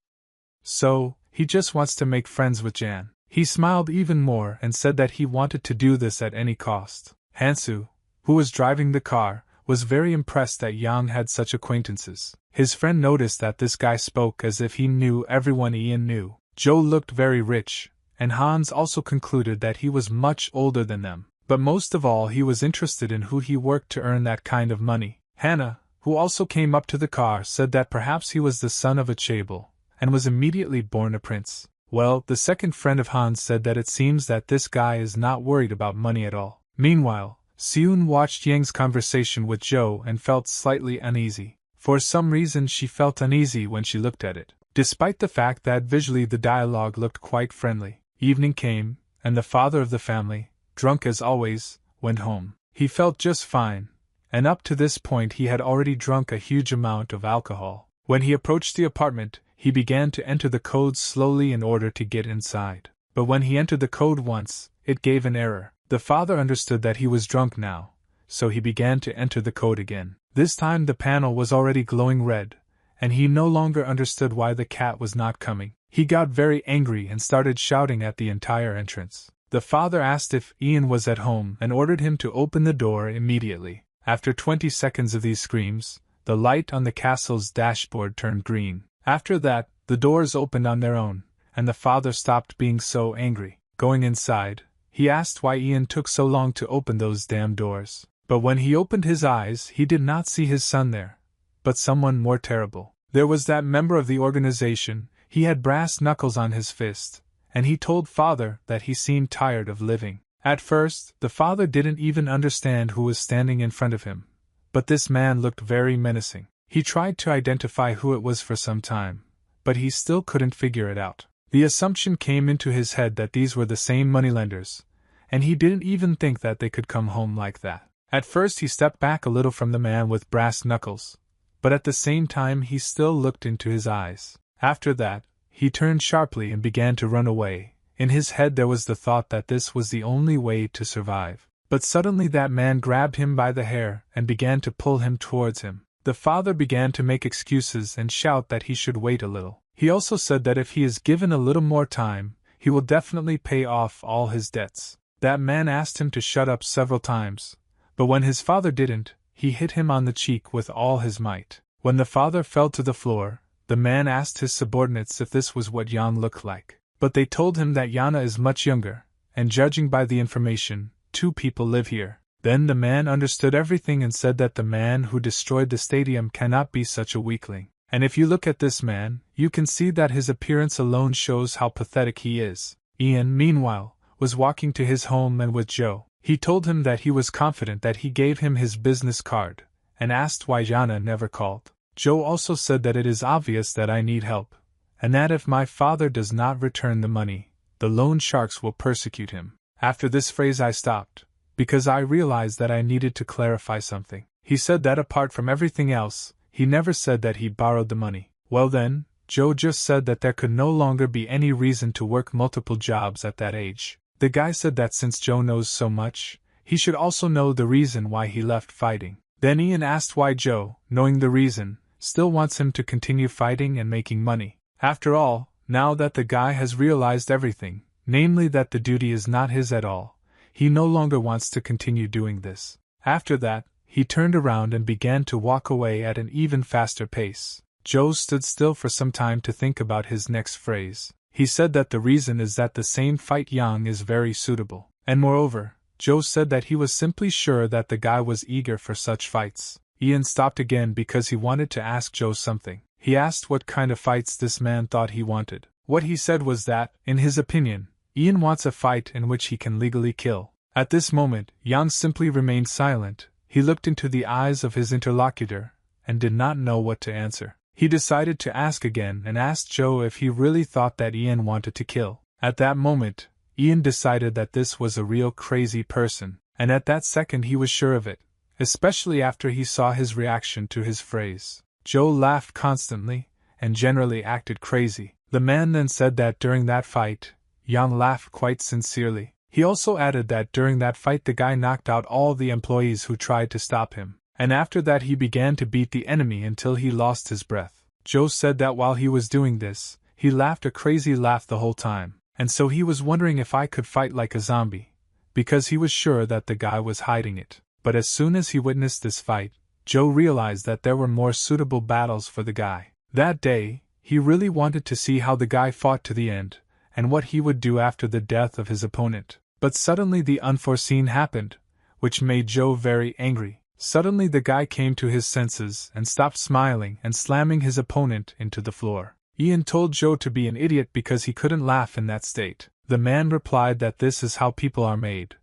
So, he just wants to make friends with Jan. He smiled even more and said that he wanted to do this at any cost. Hansu, who was driving the car, was very impressed that Yang had such acquaintances. His friend noticed that this guy spoke as if he knew everyone Ian knew. Joe looked very rich, and Hans also concluded that he was much older than them. But most of all he was interested in who he worked to earn that kind of money. Hannah, who also came up to the car, said that perhaps he was the son of a chaebol, and was immediately born a prince. Well, the second friend of Hans said that it seems that this guy is not worried about money at all. Meanwhile, Seun watched Yang's conversation with Joe and felt slightly uneasy. For some reason she felt uneasy when she looked at it, despite the fact that visually the dialogue looked quite friendly. Evening came, and the father of the family, drunk as always, went home. He felt just fine, and up to this point he had already drunk a huge amount of alcohol. When he approached the apartment, he began to enter the code slowly in order to get inside. But when he entered the code once, it gave an error. The father understood that he was drunk now, so he began to enter the code again. This time the panel was already glowing red, and he no longer understood why the cat was not coming. He got very angry and started shouting at the entire entrance. The father asked if Ian was at home and ordered him to open the door immediately. After 20 seconds of these screams, the light on the castle's dashboard turned green. After that, the doors opened on their own, and the father stopped being so angry. Going inside, he asked why Ian took so long to open those damn doors. But when he opened his eyes, he did not see his son there, but someone more terrible. There was that member of the organization. He had brass knuckles on his fist, and he told father that he seemed tired of living. At first, the father didn't even understand who was standing in front of him, but this man looked very menacing. He tried to identify who it was for some time, but he still couldn't figure it out. The assumption came into his head that these were the same moneylenders, and he didn't even think that they could come home like that. At first he stepped back a little from the man with brass knuckles, but at the same time he still looked into his eyes. After that, he turned sharply and began to run away. In his head there was the thought that this was the only way to survive. But suddenly that man grabbed him by the hair and began to pull him towards him. The father began to make excuses and shout that he should wait a little. He also said that if he is given a little more time, he will definitely pay off all his debts. That man asked him to shut up several times, but when his father didn't, he hit him on the cheek with all his might. When the father fell to the floor, the man asked his subordinates if this was what Jan looked like. But they told him that Yana is much younger, and judging by the information, 2 people live here. Then the man understood everything and said that the man who destroyed the stadium cannot be such a weakling. And if you look at this man, you can see that his appearance alone shows how pathetic he is. Ian, meanwhile, was walking to his home and with Joe. He told him that he was confident that he gave him his business card, and asked why Yana never called. Joe also said that it is obvious that I need help, and that if my father does not return the money, the loan sharks will persecute him. After this phrase I stopped, because I realized that I needed to clarify something. He said that apart from everything else, he never said that he borrowed the money. Well then, Joe just said that there could no longer be any reason to work multiple jobs at that age. The guy said that since Joe knows so much, he should also know the reason why he left fighting. Then Ian asked why Joe, knowing the reason, still wants him to continue fighting and making money. After all, now that the guy has realized everything, namely that the duty is not his at all, he no longer wants to continue doing this. After that, he turned around and began to walk away at an even faster pace. Joe stood still for some time to think about his next phrase. He said that the reason is that the same fight Yang is very suitable. And moreover, Joe said that he was simply sure that the guy was eager for such fights. Ian stopped again because he wanted to ask Joe something. He asked what kind of fights this man thought he wanted. What he said was that, in his opinion, Ian wants a fight in which he can legally kill. At this moment, Yang simply remained silent. He looked into the eyes of his interlocutor, and did not know what to answer. He decided to ask again and asked Joe if he really thought that Ian wanted to kill. At that moment, Ian decided that this was a real crazy person, and at that second he was sure of it, especially after he saw his reaction to his phrase. Joe laughed constantly, and generally acted crazy. The man then said that during that fight, Yang laughed quite sincerely. He also added that during that fight the guy knocked out all the employees who tried to stop him, and after that he began to beat the enemy until he lost his breath. Joe said that while he was doing this, he laughed a crazy laugh the whole time, and so he was wondering if I could fight like a zombie, because he was sure that the guy was hiding it. But as soon as he witnessed this fight, Joe realized that there were more suitable battles for the guy. That day, he really wanted to see how the guy fought to the end, and what he would do after the death of his opponent. But suddenly the unforeseen happened, which made Joe very angry. Suddenly the guy came to his senses and stopped smiling and slamming his opponent into the floor. Ian told Joe to be an idiot because he couldn't laugh in that state. The man replied that this is how people are made,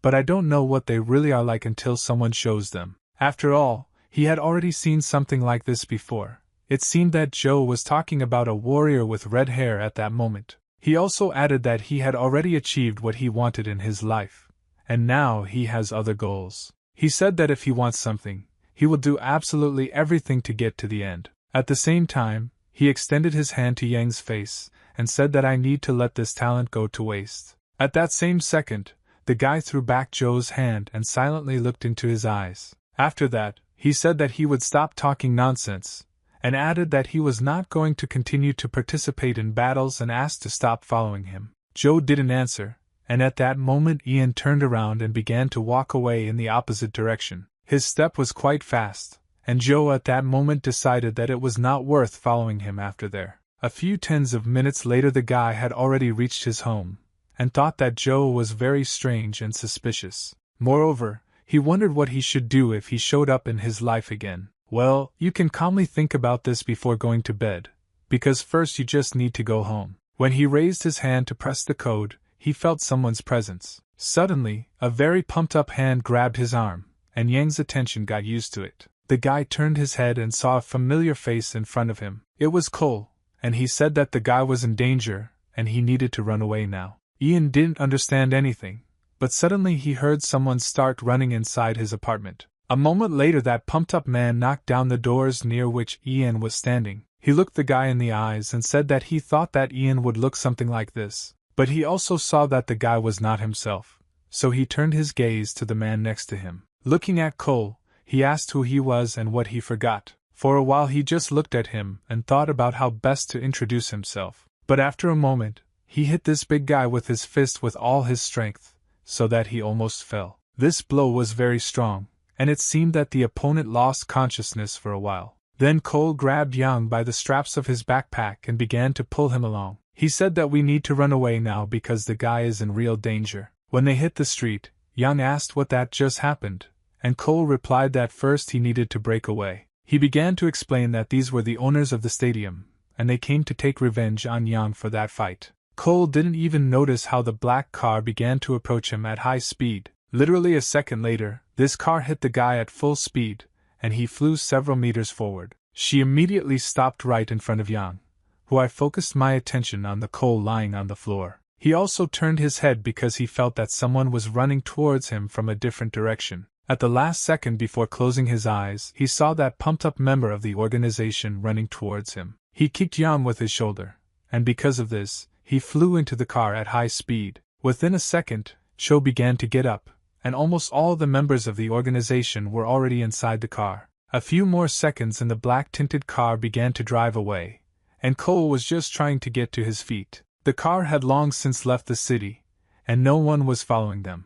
but I don't know what they really are like until someone shows them. After all, he had already seen something like this before. It seemed that Joe was talking about a warrior with red hair at that moment. He also added that he had already achieved what he wanted in his life, and now he has other goals. He said that if he wants something, he will do absolutely everything to get to the end. At the same time, he extended his hand to Yang's face and said that I need to let this talent go to waste. At that same second, the guy threw back Joe's hand and silently looked into his eyes. After that, he said that he would stop talking nonsense, and added that he was not going to continue to participate in battles and asked to stop following him. Joe didn't answer, and at that moment Ian turned around and began to walk away in the opposite direction. His step was quite fast, and Joe at that moment decided that it was not worth following him after there. A few tens of minutes later the guy had already reached his home, and thought that Joe was very strange and suspicious. Moreover, he wondered what he should do if he showed up in his life again. Well, you can calmly think about this before going to bed, because first you just need to go home. When he raised his hand to press the code, he felt someone's presence. Suddenly, a very pumped-up hand grabbed his arm, and Yang's attention got used to it. The guy turned his head and saw a familiar face in front of him. It was Cole, and he said that the guy was in danger, and he needed to run away now. Ian didn't understand anything, but suddenly he heard someone start running inside his apartment. A moment later that pumped-up man knocked down the doors near which Ian was standing. He looked the guy in the eyes and said that he thought that Ian would look something like this, but he also saw that the guy was not himself, so he turned his gaze to the man next to him. Looking at Cole, he asked who he was and what he forgot. For a while he just looked at him and thought about how best to introduce himself. But after a moment, he hit this big guy with his fist with all his strength, so that he almost fell. This blow was very strong, and it seemed that the opponent lost consciousness for a while. Then Cole grabbed Yang by the straps of his backpack and began to pull him along. He said that we need to run away now because the guy is in real danger. When they hit the street, Yang asked what that just happened, and Cole replied that first he needed to break away. He began to explain that these were the owners of the stadium, and they came to take revenge on Yang for that fight. Cole didn't even notice how the black car began to approach him at high speed. Literally a second later, this car hit the guy at full speed, and he flew several meters forward. She immediately stopped right in front of Yang, who I focused my attention on the Cole lying on the floor. He also turned his head because he felt that someone was running towards him from a different direction. At the last second before closing his eyes, he saw that pumped-up member of the organization running towards him. He kicked Yang with his shoulder, and because of this, he flew into the car at high speed. Within a second, Cho began to get up, and almost all the members of the organization were already inside the car. A few more seconds and the black-tinted car began to drive away, and Cole was just trying to get to his feet. The car had long since left the city, and no one was following them.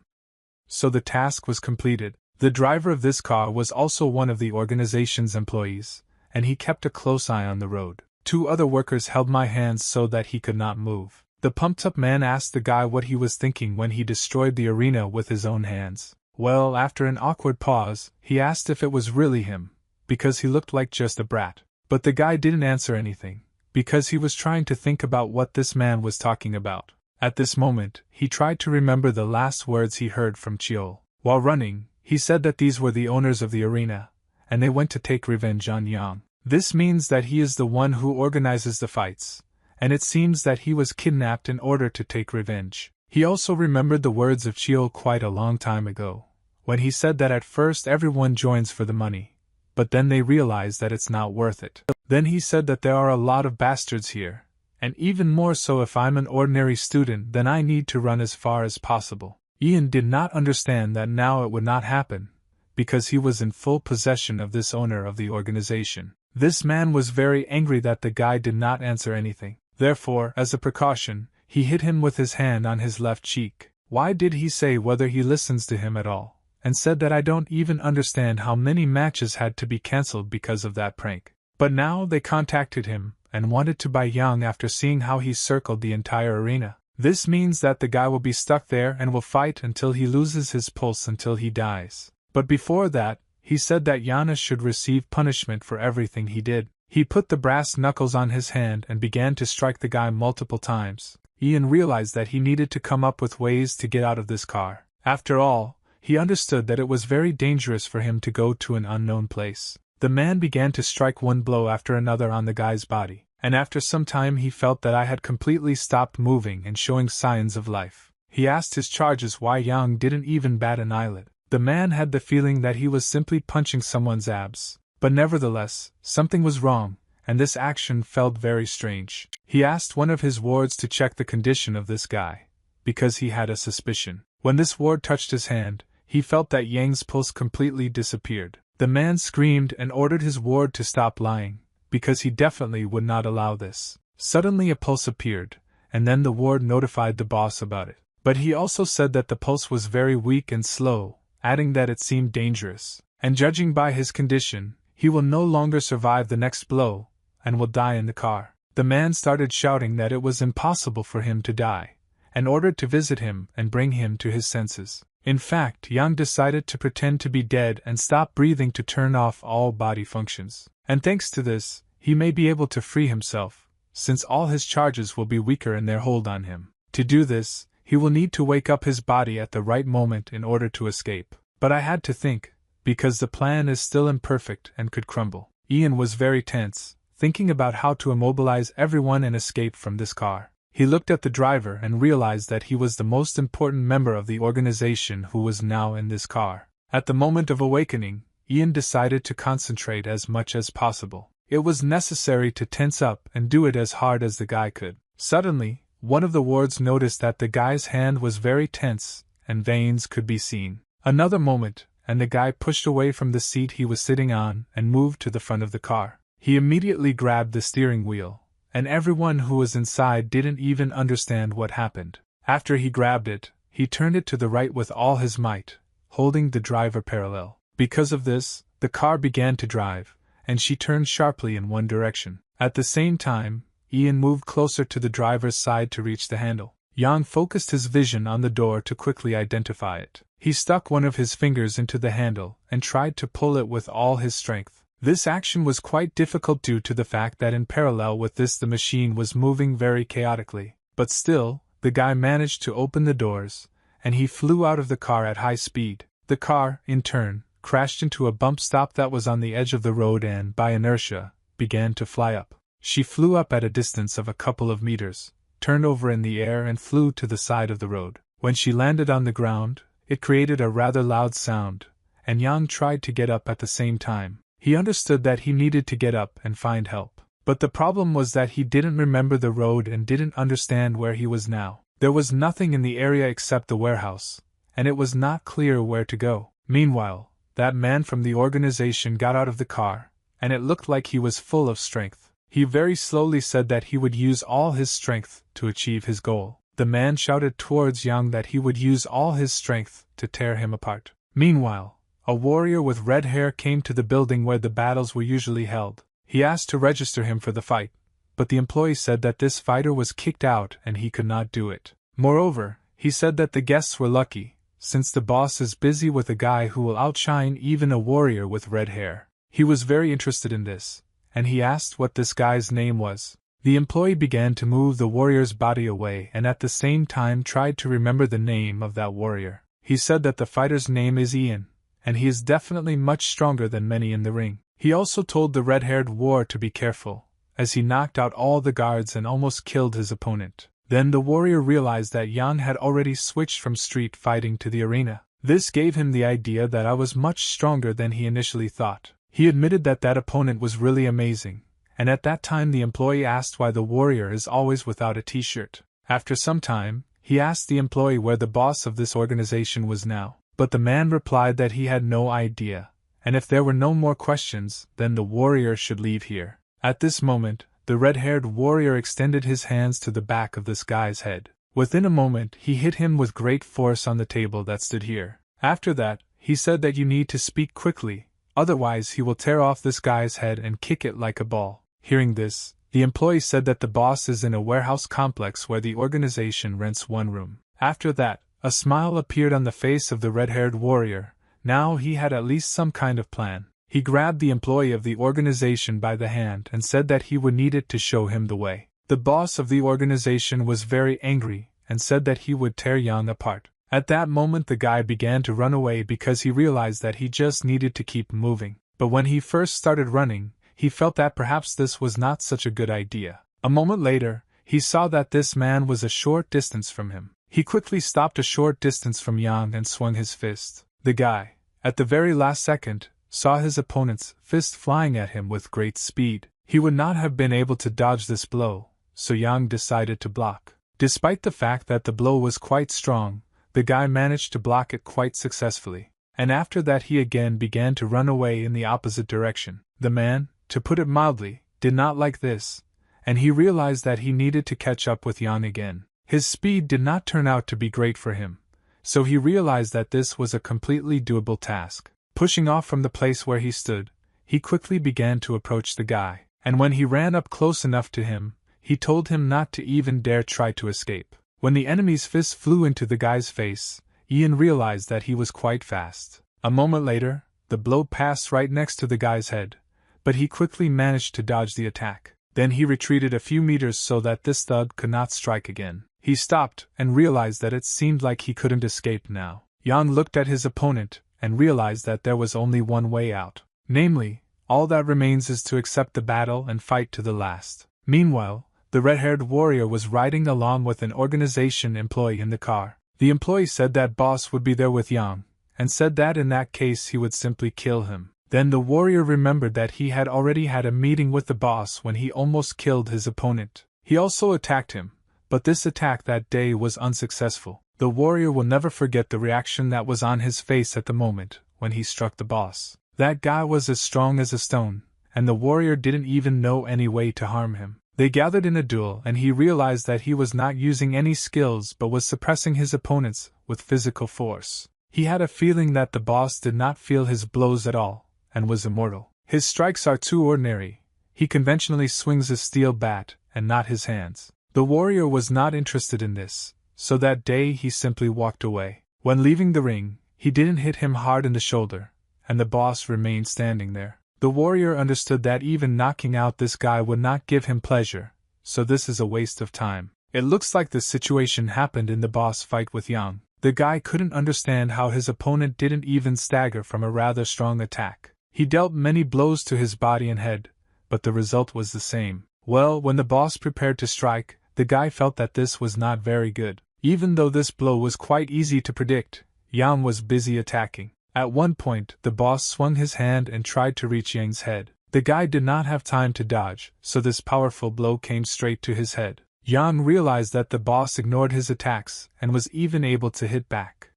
So the task was completed. The driver of this car was also one of the organization's employees, and he kept a close eye on the road. 2 other workers held my hands so that he could not move. The pumped-up man asked the guy what he was thinking when he destroyed the arena with his own hands. Well, after an awkward pause, he asked if it was really him, because he looked like just a brat. But the guy didn't answer anything, because he was trying to think about what this man was talking about. At this moment, he tried to remember the last words he heard from Cheol. While running, he said that these were the owners of the arena, and they went to take revenge on Yang. This means that he is the one who organizes the fights, and it seems that he was kidnapped in order to take revenge. He also remembered the words of Cheol quite a long time ago, when he said that at first everyone joins for the money, but then they realize that it's not worth it. Then he said that there are a lot of bastards here, and even more so if I'm an ordinary student, then I need to run as far as possible. Ian did not understand that now it would not happen, because he was in full possession of this owner of the organization. This man was very angry that the guy did not answer anything. Therefore, as a precaution, he hit him with his hand on his left cheek. Why did he say whether he listens to him at all? And said that I don't even understand how many matches had to be cancelled because of that prank. But now they contacted him and wanted to buy Young after seeing how he circled the entire arena. This means that the guy will be stuck there and will fight until he loses his pulse until he dies. But before that, he said that Yana should receive punishment for everything he did. He put the brass knuckles on his hand and began to strike the guy multiple times. Ian realized that he needed to come up with ways to get out of this car. After all, he understood that it was very dangerous for him to go to an unknown place. The man began to strike one blow after another on the guy's body, and after some time he felt that I had completely stopped moving and showing signs of life. He asked his charges why Yang didn't even bat an eyelid. The man had the feeling that he was simply punching someone's abs, but nevertheless, something was wrong, and this action felt very strange. He asked one of his wards to check the condition of this guy, because he had a suspicion. When this ward touched his hand, he felt that Yang's pulse completely disappeared. The man screamed and ordered his ward to stop lying, because he definitely would not allow this. Suddenly a pulse appeared, and then the ward notified the boss about it. But he also said that the pulse was very weak and slow, adding that it seemed dangerous, and judging by his condition, he will no longer survive the next blow, and will die in the car. The man started shouting that it was impossible for him to die, and ordered to visit him and bring him to his senses. In fact, Yang decided to pretend to be dead and stop breathing to turn off all body functions. And thanks to this, he may be able to free himself, since all his charges will be weaker in their hold on him. To do this, he will need to wake up his body at the right moment in order to escape. But I had to think, because the plan is still imperfect and could crumble. Ian was very tense, thinking about how to immobilize everyone and escape from this car. He looked at the driver and realized that he was the most important member of the organization who was now in this car. At the moment of awakening, Ian decided to concentrate as much as possible. It was necessary to tense up and do it as hard as the guy could. Suddenly, one of the wards noticed that the guy's hand was very tense, and veins could be seen. Another moment, and the guy pushed away from the seat he was sitting on and moved to the front of the car. He immediately grabbed the steering wheel, and everyone who was inside didn't even understand what happened. After he grabbed it, he turned it to the right with all his might, holding the driver parallel. Because of this, the car began to drive, and she turned sharply in one direction. At the same time, Ian moved closer to the driver's side to reach the handle. Yang focused his vision on the door to quickly identify it. He stuck one of his fingers into the handle and tried to pull it with all his strength. This action was quite difficult due to the fact that in parallel with this the machine was moving very chaotically. But still, the guy managed to open the doors, and he flew out of the car at high speed. The car, in turn, crashed into a bump stop that was on the edge of the road and, by inertia, began to fly up. She flew up at a distance of a couple of meters, turned over in the air and flew to the side of the road. When she landed on the ground, it created a rather loud sound, and Yang tried to get up at the same time. He understood that he needed to get up and find help. But the problem was that he didn't remember the road and didn't understand where he was now. There was nothing in the area except the warehouse, and it was not clear where to go. Meanwhile, that man from the organization got out of the car, and it looked like he was full of strength. He very slowly said that he would use all his strength to achieve his goal. The man shouted towards Yang that he would use all his strength to tear him apart. Meanwhile, a warrior with red hair came to the building where the battles were usually held. He asked to register him for the fight, but the employee said that this fighter was kicked out and he could not do it. Moreover, he said that the guests were lucky, since the boss is busy with a guy who will outshine even a warrior with red hair. He was very interested in this, and he asked what this guy's name was. The employee began to move the warrior's body away and at the same time tried to remember the name of that warrior. He said that the fighter's name is Ian, and he is definitely much stronger than many in the ring. He also told the red-haired warrior to be careful, as he knocked out all the guards and almost killed his opponent. Then the warrior realized that Yang had already switched from street fighting to the arena. This gave him the idea that I was much stronger than he initially thought. He admitted that that opponent was really amazing, and at that time the employee asked why the warrior is always without a t-shirt. After some time, he asked the employee where the boss of this organization was now, but the man replied that he had no idea, and if there were no more questions, then the warrior should leave here. At this moment, the red-haired warrior extended his hands to the back of this guy's head. Within a moment, he hit him with great force on the table that stood here. After that, he said that you need to speak quickly, otherwise he will tear off this guy's head and kick it like a ball. Hearing this, the employee said that the boss is in a warehouse complex where the organization rents one room. After that, a smile appeared on the face of the red-haired warrior. Now he had at least some kind of plan. He grabbed the employee of the organization by the hand and said that he would need it to show him the way. The boss of the organization was very angry and said that he would tear Yang apart. At that moment the guy began to run away because he realized that he just needed to keep moving. But when he first started running, he felt that perhaps this was not such a good idea. A moment later, he saw that this man was a short distance from him. He quickly stopped a short distance from Yang and swung his fist. The guy, at the very last second, saw his opponent's fist flying at him with great speed. He would not have been able to dodge this blow, so Yang decided to block. Despite the fact that the blow was quite strong, the guy managed to block it quite successfully, and after that he again began to run away in the opposite direction. The man, to put it mildly, did not like this, and he realized that he needed to catch up with Yang again. His speed did not turn out to be great for him, so he realized that this was a completely doable task. Pushing off from the place where he stood, he quickly began to approach the guy, and when he ran up close enough to him, he told him not to even dare try to escape. When the enemy's fist flew into the guy's face, Ian realized that he was quite fast. A moment later, the blow passed right next to the guy's head, but he quickly managed to dodge the attack. Then he retreated a few meters so that this thug could not strike again. He stopped and realized that it seemed like he couldn't escape now. Yang looked at his opponent and realized that there was only one way out. Namely, all that remains is to accept the battle and fight to the last. Meanwhile, the red-haired warrior was riding along with an organization employee in the car. The employee said that boss would be there with Yang, and said that in that case he would simply kill him. Then the warrior remembered that he had already had a meeting with the boss when he almost killed his opponent. He also attacked him, but this attack that day was unsuccessful. The warrior will never forget the reaction that was on his face at the moment when he struck the boss. That guy was as strong as a stone, and the warrior didn't even know any way to harm him. They gathered in a duel and he realized that he was not using any skills but was suppressing his opponents with physical force. He had a feeling that the boss did not feel his blows at all, and was immortal. His strikes are too ordinary. He conventionally swings a steel bat, and not his hands. The warrior was not interested in this, so that day he simply walked away. When leaving the ring, he didn't hit him hard in the shoulder, and the boss remained standing there. The warrior understood that even knocking out this guy would not give him pleasure, so this is a waste of time. It looks like this situation happened in the boss fight with Yang. The guy couldn't understand how his opponent didn't even stagger from a rather strong attack. He dealt many blows to his body and head, but the result was the same. Well, when the boss prepared to strike, the guy felt that this was not very good. Even though this blow was quite easy to predict, Yang was busy attacking. At one point, the boss swung his hand and tried to reach Yang's head. The guy did not have time to dodge, so this powerful blow came straight to his head. Yang realized that the boss ignored his attacks and was even able to hit back.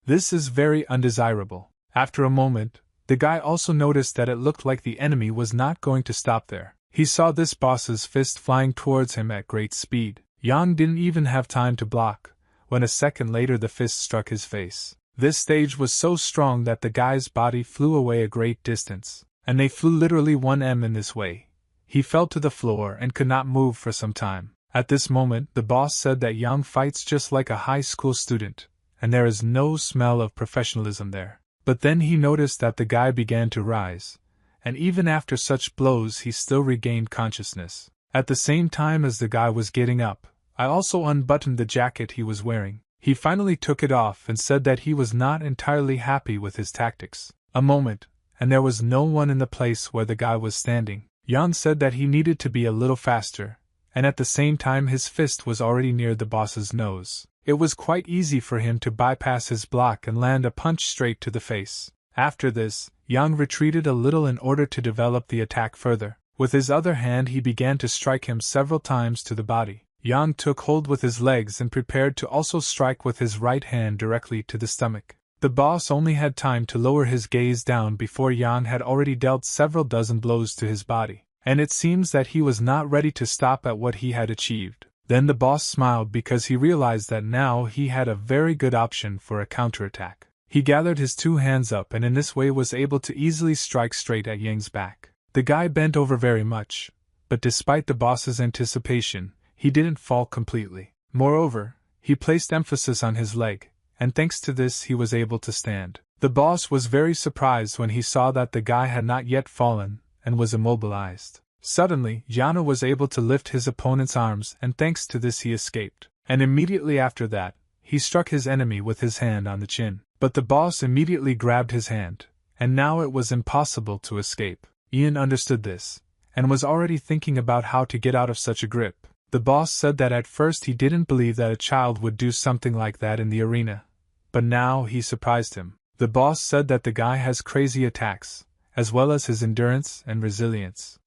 This is very undesirable. After a moment, the guy also noticed that it looked like the enemy was not going to stop there. He saw this boss's fist flying towards him at great speed. Yang didn't even have time to block, when a second later the fist struck his face. This stage was so strong that the guy's body flew away a great distance, and they flew literally 1 m in this way. He fell to the floor and could not move for some time. At this moment, the boss said that Yang fights just like a high school student, and there is no smell of professionalism there. But then he noticed that the guy began to rise, and even after such blows he still regained consciousness. At the same time as the guy was getting up, I also unbuttoned the jacket he was wearing. He finally took it off and said that he was not entirely happy with his tactics. A moment, and there was no one in the place where the guy was standing. Yang said that he needed to be a little faster, and at the same time his fist was already near the boss's nose. It was quite easy for him to bypass his block and land a punch straight to the face. After this, Yang retreated a little in order to develop the attack further. With his other hand he began to strike him several times to the body. Yang took hold with his legs and prepared to also strike with his right hand directly to the stomach. The boss only had time to lower his gaze down before Yang had already dealt several dozen blows to his body, and it seems that he was not ready to stop at what he had achieved. Then the boss smiled because he realized that now he had a very good option for a counterattack. He gathered his two hands up and in this way was able to easily strike straight at Yang's back. The guy bent over very much, but despite the boss's anticipation, he didn't fall completely. Moreover, he placed emphasis on his leg, and thanks to this he was able to stand. The boss was very surprised when he saw that the guy had not yet fallen, and was immobilized. Suddenly, Yana was able to lift his opponent's arms and thanks to this he escaped. And immediately after that, he struck his enemy with his hand on the chin. But the boss immediately grabbed his hand, and now it was impossible to escape. Ian understood this, and was already thinking about how to get out of such a grip. The boss said that at first he didn't believe that a child would do something like that in the arena, but now he surprised him. The boss said that the guy has crazy attacks, as well as his endurance and resilience.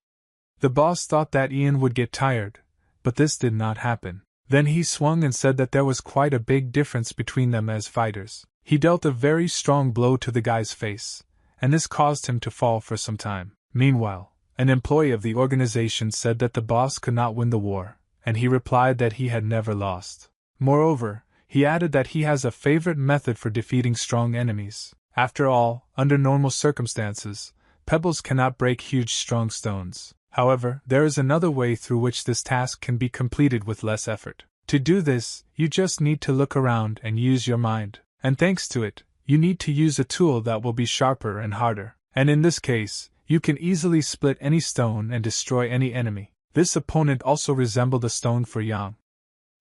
The boss thought that Ian would get tired, but this did not happen. Then he swung and said that there was quite a big difference between them as fighters. He dealt a very strong blow to the guy's face, and this caused him to fall for some time. Meanwhile, an employee of the organization said that the boss could not win the war, and he replied that he had never lost. Moreover, he added that he has a favorite method for defeating strong enemies. After all, under normal circumstances, pebbles cannot break huge strong stones. However, there is another way through which this task can be completed with less effort. To do this, you just need to look around and use your mind, and thanks to it, you need to use a tool that will be sharper and harder. And in this case, you can easily split any stone and destroy any enemy. This opponent also resembled a stone for Yang.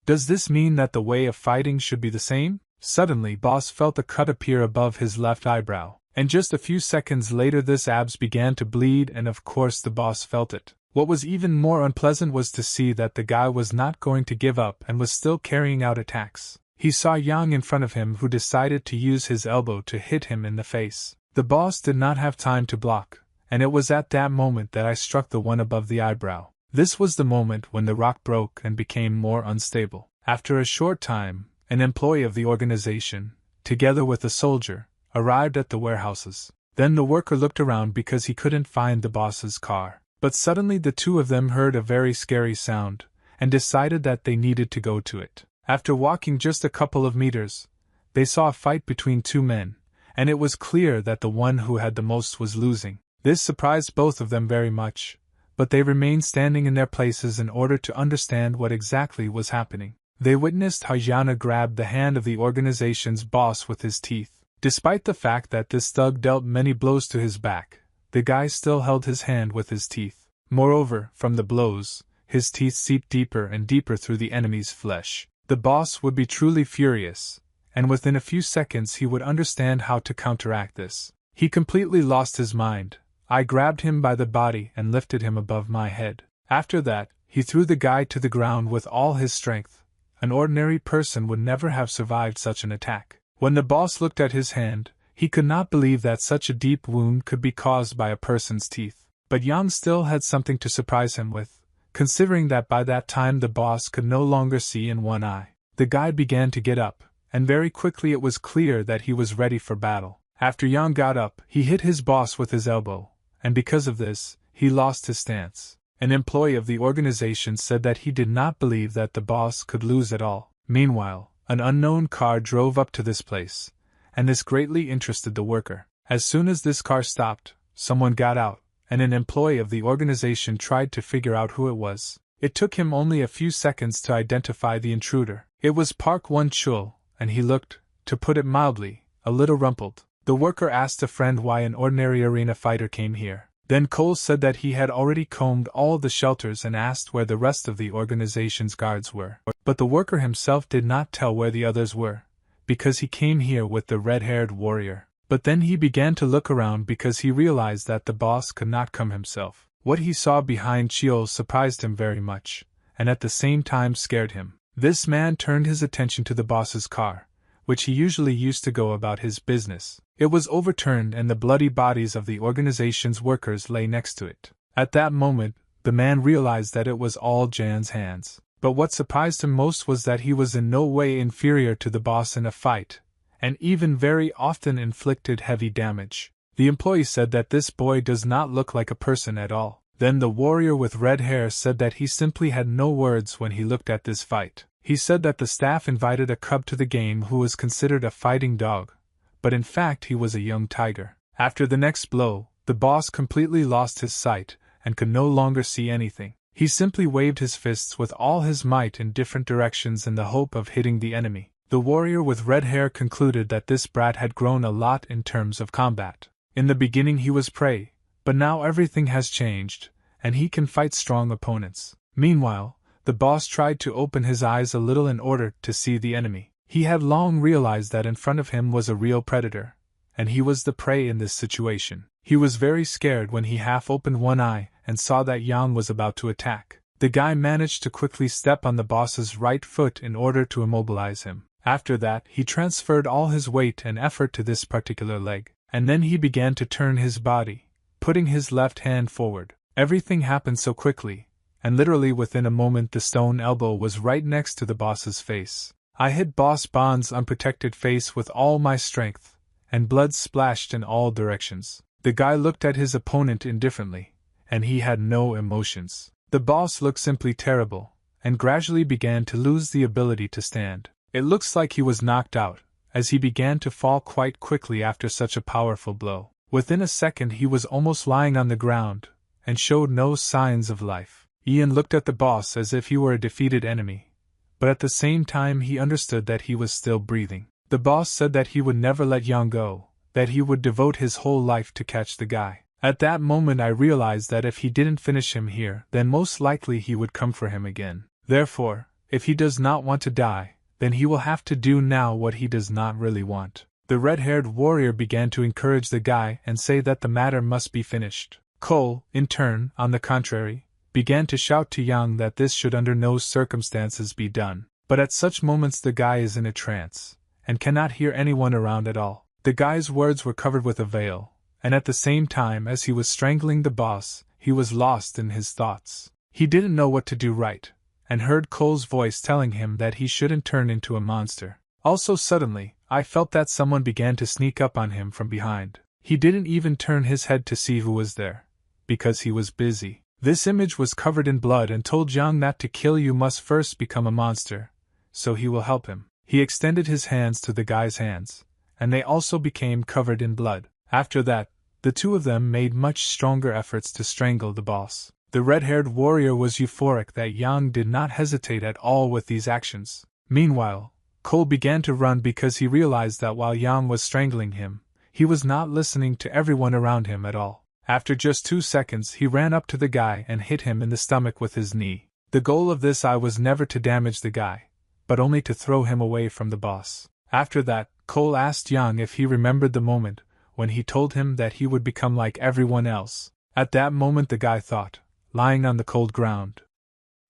Does this mean that the way of fighting should be the same? Suddenly, boss felt a cut appear above his left eyebrow. And just a few seconds later this abs began to bleed and of course the boss felt it. What was even more unpleasant was to see that the guy was not going to give up and was still carrying out attacks. He saw Yang in front of him who decided to use his elbow to hit him in the face. The boss did not have time to block, and it was at that moment that I struck the one above the eyebrow. This was the moment when the rock broke and became more unstable. After a short time, an employee of the organization, together with a soldier, arrived at the warehouses. Then the worker looked around because he couldn't find the boss's car. But suddenly the two of them heard a very scary sound, and decided that they needed to go to it. After walking just a couple of meters, they saw a fight between two men, and it was clear that the one who had the most was losing. This surprised both of them very much, but they remained standing in their places in order to understand what exactly was happening. They witnessed how Yana grabbed the hand of the organization's boss with his teeth. Despite the fact that this thug dealt many blows to his back, the guy still held his hand with his teeth. Moreover, from the blows, his teeth seeped deeper and deeper through the enemy's flesh. The boss would be truly furious, and within a few seconds he would understand how to counteract this. He completely lost his mind. I grabbed him by the body and lifted him above my head. After that, he threw the guy to the ground with all his strength. An ordinary person would never have survived such an attack. When the boss looked at his hand, he could not believe that such a deep wound could be caused by a person's teeth. But Yang still had something to surprise him with, considering that by that time the boss could no longer see in one eye. The guy began to get up, and very quickly it was clear that he was ready for battle. After Yang got up, he hit his boss with his elbow, and because of this, he lost his stance. An employee of the organization said that he did not believe that the boss could lose at all. Meanwhile, an unknown car drove up to this place, and this greatly interested the worker. As soon as this car stopped, someone got out, and an employee of the organization tried to figure out who it was. It took him only a few seconds to identify the intruder. It was Park Won-chul, and he looked, to put it mildly, a little rumpled. The worker asked a friend why an ordinary arena fighter came here. Then Cole said that he had already combed all the shelters and asked where the rest of the organization's guards were. But the worker himself did not tell where the others were, because he came here with the red-haired warrior. But then he began to look around because he realized that the boss could not come himself. What he saw behind Cheol surprised him very much, and at the same time scared him. This man turned his attention to the boss's car, which he usually used to go about his business. It was overturned and the bloody bodies of the organization's workers lay next to it. At that moment, the man realized that it was all Jan's hands. But what surprised him most was that he was in no way inferior to the boss in a fight, and even very often inflicted heavy damage. The employee said that this boy does not look like a person at all. Then the warrior with red hair said that he simply had no words when he looked at this fight. He said that the staff invited a cub to the game who was considered a fighting dog, but in fact he was a young tiger. After the next blow, the boss completely lost his sight and could no longer see anything. He simply waved his fists with all his might in different directions in the hope of hitting the enemy. The warrior with red hair concluded that this brat had grown a lot in terms of combat. In the beginning he was prey, but now everything has changed, and he can fight strong opponents. Meanwhile, the boss tried to open his eyes a little in order to see the enemy. He had long realized that in front of him was a real predator, and he was the prey in this situation. He was very scared when he half opened one eye and saw that Yang was about to attack. The guy managed to quickly step on the boss's right foot in order to immobilize him. After that, he transferred all his weight and effort to this particular leg, and then he began to turn his body, putting his left hand forward. Everything happened so quickly, and literally within a moment the stone elbow was right next to the boss's face. I hit Boss Bond's unprotected face with all my strength, and blood splashed in all directions. The guy looked at his opponent indifferently, and he had no emotions. The boss looked simply terrible, and gradually began to lose the ability to stand. It looks like he was knocked out, as he began to fall quite quickly after such a powerful blow. Within a second he was almost lying on the ground, and showed no signs of life. Ian looked at the boss as if he were a defeated enemy, but at the same time he understood that he was still breathing. The boss said that he would never let Yang go, that he would devote his whole life to catch the guy. At that moment I realized that if he didn't finish him here, then most likely he would come for him again. Therefore, if he does not want to die, then he will have to do now what he does not really want. The red-haired warrior began to encourage the guy and say that the matter must be finished. Cole, in turn, on the contrary, began to shout to Yang that this should under no circumstances be done. But at such moments the guy is in a trance, and cannot hear anyone around at all. The guy's words were covered with a veil, and at the same time as he was strangling the boss, he was lost in his thoughts. He didn't know what to do right, and heard Cole's voice telling him that he shouldn't turn into a monster. Also suddenly, I felt that someone began to sneak up on him from behind. He didn't even turn his head to see who was there, because he was busy. This image was covered in blood and told Yang that to kill you must first become a monster, so he will help him. He extended his hands to the guy's hands, and they also became covered in blood. After that, the two of them made much stronger efforts to strangle the boss. The red-haired warrior was euphoric that Yang did not hesitate at all with these actions. Meanwhile, Cole began to run because he realized that while Yang was strangling him, he was not listening to everyone around him at all. After just 2 seconds he ran up to the guy and hit him in the stomach with his knee. The goal of this was never to damage the guy, but only to throw him away from the boss. After that, Cole asked Yang if he remembered the moment when he told him that he would become like everyone else. At that moment the guy thought, lying on the cold ground.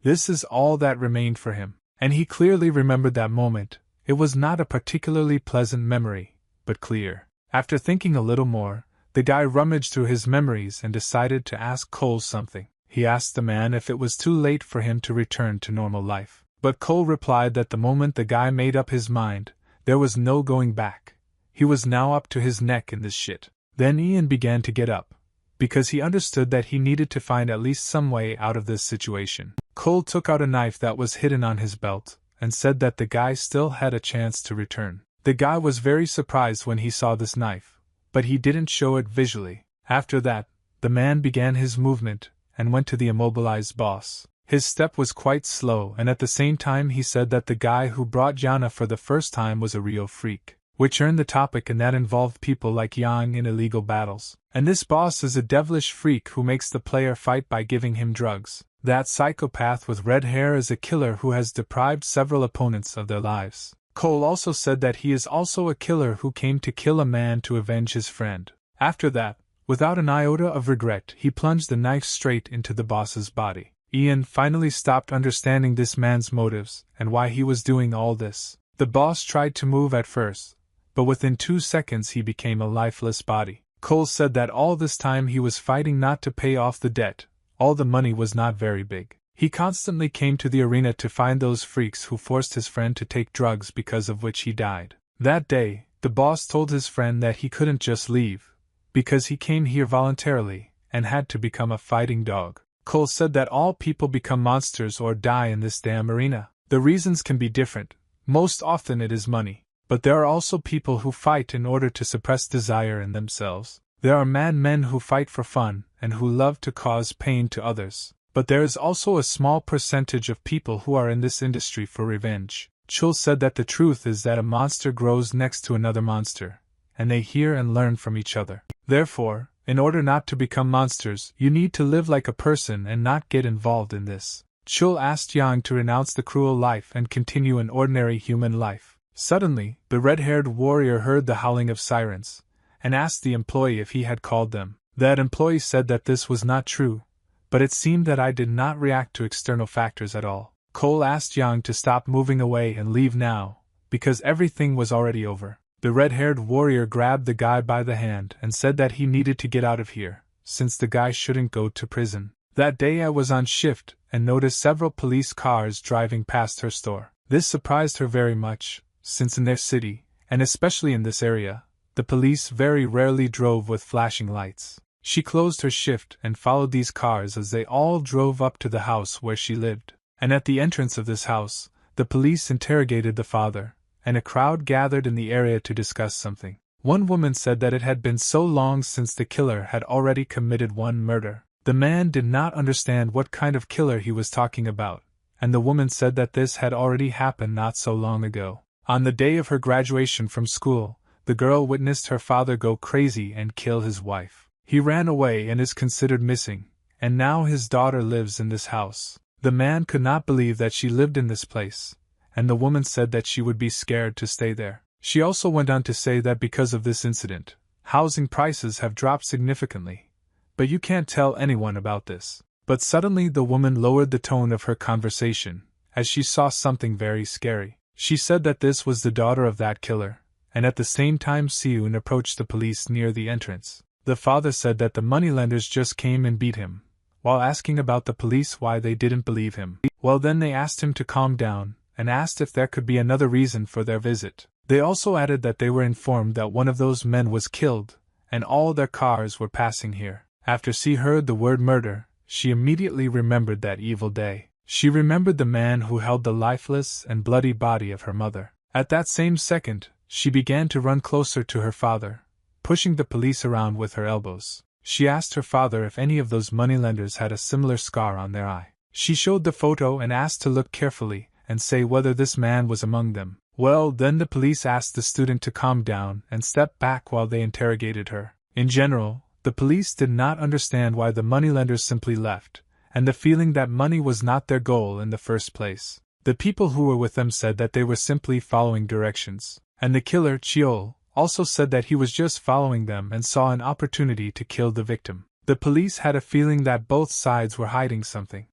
This is all that remained for him, and he clearly remembered that moment. It was not a particularly pleasant memory, but clear. After thinking a little more, the guy rummaged through his memories and decided to ask Cole something. He asked the man if it was too late for him to return to normal life. But Cole replied that the moment the guy made up his mind, there was no going back. He was now up to his neck in this shit. Then Ian began to get up, because he understood that he needed to find at least some way out of this situation. Cole took out a knife that was hidden on his belt, and said that the guy still had a chance to return. The guy was very surprised when he saw this knife, but he didn't show it visually. After that, the man began his movement, and went to the immobilized boss. His step was quite slow, and at the same time he said that the guy who brought Jana for the first time was a real freak, which earned the topic, and that involved people like Yang in illegal battles. And this boss is a devilish freak who makes the player fight by giving him drugs. That psychopath with red hair is a killer who has deprived several opponents of their lives. Cole also said that he is also a killer who came to kill a man to avenge his friend. After that, without an iota of regret, he plunged the knife straight into the boss's body. Ian finally stopped understanding this man's motives and why he was doing all this. The boss tried to move at first, but within 2 seconds he became a lifeless body. Cole said that all this time he was fighting not to pay off the debt, all the money was not very big. He constantly came to the arena to find those freaks who forced his friend to take drugs because of which he died. That day, the boss told his friend that he couldn't just leave, because he came here voluntarily, and had to become a fighting dog. Cole said that all people become monsters or die in this damn arena. The reasons can be different. Most often it is money. But there are also people who fight in order to suppress desire in themselves. There are men who fight for fun, and who love to cause pain to others. But there is also a small percentage of people who are in this industry for revenge. Chul said that the truth is that a monster grows next to another monster, and they hear and learn from each other. Therefore, in order not to become monsters, you need to live like a person and not get involved in this. Chul asked Yang to renounce the cruel life and continue an ordinary human life. Suddenly, the red-haired warrior heard the howling of sirens, and asked the employee if he had called them. That employee said that this was not true, but it seemed that I did not react to external factors at all. Cole asked Yang to stop moving away and leave now, because everything was already over. The red-haired warrior grabbed the guy by the hand and said that he needed to get out of here, since the guy shouldn't go to prison. That day I was on shift and noticed several police cars driving past her store. This surprised her very much, since in their city, and especially in this area, the police very rarely drove with flashing lights. She closed her shift and followed these cars as they all drove up to the house where she lived. And at the entrance of this house, the police interrogated the father, and a crowd gathered in the area to discuss something. One woman said that it had been so long since the killer had already committed one murder. The man did not understand what kind of killer he was talking about, and the woman said that this had already happened not so long ago. On the day of her graduation from school, the girl witnessed her father go crazy and kill his wife. He ran away and is considered missing, and now his daughter lives in this house. The man could not believe that she lived in this place, and the woman said that she would be scared to stay there. She also went on to say that because of this incident, housing prices have dropped significantly, but you can't tell anyone about this. But suddenly the woman lowered the tone of her conversation, as she saw something very scary. She said that this was the daughter of that killer, and at the same time Seun approached the police near the entrance. The father said that the moneylenders just came and beat him, while asking about the police why they didn't believe him. Well, then they asked him to calm down, and asked if there could be another reason for their visit. They also added that they were informed that one of those men was killed, and all their cars were passing here. After she heard the word murder, she immediately remembered that evil day. She remembered the man who held the lifeless and bloody body of her mother. At that same second, she began to run closer to her father, pushing the police around with her elbows. She asked her father if any of those moneylenders had a similar scar on their eye. She showed the photo and asked to look carefully and say whether this man was among them. Well, then the police asked the student to calm down and step back while they interrogated her. In general, the police did not understand why the moneylenders simply left, and the feeling that money was not their goal in the first place. The people who were with them said that they were simply following directions, and the killer, Cheol, also said that he was just following them and saw an opportunity to kill the victim. The police had a feeling that both sides were hiding something.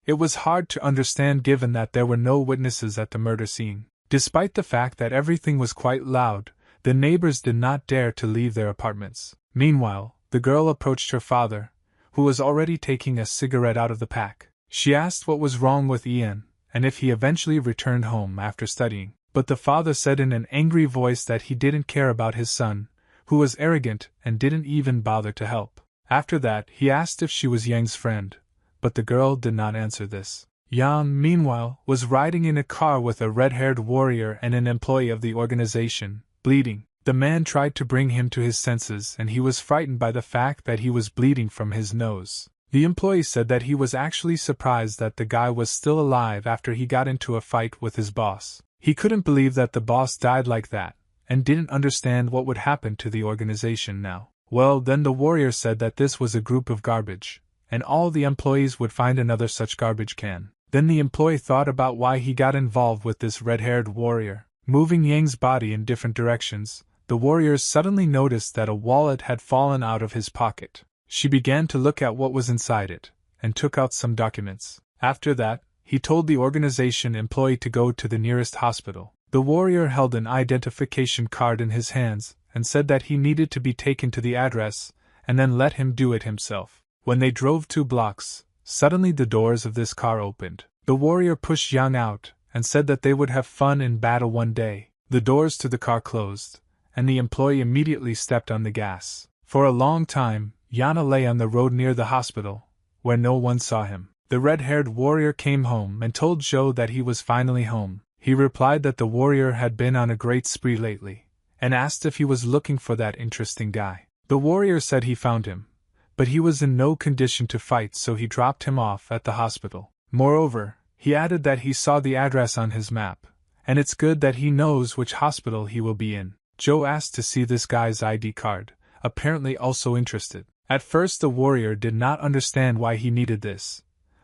It was hard to understand given that there were no witnesses at the murder scene. Despite the fact that everything was quite loud, the neighbors did not dare to leave their apartments. Meanwhile, the girl approached her father, who was already taking a cigarette out of the pack. She asked what was wrong with Ian, and if he eventually returned home after studying. But the father said in an angry voice that he didn't care about his son, who was arrogant and didn't even bother to help. After that, he asked if she was Yang's friend, but the girl did not answer this. Yang, meanwhile, was riding in a car with a red-haired warrior and an employee of the organization, bleeding. The man tried to bring him to his senses and he was frightened by the fact that he was bleeding from his nose. The employee said that he was actually surprised that the guy was still alive after he got into a fight with his boss. He couldn't believe that the boss died like that, and didn't understand what would happen to the organization now. Well, then the warrior said that this was a group of garbage, and all the employees would find another such garbage can. Then the employee thought about why he got involved with this red-haired warrior. Moving Yang's body in different directions, the warriors suddenly noticed that a wallet had fallen out of his pocket. She began to look at what was inside it, and took out some documents. After that, he told the organization employee to go to the nearest hospital. The warrior held an identification card in his hands, and said that he needed to be taken to the address, and then let him do it himself. When they drove 2 blocks, suddenly the doors of this car opened. The warrior pushed Yang out and said that they would have fun in battle one day. The doors to the car closed, and the employee immediately stepped on the gas. For a long time, Yana lay on the road near the hospital, where no one saw him. The red-haired warrior came home and told Joe that he was finally home. He replied that the warrior had been on a great spree lately, and asked if he was looking for that interesting guy. The warrior said he found him, but he was in no condition to fight, so he dropped him off at the hospital. Moreover, he added that he saw the address on his map, and it's good that he knows which hospital he will be in. Joe asked to see this guy's ID card, apparently also interested. At first the warrior did not understand why he needed this,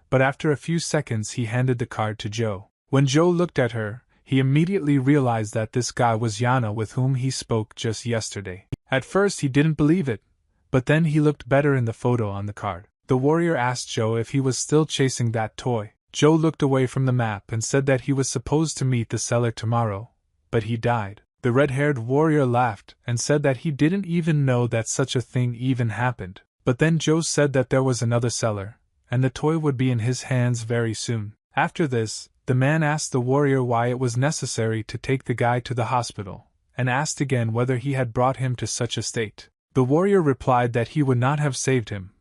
but after a few seconds he handed the card to Joe. When Joe looked at her, he immediately realized that this guy was Yana with whom he spoke just yesterday. At first he didn't believe it, but then he looked better in the photo on the card. The warrior asked Joe if he was still chasing that toy. Joe looked away from the map and said that he was supposed to meet the seller tomorrow, but he died. The red-haired warrior laughed and said that he didn't even know that such a thing even happened. But then Joe said that there was another seller, and the toy would be in his hands very soon. After this, the man asked the warrior why it was necessary to take the guy to the hospital, and asked again whether he had brought him to such a state. The warrior replied that he would not have saved him,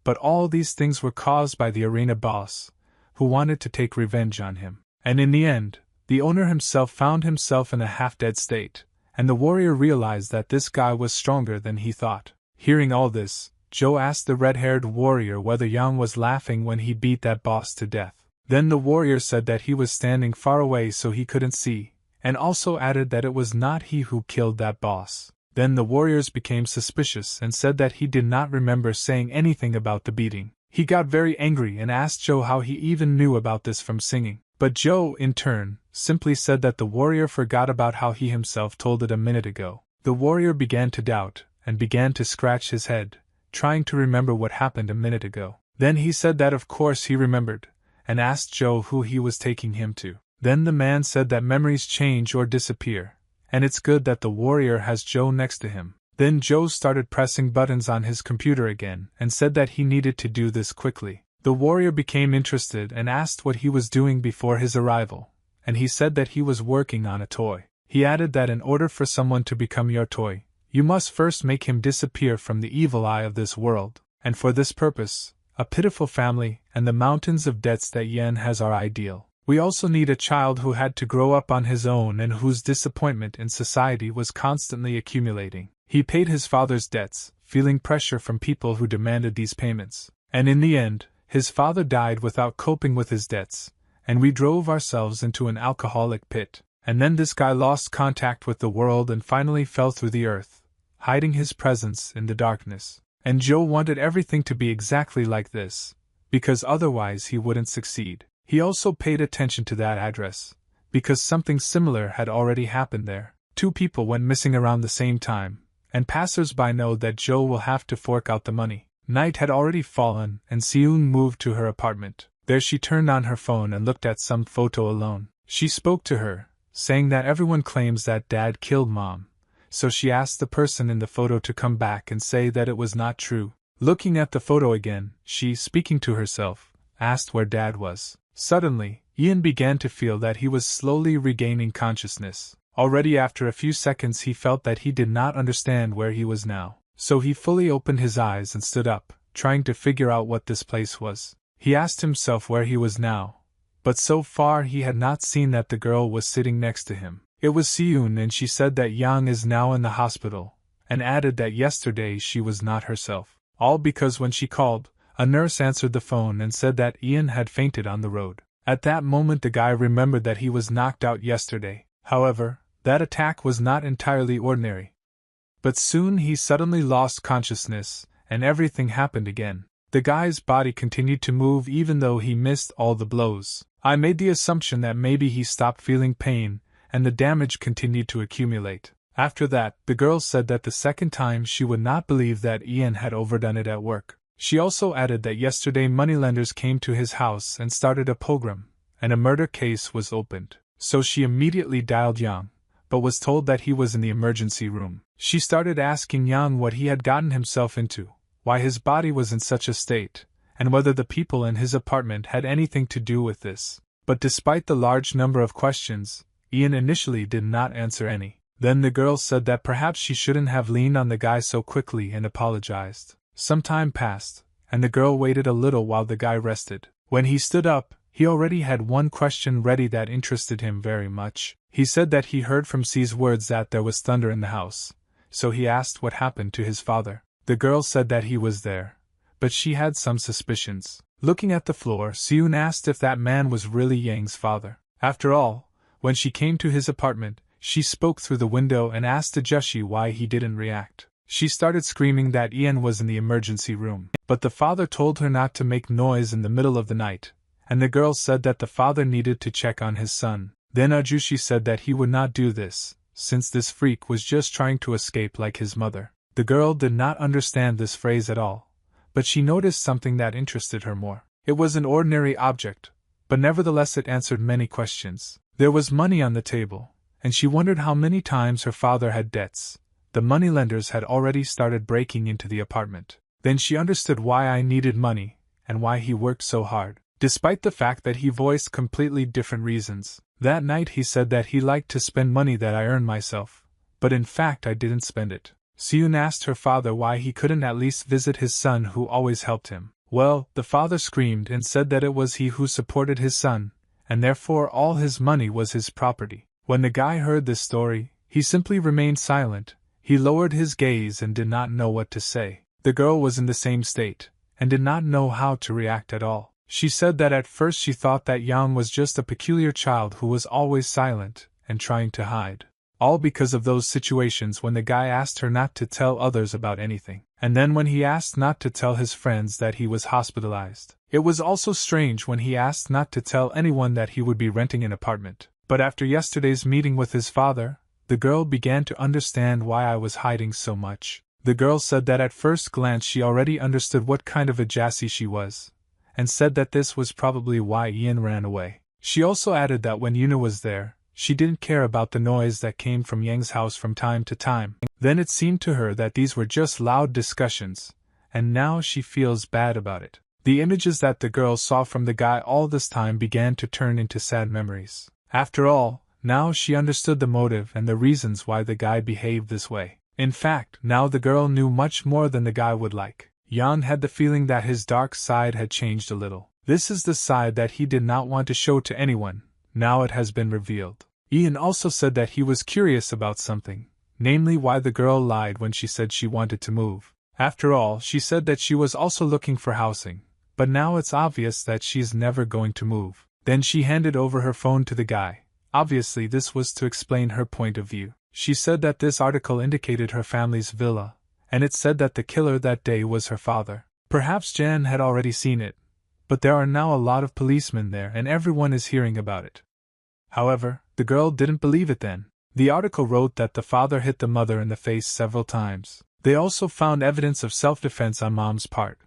but all these things were caused by the arena boss, who wanted to take revenge on him. And in the end, the owner himself found himself in a half-dead state, and the warrior realized that this guy was stronger than he thought. Hearing all this, Joe asked the red-haired warrior whether Yang was laughing when he beat that boss to death. Then the warrior said that he was standing far away so he couldn't see, and also added that it was not he who killed that boss. Then the warriors became suspicious and said that he did not remember saying anything about the beating. He got very angry and asked Joe how he even knew about this from singing. But Joe, in turn, simply said that the warrior forgot about how he himself told it a minute ago. The warrior began to doubt, and began to scratch his head, trying to remember what happened a minute ago. Then he said that of course he remembered, and asked Joe who he was taking him to. Then the man said that memories change or disappear, and it's good that the warrior has Joe next to him. Then Joe started pressing buttons on his computer again and said that he needed to do this quickly. The warrior became interested and asked what he was doing before his arrival, and he said that he was working on a toy. He added that in order for someone to become your toy, you must first make him disappear from the evil eye of this world, and for this purpose, a pitiful family and the mountains of debts that Yen has are ideal. We also need a child who had to grow up on his own and whose disappointment in society was constantly accumulating. He paid his father's debts, feeling pressure from people who demanded these payments, and in the end, his father died without coping with his debts, and we drove ourselves into an alcoholic pit. And then this guy lost contact with the world and finally fell through the earth, hiding his presence in the darkness. And Joe wanted everything to be exactly like this, because otherwise he wouldn't succeed. He also paid attention to that address, because something similar had already happened there. 2 people went missing around the same time, and passers-by know that Joe will have to fork out the money. Night had already fallen, and Seun moved to her apartment. There she turned on her phone and looked at some photo alone. She spoke to her, saying that everyone claims that Dad killed Mom, so she asked the person in the photo to come back and say that it was not true. Looking at the photo again, she, speaking to herself, asked where Dad was. Suddenly, Ian began to feel that he was slowly regaining consciousness. Already after a few seconds he felt that he did not understand where he was now. So he fully opened his eyes and stood up, trying to figure out what this place was. He asked himself where he was now, but so far he had not seen that the girl was sitting next to him. It was Seun, and she said that Yang is now in the hospital, and added that yesterday she was not herself. All because when she called, a nurse answered the phone and said that Ian had fainted on the road. At that moment the guy remembered that he was knocked out yesterday. However, that attack was not entirely ordinary. But soon he suddenly lost consciousness, and everything happened again. The guy's body continued to move even though he missed all the blows. I made the assumption that maybe he stopped feeling pain, and the damage continued to accumulate. After that, the girl said that the second time she would not believe that Ian had overdone it at work. She also added that yesterday moneylenders came to his house and started a pogrom, and a murder case was opened. So she immediately dialed Yang, but was told that he was in the emergency room. She started asking Yang what he had gotten himself into, why his body was in such a state, and whether the people in his apartment had anything to do with this. But despite the large number of questions, Ian initially did not answer any. Then the girl said that perhaps she shouldn't have leaned on the guy so quickly and apologized. Some time passed, and the girl waited a little while the guy rested. When he stood up, he already had one question ready that interested him very much. He said that he heard from C's words that there was thunder in the house, so he asked what happened to his father. The girl said that he was there, but she had some suspicions. Looking at the floor, Seun asked if that man was really Yang's father. After all, when she came to his apartment, she spoke through the window and asked Ajushi why he didn't react. She started screaming that Ian was in the emergency room, but the father told her not to make noise in the middle of the night, and the girl said that the father needed to check on his son. Then Ajushi said that he would not do this, since this freak was just trying to escape like his mother. The girl did not understand this phrase at all, but she noticed something that interested her more. It was an ordinary object, but nevertheless it answered many questions. There was money on the table, and she wondered how many times her father had debts. The moneylenders had already started breaking into the apartment. Then she understood why I needed money, and why he worked so hard, despite the fact that he voiced completely different reasons. That night he said that he liked to spend money that I earned myself, but in fact I didn't spend it. Seun asked her father why he couldn't at least visit his son who always helped him. Well, the father screamed and said that it was he who supported his son, and therefore all his money was his property. When the guy heard this story, he simply remained silent. He lowered his gaze and did not know what to say. The girl was in the same state, and did not know how to react at all. She said that at first she thought that Yang was just a peculiar child who was always silent and trying to hide. All because of those situations when the guy asked her not to tell others about anything, and then when he asked not to tell his friends that he was hospitalized. It was also strange when he asked not to tell anyone that he would be renting an apartment. But after yesterday's meeting with his father, the girl began to understand why I was hiding so much. The girl said that at first glance she already understood what kind of a jassy she was, and said that this was probably why Ian ran away. She also added that when Yuna was there, she didn't care about the noise that came from Yang's house from time to time. Then it seemed to her that these were just loud discussions, and now she feels bad about it. The images that the girl saw from the guy all this time began to turn into sad memories. After all, now she understood the motive and the reasons why the guy behaved this way. In fact, now the girl knew much more than the guy would like. Yan had the feeling that his dark side had changed a little. This is the side that he did not want to show to anyone. Now it has been revealed. Ian also said that he was curious about something, namely why the girl lied when she said she wanted to move. After all, she said that she was also looking for housing, but now it's obvious that she's never going to move. Then she handed over her phone to the guy. Obviously this was to explain her point of view. She said that this article indicated her family's villa, and it said that the killer that day was her father. Perhaps Jan had already seen it, but there are now a lot of policemen there and everyone is hearing about it. However, the girl didn't believe it then. The article wrote that the father hit the mother in the face several times. They also found evidence of self-defense on mom's part,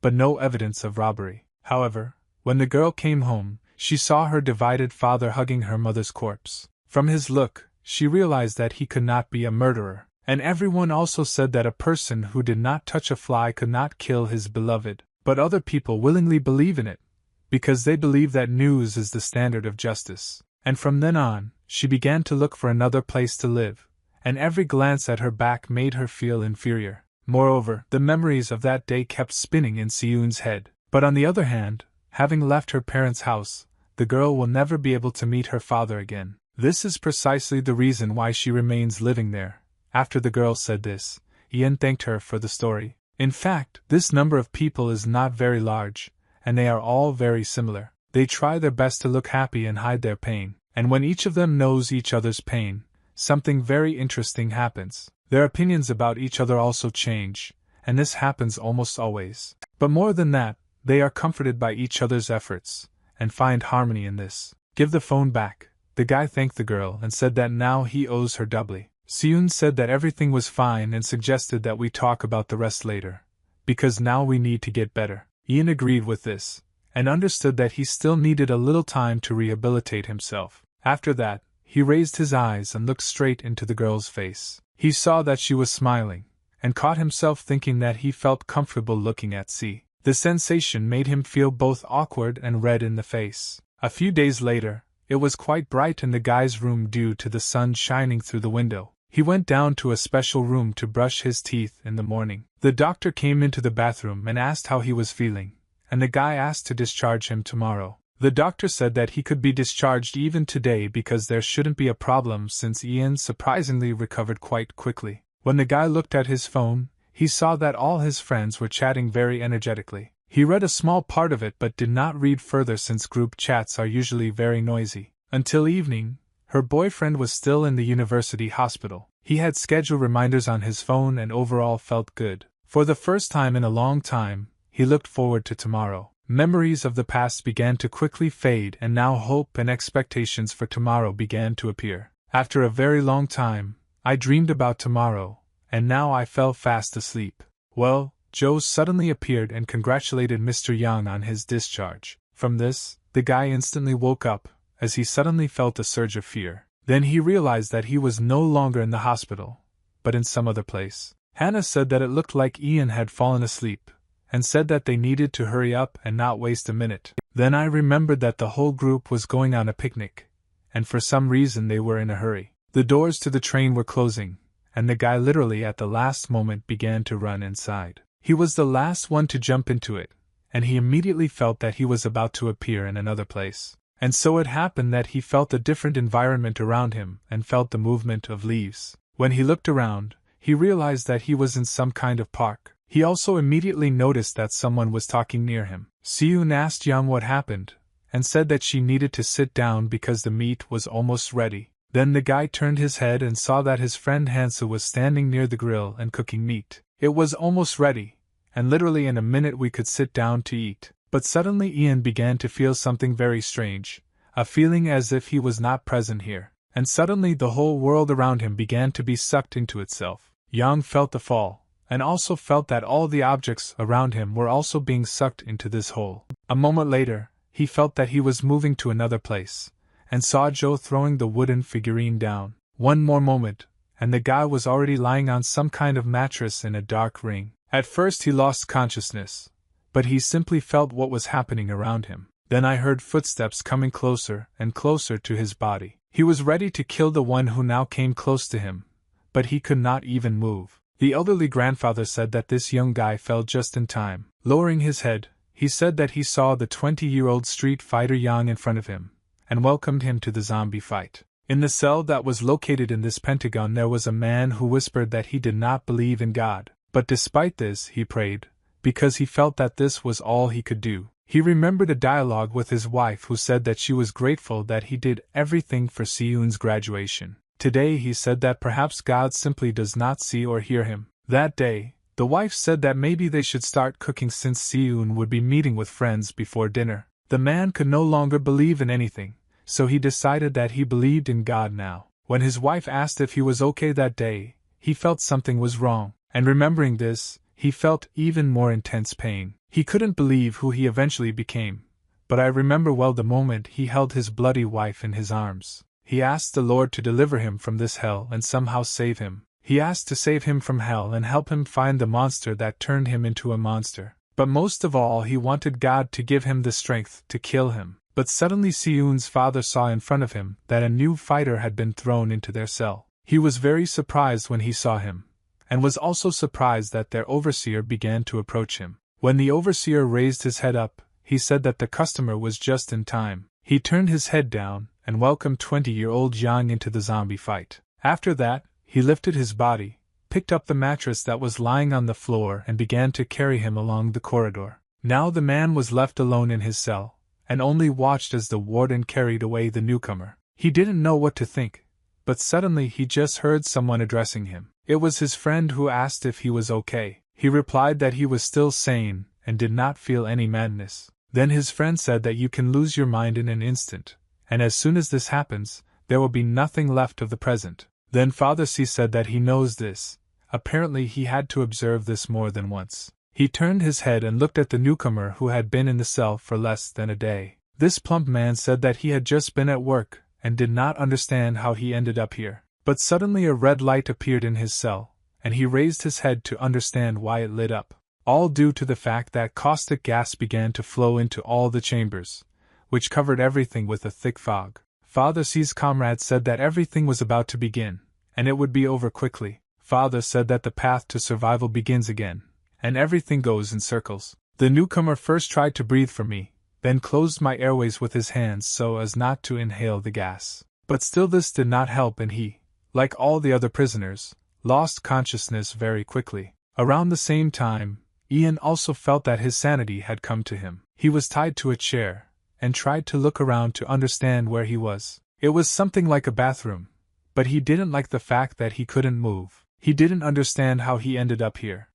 but no evidence of robbery. However, when the girl came home, she saw her divided father hugging her mother's corpse. From his look, she realized that he could not be a murderer, and everyone also said that a person who did not touch a fly could not kill his beloved. But other people willingly believe in it, because they believe that news is the standard of justice. And from then on, she began to look for another place to live, and every glance at her back made her feel inferior. Moreover, the memories of that day kept spinning in Seun's head. But on the other hand, having left her parents' house, the girl will never be able to meet her father again. This is precisely the reason why she remains living there. After the girl said this, Ian thanked her for the story. In fact, this number of people is not very large, and they are all very similar. They try their best to look happy and hide their pain, and when each of them knows each other's pain, something very interesting happens. Their opinions about each other also change, and this happens almost always. But more than that, they are comforted by each other's efforts, and find harmony in this. Give the phone back. The guy thanked the girl and said that now he owes her doubly. Seun said that everything was fine and suggested that we talk about the rest later, because now we need to get better. Ian agreed with this, and understood that he still needed a little time to rehabilitate himself. After that, he raised his eyes and looked straight into the girl's face. He saw that she was smiling, and caught himself thinking that he felt comfortable looking at C. The sensation made him feel both awkward and red in the face. A few days later, it was quite bright in the guy's room due to the sun shining through the window. He went down to a special room to brush his teeth in the morning. The doctor came into the bathroom and asked how he was feeling, and the guy asked to discharge him tomorrow. The doctor said that he could be discharged even today because there shouldn't be a problem since Ian surprisingly recovered quite quickly. When the guy looked at his phone, he saw that all his friends were chatting very energetically. He read a small part of it but did not read further since group chats are usually very noisy. Until evening, her boyfriend was still in the university hospital. He had schedule reminders on his phone and overall felt good. For the first time in a long time, he looked forward to tomorrow. Memories of the past began to quickly fade and now hope and expectations for tomorrow began to appear. After a very long time, I dreamed about tomorrow, and now I fell fast asleep. Well, Joe suddenly appeared and congratulated Mr. Young on his discharge. From this, the guy instantly woke up, as he suddenly felt a surge of fear. Then he realized that he was no longer in the hospital, but in some other place. Hannah said that it looked like Ian had fallen asleep, and said that they needed to hurry up and not waste a minute. Then I remembered that the whole group was going on a picnic, and for some reason they were in a hurry. The doors to the train were closing, and the guy literally at the last moment began to run inside. He was the last one to jump into it, and he immediately felt that he was about to appear in another place. And so it happened that he felt a different environment around him and felt the movement of leaves. When he looked around, he realized that he was in some kind of park. He also immediately noticed that someone was talking near him. Seun asked Young what happened, and said that she needed to sit down because the meat was almost ready. Then the guy turned his head and saw that his friend Hansa was standing near the grill and cooking meat. It was almost ready, and literally in a minute we could sit down to eat. But suddenly Ian began to feel something very strange, a feeling as if he was not present here. And suddenly the whole world around him began to be sucked into itself. Yang felt the fall, and also felt that all the objects around him were also being sucked into this hole. A moment later, he felt that he was moving to another place, and saw Joe throwing the wooden figurine down. One more moment, and the guy was already lying on some kind of mattress in a dark ring. At first he lost consciousness, but he simply felt what was happening around him. Then I heard footsteps coming closer and closer to his body. He was ready to kill the one who now came close to him, but he could not even move. The elderly grandfather said that this young guy fell just in time. Lowering his head, he said that he saw the 20-year-old street fighter Yang in front of him, and welcomed him to the zombie fight. In the cell that was located in this pentagon there was a man who whispered that he did not believe in God, but despite this he prayed, because he felt that this was all he could do. He remembered a dialogue with his wife who said that she was grateful that he did everything for Seun's graduation. Today he said that perhaps God simply does not see or hear him. That day, the wife said that maybe they should start cooking since Seun would be meeting with friends before dinner. The man could no longer believe in anything, so he decided that he believed in God now. When his wife asked if he was okay that day, he felt something was wrong, and remembering this, he felt even more intense pain. He couldn't believe who he eventually became, but I remember well the moment he held his bloody wife in his arms. He asked the Lord to deliver him from this hell and somehow save him. He asked to save him from hell and help him find the monster that turned him into a monster. But most of all he wanted God to give him the strength to kill him. But suddenly Seun's father saw in front of him that a new fighter had been thrown into their cell. He was very surprised when he saw him, and was also surprised that their overseer began to approach him. When the overseer raised his head up, he said that the customer was just in time. He turned his head down and welcomed 20-year-old Yang into the zombie fight. After that, he lifted his body, picked up the mattress that was lying on the floor and began to carry him along the corridor. Now the man was left alone in his cell, and only watched as the warden carried away the newcomer. He didn't know what to think, but suddenly he just heard someone addressing him. It was his friend who asked if he was okay. He replied that he was still sane and did not feel any madness. Then his friend said that you can lose your mind in an instant, and as soon as this happens, there will be nothing left of the present. Then Father C said that he knows this. Apparently he had to observe this more than once. He turned his head and looked at the newcomer who had been in the cell for less than a day. This plump man said that he had just been at work and did not understand how he ended up here. But suddenly a red light appeared in his cell, and he raised his head to understand why it lit up. All due to the fact that caustic gas began to flow into all the chambers, which covered everything with a thick fog. Father C's comrade said that everything was about to begin, and it would be over quickly. Father said that the path to survival begins again, and everything goes in circles. The newcomer first tried to breathe for me, then closed my airways with his hands so as not to inhale the gas. But still this did not help, and he, like all the other prisoners, lost consciousness very quickly. Around the same time, Ian also felt that his sanity had come to him. He was tied to a chair, and tried to look around to understand where he was. It was something like a bathroom, but he didn't like the fact that he couldn't move. He didn't understand how he ended up here.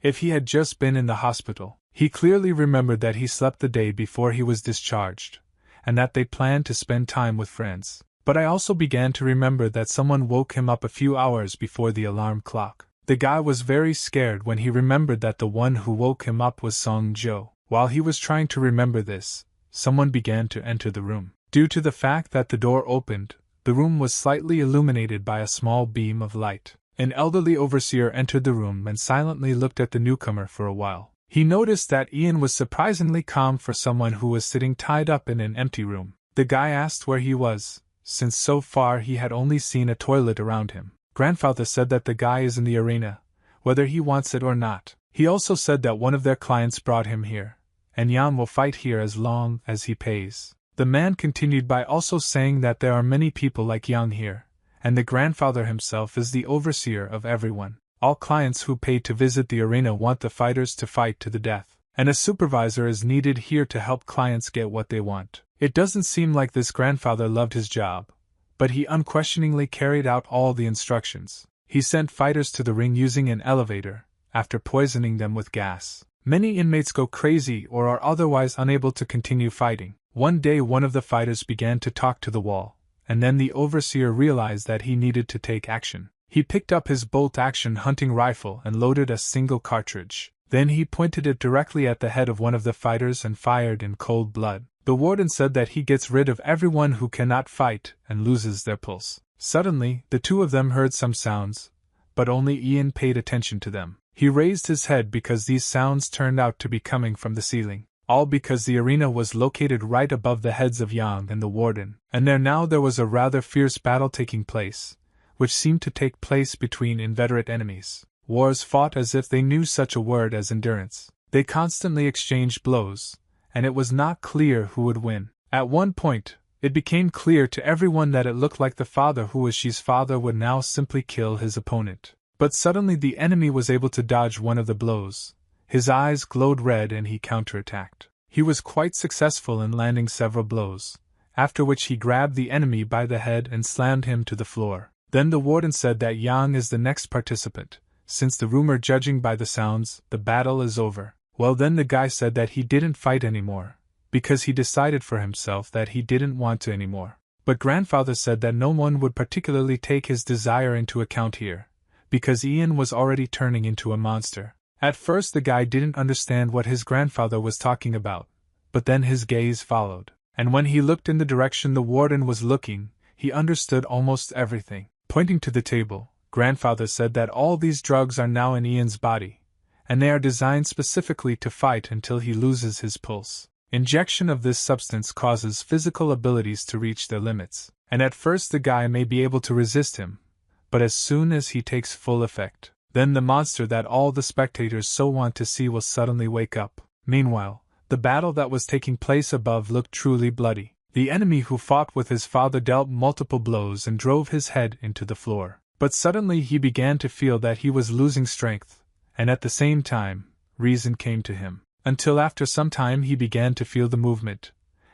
If he had just been in the hospital, he clearly remembered that he slept the day before he was discharged, and that they planned to spend time with friends. But I also began to remember that someone woke him up a few hours before the alarm clock. The guy was very scared when he remembered that the one who woke him up was Song Jo. While he was trying to remember this, someone began to enter the room. Due to the fact that the door opened, the room was slightly illuminated by a small beam of light. An elderly overseer entered the room and silently looked at the newcomer for a while. He noticed that Ian was surprisingly calm for someone who was sitting tied up in an empty room. The guy asked where he was, since so far he had only seen a toilet around him. Grandfather said that the guy is in the arena, whether he wants it or not. He also said that one of their clients brought him here, and Yan will fight here as long as he pays. The man continued by also saying that there are many people like Yang here, and the grandfather himself is the overseer of everyone. All clients who pay to visit the arena want the fighters to fight to the death, and a supervisor is needed here to help clients get what they want. It doesn't seem like this grandfather loved his job, but he unquestioningly carried out all the instructions. He sent fighters to the ring using an elevator, after poisoning them with gas. Many inmates go crazy or are otherwise unable to continue fighting. One day one of the fighters began to talk to the wall, and then the overseer realized that he needed to take action. He picked up his bolt-action hunting rifle and loaded a single cartridge. Then he pointed it directly at the head of one of the fighters and fired in cold blood. The warden said that he gets rid of everyone who cannot fight and loses their pulse. Suddenly, the two of them heard some sounds, but only Ian paid attention to them. He raised his head because these sounds turned out to be coming from the ceiling. All because the arena was located right above the heads of Yang and the warden, and there was a rather fierce battle taking place, which seemed to take place between inveterate enemies. Wars fought as if they knew such a word as endurance. They constantly exchanged blows, and it was not clear who would win. At one point, it became clear to everyone that it looked like the father who was Shi's father would now simply kill his opponent. But suddenly the enemy was able to dodge one of the blows. His eyes glowed red and he counterattacked. He was quite successful in landing several blows, after which he grabbed the enemy by the head and slammed him to the floor. Then the warden said that Yang is the next participant, since the rumor judging by the sounds, the battle is over. Well, then the guy said that he didn't fight anymore, because he decided for himself that he didn't want to anymore. But grandfather said that no one would particularly take his desire into account here, because Ian was already turning into a monster. At first the guy didn't understand what his grandfather was talking about, but then his gaze followed, and when he looked in the direction the warden was looking, he understood almost everything. Pointing to the table, grandfather said that all these drugs are now in Ian's body, and they are designed specifically to fight until he loses his pulse. Injection of this substance causes physical abilities to reach their limits, and at first the guy may be able to resist him, but as soon as he takes full effect, then the monster that all the spectators so want to see will suddenly wake up. Meanwhile, the battle that was taking place above looked truly bloody. The enemy who fought with his father dealt multiple blows and drove his head into the floor. But suddenly he began to feel that he was losing strength, and at the same time, reason came to him. Until after some time he began to feel the movement,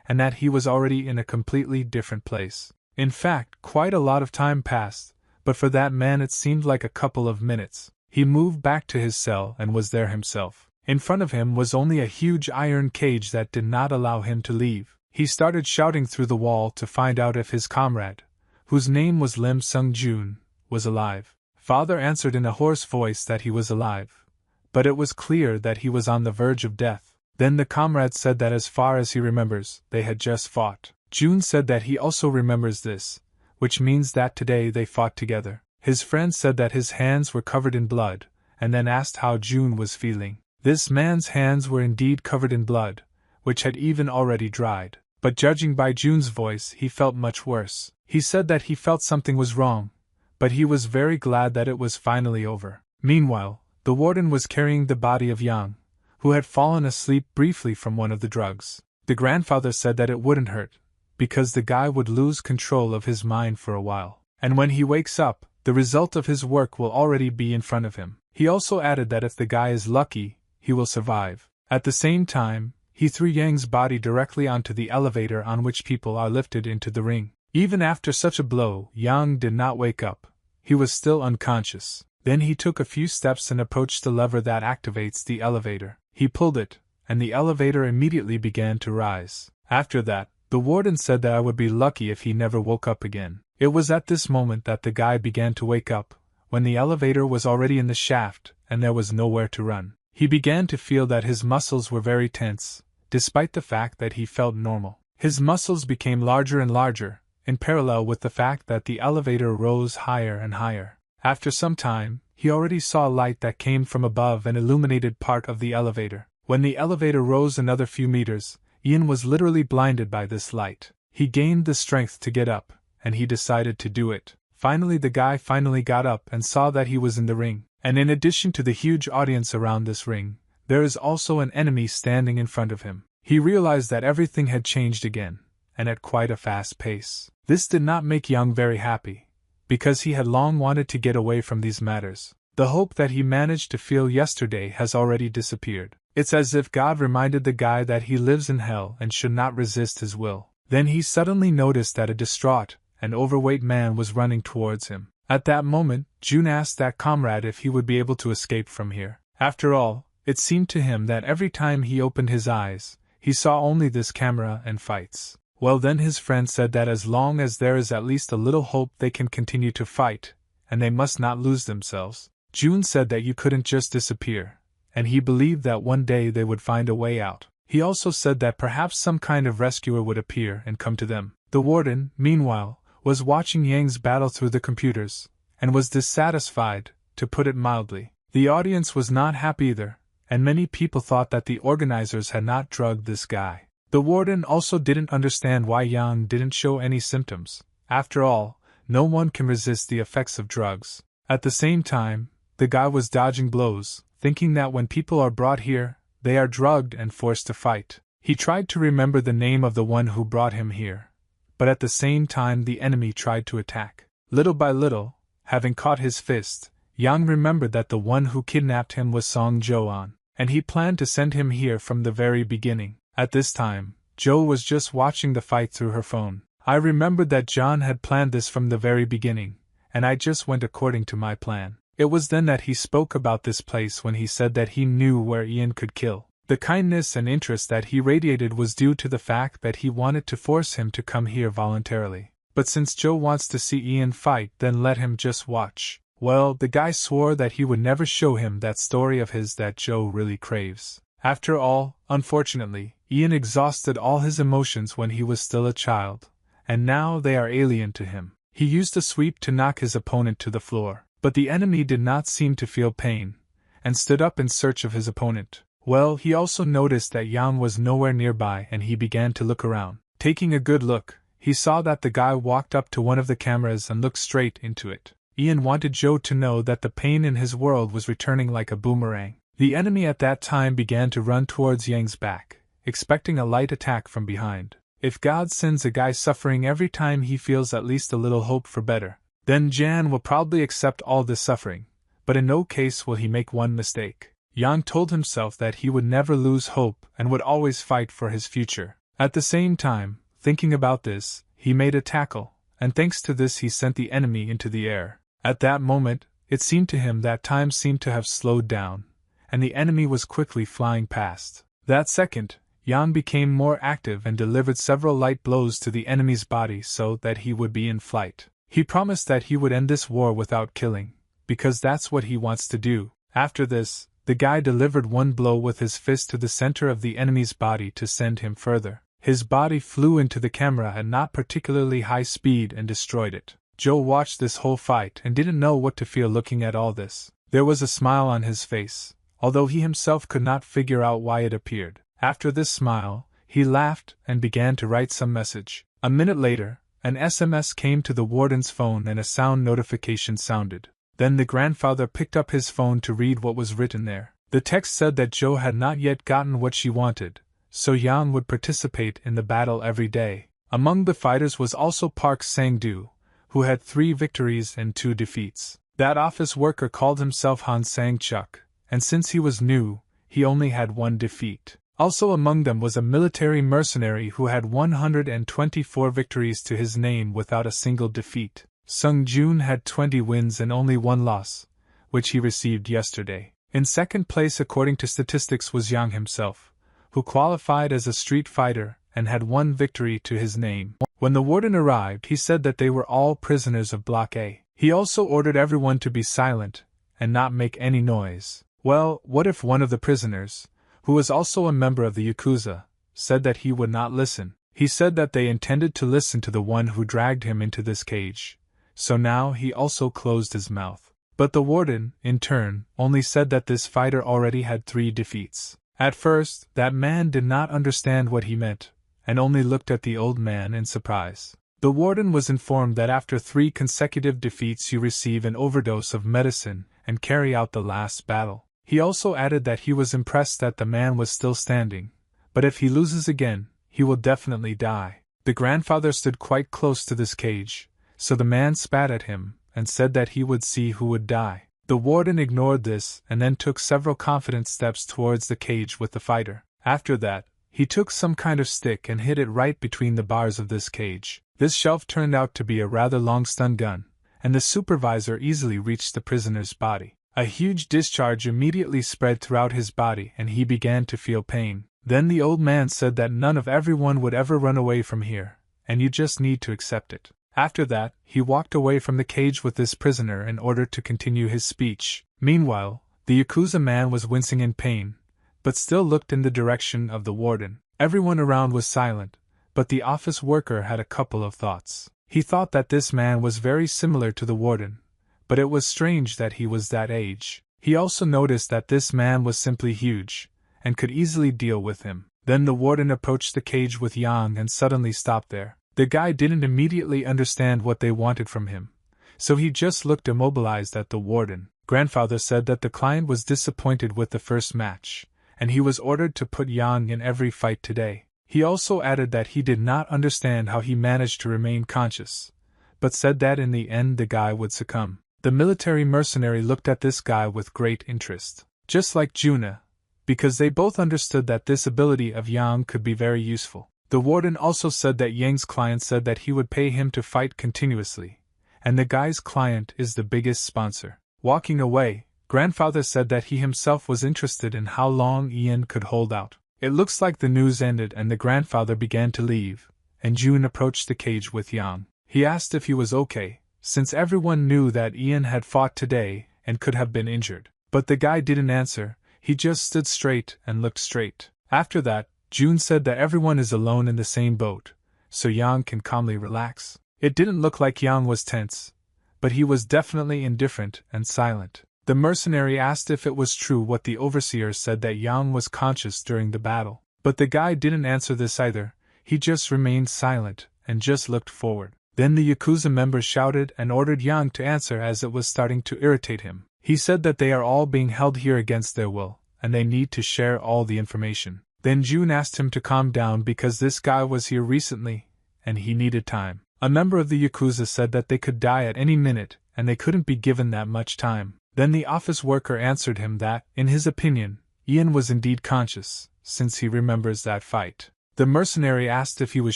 and that he was already in a completely different place. In fact, quite a lot of time passed, but for that man it seemed like a couple of minutes. He moved back to his cell and was there himself. In front of him was only a huge iron cage that did not allow him to leave. He started shouting through the wall to find out if his comrade, whose name was Lim Sung-jun, was alive. Father answered in a hoarse voice that he was alive, but it was clear that he was on the verge of death. Then the comrade said that as far as he remembers, they had just fought. Jun said that he also remembers this, which means that today they fought together. His friend said that his hands were covered in blood, and then asked how June was feeling. This man's hands were indeed covered in blood, which had even already dried, but judging by June's voice he felt much worse. He said that he felt something was wrong, but he was very glad that it was finally over. Meanwhile, the warden was carrying the body of Yang, who had fallen asleep briefly from one of the drugs. The grandfather said that it wouldn't hurt, because the guy would lose control of his mind for a while, and when he wakes up, the result of his work will already be in front of him. He also added that if the guy is lucky, he will survive. At the same time, he threw Yang's body directly onto the elevator on which people are lifted into the ring. Even after such a blow, Yang did not wake up. He was still unconscious. Then he took a few steps and approached the lever that activates the elevator. He pulled it, and the elevator immediately began to rise. After that, the warden said that I would be lucky if he never woke up again. It was at this moment that the guy began to wake up, when the elevator was already in the shaft, and there was nowhere to run. He began to feel that his muscles were very tense, despite the fact that he felt normal. His muscles became larger and larger, in parallel with the fact that the elevator rose higher and higher. After some time, he already saw light that came from above and illuminated part of the elevator. When the elevator rose another few meters, Ian was literally blinded by this light. He gained the strength to get up, and he decided to do it. Finally, the guy finally got up and saw that he was in the ring. And in addition to the huge audience around this ring, there is also an enemy standing in front of him. He realized that everything had changed again, and at quite a fast pace. This did not make Yang very happy, because he had long wanted to get away from these matters. The hope that he managed to feel yesterday has already disappeared. It's as if God reminded the guy that he lives in hell and should not resist his will. Then he suddenly noticed that a distraught and overweight man was running towards him. At that moment, June asked that comrade if he would be able to escape from here. After all, it seemed to him that every time he opened his eyes, he saw only this camera and fights. Well, then his friend said that as long as there is at least a little hope they can continue to fight, and they must not lose themselves. June said that you couldn't just disappear, and he believed that one day they would find a way out. He also said that perhaps some kind of rescuer would appear and come to them. The warden, meanwhile, was watching Yang's battle through the computers, and was dissatisfied, to put it mildly. The audience was not happy either, and many people thought that the organizers had not drugged this guy. The warden also didn't understand why Yang didn't show any symptoms. After all, no one can resist the effects of drugs. At the same time, the guy was dodging blows, thinking that when people are brought here, they are drugged and forced to fight. He tried to remember the name of the one who brought him here, but at the same time the enemy tried to attack. Little by little, having caught his fist, Yang remembered that the one who kidnapped him was Song Jo-an, and he planned to send him here from the very beginning. At this time, Jo was just watching the fight through her phone. I remembered that John had planned this from the very beginning, and I just went according to my plan. It was then that he spoke about this place when he said that he knew where Ian could kill. The kindness and interest that he radiated was due to the fact that he wanted to force him to come here voluntarily. But since Joe wants to see Ian fight, then let him just watch. Well, the guy swore that he would never show him that story of his that Joe really craves. After all, unfortunately, Ian exhausted all his emotions when he was still a child, and now they are alien to him. He used a sweep to knock his opponent to the floor, but the enemy did not seem to feel pain, and stood up in search of his opponent. Well, he also noticed that Yang was nowhere nearby, and he began to look around. Taking a good look, he saw that the guy walked up to one of the cameras and looked straight into it. Ian wanted Joe to know that the pain in his world was returning like a boomerang. The enemy at that time began to run towards Yang's back, expecting a light attack from behind. If God sends a guy suffering every time he feels at least a little hope for better, then Jan will probably accept all this suffering, but in no case will he make one mistake. Yang told himself that he would never lose hope and would always fight for his future. At the same time, thinking about this, he made a tackle, and thanks to this he sent the enemy into the air. At that moment, it seemed to him that time seemed to have slowed down, and the enemy was quickly flying past. That second, Yang became more active and delivered several light blows to the enemy's body so that he would be in flight. He promised that he would end this war without killing, because that's what he wants to do. After this, the guy delivered one blow with his fist to the center of the enemy's body to send him further. His body flew into the camera at not particularly high speed and destroyed it. Joe watched this whole fight and didn't know what to feel looking at all this. There was a smile on his face, although he himself could not figure out why it appeared. After this smile, he laughed and began to write some message. A minute later, an SMS came to the warden's phone and a sound notification sounded. Then the grandfather picked up his phone to read what was written there. The text said that Joe had not yet gotten what she wanted, so Yang would participate in the battle every day. Among the fighters was also Park Sang-doo, who had 3 victories and 2 defeats. That office worker called himself Han Sang-chuk, and since he was new, he only had 1 defeat. Also among them was a military mercenary who had 124 victories to his name without a single defeat. Sung Jun had 20 wins and only 1 loss, which he received yesterday. In second place according to statistics was Yang himself, who qualified as a street fighter and had 1 victory to his name. When the warden arrived, he said that they were all prisoners of Block A. He also ordered everyone to be silent and not make any noise. Well, what if one of the prisoners, who was also a member of the Yakuza, said that he would not listen? He said that they intended to listen to the one who dragged him into this cage, so now he also closed his mouth. But the warden, in turn, only said that this fighter already had 3 defeats. At first, that man did not understand what he meant, and only looked at the old man in surprise. The warden was informed that after 3 consecutive defeats you receive an overdose of medicine and carry out the last battle. He also added that he was impressed that the man was still standing, but if he loses again, he will definitely die. The grandfather stood quite close to this cage, so the man spat at him and said that he would see who would die. The warden ignored this and then took several confident steps towards the cage with the fighter. After that, he took some kind of stick and hit it right between the bars of this cage. This shelf turned out to be a rather long stun gun, and the supervisor easily reached the prisoner's body. A huge discharge immediately spread throughout his body and he began to feel pain. Then the old man said that none of everyone would ever run away from here, and you just need to accept it. After that, he walked away from the cage with this prisoner in order to continue his speech. Meanwhile, the Yakuza man was wincing in pain, but still looked in the direction of the warden. Everyone around was silent, but the office worker had a couple of thoughts. He thought that this man was very similar to the warden, but it was strange that he was that age. He also noticed that this man was simply huge, and could easily deal with him. Then the warden approached the cage with Yang and suddenly stopped there. The guy didn't immediately understand what they wanted from him, so he just looked immobilized at the warden. Grandfather said that the client was disappointed with the first match, and he was ordered to put Yang in every fight today. He also added that he did not understand how he managed to remain conscious, but said that in the end the guy would succumb. The military mercenary looked at this guy with great interest, just like Juna, because they both understood that this ability of Yang could be very useful. The warden also said that Yang's client said that he would pay him to fight continuously, and the guy's client is the biggest sponsor. Walking away, Grandfather said that he himself was interested in how long Ian could hold out. It looks like the news ended and the grandfather began to leave, and June approached the cage with Yang. He asked if he was okay, since everyone knew that Ian had fought today and could have been injured. But the guy didn't answer, he just stood straight and looked straight. After that, June said that everyone is alone in the same boat, so Yang can calmly relax. It didn't look like Yang was tense, but he was definitely indifferent and silent. The mercenary asked if it was true what the overseer said that Yang was conscious during the battle. But the guy didn't answer this either, he just remained silent and just looked forward. Then the Yakuza member shouted and ordered Yang to answer as it was starting to irritate him. He said that they are all being held here against their will, and they need to share all the information. Then June asked him to calm down because this guy was here recently, and he needed time. A member of the Yakuza said that they could die at any minute, and they couldn't be given that much time. Then the office worker answered him that, in his opinion, Ian was indeed conscious, since he remembers that fight. The mercenary asked if he was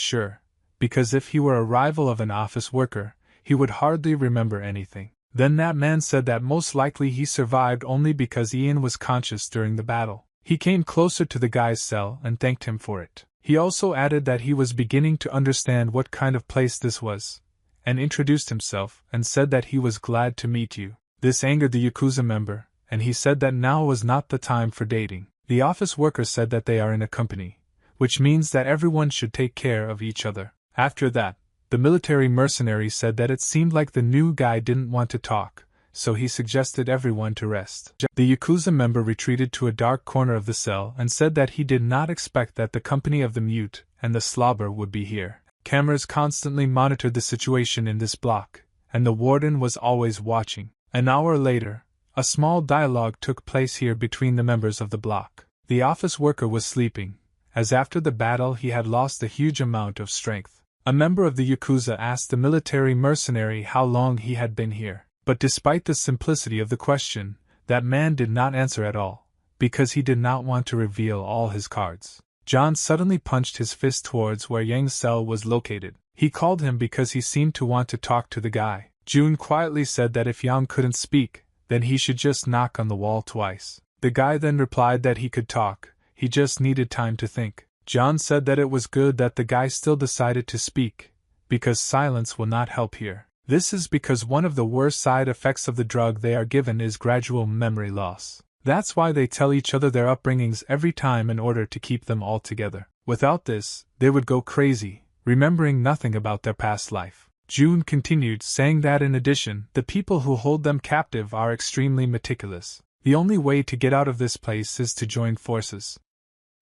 sure, because if he were a rival of an office worker, he would hardly remember anything. Then that man said that most likely he survived only because Ian was conscious during the battle. He came closer to the guy's cell and thanked him for it. He also added that he was beginning to understand what kind of place this was, and introduced himself and said that he was glad to meet you. This angered the Yakuza member, and he said that now was not the time for dating. The office worker said that they are in a company, which means that everyone should take care of each other. After that, The military mercenary said that it seemed like the new guy didn't want to talk, so he suggested everyone to rest. The Yakuza member retreated to a dark corner of the cell and said that he did not expect that the company of the mute and the slobber would be here. Cameras constantly monitored the situation in this block, and the warden was always watching. An hour later, a small dialogue took place here between the members of the block. The office worker was sleeping, as after the battle he had lost a huge amount of strength. A member of the Yakuza asked the military mercenary how long he had been here. But despite the simplicity of the question, that man did not answer at all, because he did not want to reveal all his cards. John suddenly punched his fist towards where Yang's cell was located. He called him because he seemed to want to talk to the guy. June quietly said that if Yang couldn't speak, then he should just knock on the wall twice. The guy then replied that he could talk, he just needed time to think. John said that it was good that the guy still decided to speak, because silence will not help here. This is because one of the worst side effects of the drug they are given is gradual memory loss. That's why they tell each other their upbringings every time in order to keep them all together. Without this, they would go crazy, remembering nothing about their past life. June continued, saying that in addition, the people who hold them captive are extremely meticulous. The only way to get out of this place is to join forces.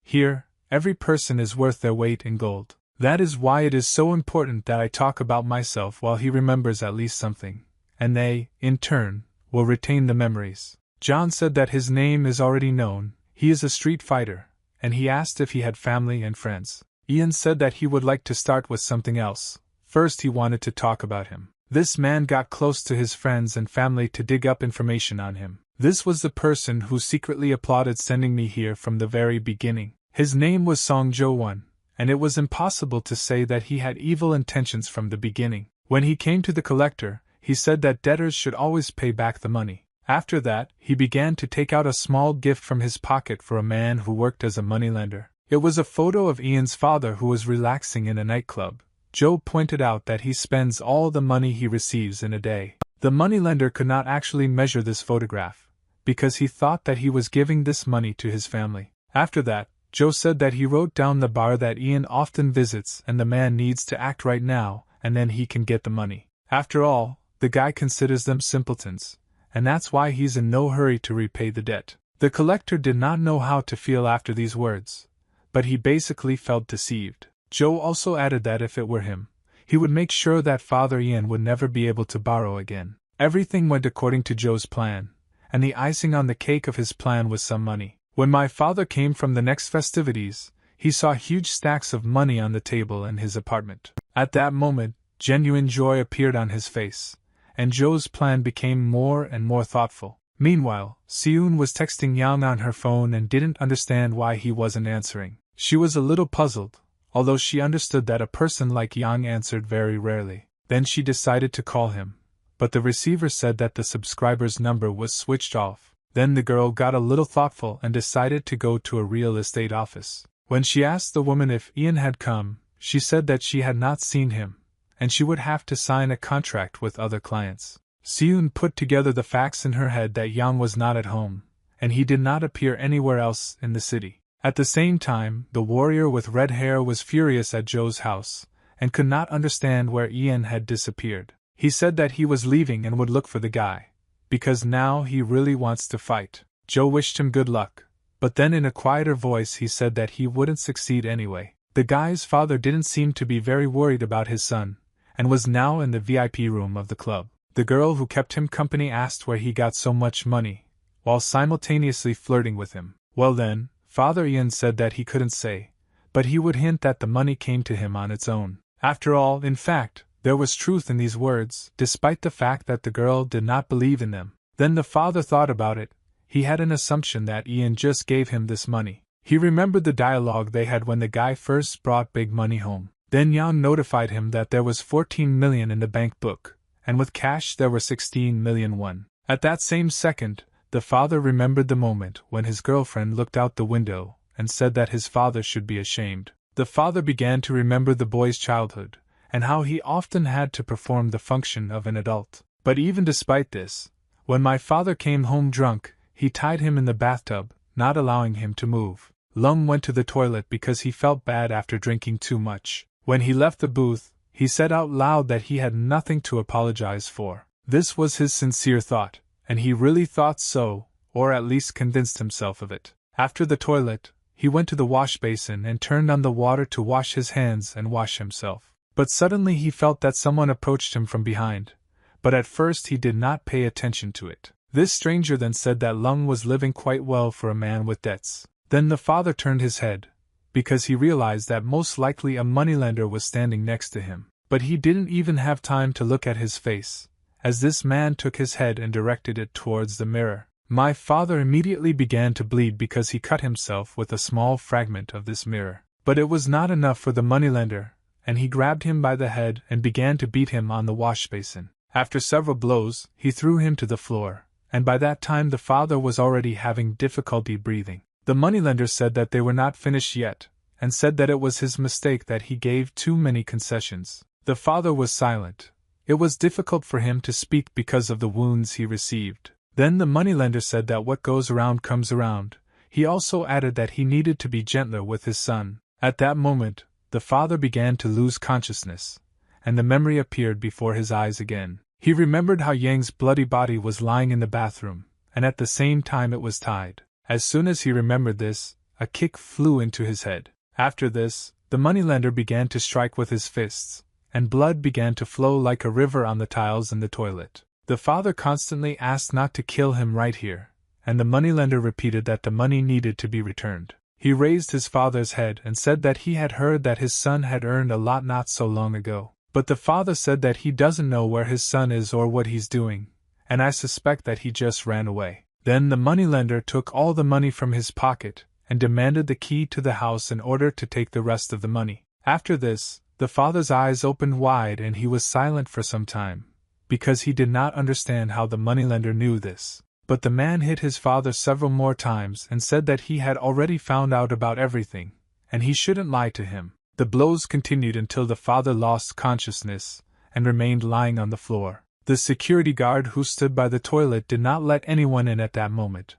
Here, every person is worth their weight in gold. That is why it is so important that I talk about myself while he remembers at least something, and they, in turn, will retain the memories. John said that his name is already known, he is a street fighter, and he asked if he had family and friends. Ian said that he would like to start with something else. First he wanted to talk about him. This man got close to his friends and family to dig up information on him. This was the person who secretly applauded sending me here from the very beginning. His name was Song Jo-won, and it was impossible to say that he had evil intentions from the beginning. When he came to the collector, he said that debtors should always pay back the money. After that, he began to take out a small gift from his pocket for a man who worked as a moneylender. It was a photo of Ian's father who was relaxing in a nightclub. Joe pointed out that he spends all the money he receives in a day. The moneylender could not actually measure this photograph, because he thought that he was giving this money to his family. After that, Joe said that he wrote down the bar that Ian often visits and the man needs to act right now, and then he can get the money. After all, the guy considers them simpletons, and that's why he's in no hurry to repay the debt. The collector did not know how to feel after these words, but he basically felt deceived. Joe also added that if it were him, he would make sure that Father Ian would never be able to borrow again. Everything went according to Joe's plan, and the icing on the cake of his plan was some money. When my father came from the next festivities, he saw huge stacks of money on the table in his apartment. At that moment, genuine joy appeared on his face, and Joe's plan became more and more thoughtful. Meanwhile, Seun was texting Yang on her phone and didn't understand why he wasn't answering. She was a little puzzled, although she understood that a person like Yang answered very rarely. Then she decided to call him, but the receiver said that the subscriber's number was switched off. Then the girl got a little thoughtful and decided to go to a real estate office. When she asked the woman if Ian had come, she said that she had not seen him, and she would have to sign a contract with other clients. Seun put together the facts in her head that Yang was not at home, and he did not appear anywhere else in the city. At the same time, the warrior with red hair was furious at Joe's house, and could not understand where Ian had disappeared. He said that he was leaving and would look for the guy, because now he really wants to fight. Joe wished him good luck, but then in a quieter voice he said that he wouldn't succeed anyway. The guy's father didn't seem to be very worried about his son, and was now in the VIP room of the club. The girl who kept him company asked where he got so much money, while simultaneously flirting with him. Well then, Father Ian said that he couldn't say, but he would hint that the money came to him on its own. After all, in fact, there was truth in these words, despite the fact that the girl did not believe in them. Then the father thought about it. He had an assumption that Ian just gave him this money. He remembered the dialogue they had when the guy first brought big money home. Then Yang notified him that there was 14 million in the bank book, and with cash there were 16 million won. At that same second, the father remembered the moment when his girlfriend looked out the window and said that his father should be ashamed. The father began to remember the boy's childhood, and how he often had to perform the function of an adult. But even despite this, when my father came home drunk, he tied him in the bathtub, not allowing him to move. Lum went to the toilet because he felt bad after drinking too much. When he left the booth, he said out loud that he had nothing to apologize for. This was his sincere thought, and he really thought so, or at least convinced himself of it. After the toilet, he went to the wash basin and turned on the water to wash his hands and wash himself. But suddenly he felt that someone approached him from behind, but at first he did not pay attention to it. This stranger then said that Lung was living quite well for a man with debts. Then the father turned his head, because he realized that most likely a moneylender was standing next to him. But he didn't even have time to look at his face, as this man took his head and directed it towards the mirror. My father immediately began to bleed because he cut himself with a small fragment of this mirror. But it was not enough for the moneylender, and he grabbed him by the head and began to beat him on the wash basin. After several blows, he threw him to the floor, and by that time the father was already having difficulty breathing. The moneylender said that they were not finished yet, and said that it was his mistake that he gave too many concessions. The father was silent. It was difficult for him to speak because of the wounds he received. Then the moneylender said that what goes around comes around. He also added that he needed to be gentler with his son. At that moment, the father began to lose consciousness, and the memory appeared before his eyes again. He remembered how Yang's bloody body was lying in the bathroom, and at the same time it was tied. As soon as he remembered this, a kick flew into his head. After this, the moneylender began to strike with his fists, and blood began to flow like a river on the tiles in the toilet. The father constantly asked not to kill him right here, and the moneylender repeated that the money needed to be returned. He raised his father's head and said that he had heard that his son had earned a lot not so long ago. But the father said that he doesn't know where his son is or what he's doing, and I suspect that he just ran away. Then the moneylender took all the money from his pocket and demanded the key to the house in order to take the rest of the money. After this, the father's eyes opened wide and he was silent for some time, because he did not understand how the moneylender knew this. But the man hit his father several more times and said that he had already found out about everything, and he shouldn't lie to him. The blows continued until the father lost consciousness and remained lying on the floor. The security guard who stood by the toilet did not let anyone in at that moment,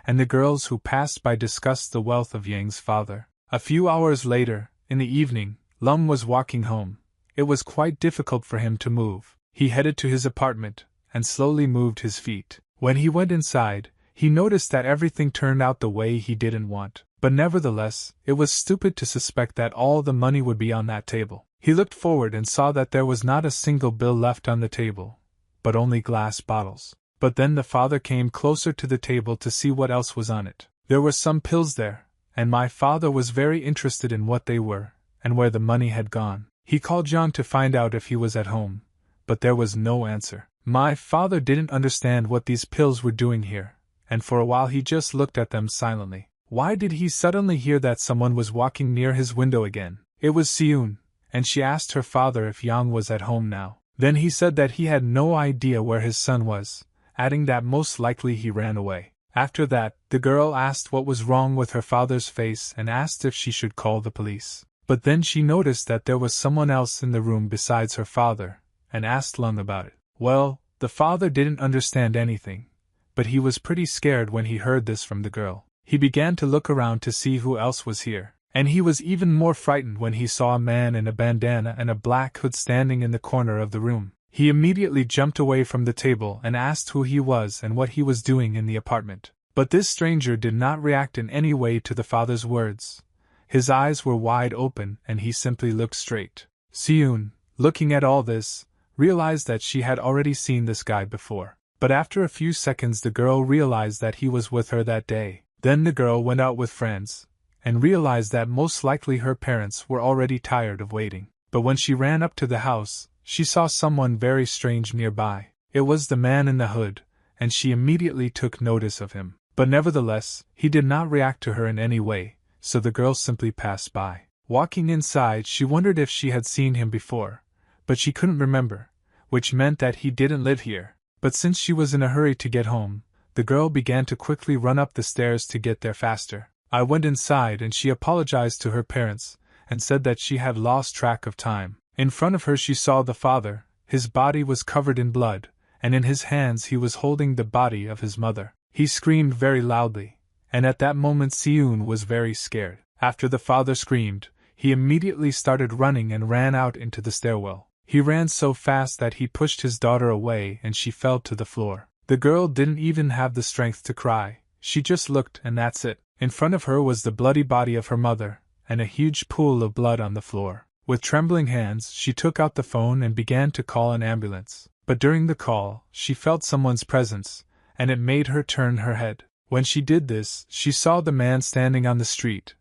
and the girls who passed by discussed the wealth of Yang's father. A few hours later, in the evening, Lum was walking home. It was quite difficult for him to move. He headed to his apartment and slowly moved his feet. When he went inside, he noticed that everything turned out the way he didn't want. But nevertheless, it was stupid to suspect that all the money would be on that table. He looked forward and saw that there was not a single bill left on the table, but only glass bottles. But then the father came closer to the table to see what else was on it. There were some pills there, and my father was very interested in what they were, and where the money had gone. He called John to find out if he was at home, but there was no answer. My father didn't understand what these pills were doing here, and for a while he just looked at them silently. Why did he suddenly hear that someone was walking near his window again? It was Seun, and she asked her father if Yang was at home now. Then he said that he had no idea where his son was, adding that most likely he ran away. After that, the girl asked what was wrong with her father's face and asked if she should call the police. But then she noticed that there was someone else in the room besides her father, and asked Lung about it. Well, the father didn't understand anything, but he was pretty scared when he heard this from the girl. He began to look around to see who else was here, and he was even more frightened when he saw a man in a bandana and a black hood standing in the corner of the room. He immediately jumped away from the table and asked who he was and what he was doing in the apartment. But this stranger did not react in any way to the father's words. His eyes were wide open and he simply looked straight. Seun, looking at all this, realized that she had already seen this guy before. But after a few seconds the girl realized that he was with her that day. Then the girl went out with friends, and realized that most likely her parents were already tired of waiting. But when she ran up to the house, she saw someone very strange nearby. It was the man in the hood, and she immediately took notice of him. But nevertheless, he did not react to her in any way, so the girl simply passed by. Walking inside, she wondered if she had seen him before, but she couldn't remember, which meant that he didn't live here. But since she was in a hurry to get home, the girl began to quickly run up the stairs to get there faster. I went inside and she apologized to her parents, and said that she had lost track of time. In front of her she saw the father. His body was covered in blood, and in his hands he was holding the body of his mother. He screamed very loudly, and at that moment Seun was very scared. After the father screamed, He immediately started running and ran out into the stairwell. He ran so fast that he pushed his daughter away and she fell to the floor. The girl didn't even have the strength to cry, she just looked and that's it. In front of her was the bloody body of her mother, and a huge pool of blood on the floor. With trembling hands, she took out the phone and began to call an ambulance. But during the call, she felt someone's presence, and it made her turn her head. When she did this, she saw the man standing on the street.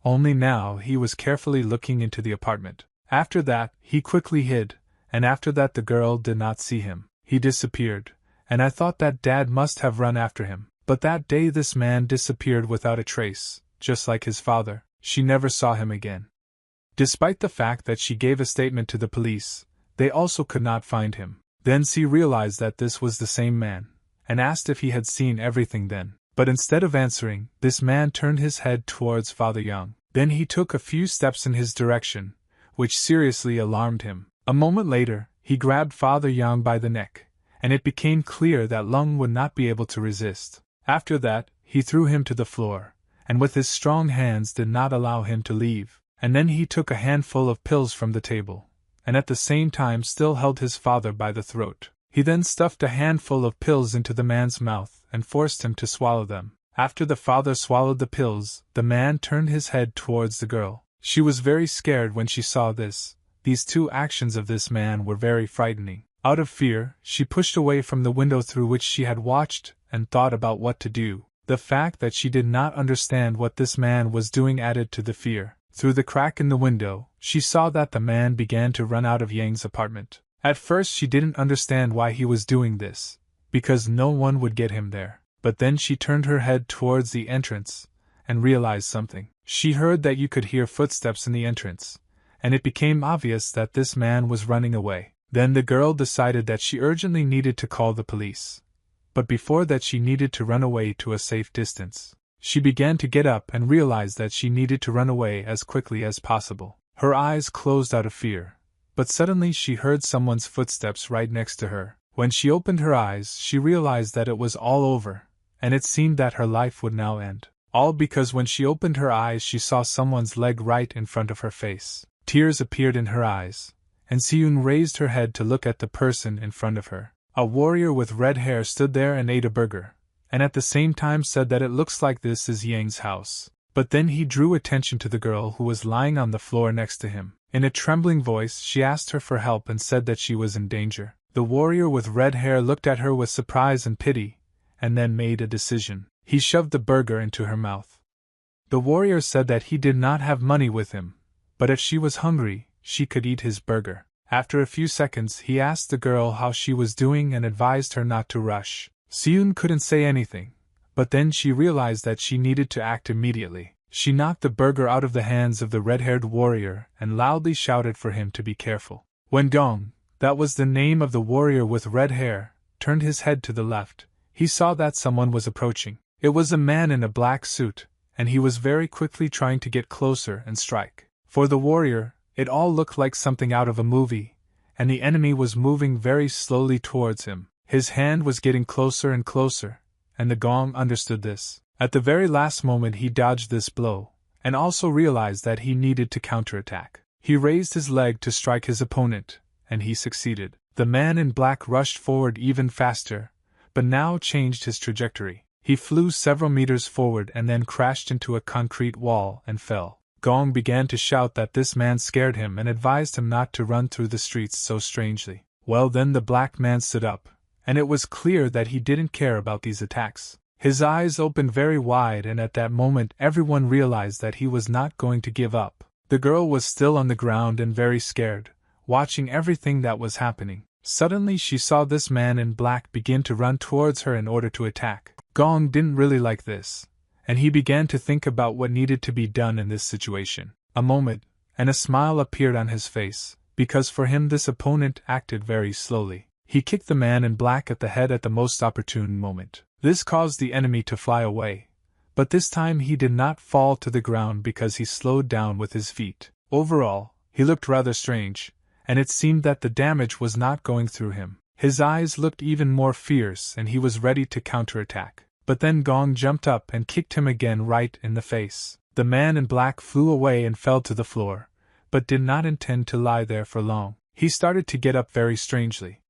Only now he was carefully looking into the apartment. After that, he quickly hid, and after that the girl did not see him. He disappeared, and I thought that Dad must have run after him. But that day this man disappeared without a trace, just like his father. She never saw him again. Despite the fact that she gave a statement to the police, they also could not find him. Then she realized that this was the same man, and asked if he had seen everything then. But instead of answering, this man turned his head towards Father Young. Then he took a few steps in his direction, which seriously alarmed him. A moment later, he grabbed Father Young by the neck, and it became clear that Lung would not be able to resist. After that, he threw him to the floor, and with his strong hands did not allow him to leave. And then he took a handful of pills from the table, and at the same time still held his father by the throat. He then stuffed a handful of pills into the man's mouth and forced him to swallow them. After the father swallowed the pills, the man turned his head towards the girl. She was very scared when she saw this. These two actions of this man were very frightening. Out of fear, she pushed away from the window through which she had watched and thought about what to do. The fact that she did not understand what this man was doing added to the fear. Through the crack in the window, she saw that the man began to run out of Yang's apartment. At first she didn't understand why he was doing this, because no one would get him there. But then she turned her head towards the entrance, and realized something. She heard that you could hear footsteps in the entrance, and it became obvious that this man was running away. Then the girl decided that she urgently needed to call the police. But before that she needed to run away to a safe distance. She began to get up and realized that she needed to run away as quickly as possible. Her eyes closed out of fear, but suddenly she heard someone's footsteps right next to her. When she opened her eyes, she realized that it was all over, and it seemed that her life would now end. All because when she opened her eyes she saw someone's leg right in front of her face. Tears appeared in her eyes, and Seun raised her head to look at the person in front of her. A warrior with red hair stood there and ate a burger, and at the same time said that it looks like this is Yang's house. But then he drew attention to the girl who was lying on the floor next to him. In a trembling voice she asked her for help and said that she was in danger. The warrior with red hair looked at her with surprise and pity, and then made a decision. He shoved the burger into her mouth. The warrior said that he did not have money with him, but if she was hungry, she could eat his burger. After a few seconds he asked the girl how she was doing and advised her not to rush. Seun couldn't say anything, but then she realized that she needed to act immediately. She knocked the burger out of the hands of the red-haired warrior and loudly shouted for him to be careful. When Gong, that was the name of the warrior with red hair, turned his head to the left, he saw that someone was approaching. It was a man in a black suit, and he was very quickly trying to get closer and strike. For the warrior, it all looked like something out of a movie, and the enemy was moving very slowly towards him. His hand was getting closer and closer, and the Gong understood this. At the very last moment he dodged this blow, and also realized that he needed to counterattack. He raised his leg to strike his opponent, and he succeeded. The man in black rushed forward even faster, but now changed his trajectory. He flew several meters forward and then crashed into a concrete wall and fell. Gong began to shout that this man scared him and advised him not to run through the streets so strangely. Well, then the black man stood up, and it was clear that he didn't care about these attacks. His eyes opened very wide, and at that moment everyone realized that he was not going to give up. The girl was still on the ground and very scared, watching everything that was happening. Suddenly she saw this man in black begin to run towards her in order to attack. Gong didn't really like this, and he began to think about what needed to be done in this situation. A moment, and a smile appeared on his face, because for him this opponent acted very slowly. He kicked the man in black at the head at the most opportune moment. This caused the enemy to fly away, but this time he did not fall to the ground because he slowed down with his feet. Overall, he looked rather strange, and it seemed that the damage was not going through him. His eyes looked even more fierce and he was ready to counterattack. But then Gong jumped up and kicked him again right in the face. The man in black flew away and fell to the floor, but did not intend to lie there for long. He started to get up very strangely.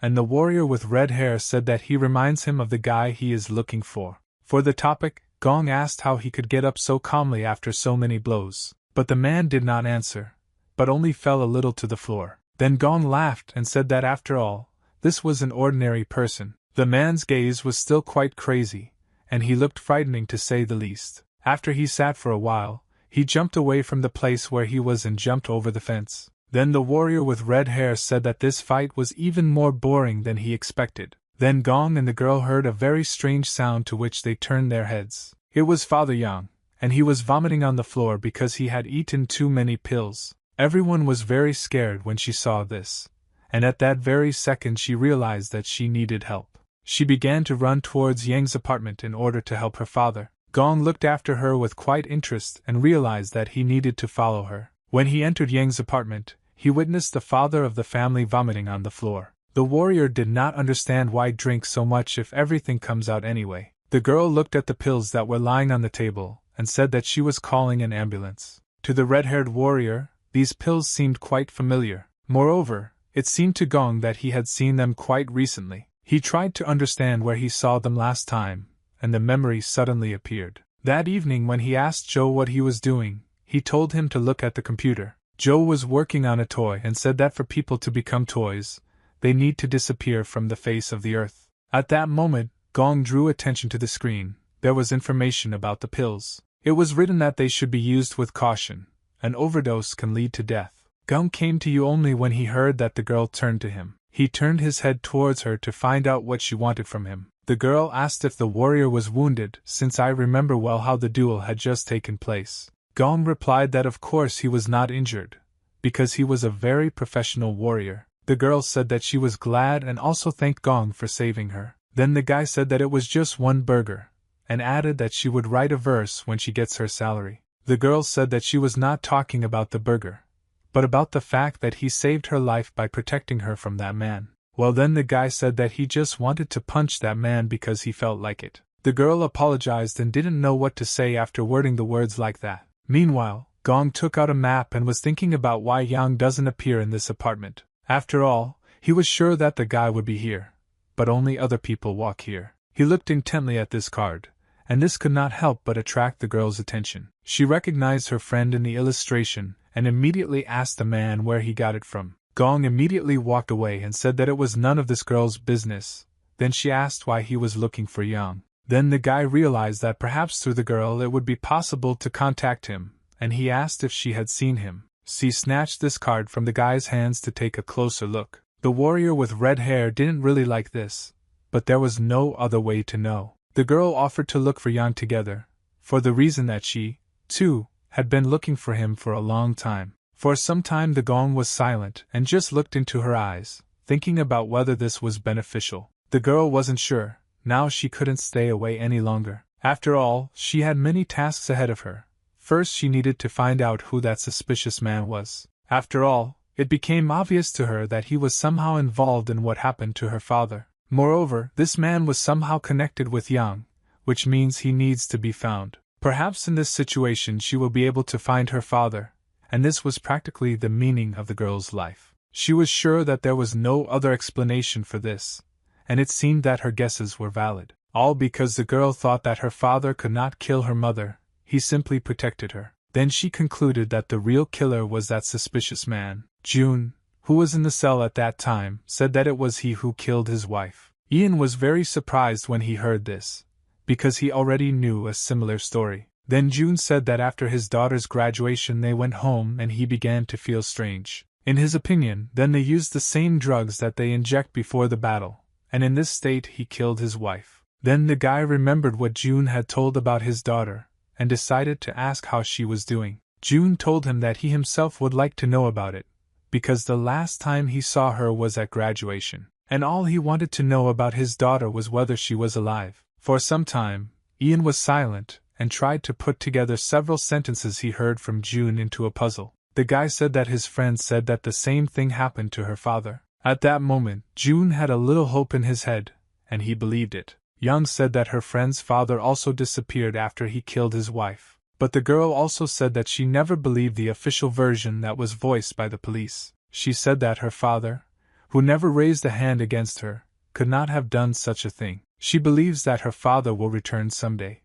And the warrior with red hair said that he reminds him of the guy he is looking for. For the topic, Gong asked how he could get up so calmly after so many blows. But the man did not answer, but only fell a little to the floor. Then Gong laughed and said that after all, this was an ordinary person. The man's gaze was still quite crazy, and he looked frightening to say the least. After he sat for a while, he jumped away from the place where he was and jumped over the fence. Then the warrior with red hair said that this fight was even more boring than he expected. Then Gong and the girl heard a very strange sound to which they turned their heads. It was Father Yang, and he was vomiting on the floor because he had eaten too many pills. Everyone was very scared when she saw this, and at that very second she realized that she needed help. She began to run towards Yang's apartment in order to help her father. Gong looked after her with quite interest and realized that he needed to follow her. When he entered Yang's apartment, he witnessed the father of the family vomiting on the floor. The warrior did not understand why drink so much if everything comes out anyway. The girl looked at the pills that were lying on the table and said that she was calling an ambulance. To the red-haired warrior, these pills seemed quite familiar. Moreover, it seemed to Gong that he had seen them quite recently. He tried to understand where he saw them last time, and the memory suddenly appeared. That evening when he asked Joe what he was doing, he told him to look at the computer. Joe was working on a toy and said that for people to become toys, they need to disappear from the face of the earth. At that moment, Gong drew attention to the screen. There was information about the pills. It was written that they should be used with caution. An overdose can lead to death. Gong came to you only when he heard that the girl turned to him. He turned his head towards her to find out what she wanted from him. The girl asked if the warrior was wounded, since I remember well how the duel had just taken place. Gong replied that of course he was not injured, because he was a very professional warrior. The girl said that she was glad and also thanked Gong for saving her. Then the guy said that it was just one burger, and added that she would write a verse when she gets her salary. The girl said that she was not talking about the burger, but about the fact that he saved her life by protecting her from that man. Well, then the guy said that he just wanted to punch that man because he felt like it. The girl apologized and didn't know what to say after wording the words like that. Meanwhile, Gong took out a map and was thinking about why Yang doesn't appear in this apartment. After all, he was sure that the guy would be here, but only other people walk here. He looked intently at this card, and this could not help but attract the girl's attention. She recognized her friend in the illustration and immediately asked the man where he got it from. Gong immediately walked away and said that it was none of this girl's business. Then she asked why he was looking for Yang. Then the guy realized that perhaps through the girl it would be possible to contact him, and he asked if she had seen him. She snatched this card from the guy's hands to take a closer look. The warrior with red hair didn't really like this, but there was no other way to know. The girl offered to look for Yang together, for the reason that she, too, had been looking for him for a long time. For some time the Gong was silent and just looked into her eyes, thinking about whether this was beneficial. The girl wasn't sure. Now she couldn't stay away any longer. After all, she had many tasks ahead of her. First she needed to find out who that suspicious man was. After all, it became obvious to her that he was somehow involved in what happened to her father. Moreover, this man was somehow connected with Yang, which means he needs to be found. Perhaps in this situation she will be able to find her father, and this was practically the meaning of the girl's life. She was sure that there was no other explanation for this, and it seemed that her guesses were valid. All because the girl thought that her father could not kill her mother, he simply protected her. Then she concluded that the real killer was that suspicious man. June, who was in the cell at that time, said that it was he who killed his wife. Ian was very surprised when he heard this, because he already knew a similar story. Then June said that after his daughter's graduation they went home and he began to feel strange. In his opinion, then they used the same drugs that they inject before the battle, and in this state he killed his wife. Then the guy remembered what June had told about his daughter, and decided to ask how she was doing. June told him that he himself would like to know about it, because the last time he saw her was at graduation, and all he wanted to know about his daughter was whether she was alive. For some time, Ian was silent, and tried to put together several sentences he heard from June into a puzzle. The guy said that his friend said that the same thing happened to her father. At that moment, June had a little hope in his head, and he believed it. Young said that her friend's father also disappeared after he killed his wife. But the girl also said that she never believed the official version that was voiced by the police. She said that her father, who never raised a hand against her, could not have done such a thing. She believes that her father will return someday.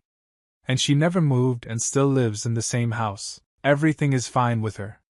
And she never moved and still lives in the same house. Everything is fine with her.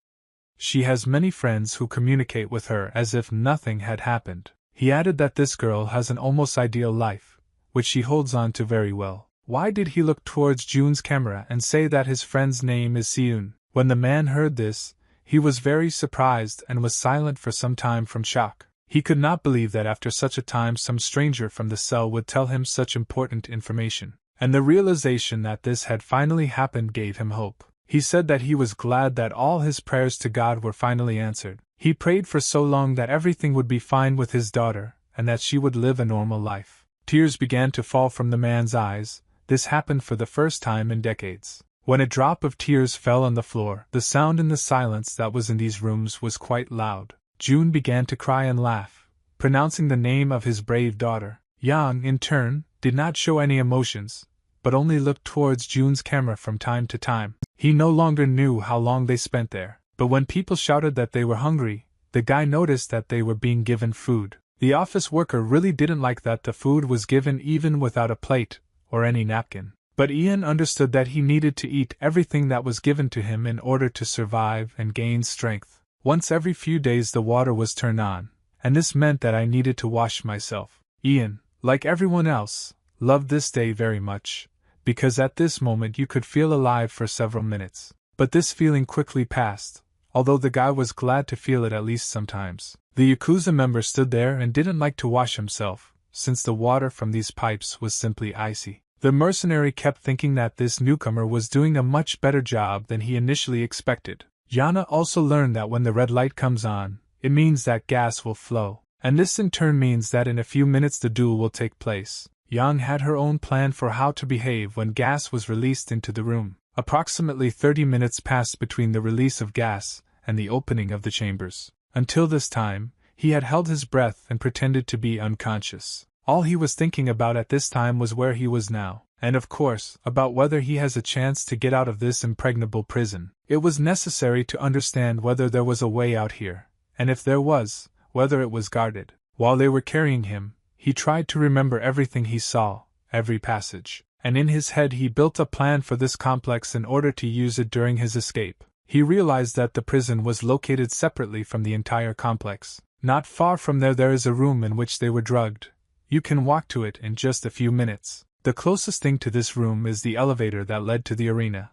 She has many friends who communicate with her as if nothing had happened. He added that this girl has an almost ideal life, which she holds on to very well. Why did he look towards Jun's camera and say that his friend's name is Seun? When the man heard this, he was very surprised and was silent for some time from shock. He could not believe that after such a time some stranger from the cell would tell him such important information. And the realization that this had finally happened gave him hope. He said that he was glad that all his prayers to God were finally answered. He prayed for so long that everything would be fine with his daughter, and that she would live a normal life. Tears began to fall from the man's eyes. This happened for the first time in decades. When a drop of tears fell on the floor, the sound in the silence that was in these rooms was quite loud. Jun began to cry and laugh, pronouncing the name of his brave daughter. Yang, in turn, did not show any emotions, but only looked towards Jun's camera from time to time. He no longer knew how long they spent there, but when people shouted that they were hungry, the guy noticed that they were being given food. The office worker really didn't like that the food was given even without a plate or any napkin. But Ian understood that he needed to eat everything that was given to him in order to survive and gain strength. Once every few days the water was turned on, and this meant that I needed to wash myself. Ian, like everyone else, loved this day very much, because at this moment you could feel alive for several minutes. But this feeling quickly passed, although the guy was glad to feel it at least sometimes. The Yakuza member stood there and didn't like to wash himself, since the water from these pipes was simply icy. The mercenary kept thinking that this newcomer was doing a much better job than he initially expected. Yana also learned that when the red light comes on, it means that gas will flow, and this in turn means that in a few minutes the duel will take place. Yang had her own plan for how to behave when gas was released into the room. Approximately 30 minutes passed between the release of gas and the opening of the chambers. Until this time, he had held his breath and pretended to be unconscious. All he was thinking about at this time was where he was now, and of course, about whether he has a chance to get out of this impregnable prison. It was necessary to understand whether there was a way out here, and if there was, whether it was guarded. While they were carrying him, he tried to remember everything he saw, every passage, and in his head he built a plan for this complex in order to use it during his escape. He realized that the prison was located separately from the entire complex. Not far from there is a room in which they were drugged. You can walk to it in just a few minutes. The closest thing to this room is the elevator that led to the arena,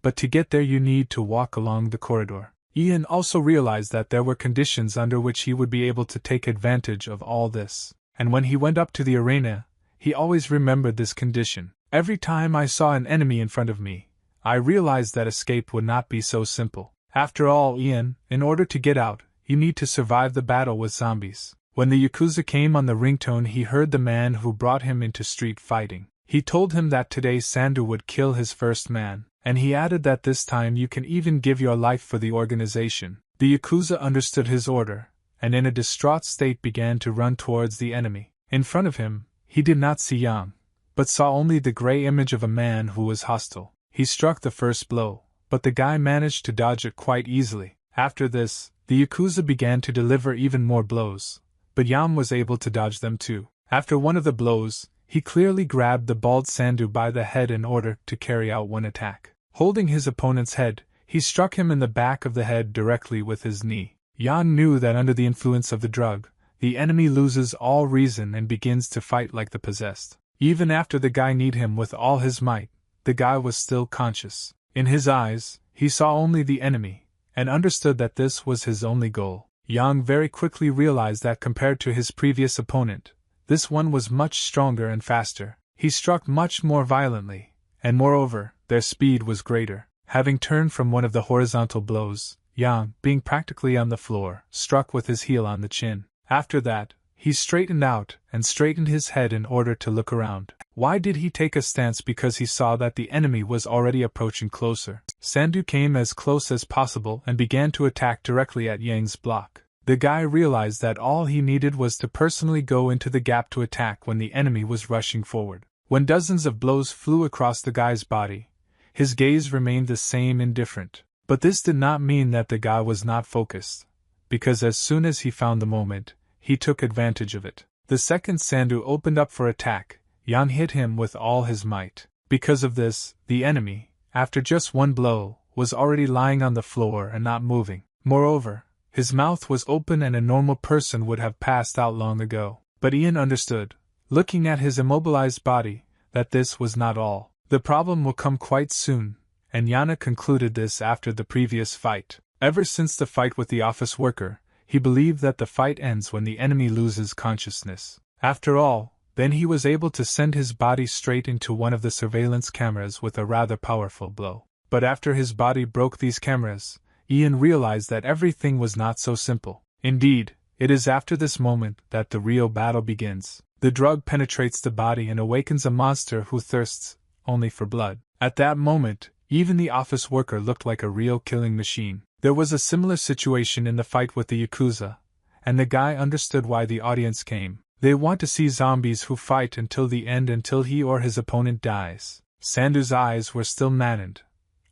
but to get there you need to walk along the corridor. Ian also realized that there were conditions under which he would be able to take advantage of all this, and when he went up to the arena, he always remembered this condition. Every time I saw an enemy in front of me, I realized that escape would not be so simple. After all, Ian, in order to get out, you need to survive the battle with zombies. When the Yakuza came on the ringtone, he heard the man who brought him into street fighting. He told him that today Sandu would kill his first man, and he added that this time you can even give your life for the organization. The Yakuza understood his order, and in a distraught state began to run towards the enemy. In front of him, he did not see Yang, but saw only the gray image of a man who was hostile. He struck the first blow, but the guy managed to dodge it quite easily. After this, the Yakuza began to deliver even more blows, but Yang was able to dodge them too. After one of the blows, he clearly grabbed the bald Sandu by the head in order to carry out one attack. Holding his opponent's head, he struck him in the back of the head directly with his knee. Yan knew that under the influence of the drug, the enemy loses all reason and begins to fight like the possessed. Even after the guy kneed him with all his might, the guy was still conscious. In his eyes, he saw only the enemy, and understood that this was his only goal. Yang very quickly realized that compared to his previous opponent, this one was much stronger and faster. He struck much more violently, and moreover, their speed was greater. Having turned from one of the horizontal blows, Yang, being practically on the floor, struck with his heel on the chin. After that, he straightened out and straightened his head in order to look around. Why did he take a stance? Because he saw that the enemy was already approaching closer. Sandu came as close as possible and began to attack directly at Yang's block. The guy realized that all he needed was to personally go into the gap to attack when the enemy was rushing forward. When dozens of blows flew across the guy's body, His gaze remained the same, indifferent. But this did not mean that the guy was not focused, because as soon as he found the moment, he took advantage of it. The second Sandu opened up for attack, Yan hit him with all his might. Because of this, the enemy, after just one blow, was already lying on the floor and not moving. Moreover, his mouth was open and a normal person would have passed out long ago. But Ian understood, looking at his immobilized body, that this was not all. The problem will come quite soon, and Yana concluded this after the previous fight. Ever since the fight with the office worker, he believed that the fight ends when the enemy loses consciousness. After all, then he was able to send his body straight into one of the surveillance cameras with a rather powerful blow. But after his body broke these cameras, Ian realized that everything was not so simple. Indeed, it is after this moment that the real battle begins. The drug penetrates the body and awakens a monster who thirsts only for blood. At that moment, even the office worker looked like a real killing machine. There was a similar situation in the fight with the Yakuza, and the guy understood why the audience came. They want to see zombies who fight until the end, until he or his opponent dies. Sandu's eyes were still maddened.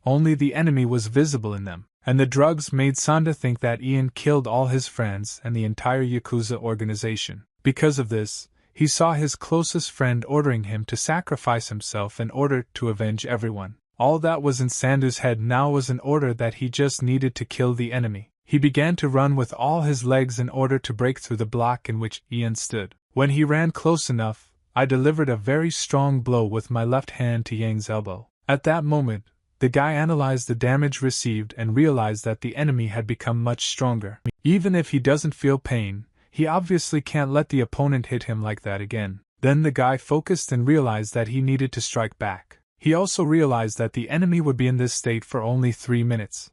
Only the enemy was visible in them, and the drugs made Sanda think that Ian killed all his friends and the entire Yakuza organization. Because of this, he saw his closest friend ordering him to sacrifice himself in order to avenge everyone. All that was in Sandu's head now was an order that he just needed to kill the enemy. He began to run with all his legs in order to break through the block in which Ian stood. When he ran close enough, I delivered a very strong blow with my left hand to Yang's elbow. At that moment, the guy analyzed the damage received and realized that the enemy had become much stronger. Even if he doesn't feel pain, he obviously can't let the opponent hit him like that again. Then the guy focused and realized that he needed to strike back. He also realized that the enemy would be in this state for only 3 minutes.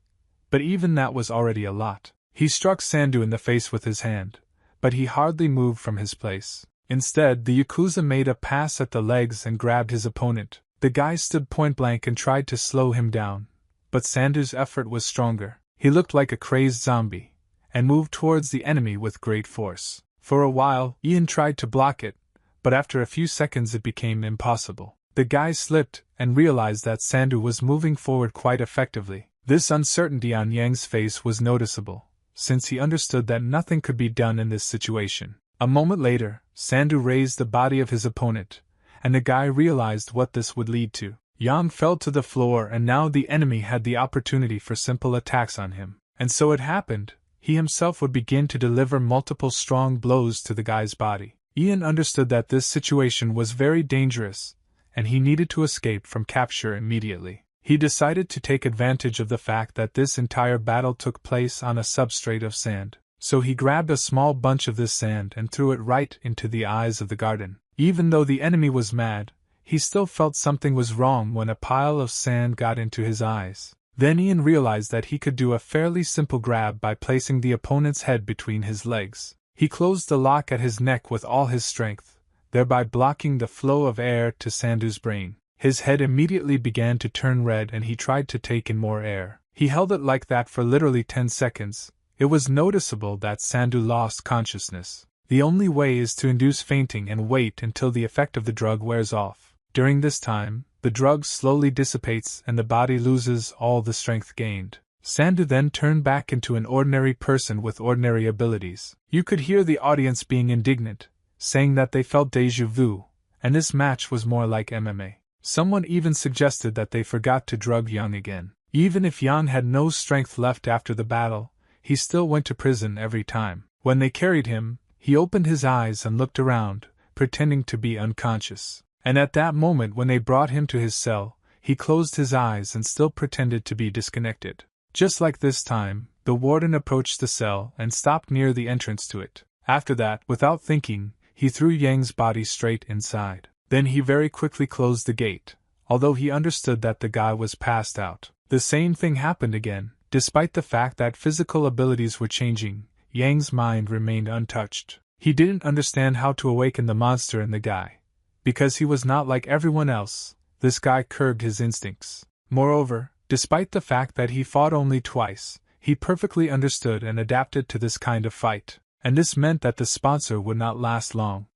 But even that was already a lot. He struck Sandu in the face with his hand, but he hardly moved from his place. Instead, the Yakuza made a pass at the legs and grabbed his opponent. The guy stood point blank and tried to slow him down, but Sandu's effort was stronger. He looked like a crazed zombie, and moved towards the enemy with great force. For a while, Ian tried to block it, but after a few seconds it became impossible. The guy slipped and realized that Sandu was moving forward quite effectively. This uncertainty on Yang's face was noticeable, since he understood that nothing could be done in this situation. A moment later, Sandu raised the body of his opponent, and the guy realized what this would lead to. Yang fell to the floor, and now the enemy had the opportunity for simple attacks on him. And so it happened, he himself would begin to deliver multiple strong blows to the guy's body. Ian understood that this situation was very dangerous, and he needed to escape from capture immediately. He decided to take advantage of the fact that this entire battle took place on a substrate of sand. So he grabbed a small bunch of this sand and threw it right into the eyes of the garden. Even though the enemy was mad, he still felt something was wrong when a pile of sand got into his eyes. Then Ian realized that he could do a fairly simple grab by placing the opponent's head between his legs. He closed the lock at his neck with all his strength, thereby blocking the flow of air to Sandu's brain. His head immediately began to turn red and he tried to take in more air. He held it like that for literally 10 seconds. It was noticeable that Sandu lost consciousness. The only way is to induce fainting and wait until the effect of the drug wears off. During this time, the drug slowly dissipates and the body loses all the strength gained. Sandu then turned back into an ordinary person with ordinary abilities. You could hear the audience being indignant, saying that they felt déjà vu, and this match was more like MMA. Someone even suggested that they forgot to drug Yang again. Even if Yang had no strength left after the battle, he still went to prison every time. When they carried him, he opened his eyes and looked around, pretending to be unconscious. And at that moment when they brought him to his cell, he closed his eyes and still pretended to be disconnected. Just like this time, the warden approached the cell and stopped near the entrance to it. After that, without thinking, he threw Yang's body straight inside. Then he very quickly closed the gate, although he understood that the guy was passed out. The same thing happened again. Despite the fact that physical abilities were changing, Yang's mind remained untouched. He didn't understand how to awaken the monster in the guy. Because he was not like everyone else, this guy curbed his instincts. Moreover, despite the fact that he fought only twice, he perfectly understood and adapted to this kind of fight, and this meant that the sponsor would not last long.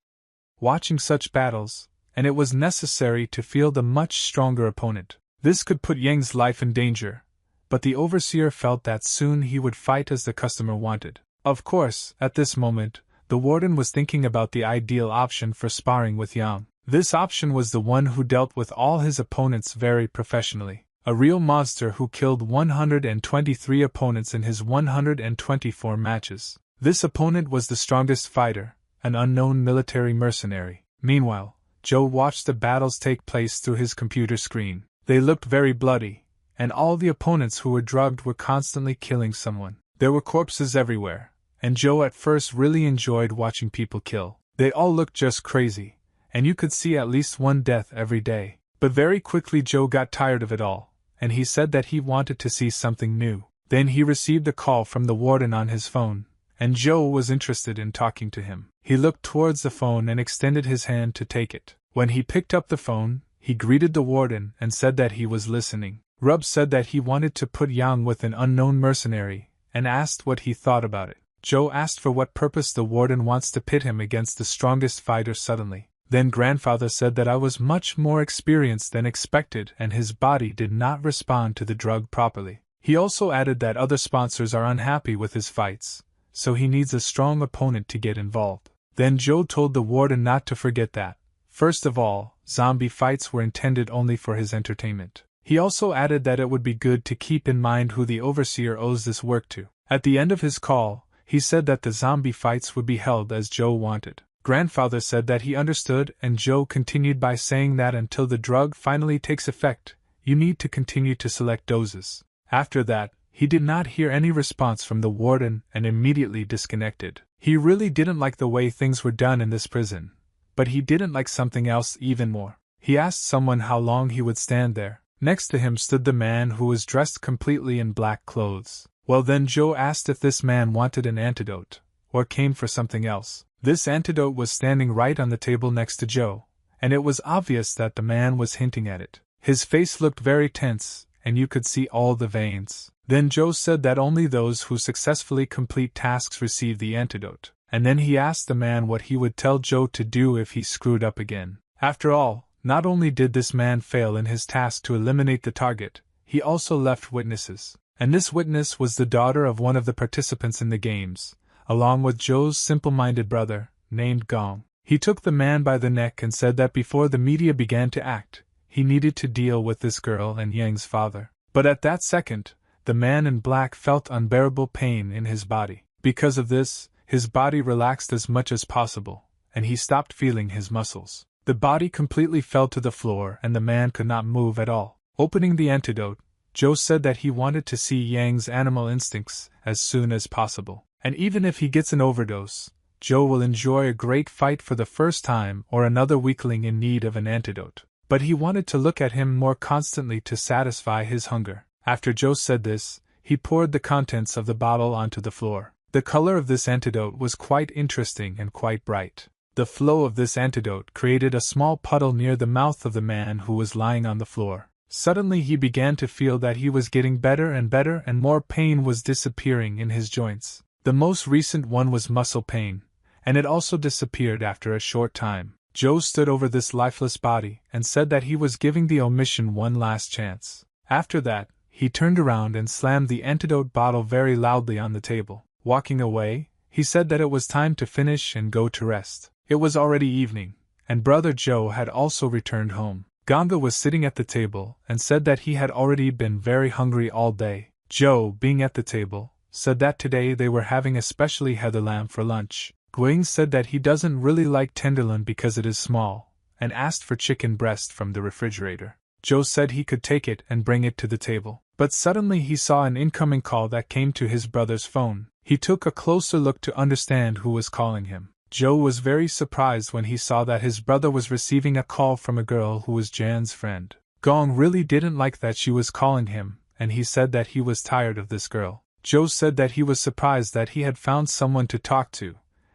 Watching such battles, and it was necessary to field a much stronger opponent. This could put Yang's life in danger, but the overseer felt that soon he would fight as the customer wanted. Of course, at this moment, the warden was thinking about the ideal option for sparring with Yang. This option was the one who dealt with all his opponents very professionally. A real monster who killed 123 opponents in his 124 matches. This opponent was the strongest fighter, an unknown military mercenary. Meanwhile, Joe watched the battles take place through his computer screen. They looked very bloody, and all the opponents who were drugged were constantly killing someone. There were corpses everywhere, and Joe at first really enjoyed watching people kill. They all looked just crazy, and you could see at least one death every day. But very quickly Joe got tired of it all, and he said that he wanted to see something new. Then he received a call from the warden on his phone, and Joe was interested in talking to him. He looked towards the phone and extended his hand to take it. When he picked up the phone, he greeted the warden and said that he was listening. Rub said that he wanted to put Yang with an unknown mercenary, and asked what he thought about it. Joe asked for what purpose the warden wants to pit him against the strongest fighter suddenly. Then grandfather said that I was much more experienced than expected and his body did not respond to the drug properly. He also added that other sponsors are unhappy with his fights, so he needs a strong opponent to get involved. Then Joe told the warden not to forget that, first of all, zombie fights were intended only for his entertainment. He also added that it would be good to keep in mind who the overseer owes this work to. At the end of his call, he said that the zombie fights would be held as Joe wanted. Grandfather said that he understood, and Joe continued by saying that until the drug finally takes effect, you need to continue to select doses. After that, he did not hear any response from the warden and immediately disconnected. He really didn't like the way things were done in this prison, but he didn't like something else even more. He asked someone how long he would stand there. Next to him stood the man who was dressed completely in black clothes. Well, then Joe asked if this man wanted an antidote, or came for something else. This antidote was standing right on the table next to Joe, and it was obvious that the man was hinting at it. His face looked very tense, and you could see all the veins. Then Joe said that only those who successfully complete tasks receive the antidote, and then he asked the man what he would tell Joe to do if he screwed up again. After all, not only did this man fail in his task to eliminate the target, he also left witnesses, and this witness was the daughter of one of the participants in the games, along with Joe's simple-minded brother, named Gong. He took the man by the neck and said that before the media began to act, he needed to deal with this girl and Yang's father. But at that second, the man in black felt unbearable pain in his body. Because of this, his body relaxed as much as possible, and he stopped feeling his muscles. The body completely fell to the floor and the man could not move at all. Opening the antidote, Joe said that he wanted to see Yang's animal instincts as soon as possible. And even if he gets an overdose, Joe will enjoy a great fight for the first time or another weakling in need of an antidote. But he wanted to look at him more constantly to satisfy his hunger. After Joe said this, he poured the contents of the bottle onto the floor. The color of this antidote was quite interesting and quite bright. The flow of this antidote created a small puddle near the mouth of the man who was lying on the floor. Suddenly he began to feel that he was getting better and more pain was disappearing in his joints. The most recent one was muscle pain, and it also disappeared after a short time. Joe stood over this lifeless body and said that he was giving the omission one last chance. After that, he turned around and slammed the antidote bottle very loudly on the table. Walking away, he said that it was time to finish and go to rest. It was already evening, and brother Joe had also returned home. Ganga was sitting at the table and said that he had already been very hungry all day. Joe, being at the table, said that today they were having a specially heather lamb for lunch. Guing said that he doesn't really like tenderloin because it is small, and asked for chicken breast from the refrigerator. Joe said he could take it and bring it to the table. But suddenly he saw an incoming call that came to his brother's phone. He took a closer look to understand who was calling him. Joe was very surprised when he saw that his brother was receiving a call from a girl who was Jan's friend. Gong really didn't like that she was calling him, and he said that he was tired of this girl. Joe said that he was surprised that he had found someone to talk to,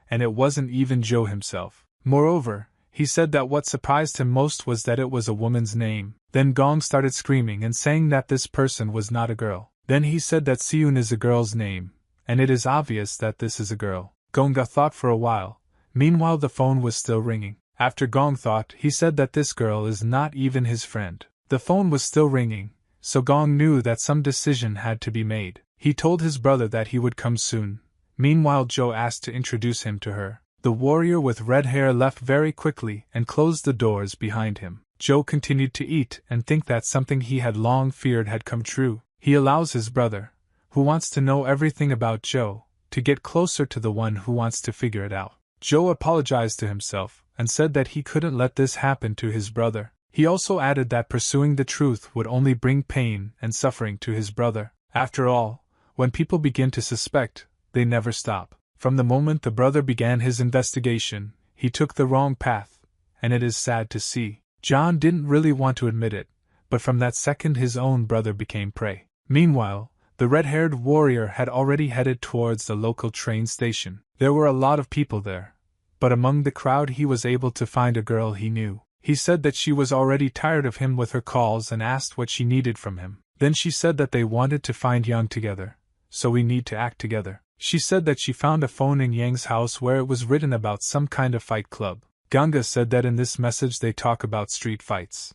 and it wasn't even Joe himself. Moreover, he said that what surprised him most was that it was a woman's name. Then Gong started screaming and saying that this person was not a girl. Then he said that Seun is a girl's name, and it is obvious that this is a girl. Gonga thought for a while. Meanwhile the phone was still ringing. After Gong thought, he said that this girl is not even his friend. The phone was still ringing, so Gong knew that some decision had to be made. He told his brother that he would come soon. Meanwhile, Joe asked to introduce him to her. The warrior with red hair left very quickly and closed the doors behind him. Joe continued to eat and think that something he had long feared had come true. He allows his brother, who wants to know everything about Joe, to get closer to the one who wants to figure it out. Joe apologized to himself and said that he couldn't let this happen to his brother. He also added that pursuing the truth would only bring pain and suffering to his brother. After all, when people begin to suspect, they never stop. From the moment the brother began his investigation, he took the wrong path, and it is sad to see. John didn't really want to admit it, but from that second his own brother became prey. Meanwhile, the red-haired warrior had already headed towards the local train station. There were a lot of people there, but among the crowd he was able to find a girl he knew. He said that she was already tired of him with her calls and asked what she needed from him. Then she said that they wanted to find Yang together, so we need to act together. She said that she found a phone in Yang's house where it was written about some kind of fight club. Ganga said that in this message they talk about street fights.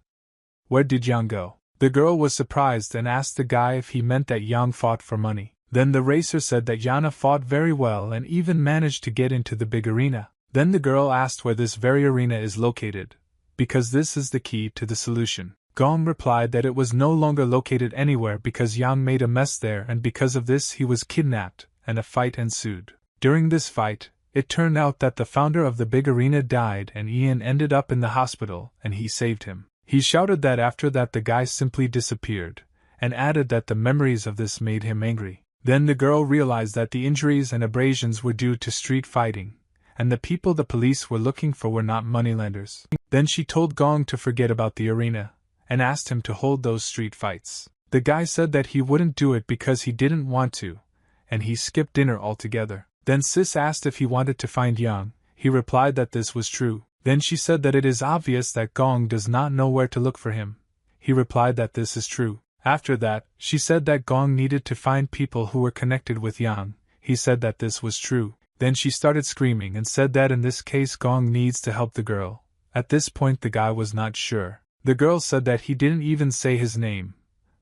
Where did Yang go? The girl was surprised and asked the guy if he meant that Yang fought for money. Then the racer said that Yana fought very well and even managed to get into the big arena. Then the girl asked where this very arena is located, because this is the key to the solution. Gong replied that it was no longer located anywhere because Yang made a mess there, and because of this he was kidnapped, and a fight ensued. During this fight, it turned out that the founder of the big arena died and Ian ended up in the hospital and he saved him. He shouted that after that the guy simply disappeared, and added that the memories of this made him angry. Then the girl realized that the injuries and abrasions were due to street fighting, and the people the police were looking for were not moneylenders. Then she told Gong to forget about the arena, and asked him to hold those street fights. The guy said that he wouldn't do it because he didn't want to, and he skipped dinner altogether. Then Sis asked if he wanted to find Yang. He replied that this was true. Then she said that it is obvious that Gong does not know where to look for him. He replied that this is true. After that, she said that Gong needed to find people who were connected with Yang. He said that this was true. Then she started screaming and said that in this case Gong needs to help the girl. At this point the guy was not sure. The girl said that he didn't even say his name,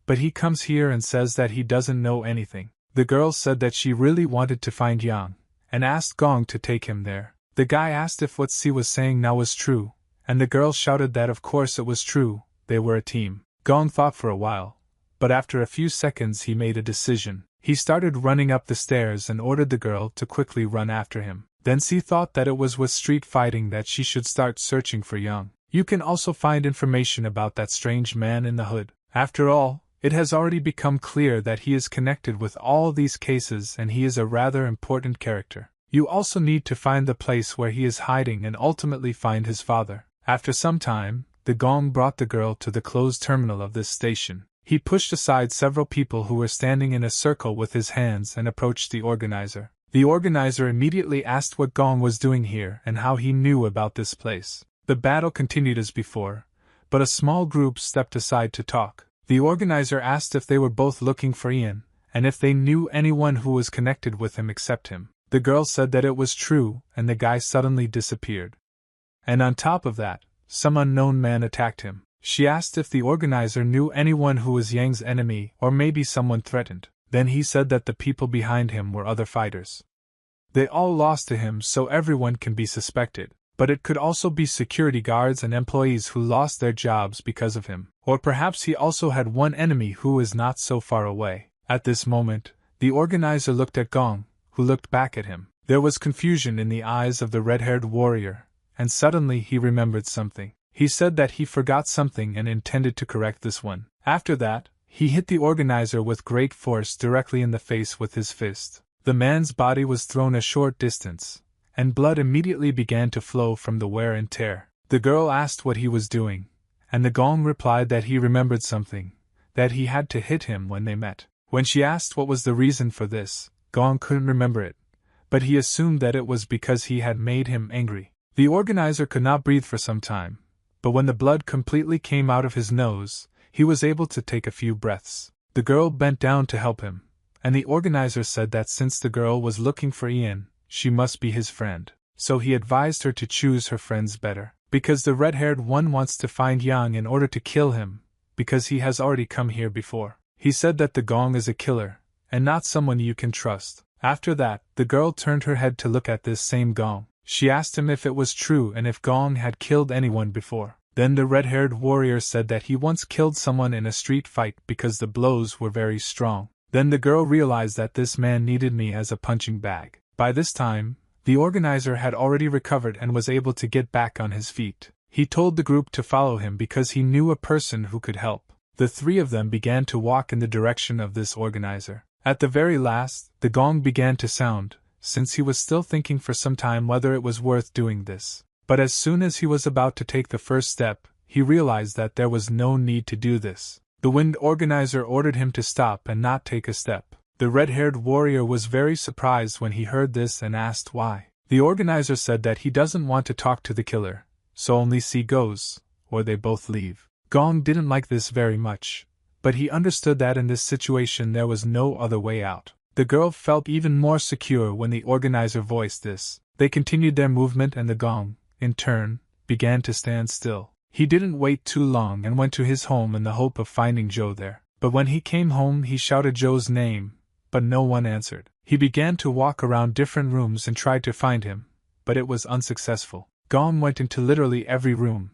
but he comes here and says that he doesn't know anything. The girl said that she really wanted to find Yang, and asked Gong to take him there. The guy asked if what Si was saying now was true, and the girl shouted that of course it was true, they were a team. Gong thought for a while, but after a few seconds he made a decision. He started running up the stairs and ordered the girl to quickly run after him. Then Si thought that it was with street fighting that she should start searching for Yang. You can also find information about that strange man in the hood. After all, it has already become clear that he is connected with all these cases and he is a rather important character. You also need to find the place where he is hiding and ultimately find his father. After some time, the gong brought the girl to the closed terminal of this station. He pushed aside several people who were standing in a circle with his hands and approached the organizer. The organizer immediately asked what Gong was doing here and how he knew about this place. The battle continued as before, but a small group stepped aside to talk. The organizer asked if they were both looking for Ian, and if they knew anyone who was connected with him except him. The girl said that it was true, and the guy suddenly disappeared. And on top of that, some unknown man attacked him. She asked if the organizer knew anyone who was Yang's enemy or maybe someone threatened. Then he said that the people behind him were other fighters. They all lost to him, so everyone can be suspected, but it could also be security guards and employees who lost their jobs because of him. Or perhaps he also had one enemy who is not so far away. At this moment, the organizer looked at Gong, who looked back at him. There was confusion in the eyes of the red-haired warrior, and suddenly he remembered something. He said that he forgot something and intended to correct this one. After that, he hit the organizer with great force directly in the face with his fist. The man's body was thrown a short distance, and blood immediately began to flow from the wear and tear. The girl asked what he was doing, and the gong replied that he remembered something, that he had to hit him when they met. When she asked what was the reason for this, Gong couldn't remember it, but he assumed that it was because he had made him angry. The organizer could not breathe for some time, but when the blood completely came out of his nose, he was able to take a few breaths. The girl bent down to help him, and the organizer said that since the girl was looking for Ian, she must be his friend. So he advised her to choose her friends better. Because the red-haired one wants to find Yang in order to kill him, because he has already come here before. He said that the Gong is a killer, and not someone you can trust. After that, the girl turned her head to look at this same Gong. She asked him if it was true and if Gong had killed anyone before. Then the red-haired warrior said that he once killed someone in a street fight because the blows were very strong. Then the girl realized that this man needed me as a punching bag. By this time, the organizer had already recovered and was able to get back on his feet. He told the group to follow him because he knew a person who could help. The three of them began to walk in the direction of this organizer. At the very last, the gong began to sound, since he was still thinking for some time whether it was worth doing this. But as soon as he was about to take the first step, he realized that there was no need to do this. The wind organizer ordered him to stop and not take a step. The red-haired warrior was very surprised when he heard this and asked why. The organizer said that he doesn't want to talk to the killer, so only see goes, or they both leave. Gong didn't like this very much, but he understood that in this situation there was no other way out. The girl felt even more secure when the organizer voiced this. They continued their movement and the gong, in turn, began to stand still. He didn't wait too long and went to his home in the hope of finding Joe there. But when he came home he shouted Joe's name, but no one answered. He began to walk around different rooms and tried to find him, but it was unsuccessful. Gong went into literally every room,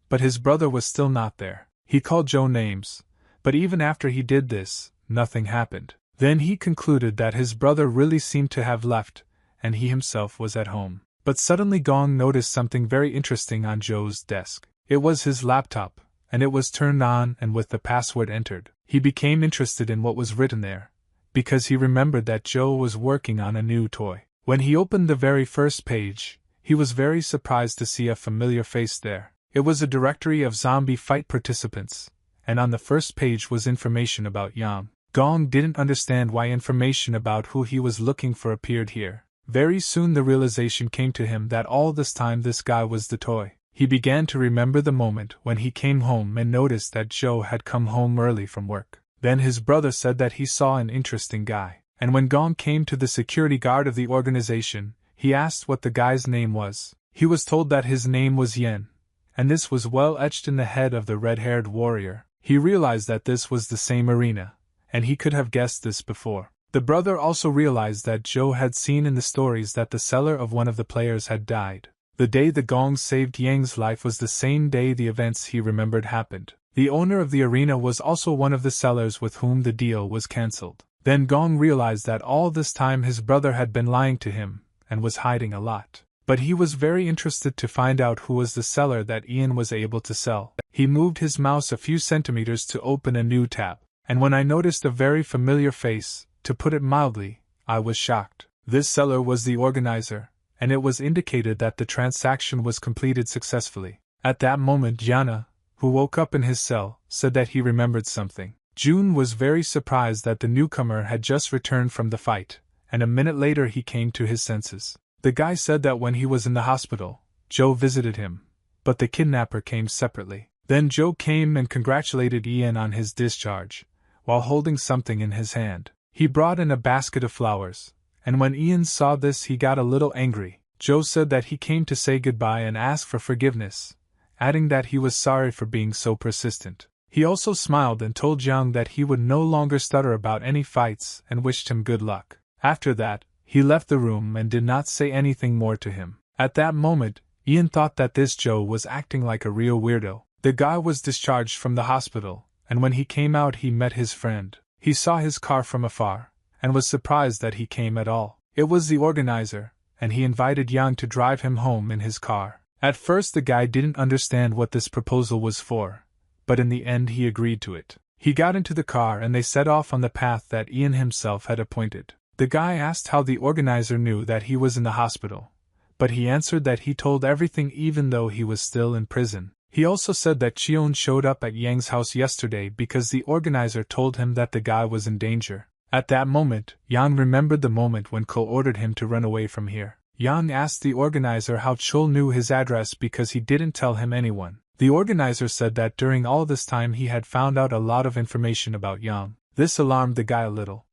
but his brother was still not there. He called Joe names, but even after he did this, nothing happened. Then he concluded that his brother really seemed to have left, and he himself was at home. But suddenly Gong noticed something very interesting on Joe's desk. It was his laptop, and it was turned on and with the password entered. He became interested in what was written there, because he remembered that Joe was working on a new toy. When he opened the very first page, he was very surprised to see a familiar face there. It was a directory of zombie fight participants, and on the first page was information about Yang. Gong didn't understand why information about who he was looking for appeared here. Very soon the realization came to him that all this time this guy was the toy. He began to remember the moment when he came home and noticed that Joe had come home early from work. Then his brother said that he saw an interesting guy. And when Gong came to the security guard of the organization, he asked what the guy's name was. He was told that his name was Yen, and this was well etched in the head of the red-haired warrior. He realized that this was the same arena, and he could have guessed this before. The brother also realized that Joe had seen in the stories that the seller of one of the players had died. The day the gong saved Yang's life was the same day the events he remembered happened. The owner of the arena was also one of the sellers with whom the deal was cancelled. Then Gong realized that all this time his brother had been lying to him, and was hiding a lot. But he was very interested to find out who was the seller that Ian was able to sell. He moved his mouse a few centimeters to open a new tab, and when I noticed a very familiar face, to put it mildly, I was shocked. This seller was the organizer, and it was indicated that the transaction was completed successfully. At that moment Yana, who woke up in his cell, said that he remembered something. June was very surprised that the newcomer had just returned from the fight, and a minute later he came to his senses. The guy said that when he was in the hospital, Joe visited him, but the kidnapper came separately. Then Joe came and congratulated Ian on his discharge, while holding something in his hand. He brought in a basket of flowers, and when Ian saw this he got a little angry. Joe said that he came to say goodbye and ask for forgiveness, adding that he was sorry for being so persistent. He also smiled and told Yang that he would no longer stutter about any fights and wished him good luck. After that, he left the room and did not say anything more to him. At that moment, Ian thought that this Joe was acting like a real weirdo. The guy was discharged from the hospital, and when he came out he met his friend. He saw his car from afar, and was surprised that he came at all. It was the organizer, and he invited Yang to drive him home in his car. At first the guy didn't understand what this proposal was for, but in the end he agreed to it. He got into the car and they set off on the path that Ian himself had appointed. The guy asked how the organizer knew that he was in the hospital, but he answered that he told everything even though he was still in prison. He also said that Cheon showed up at Yang's house yesterday because the organizer told him that the guy was in danger. At that moment, Yang remembered the moment when Ko ordered him to run away from here. Yang asked the organizer how Chol knew his address because he didn't tell him anyone. The organizer said that during all this time he had found out a lot of information about Yang. This alarmed the guy a little.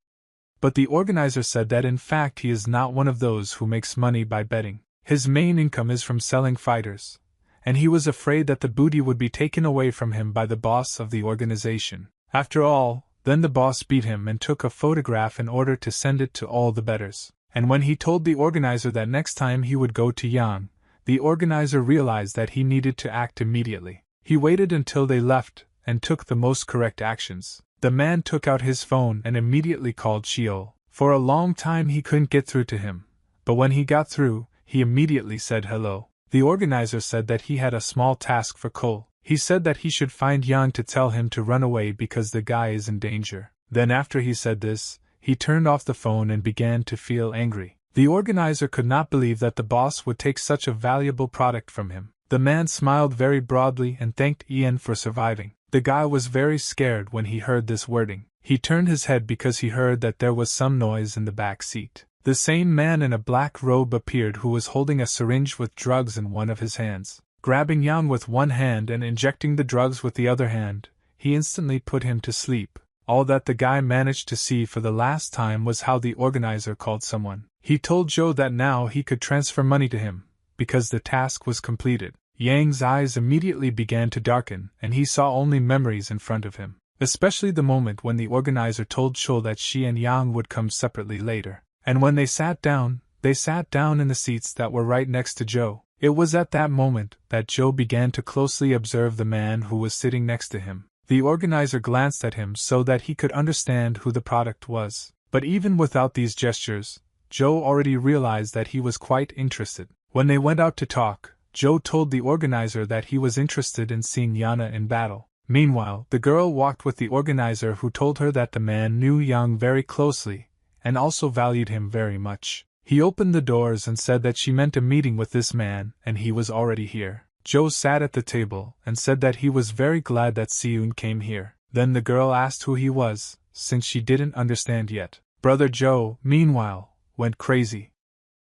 But the organizer said that in fact he is not one of those who makes money by betting. His main income is from selling fighters, and he was afraid that the booty would be taken away from him by the boss of the organization. After all, then the boss beat him and took a photograph in order to send it to all the bettors. And when he told the organizer that next time he would go to Yang, the organizer realized that he needed to act immediately. He waited until they left and took the most correct actions. The man took out his phone and immediately called Sheol. For a long time he couldn't get through to him, but when he got through, he immediately said hello. The organizer said that he had a small task for Cole. He said that he should find Yang to tell him to run away because the guy is in danger. Then after he said this, he turned off the phone and began to feel angry. The organizer could not believe that the boss would take such a valuable product from him. The man smiled very broadly and thanked Ian for surviving. The guy was very scared when he heard this wording. He turned his head because he heard that there was some noise in the back seat. The same man in a black robe appeared who was holding a syringe with drugs in one of his hands. Grabbing Yang with one hand and injecting the drugs with the other hand, he instantly put him to sleep. All that the guy managed to see for the last time was how the organizer called someone. He told Joe that now he could transfer money to him, because the task was completed. Yang's eyes immediately began to darken, and he saw only memories in front of him. Especially the moment when the organizer told Chul that she and Yang would come separately later. And when they sat down in the seats that were right next to Joe. It was at that moment that Joe began to closely observe the man who was sitting next to him. The organizer glanced at him so that he could understand who the product was. But even without these gestures, Joe already realized that he was quite interested. When they went out to talk, Joe told the organizer that he was interested in seeing Yana in battle. Meanwhile, the girl walked with the organizer who told her that the man knew Yang very closely, and also valued him very much. He opened the doors and said that she meant a meeting with this man, and he was already here. Joe sat at the table and said that he was very glad that Seun came here. Then the girl asked who he was, since she didn't understand yet. Brother Joe, meanwhile, went crazy.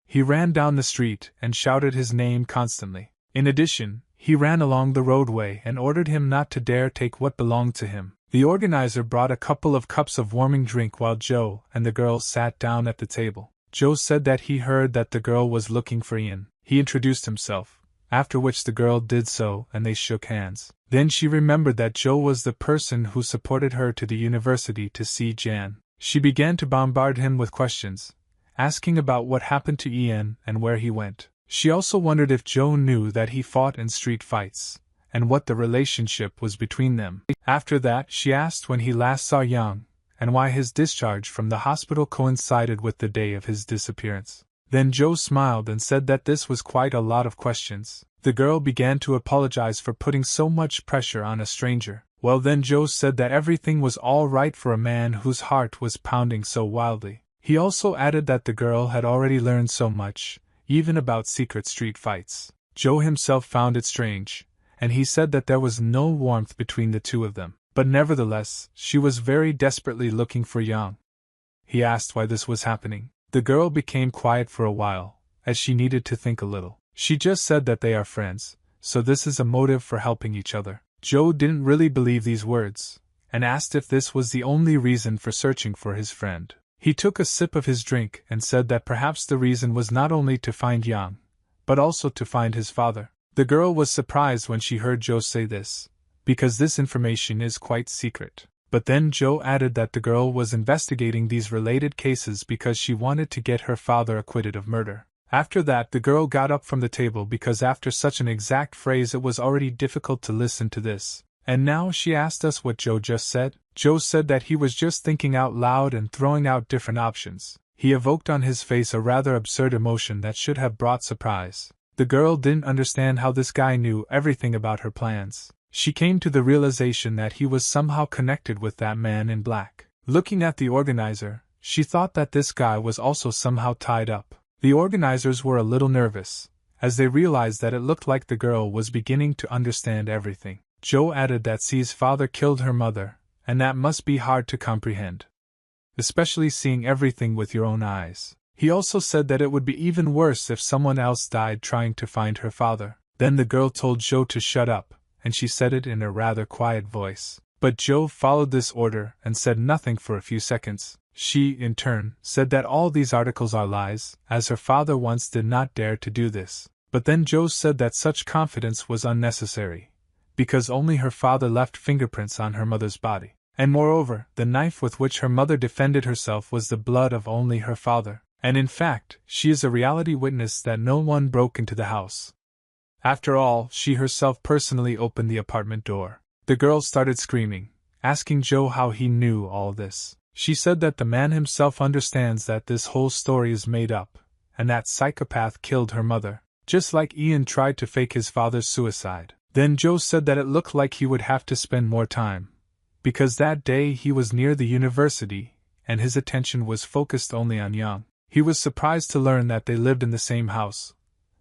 He ran down the street and shouted his name constantly. In addition, he ran along the roadway and ordered him not to dare take what belonged to him. The organizer brought a couple of cups of warming drink while Joe and the girl sat down at the table. Joe said that he heard that the girl was looking for Ian. He introduced himself, after which the girl did so and they shook hands. Then she remembered that Joe was the person who supported her to the university to see Jan. She began to bombard him with questions, asking about what happened to Ian and where he went. She also wondered if Joe knew that he fought in street fights, and what the relationship was between them. After that, she asked when he last saw Yang, and why his discharge from the hospital coincided with the day of his disappearance. Then Joe smiled and said that this was quite a lot of questions. The girl began to apologize for putting so much pressure on a stranger. Well, then Joe said that everything was all right for a man whose heart was pounding so wildly. He also added that the girl had already learned so much, even about secret street fights. Joe himself found it strange, and he said that there was no warmth between the two of them. But nevertheless, she was very desperately looking for Yang. He asked why this was happening. The girl became quiet for a while, as she needed to think a little. She just said that they are friends, so this is a motive for helping each other. Joe didn't really believe these words, and asked if this was the only reason for searching for his friend. He took a sip of his drink and said that perhaps the reason was not only to find Yang, but also to find his father. The girl was surprised when she heard Joe say this, because this information is quite secret. But then Joe added that the girl was investigating these related cases because she wanted to get her father acquitted of murder. After that, the girl got up from the table because after such an exact phrase it was already difficult to listen to this. And now she asked us what Joe just said. Joe said that he was just thinking out loud and throwing out different options. He evoked on his face a rather absurd emotion that should have brought surprise. The girl didn't understand how this guy knew everything about her plans. She came to the realization that he was somehow connected with that man in black. Looking at the organizer, she thought that this guy was also somehow tied up. The organizers were a little nervous, as they realized that it looked like the girl was beginning to understand everything. Joe added that C's father killed her mother, and that must be hard to comprehend, especially seeing everything with your own eyes. He also said that it would be even worse if someone else died trying to find her father. Then the girl told Joe to shut up, and she said it in a rather quiet voice. But Joe followed this order and said nothing for a few seconds. She, in turn, said that all these articles are lies, as her father once did not dare to do this. But then Joe said that such confidence was unnecessary, because only her father left fingerprints on her mother's body. And moreover, the knife with which her mother defended herself was the blood of only her father. And in fact, she is a reality witness that no one broke into the house. After all, she herself personally opened the apartment door. The girl started screaming, asking Joe how he knew all this. She said that the man himself understands that this whole story is made up, and that psychopath killed her mother, just like Ian tried to fake his father's suicide. Then Joe said that it looked like he would have to spend more time, because that day he was near the university, and his attention was focused only on Young. He was surprised to learn that they lived in the same house,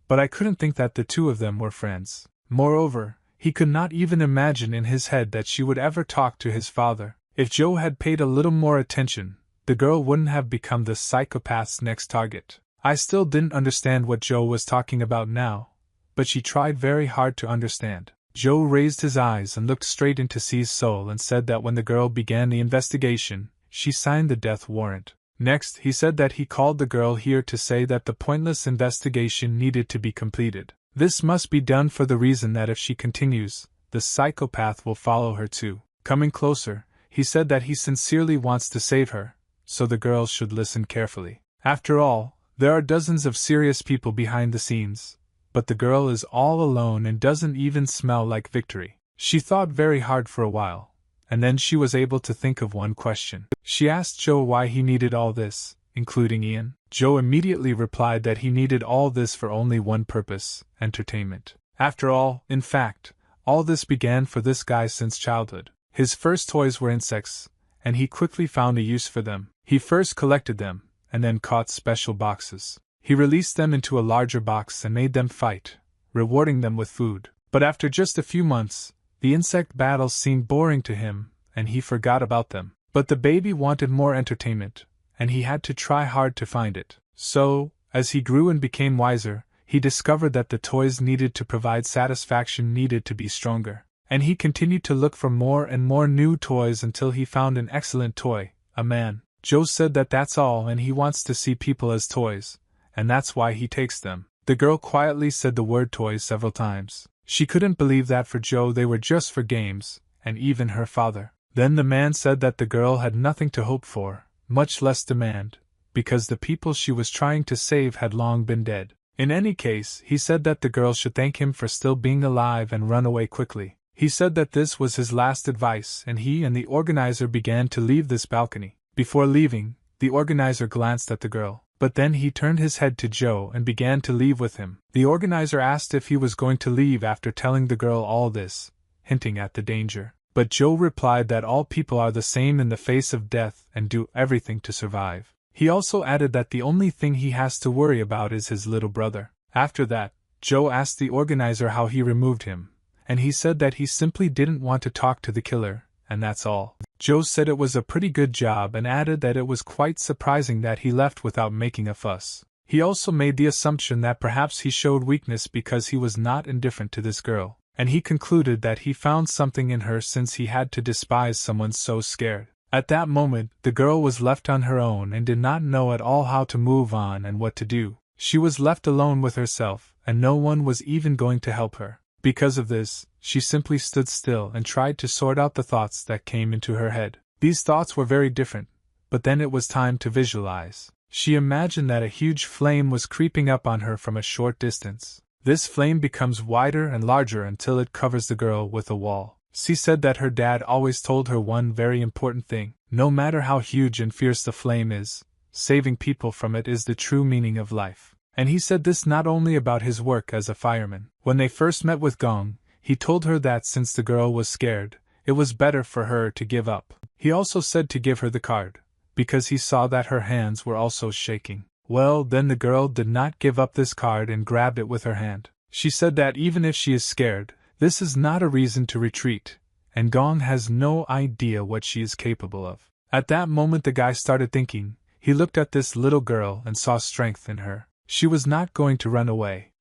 but I couldn't think that the two of them were friends. Moreover, he could not even imagine in his head that she would ever talk to his father. If Joe had paid a little more attention, the girl wouldn't have become the psychopath's next target. I still didn't understand what Joe was talking about now, but she tried very hard to understand. Joe raised his eyes and looked straight into C's soul and said that when the girl began the investigation, she signed the death warrant. Next, he said that he called the girl here to say that the pointless investigation needed to be completed. This must be done for the reason that if she continues, the psychopath will follow her too. Coming closer, he said that he sincerely wants to save her, so the girl should listen carefully. After all, there are dozens of serious people behind the scenes, but the girl is all alone and doesn't even smell like victory. She thought very hard for a while, and then she was able to think of one question. She asked Joe why he needed all this, including Ian. Joe immediately replied that he needed all this for only one purpose: entertainment. After all, in fact, all this began for this guy since childhood. His first toys were insects, and he quickly found a use for them. He first collected them, and then caught special boxes. He released them into a larger box and made them fight, rewarding them with food. But after just a few months, the insect battles seemed boring to him, and he forgot about them. But the baby wanted more entertainment, and he had to try hard to find it. So, as he grew and became wiser, he discovered that the toys needed to provide satisfaction needed to be stronger. And he continued to look for more and more new toys until he found an excellent toy, a man. Joe said that that's all, and he wants to see people as toys, and that's why he takes them. The girl quietly said the word toys several times. She couldn't believe that for Joe they were just for games, and even her father. Then the man said that the girl had nothing to hope for, much less demand, because the people she was trying to save had long been dead. In any case, he said that the girl should thank him for still being alive and run away quickly. He said that this was his last advice, and he and the organizer began to leave this balcony. Before leaving, the organizer glanced at the girl, but then he turned his head to Joe and began to leave with him. The organizer asked if he was going to leave after telling the girl all this, hinting at the danger. But Joe replied that all people are the same in the face of death and do everything to survive. He also added that the only thing he has to worry about is his little brother. After that, Joe asked the organizer how he removed him, and he said that he simply didn't want to talk to the killer, and that's all. Joe said it was a pretty good job and added that it was quite surprising that he left without making a fuss. He also made the assumption that perhaps he showed weakness because he was not indifferent to this girl, and he concluded that he found something in her since he had to despise someone so scared. At that moment, the girl was left on her own and did not know at all how to move on and what to do. She was left alone with herself, and no one was even going to help her. Because of this, she simply stood still and tried to sort out the thoughts that came into her head. These thoughts were very different, but then it was time to visualize. She imagined that a huge flame was creeping up on her from a short distance. This flame becomes wider and larger until it covers the girl with a wall. She said that her dad always told her one very important thing: no matter how huge and fierce the flame is, saving people from it is the true meaning of life. And he said this not only about his work as a fireman. When they first met with Gong, he told her that since the girl was scared, it was better for her to give up. He also said to give her the card, because he saw that her hands were also shaking. Well, then the girl did not give up this card and grabbed it with her hand. She said that even if she is scared, this is not a reason to retreat, and Gong has no idea what she is capable of. At that moment the guy started thinking. He looked at this little girl and saw strength in her. She was not going to run away.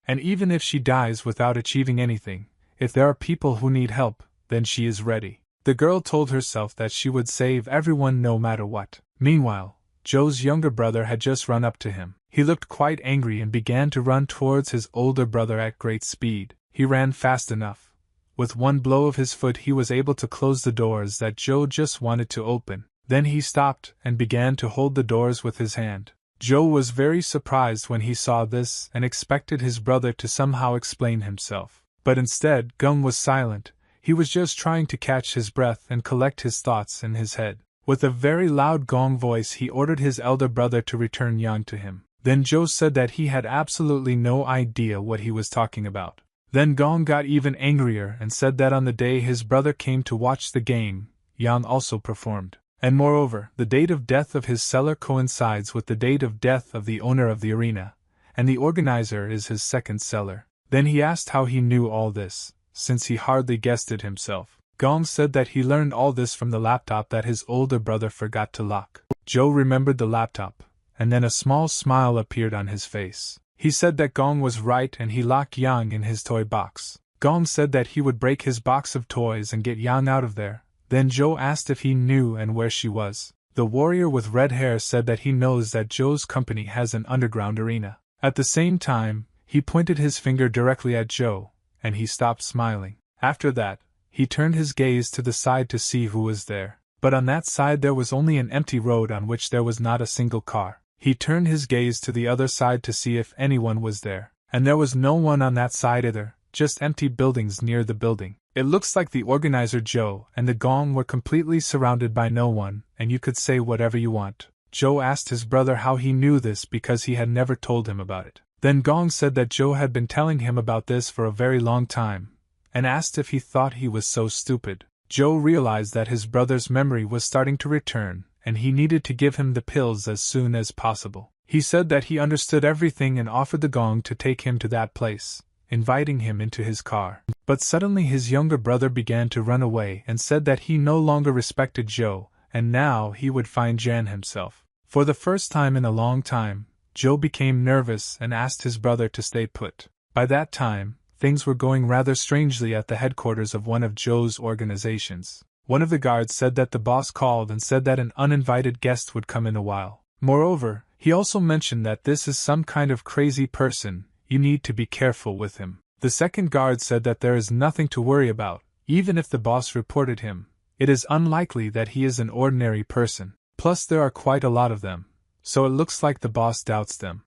And even if she dies without achieving anything, if there are people who need help, then she is ready. The girl told herself that she would save everyone no matter what. Meanwhile, Joe's younger brother had just run up to him. He looked quite angry and began to run towards his older brother at great speed. He ran fast enough. With one blow of his foot he was able to close the doors that Joe just wanted to open. Then he stopped and began to hold the doors with his hand. Joe was very surprised when he saw this and expected his brother to somehow explain himself. But instead, Gung was silent. He was just trying to catch his breath and collect his thoughts in his head. With a very loud gong voice he ordered his elder brother to return Yang to him. Then Joe said that he had absolutely no idea what he was talking about. Then Gong got even angrier and said that on the day his brother came to watch the game, Yang also performed. And moreover, the date of death of his seller coincides with the date of death of the owner of the arena, and the organizer is his second seller. Then he asked how he knew all this, since he hardly guessed it himself. Gong said that he learned all this from the laptop that his older brother forgot to lock. Joe remembered the laptop, and then a small smile appeared on his face. He said that Gong was right and he locked Yang in his toy box. Gong said that he would break his box of toys and get Yang out of there. Then Joe asked if he knew and where she was. The warrior with red hair said that he knows that Joe's company has an underground arena. At the same time, he pointed his finger directly at Joe, and he stopped smiling. After that, he turned his gaze to the side to see who was there. But on that side there was only an empty road on which there was not a single car. He turned his gaze to the other side to see if anyone was there. And there was no one on that side either, just empty buildings near the building. It looks like the organizer Joe and the Gong were completely surrounded by no one, and you could say whatever you want. Joe asked his brother how he knew this because he had never told him about it. Then Gong said that Joe had been telling him about this for a very long time, and asked if he thought he was so stupid. Joe realized that his brother's memory was starting to return, and he needed to give him the pills as soon as possible. He said that he understood everything and offered the Gong to take him to that place, inviting him into his car. But suddenly his younger brother began to run away and said that he no longer respected Joe, and now he would find Jan himself. For the first time in a long time, Joe became nervous and asked his brother to stay put. By that time, things were going rather strangely at the headquarters of one of Joe's organizations. One of the guards said that the boss called and said that an uninvited guest would come in a while. Moreover, he also mentioned that this is some kind of crazy person, you need to be careful with him. The second guard said that there is nothing to worry about, even if the boss reported him. It is unlikely that he is an ordinary person. Plus there are quite a lot of them, so it looks like the boss doubts them.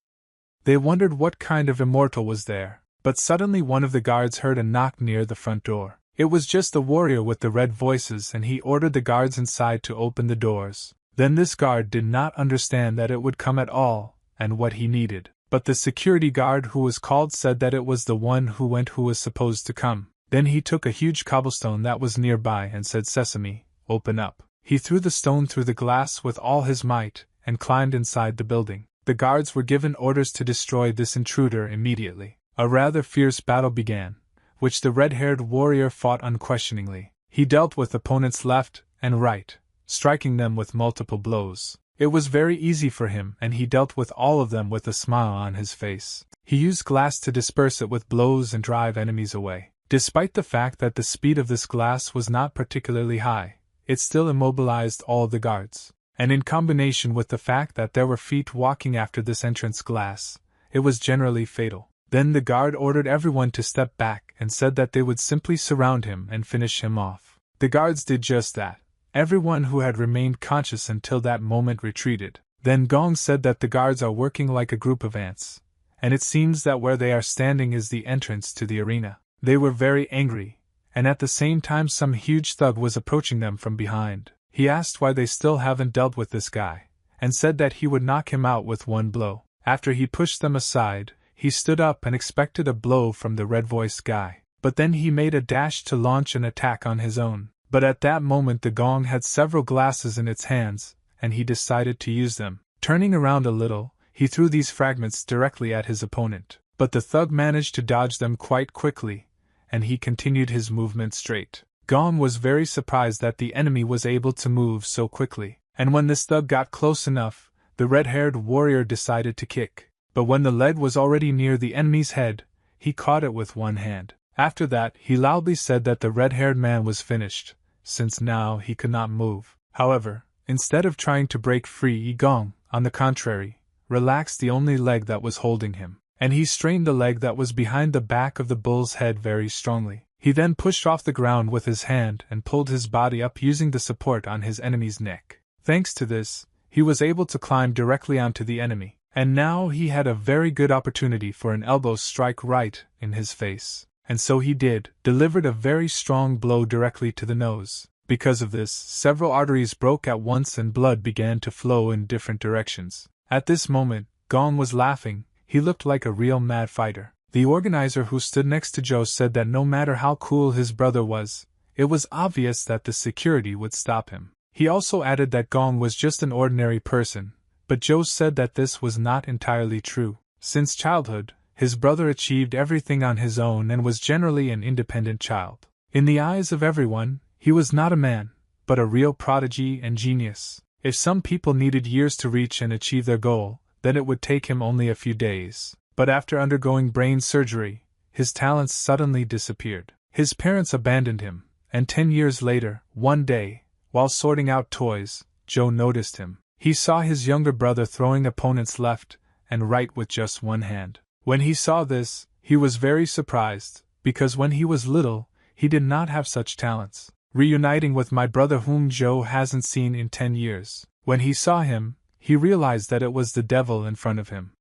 They wondered what kind of immortal was there, but suddenly one of the guards heard a knock near the front door. It was just the warrior with the red voices, and he ordered the guards inside to open the doors. Then this guard did not understand that it would come at all, and what he needed. But the security guard who was called said that it was the one who went who was supposed to come. Then he took a huge cobblestone that was nearby and said, "Sesame, open up." He threw the stone through the glass with all his might, and climbed inside the building. The guards were given orders to destroy this intruder immediately. A rather fierce battle began, which the red-haired warrior fought unquestioningly. He dealt with opponents left and right, striking them with multiple blows. It was very easy for him, and he dealt with all of them with a smile on his face. He used glass to disperse it with blows and drive enemies away. Despite the fact that the speed of this glass was not particularly high, it still immobilized all the guards. And in combination with the fact that there were feet walking after this entrance glass, it was generally fatal. Then the guard ordered everyone to step back and said that they would simply surround him and finish him off. The guards did just that. Everyone who had remained conscious until that moment retreated. Then Gong said that the guards are working like a group of ants, and it seems that where they are standing is the entrance to the arena. They were very angry, and at the same time some huge thug was approaching them from behind. He asked why they still haven't dealt with this guy, and said that he would knock him out with one blow. After he pushed them aside, he stood up and expected a blow from the red-voiced guy. But then he made a dash to launch an attack on his own. But at that moment the Gong had several glasses in its hands, and he decided to use them. Turning around a little, he threw these fragments directly at his opponent. But the thug managed to dodge them quite quickly, and he continued his movement straight. Gong was very surprised that the enemy was able to move so quickly, and when this thug got close enough, the red-haired warrior decided to kick. But when the lead was already near the enemy's head, he caught it with one hand. After that, he loudly said that the red-haired man was finished, since now he could not move. However, instead of trying to break free, Gong, on the contrary, relaxed the only leg that was holding him, and he strained the leg that was behind the back of the bull's head very strongly. He then pushed off the ground with his hand and pulled his body up using the support on his enemy's neck. Thanks to this, he was able to climb directly onto the enemy, and now he had a very good opportunity for an elbow strike right in his face. And so he did, delivered a very strong blow directly to the nose. Because of this, several arteries broke at once and blood began to flow in different directions. At this moment, Gong was laughing. He looked like a real mad fighter. The organizer who stood next to Joe said that no matter how cool his brother was, it was obvious that the security would stop him. He also added that Gong was just an ordinary person, but Joe said that this was not entirely true. Since childhood, his brother achieved everything on his own and was generally an independent child. In the eyes of everyone, he was not a man, but a real prodigy and genius. If some people needed years to reach and achieve their goal, then it would take him only a few days. But after undergoing brain surgery, his talents suddenly disappeared. His parents abandoned him, and 10 years later, one day, while sorting out toys, Joe noticed him. He saw his younger brother throwing opponents left and right with just one hand. When he saw this, he was very surprised, because when he was little, he did not have such talents. Reuniting with my brother whom Joe hasn't seen in 10 years. When he saw him, he realized that it was the devil in front of him.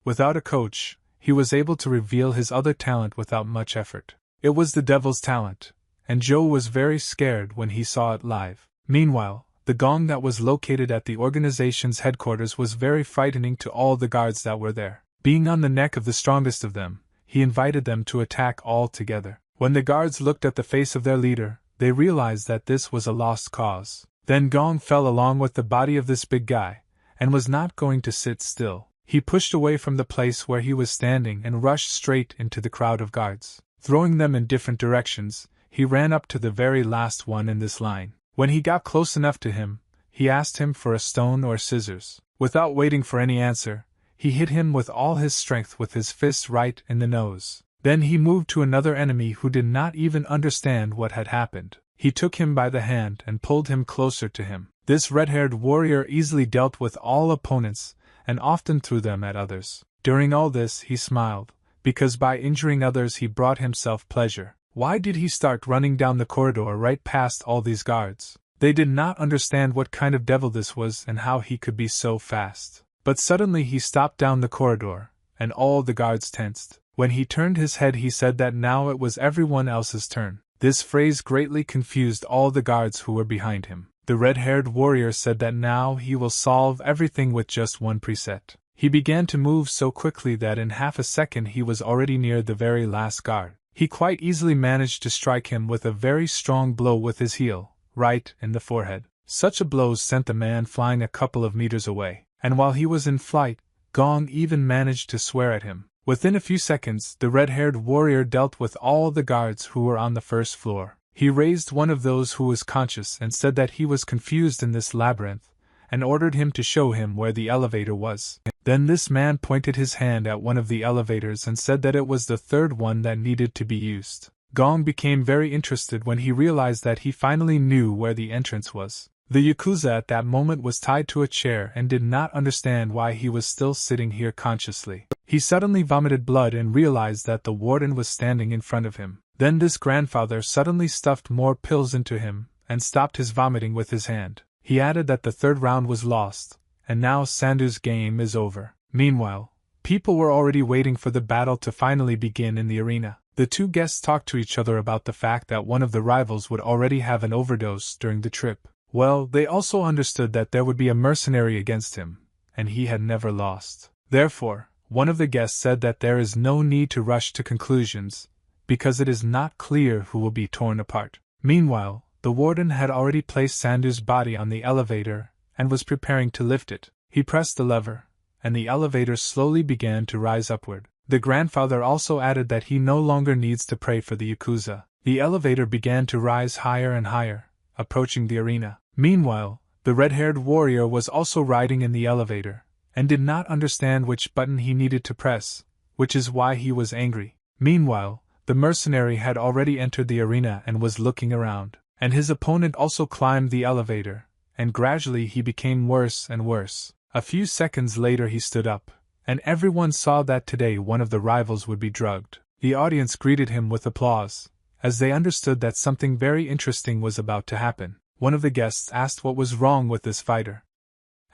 Without a coach, he was able to reveal his other talent without much effort. It was the devil's talent, and Joe was very scared when he saw it live. Meanwhile, the gong that was located at the organization's headquarters was very frightening to all the guards that were there. Being on the neck of the strongest of them, he invited them to attack all together. When the guards looked at the face of their leader, they realized that this was a lost cause. Then Gong fell along with the body of this big guy, and was not going to sit still. He pushed away from the place where he was standing and rushed straight into the crowd of guards. Throwing them in different directions, he ran up to the very last one in this line. When he got close enough to him, he asked him for a stone or scissors. Without waiting for any answer, he hit him with all his strength with his fist right in the nose. Then he moved to another enemy who did not even understand what had happened. He took him by the hand and pulled him closer to him. This red-haired warrior easily dealt with all opponents and often threw them at others. During all this he smiled, because by injuring others he brought himself pleasure. Why did he start running down the corridor right past all these guards? They did not understand what kind of devil this was and how he could be so fast. But suddenly he stopped down the corridor, and all the guards tensed. When he turned his head he said that now it was everyone else's turn. This phrase greatly confused all the guards who were behind him. The red-haired warrior said that now he will solve everything with just one preset. He began to move so quickly that in half a second he was already near the very last guard. He quite easily managed to strike him with a very strong blow with his heel, right in the forehead. Such a blow sent the man flying a couple of meters away, and while he was in flight, Gong even managed to swear at him. Within a few seconds, the red-haired warrior dealt with all the guards who were on the first floor. He raised one of those who was conscious and said that he was confused in this labyrinth, and ordered him to show him where the elevator was. Then this man pointed his hand at one of the elevators and said that it was the third one that needed to be used. Gong became very interested when he realized that he finally knew where the entrance was. The Yakuza at that moment was tied to a chair and did not understand why he was still sitting here consciously. He suddenly vomited blood and realized that the warden was standing in front of him. Then this grandfather suddenly stuffed more pills into him and stopped his vomiting with his hand. He added that the third round was lost, and now Sandu's game is over. Meanwhile, people were already waiting for the battle to finally begin in the arena. The two guests talked to each other about the fact that one of the rivals would already have an overdose during the trip. Well, they also understood that there would be a mercenary against him, and he had never lost. Therefore, one of the guests said that there is no need to rush to conclusions, because it is not clear who will be torn apart. Meanwhile, the warden had already placed Sandu's body on the elevator and was preparing to lift it. He pressed the lever, and the elevator slowly began to rise upward. The grandfather also added that he no longer needs to pray for the Yakuza. The elevator began to rise higher and higher, approaching the arena. Meanwhile, the red-haired warrior was also riding in the elevator, and did not understand which button he needed to press, which is why he was angry. Meanwhile, the mercenary had already entered the arena and was looking around, and his opponent also climbed the elevator, and gradually he became worse and worse. A few seconds later he stood up, and everyone saw that today one of the rivals would be drugged. The audience greeted him with applause, as they understood that something very interesting was about to happen. One of the guests asked what was wrong with this fighter.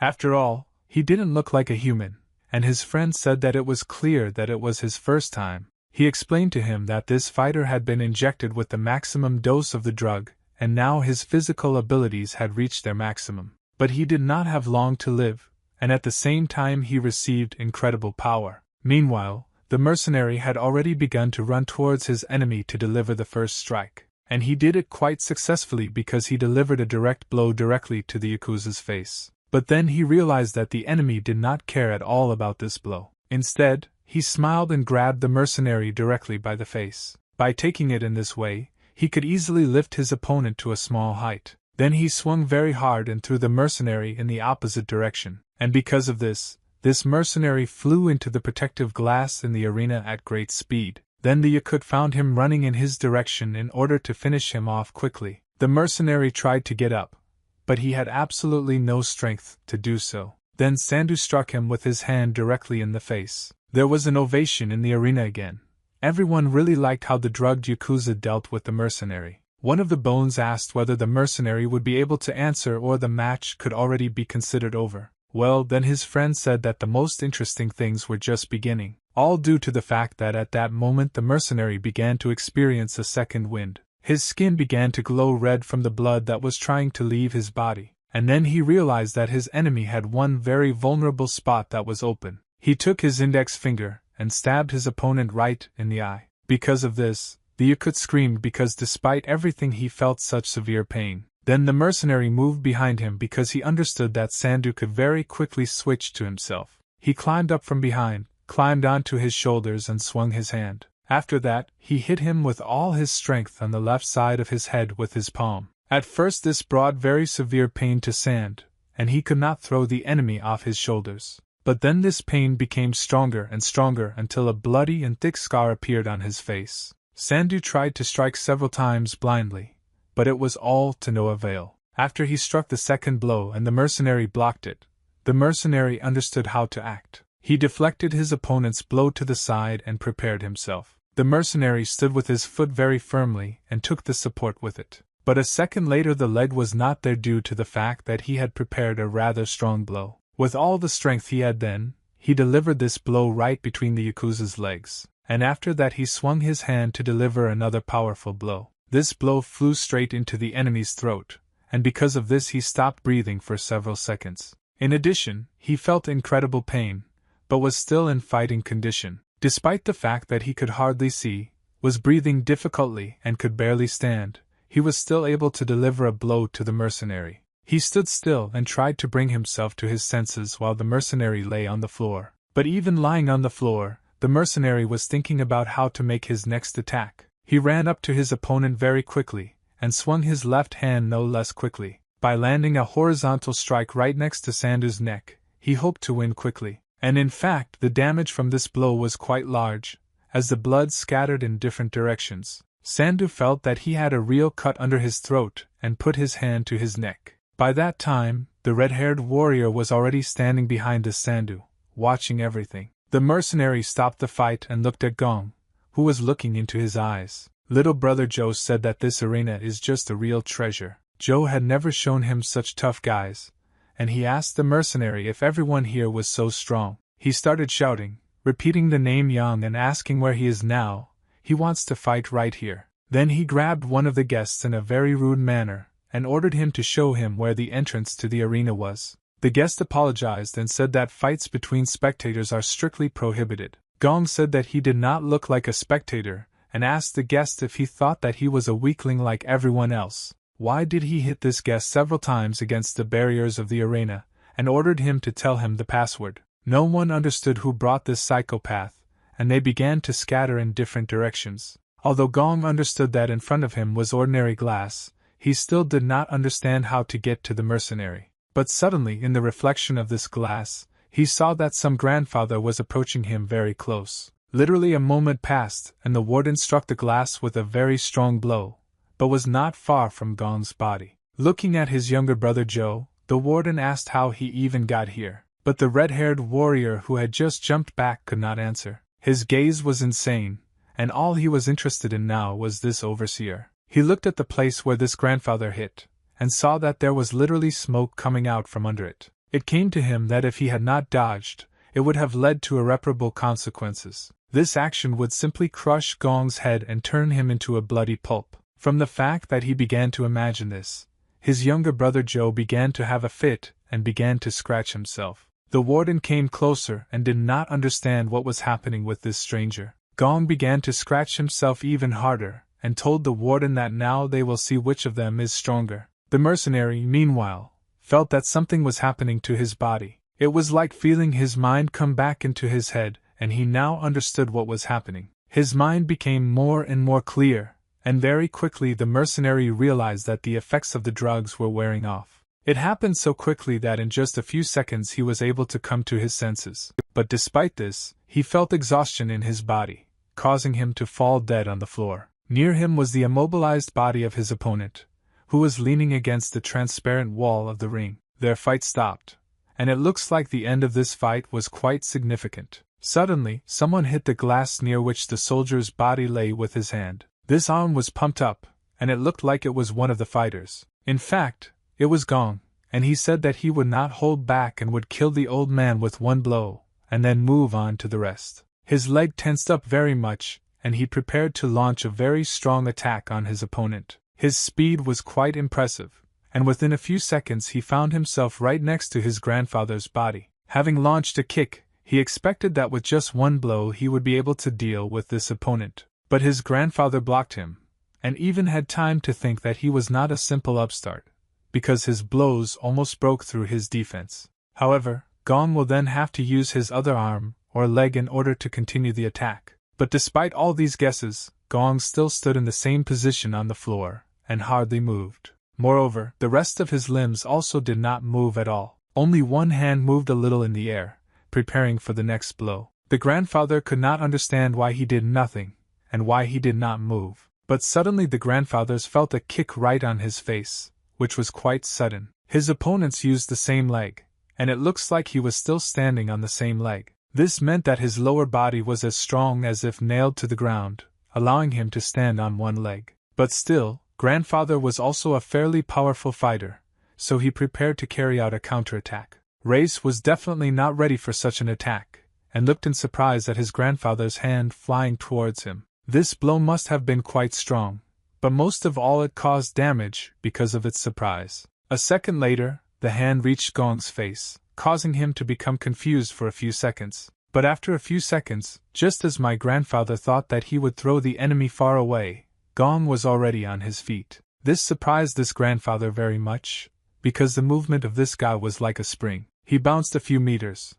After all, he didn't look like a human, and his friend said that it was clear that it was his first time. He explained to him that this fighter had been injected with the maximum dose of the drug, and now his physical abilities had reached their maximum. But he did not have long to live, and at the same time he received incredible power. Meanwhile, the mercenary had already begun to run towards his enemy to deliver the first strike, and he did it quite successfully because he delivered a direct blow directly to the Yakuza's face. But then he realized that the enemy did not care at all about this blow. Instead, he smiled and grabbed the mercenary directly by the face. By taking it in this way, he could easily lift his opponent to a small height. Then he swung very hard and threw the mercenary in the opposite direction, and because of this mercenary flew into the protective glass in the arena at great speed. Then the Yakut found him running in his direction in order to finish him off quickly. The mercenary tried to get up, but he had absolutely no strength to do so. Then Sandu struck him with his hand directly in the face. There was an ovation in the arena again. Everyone really liked how the drugged Yakuza dealt with the mercenary. One of the bones asked whether the mercenary would be able to answer or the match could already be considered over. Well, then his friend said that the most interesting things were just beginning, all due to the fact that at that moment the mercenary began to experience a second wind. His skin began to glow red from the blood that was trying to leave his body, and then he realized that his enemy had one very vulnerable spot that was open. He took his index finger and stabbed his opponent right in the eye. Because of this, the Yakut screamed because despite everything he felt such severe pain. Then the mercenary moved behind him because he understood that Sandu could very quickly switch to himself. He climbed up from behind, climbed onto his shoulders and swung his hand. After that, he hit him with all his strength on the left side of his head with his palm. At first this brought very severe pain to Sand, and he could not throw the enemy off his shoulders. But then this pain became stronger and stronger until a bloody and thick scar appeared on his face. Sandu tried to strike several times blindly, but it was all to no avail. After he struck the second blow and the mercenary blocked it, the mercenary understood how to act. He deflected his opponent's blow to the side and prepared himself. The mercenary stood with his foot very firmly and took the support with it. But a second later the leg was not there due to the fact that he had prepared a rather strong blow. With all the strength he had then, he delivered this blow right between the Yakuza's legs, and after that he swung his hand to deliver another powerful blow. This blow flew straight into the enemy's throat, and because of this he stopped breathing for several seconds. In addition, he felt incredible pain, but was still in fighting condition. Despite the fact that he could hardly see, was breathing difficultly and could barely stand, he was still able to deliver a blow to the mercenary. He stood still and tried to bring himself to his senses while the mercenary lay on the floor. But even lying on the floor, the mercenary was thinking about how to make his next attack. He ran up to his opponent very quickly, and swung his left hand no less quickly. By landing a horizontal strike right next to Sandu's neck, he hoped to win quickly. And in fact, the damage from this blow was quite large, as the blood scattered in different directions. Sandu felt that he had a real cut under his throat and put his hand to his neck. By that time, the red-haired warrior was already standing behind the Sandu, watching everything. The mercenary stopped the fight and looked at Gong, who was looking into his eyes. Little brother Joe said that this arena is just a real treasure. Joe had never shown him such tough guys, and he asked the mercenary if everyone here was so strong. He started shouting, repeating the name Yang and asking where he is now. He wants to fight right here. Then he grabbed one of the guests in a very rude manner and ordered him to show him where the entrance to the arena was. The guest apologized and said that fights between spectators are strictly prohibited. Gong said that he did not look like a spectator and asked the guest if he thought that he was a weakling like everyone else. Why did he hit this guest several times against the barriers of the arena, and ordered him to tell him the password. No one understood who brought this psychopath, and they began to scatter in different directions. Although Gong understood that in front of him was ordinary glass, he still did not understand how to get to the mercenary. But suddenly, in the reflection of this glass, he saw that some grandfather was approaching him very close. Literally a moment passed, and the warden struck the glass with a very strong blow, but was not far from Gong's body. Looking at his younger brother Joe, the warden asked how he even got here. But But the red-haired warrior who had just jumped back could not answer. His gaze was insane, and all he was interested in now was this overseer. He looked at the place where this grandfather hit, and saw that there was literally smoke coming out from under it. It came to him that if he had not dodged, it would have led to irreparable consequences. This action would simply crush Gong's head and turn him into a bloody pulp. From the fact that he began to imagine this, his younger brother Joe began to have a fit and began to scratch himself. The warden came closer and did not understand what was happening with this stranger. Gong began to scratch himself even harder, and told the warden that now they will see which of them is stronger. The mercenary, meanwhile, felt that something was happening to his body. It was like feeling his mind come back into his head, and he now understood what was happening. His mind became more and more clear, and very quickly the mercenary realized that the effects of the drugs were wearing off. It happened so quickly that in just a few seconds he was able to come to his senses. But despite this, he felt exhaustion in his body, causing him to fall dead on the floor. Near him was the immobilized body of his opponent, who was leaning against the transparent wall of the ring. Their fight stopped, and it looks like the end of this fight was quite significant. Suddenly, someone hit the glass near which the soldier's body lay with his hand. This arm was pumped up, and it looked like it was one of the fighters. In fact, it was Gong, and he said that he would not hold back and would kill the old man with one blow, and then move on to the rest. His leg tensed up very much, and he prepared to launch a very strong attack on his opponent. His speed was quite impressive, and within a few seconds he found himself right next to his grandfather's body. Having launched a kick, he expected that with just one blow he would be able to deal with this opponent. But his grandfather blocked him, and even had time to think that he was not a simple upstart, because his blows almost broke through his defense. However, Gong will then have to use his other arm or leg in order to continue the attack. But despite all these guesses, Gong still stood in the same position on the floor, and hardly moved. Moreover, the rest of his limbs also did not move at all. Only one hand moved a little in the air, preparing for the next blow. The grandfather could not understand why he did nothing, and why he did not move. But suddenly the grandfathers felt a kick right on his face, which was quite sudden. His opponents used the same leg, and it looks like he was still standing on the same leg. This meant that his lower body was as strong as if nailed to the ground, allowing him to stand on one leg. But still, grandfather was also a fairly powerful fighter, so he prepared to carry out a counterattack. Race was definitely not ready for such an attack, and looked in surprise at his grandfather's hand flying towards him. This blow must have been quite strong, but most of all it caused damage because of its surprise. A second later, the hand reached Gong's face, causing him to become confused for a few seconds. But after a few seconds, just as my grandfather thought that he would throw the enemy far away, Gong was already on his feet. This surprised this grandfather very much, because the movement of this guy was like a spring. He bounced a few meters,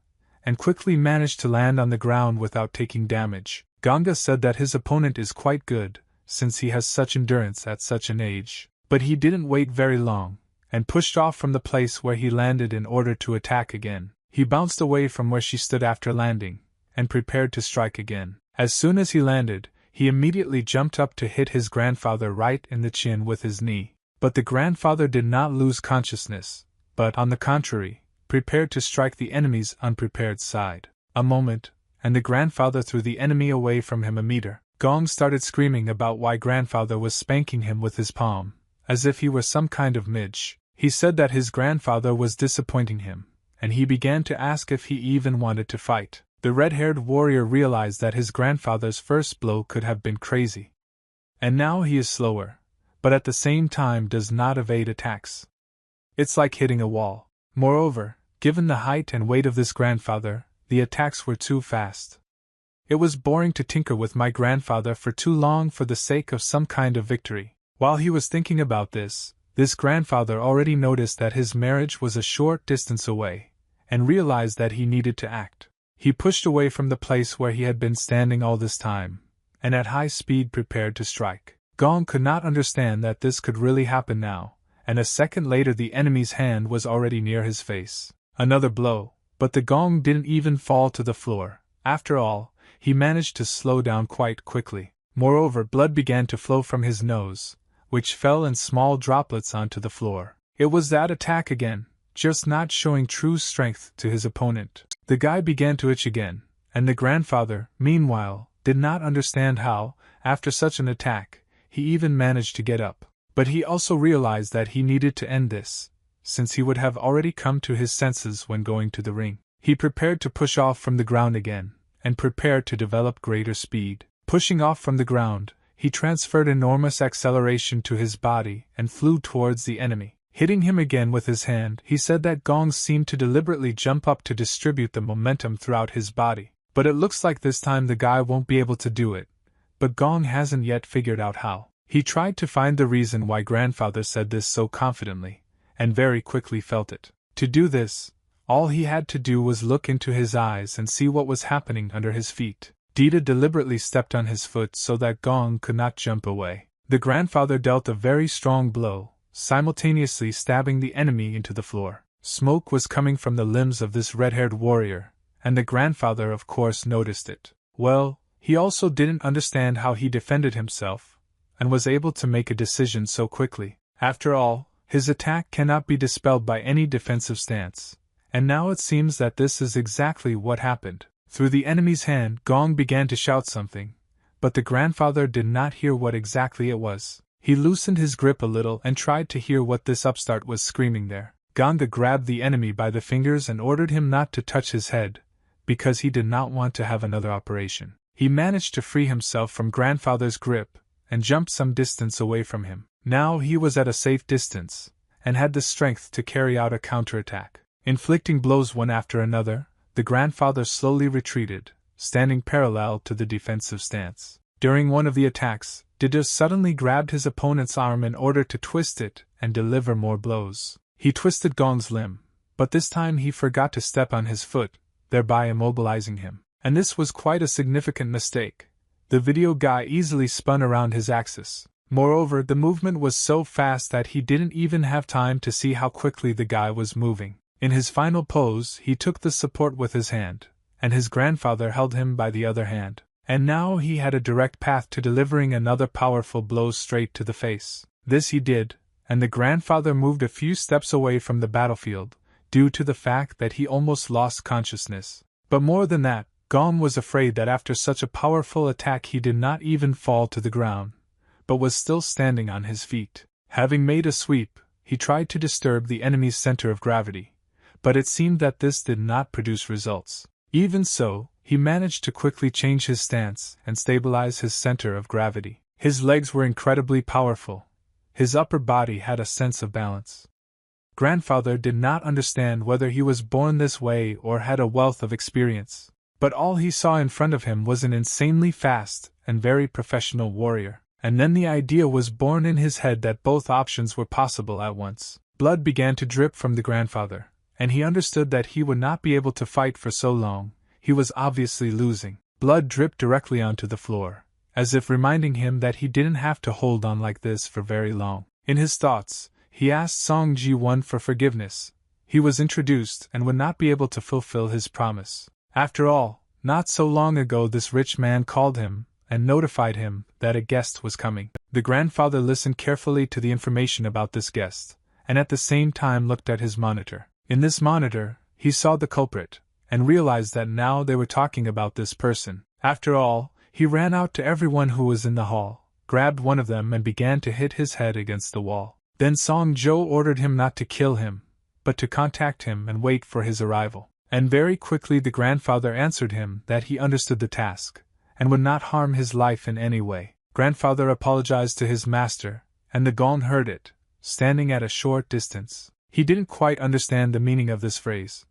and quickly managed to land on the ground without taking damage. Ganga said that his opponent is quite good, since he has such endurance at such an age. But he didn't wait very long, and pushed off from the place where he landed in order to attack again. He bounced away from where she stood after landing, and prepared to strike again. As soon as he landed, he immediately jumped up to hit his grandfather right in the chin with his knee. But the grandfather did not lose consciousness, but, on the contrary, prepared to strike the enemy's unprepared side. A moment, and the grandfather threw the enemy away from him a meter. Gong started screaming about why grandfather was spanking him with his palm, as if he were some kind of midge. He said that his grandfather was disappointing him, and he began to ask if he even wanted to fight. The red-haired warrior realized that his grandfather's first blow could have been crazy. And now he is slower, but at the same time does not evade attacks. It's like hitting a wall. Moreover, given the height and weight of this grandfather, the attacks were too fast. It was boring to tinker with my grandfather for too long for the sake of some kind of victory. While he was thinking about this grandfather already noticed that his marriage was a short distance away, and realized that he needed to act. He pushed away from the place where he had been standing all this time, and at high speed prepared to strike. Gong could not understand that this could really happen now, and a second later the enemy's hand was already near his face. Another blow, but the Gong didn't even fall to the floor. After all, he managed to slow down quite quickly. Moreover, blood began to flow from his nose, which fell in small droplets onto the floor. It was that attack again, just not showing true strength to his opponent. The guy began to itch again, and the grandfather, meanwhile, did not understand how, after such an attack, he even managed to get up. But he also realized that he needed to end this, since he would have already come to his senses when going to the ring. He prepared to push off from the ground again, and prepared to develop greater speed. Pushing off from the ground, he transferred enormous acceleration to his body and flew towards the enemy. Hitting him again with his hand, he said that Gong seemed to deliberately jump up to distribute the momentum throughout his body. But it looks like this time the guy won't be able to do it. But Gong hasn't yet figured out how. He tried to find the reason why grandfather said this so confidently, and very quickly felt it. To do this, all he had to do was look into his eyes and see what was happening under his feet. Dita deliberately stepped on his foot so that Gong could not jump away. The grandfather dealt a very strong blow, simultaneously stabbing the enemy into the floor. Smoke was coming from the limbs of this red-haired warrior, and the grandfather of course noticed it. Well, he also didn't understand how he defended himself, and was able to make a decision so quickly. After all, his attack cannot be dispelled by any defensive stance, and now it seems that this is exactly what happened. Through the enemy's hand, Gong began to shout something, but the grandfather did not hear what exactly it was. He loosened his grip a little and tried to hear what this upstart was screaming there. Ganga grabbed the enemy by the fingers and ordered him not to touch his head, because he did not want to have another operation. He managed to free himself from grandfather's grip and jumped some distance away from him. Now he was at a safe distance, and had the strength to carry out a counterattack. Inflicting blows one after another, the grandfather slowly retreated, standing parallel to the defensive stance. During one of the attacks, Dida suddenly grabbed his opponent's arm in order to twist it and deliver more blows. He twisted Gong's limb, but this time he forgot to step on his foot, thereby immobilizing him. And this was quite a significant mistake. The video guy easily spun around his axis. Moreover, the movement was so fast that he didn't even have time to see how quickly the guy was moving. In his final pose, he took the support with his hand, and his grandfather held him by the other hand. And now he had a direct path to delivering another powerful blow straight to the face. This he did, and the grandfather moved a few steps away from the battlefield, due to the fact that he almost lost consciousness. But more than that, Gong was afraid that after such a powerful attack he did not even fall to the ground, but was still standing on his feet. Having made a sweep, he tried to disturb the enemy's center of gravity, but it seemed that this did not produce results. Even so, he managed to quickly change his stance and stabilize his center of gravity. His legs were incredibly powerful. His upper body had a sense of balance. Grandfather did not understand whether he was born this way or had a wealth of experience, but all he saw in front of him was an insanely fast and very professional warrior. And then the idea was born in his head that both options were possible at once. Blood began to drip from the grandfather, and he understood that he would not be able to fight for so long. He was obviously losing. Blood dripped directly onto the floor, as if reminding him that he didn't have to hold on like this for very long. In his thoughts, he asked Song Ji-won for forgiveness. He was introduced and would not be able to fulfill his promise. After all, not so long ago this rich man called him and notified him that a guest was coming. The grandfather listened carefully to the information about this guest, and at the same time looked at his monitor. In this monitor, he saw the culprit, and realized that now they were talking about this person. After all, he ran out to everyone who was in the hall, grabbed one of them and began to hit his head against the wall. Then Song Jo ordered him not to kill him, but to contact him and wait for his arrival. And very quickly the grandfather answered him that he understood the task, and would not harm his life in any way. Grandfather apologized to his master, and the Gon heard it, standing at a short distance. He didn't quite understand the meaning of this phrase,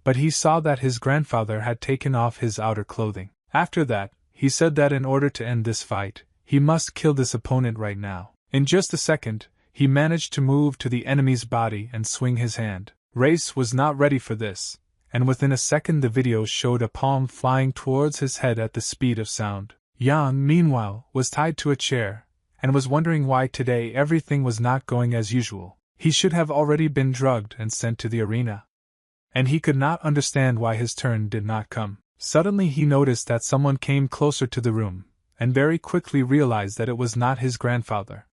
but he saw that his grandfather had taken off his outer clothing. After that, he said that in order to end this fight, he must kill this opponent right now. In just a second, he managed to move to the enemy's body and swing his hand. Race was not ready for this, and within a second the video showed a palm flying towards his head at the speed of sound. Yang, meanwhile, was tied to a chair, and was wondering why today everything was not going as usual. He should have already been drugged and sent to the arena. And he could not understand why his turn did not come. Suddenly he noticed that someone came closer to the room, and very quickly realized that it was not his grandfather.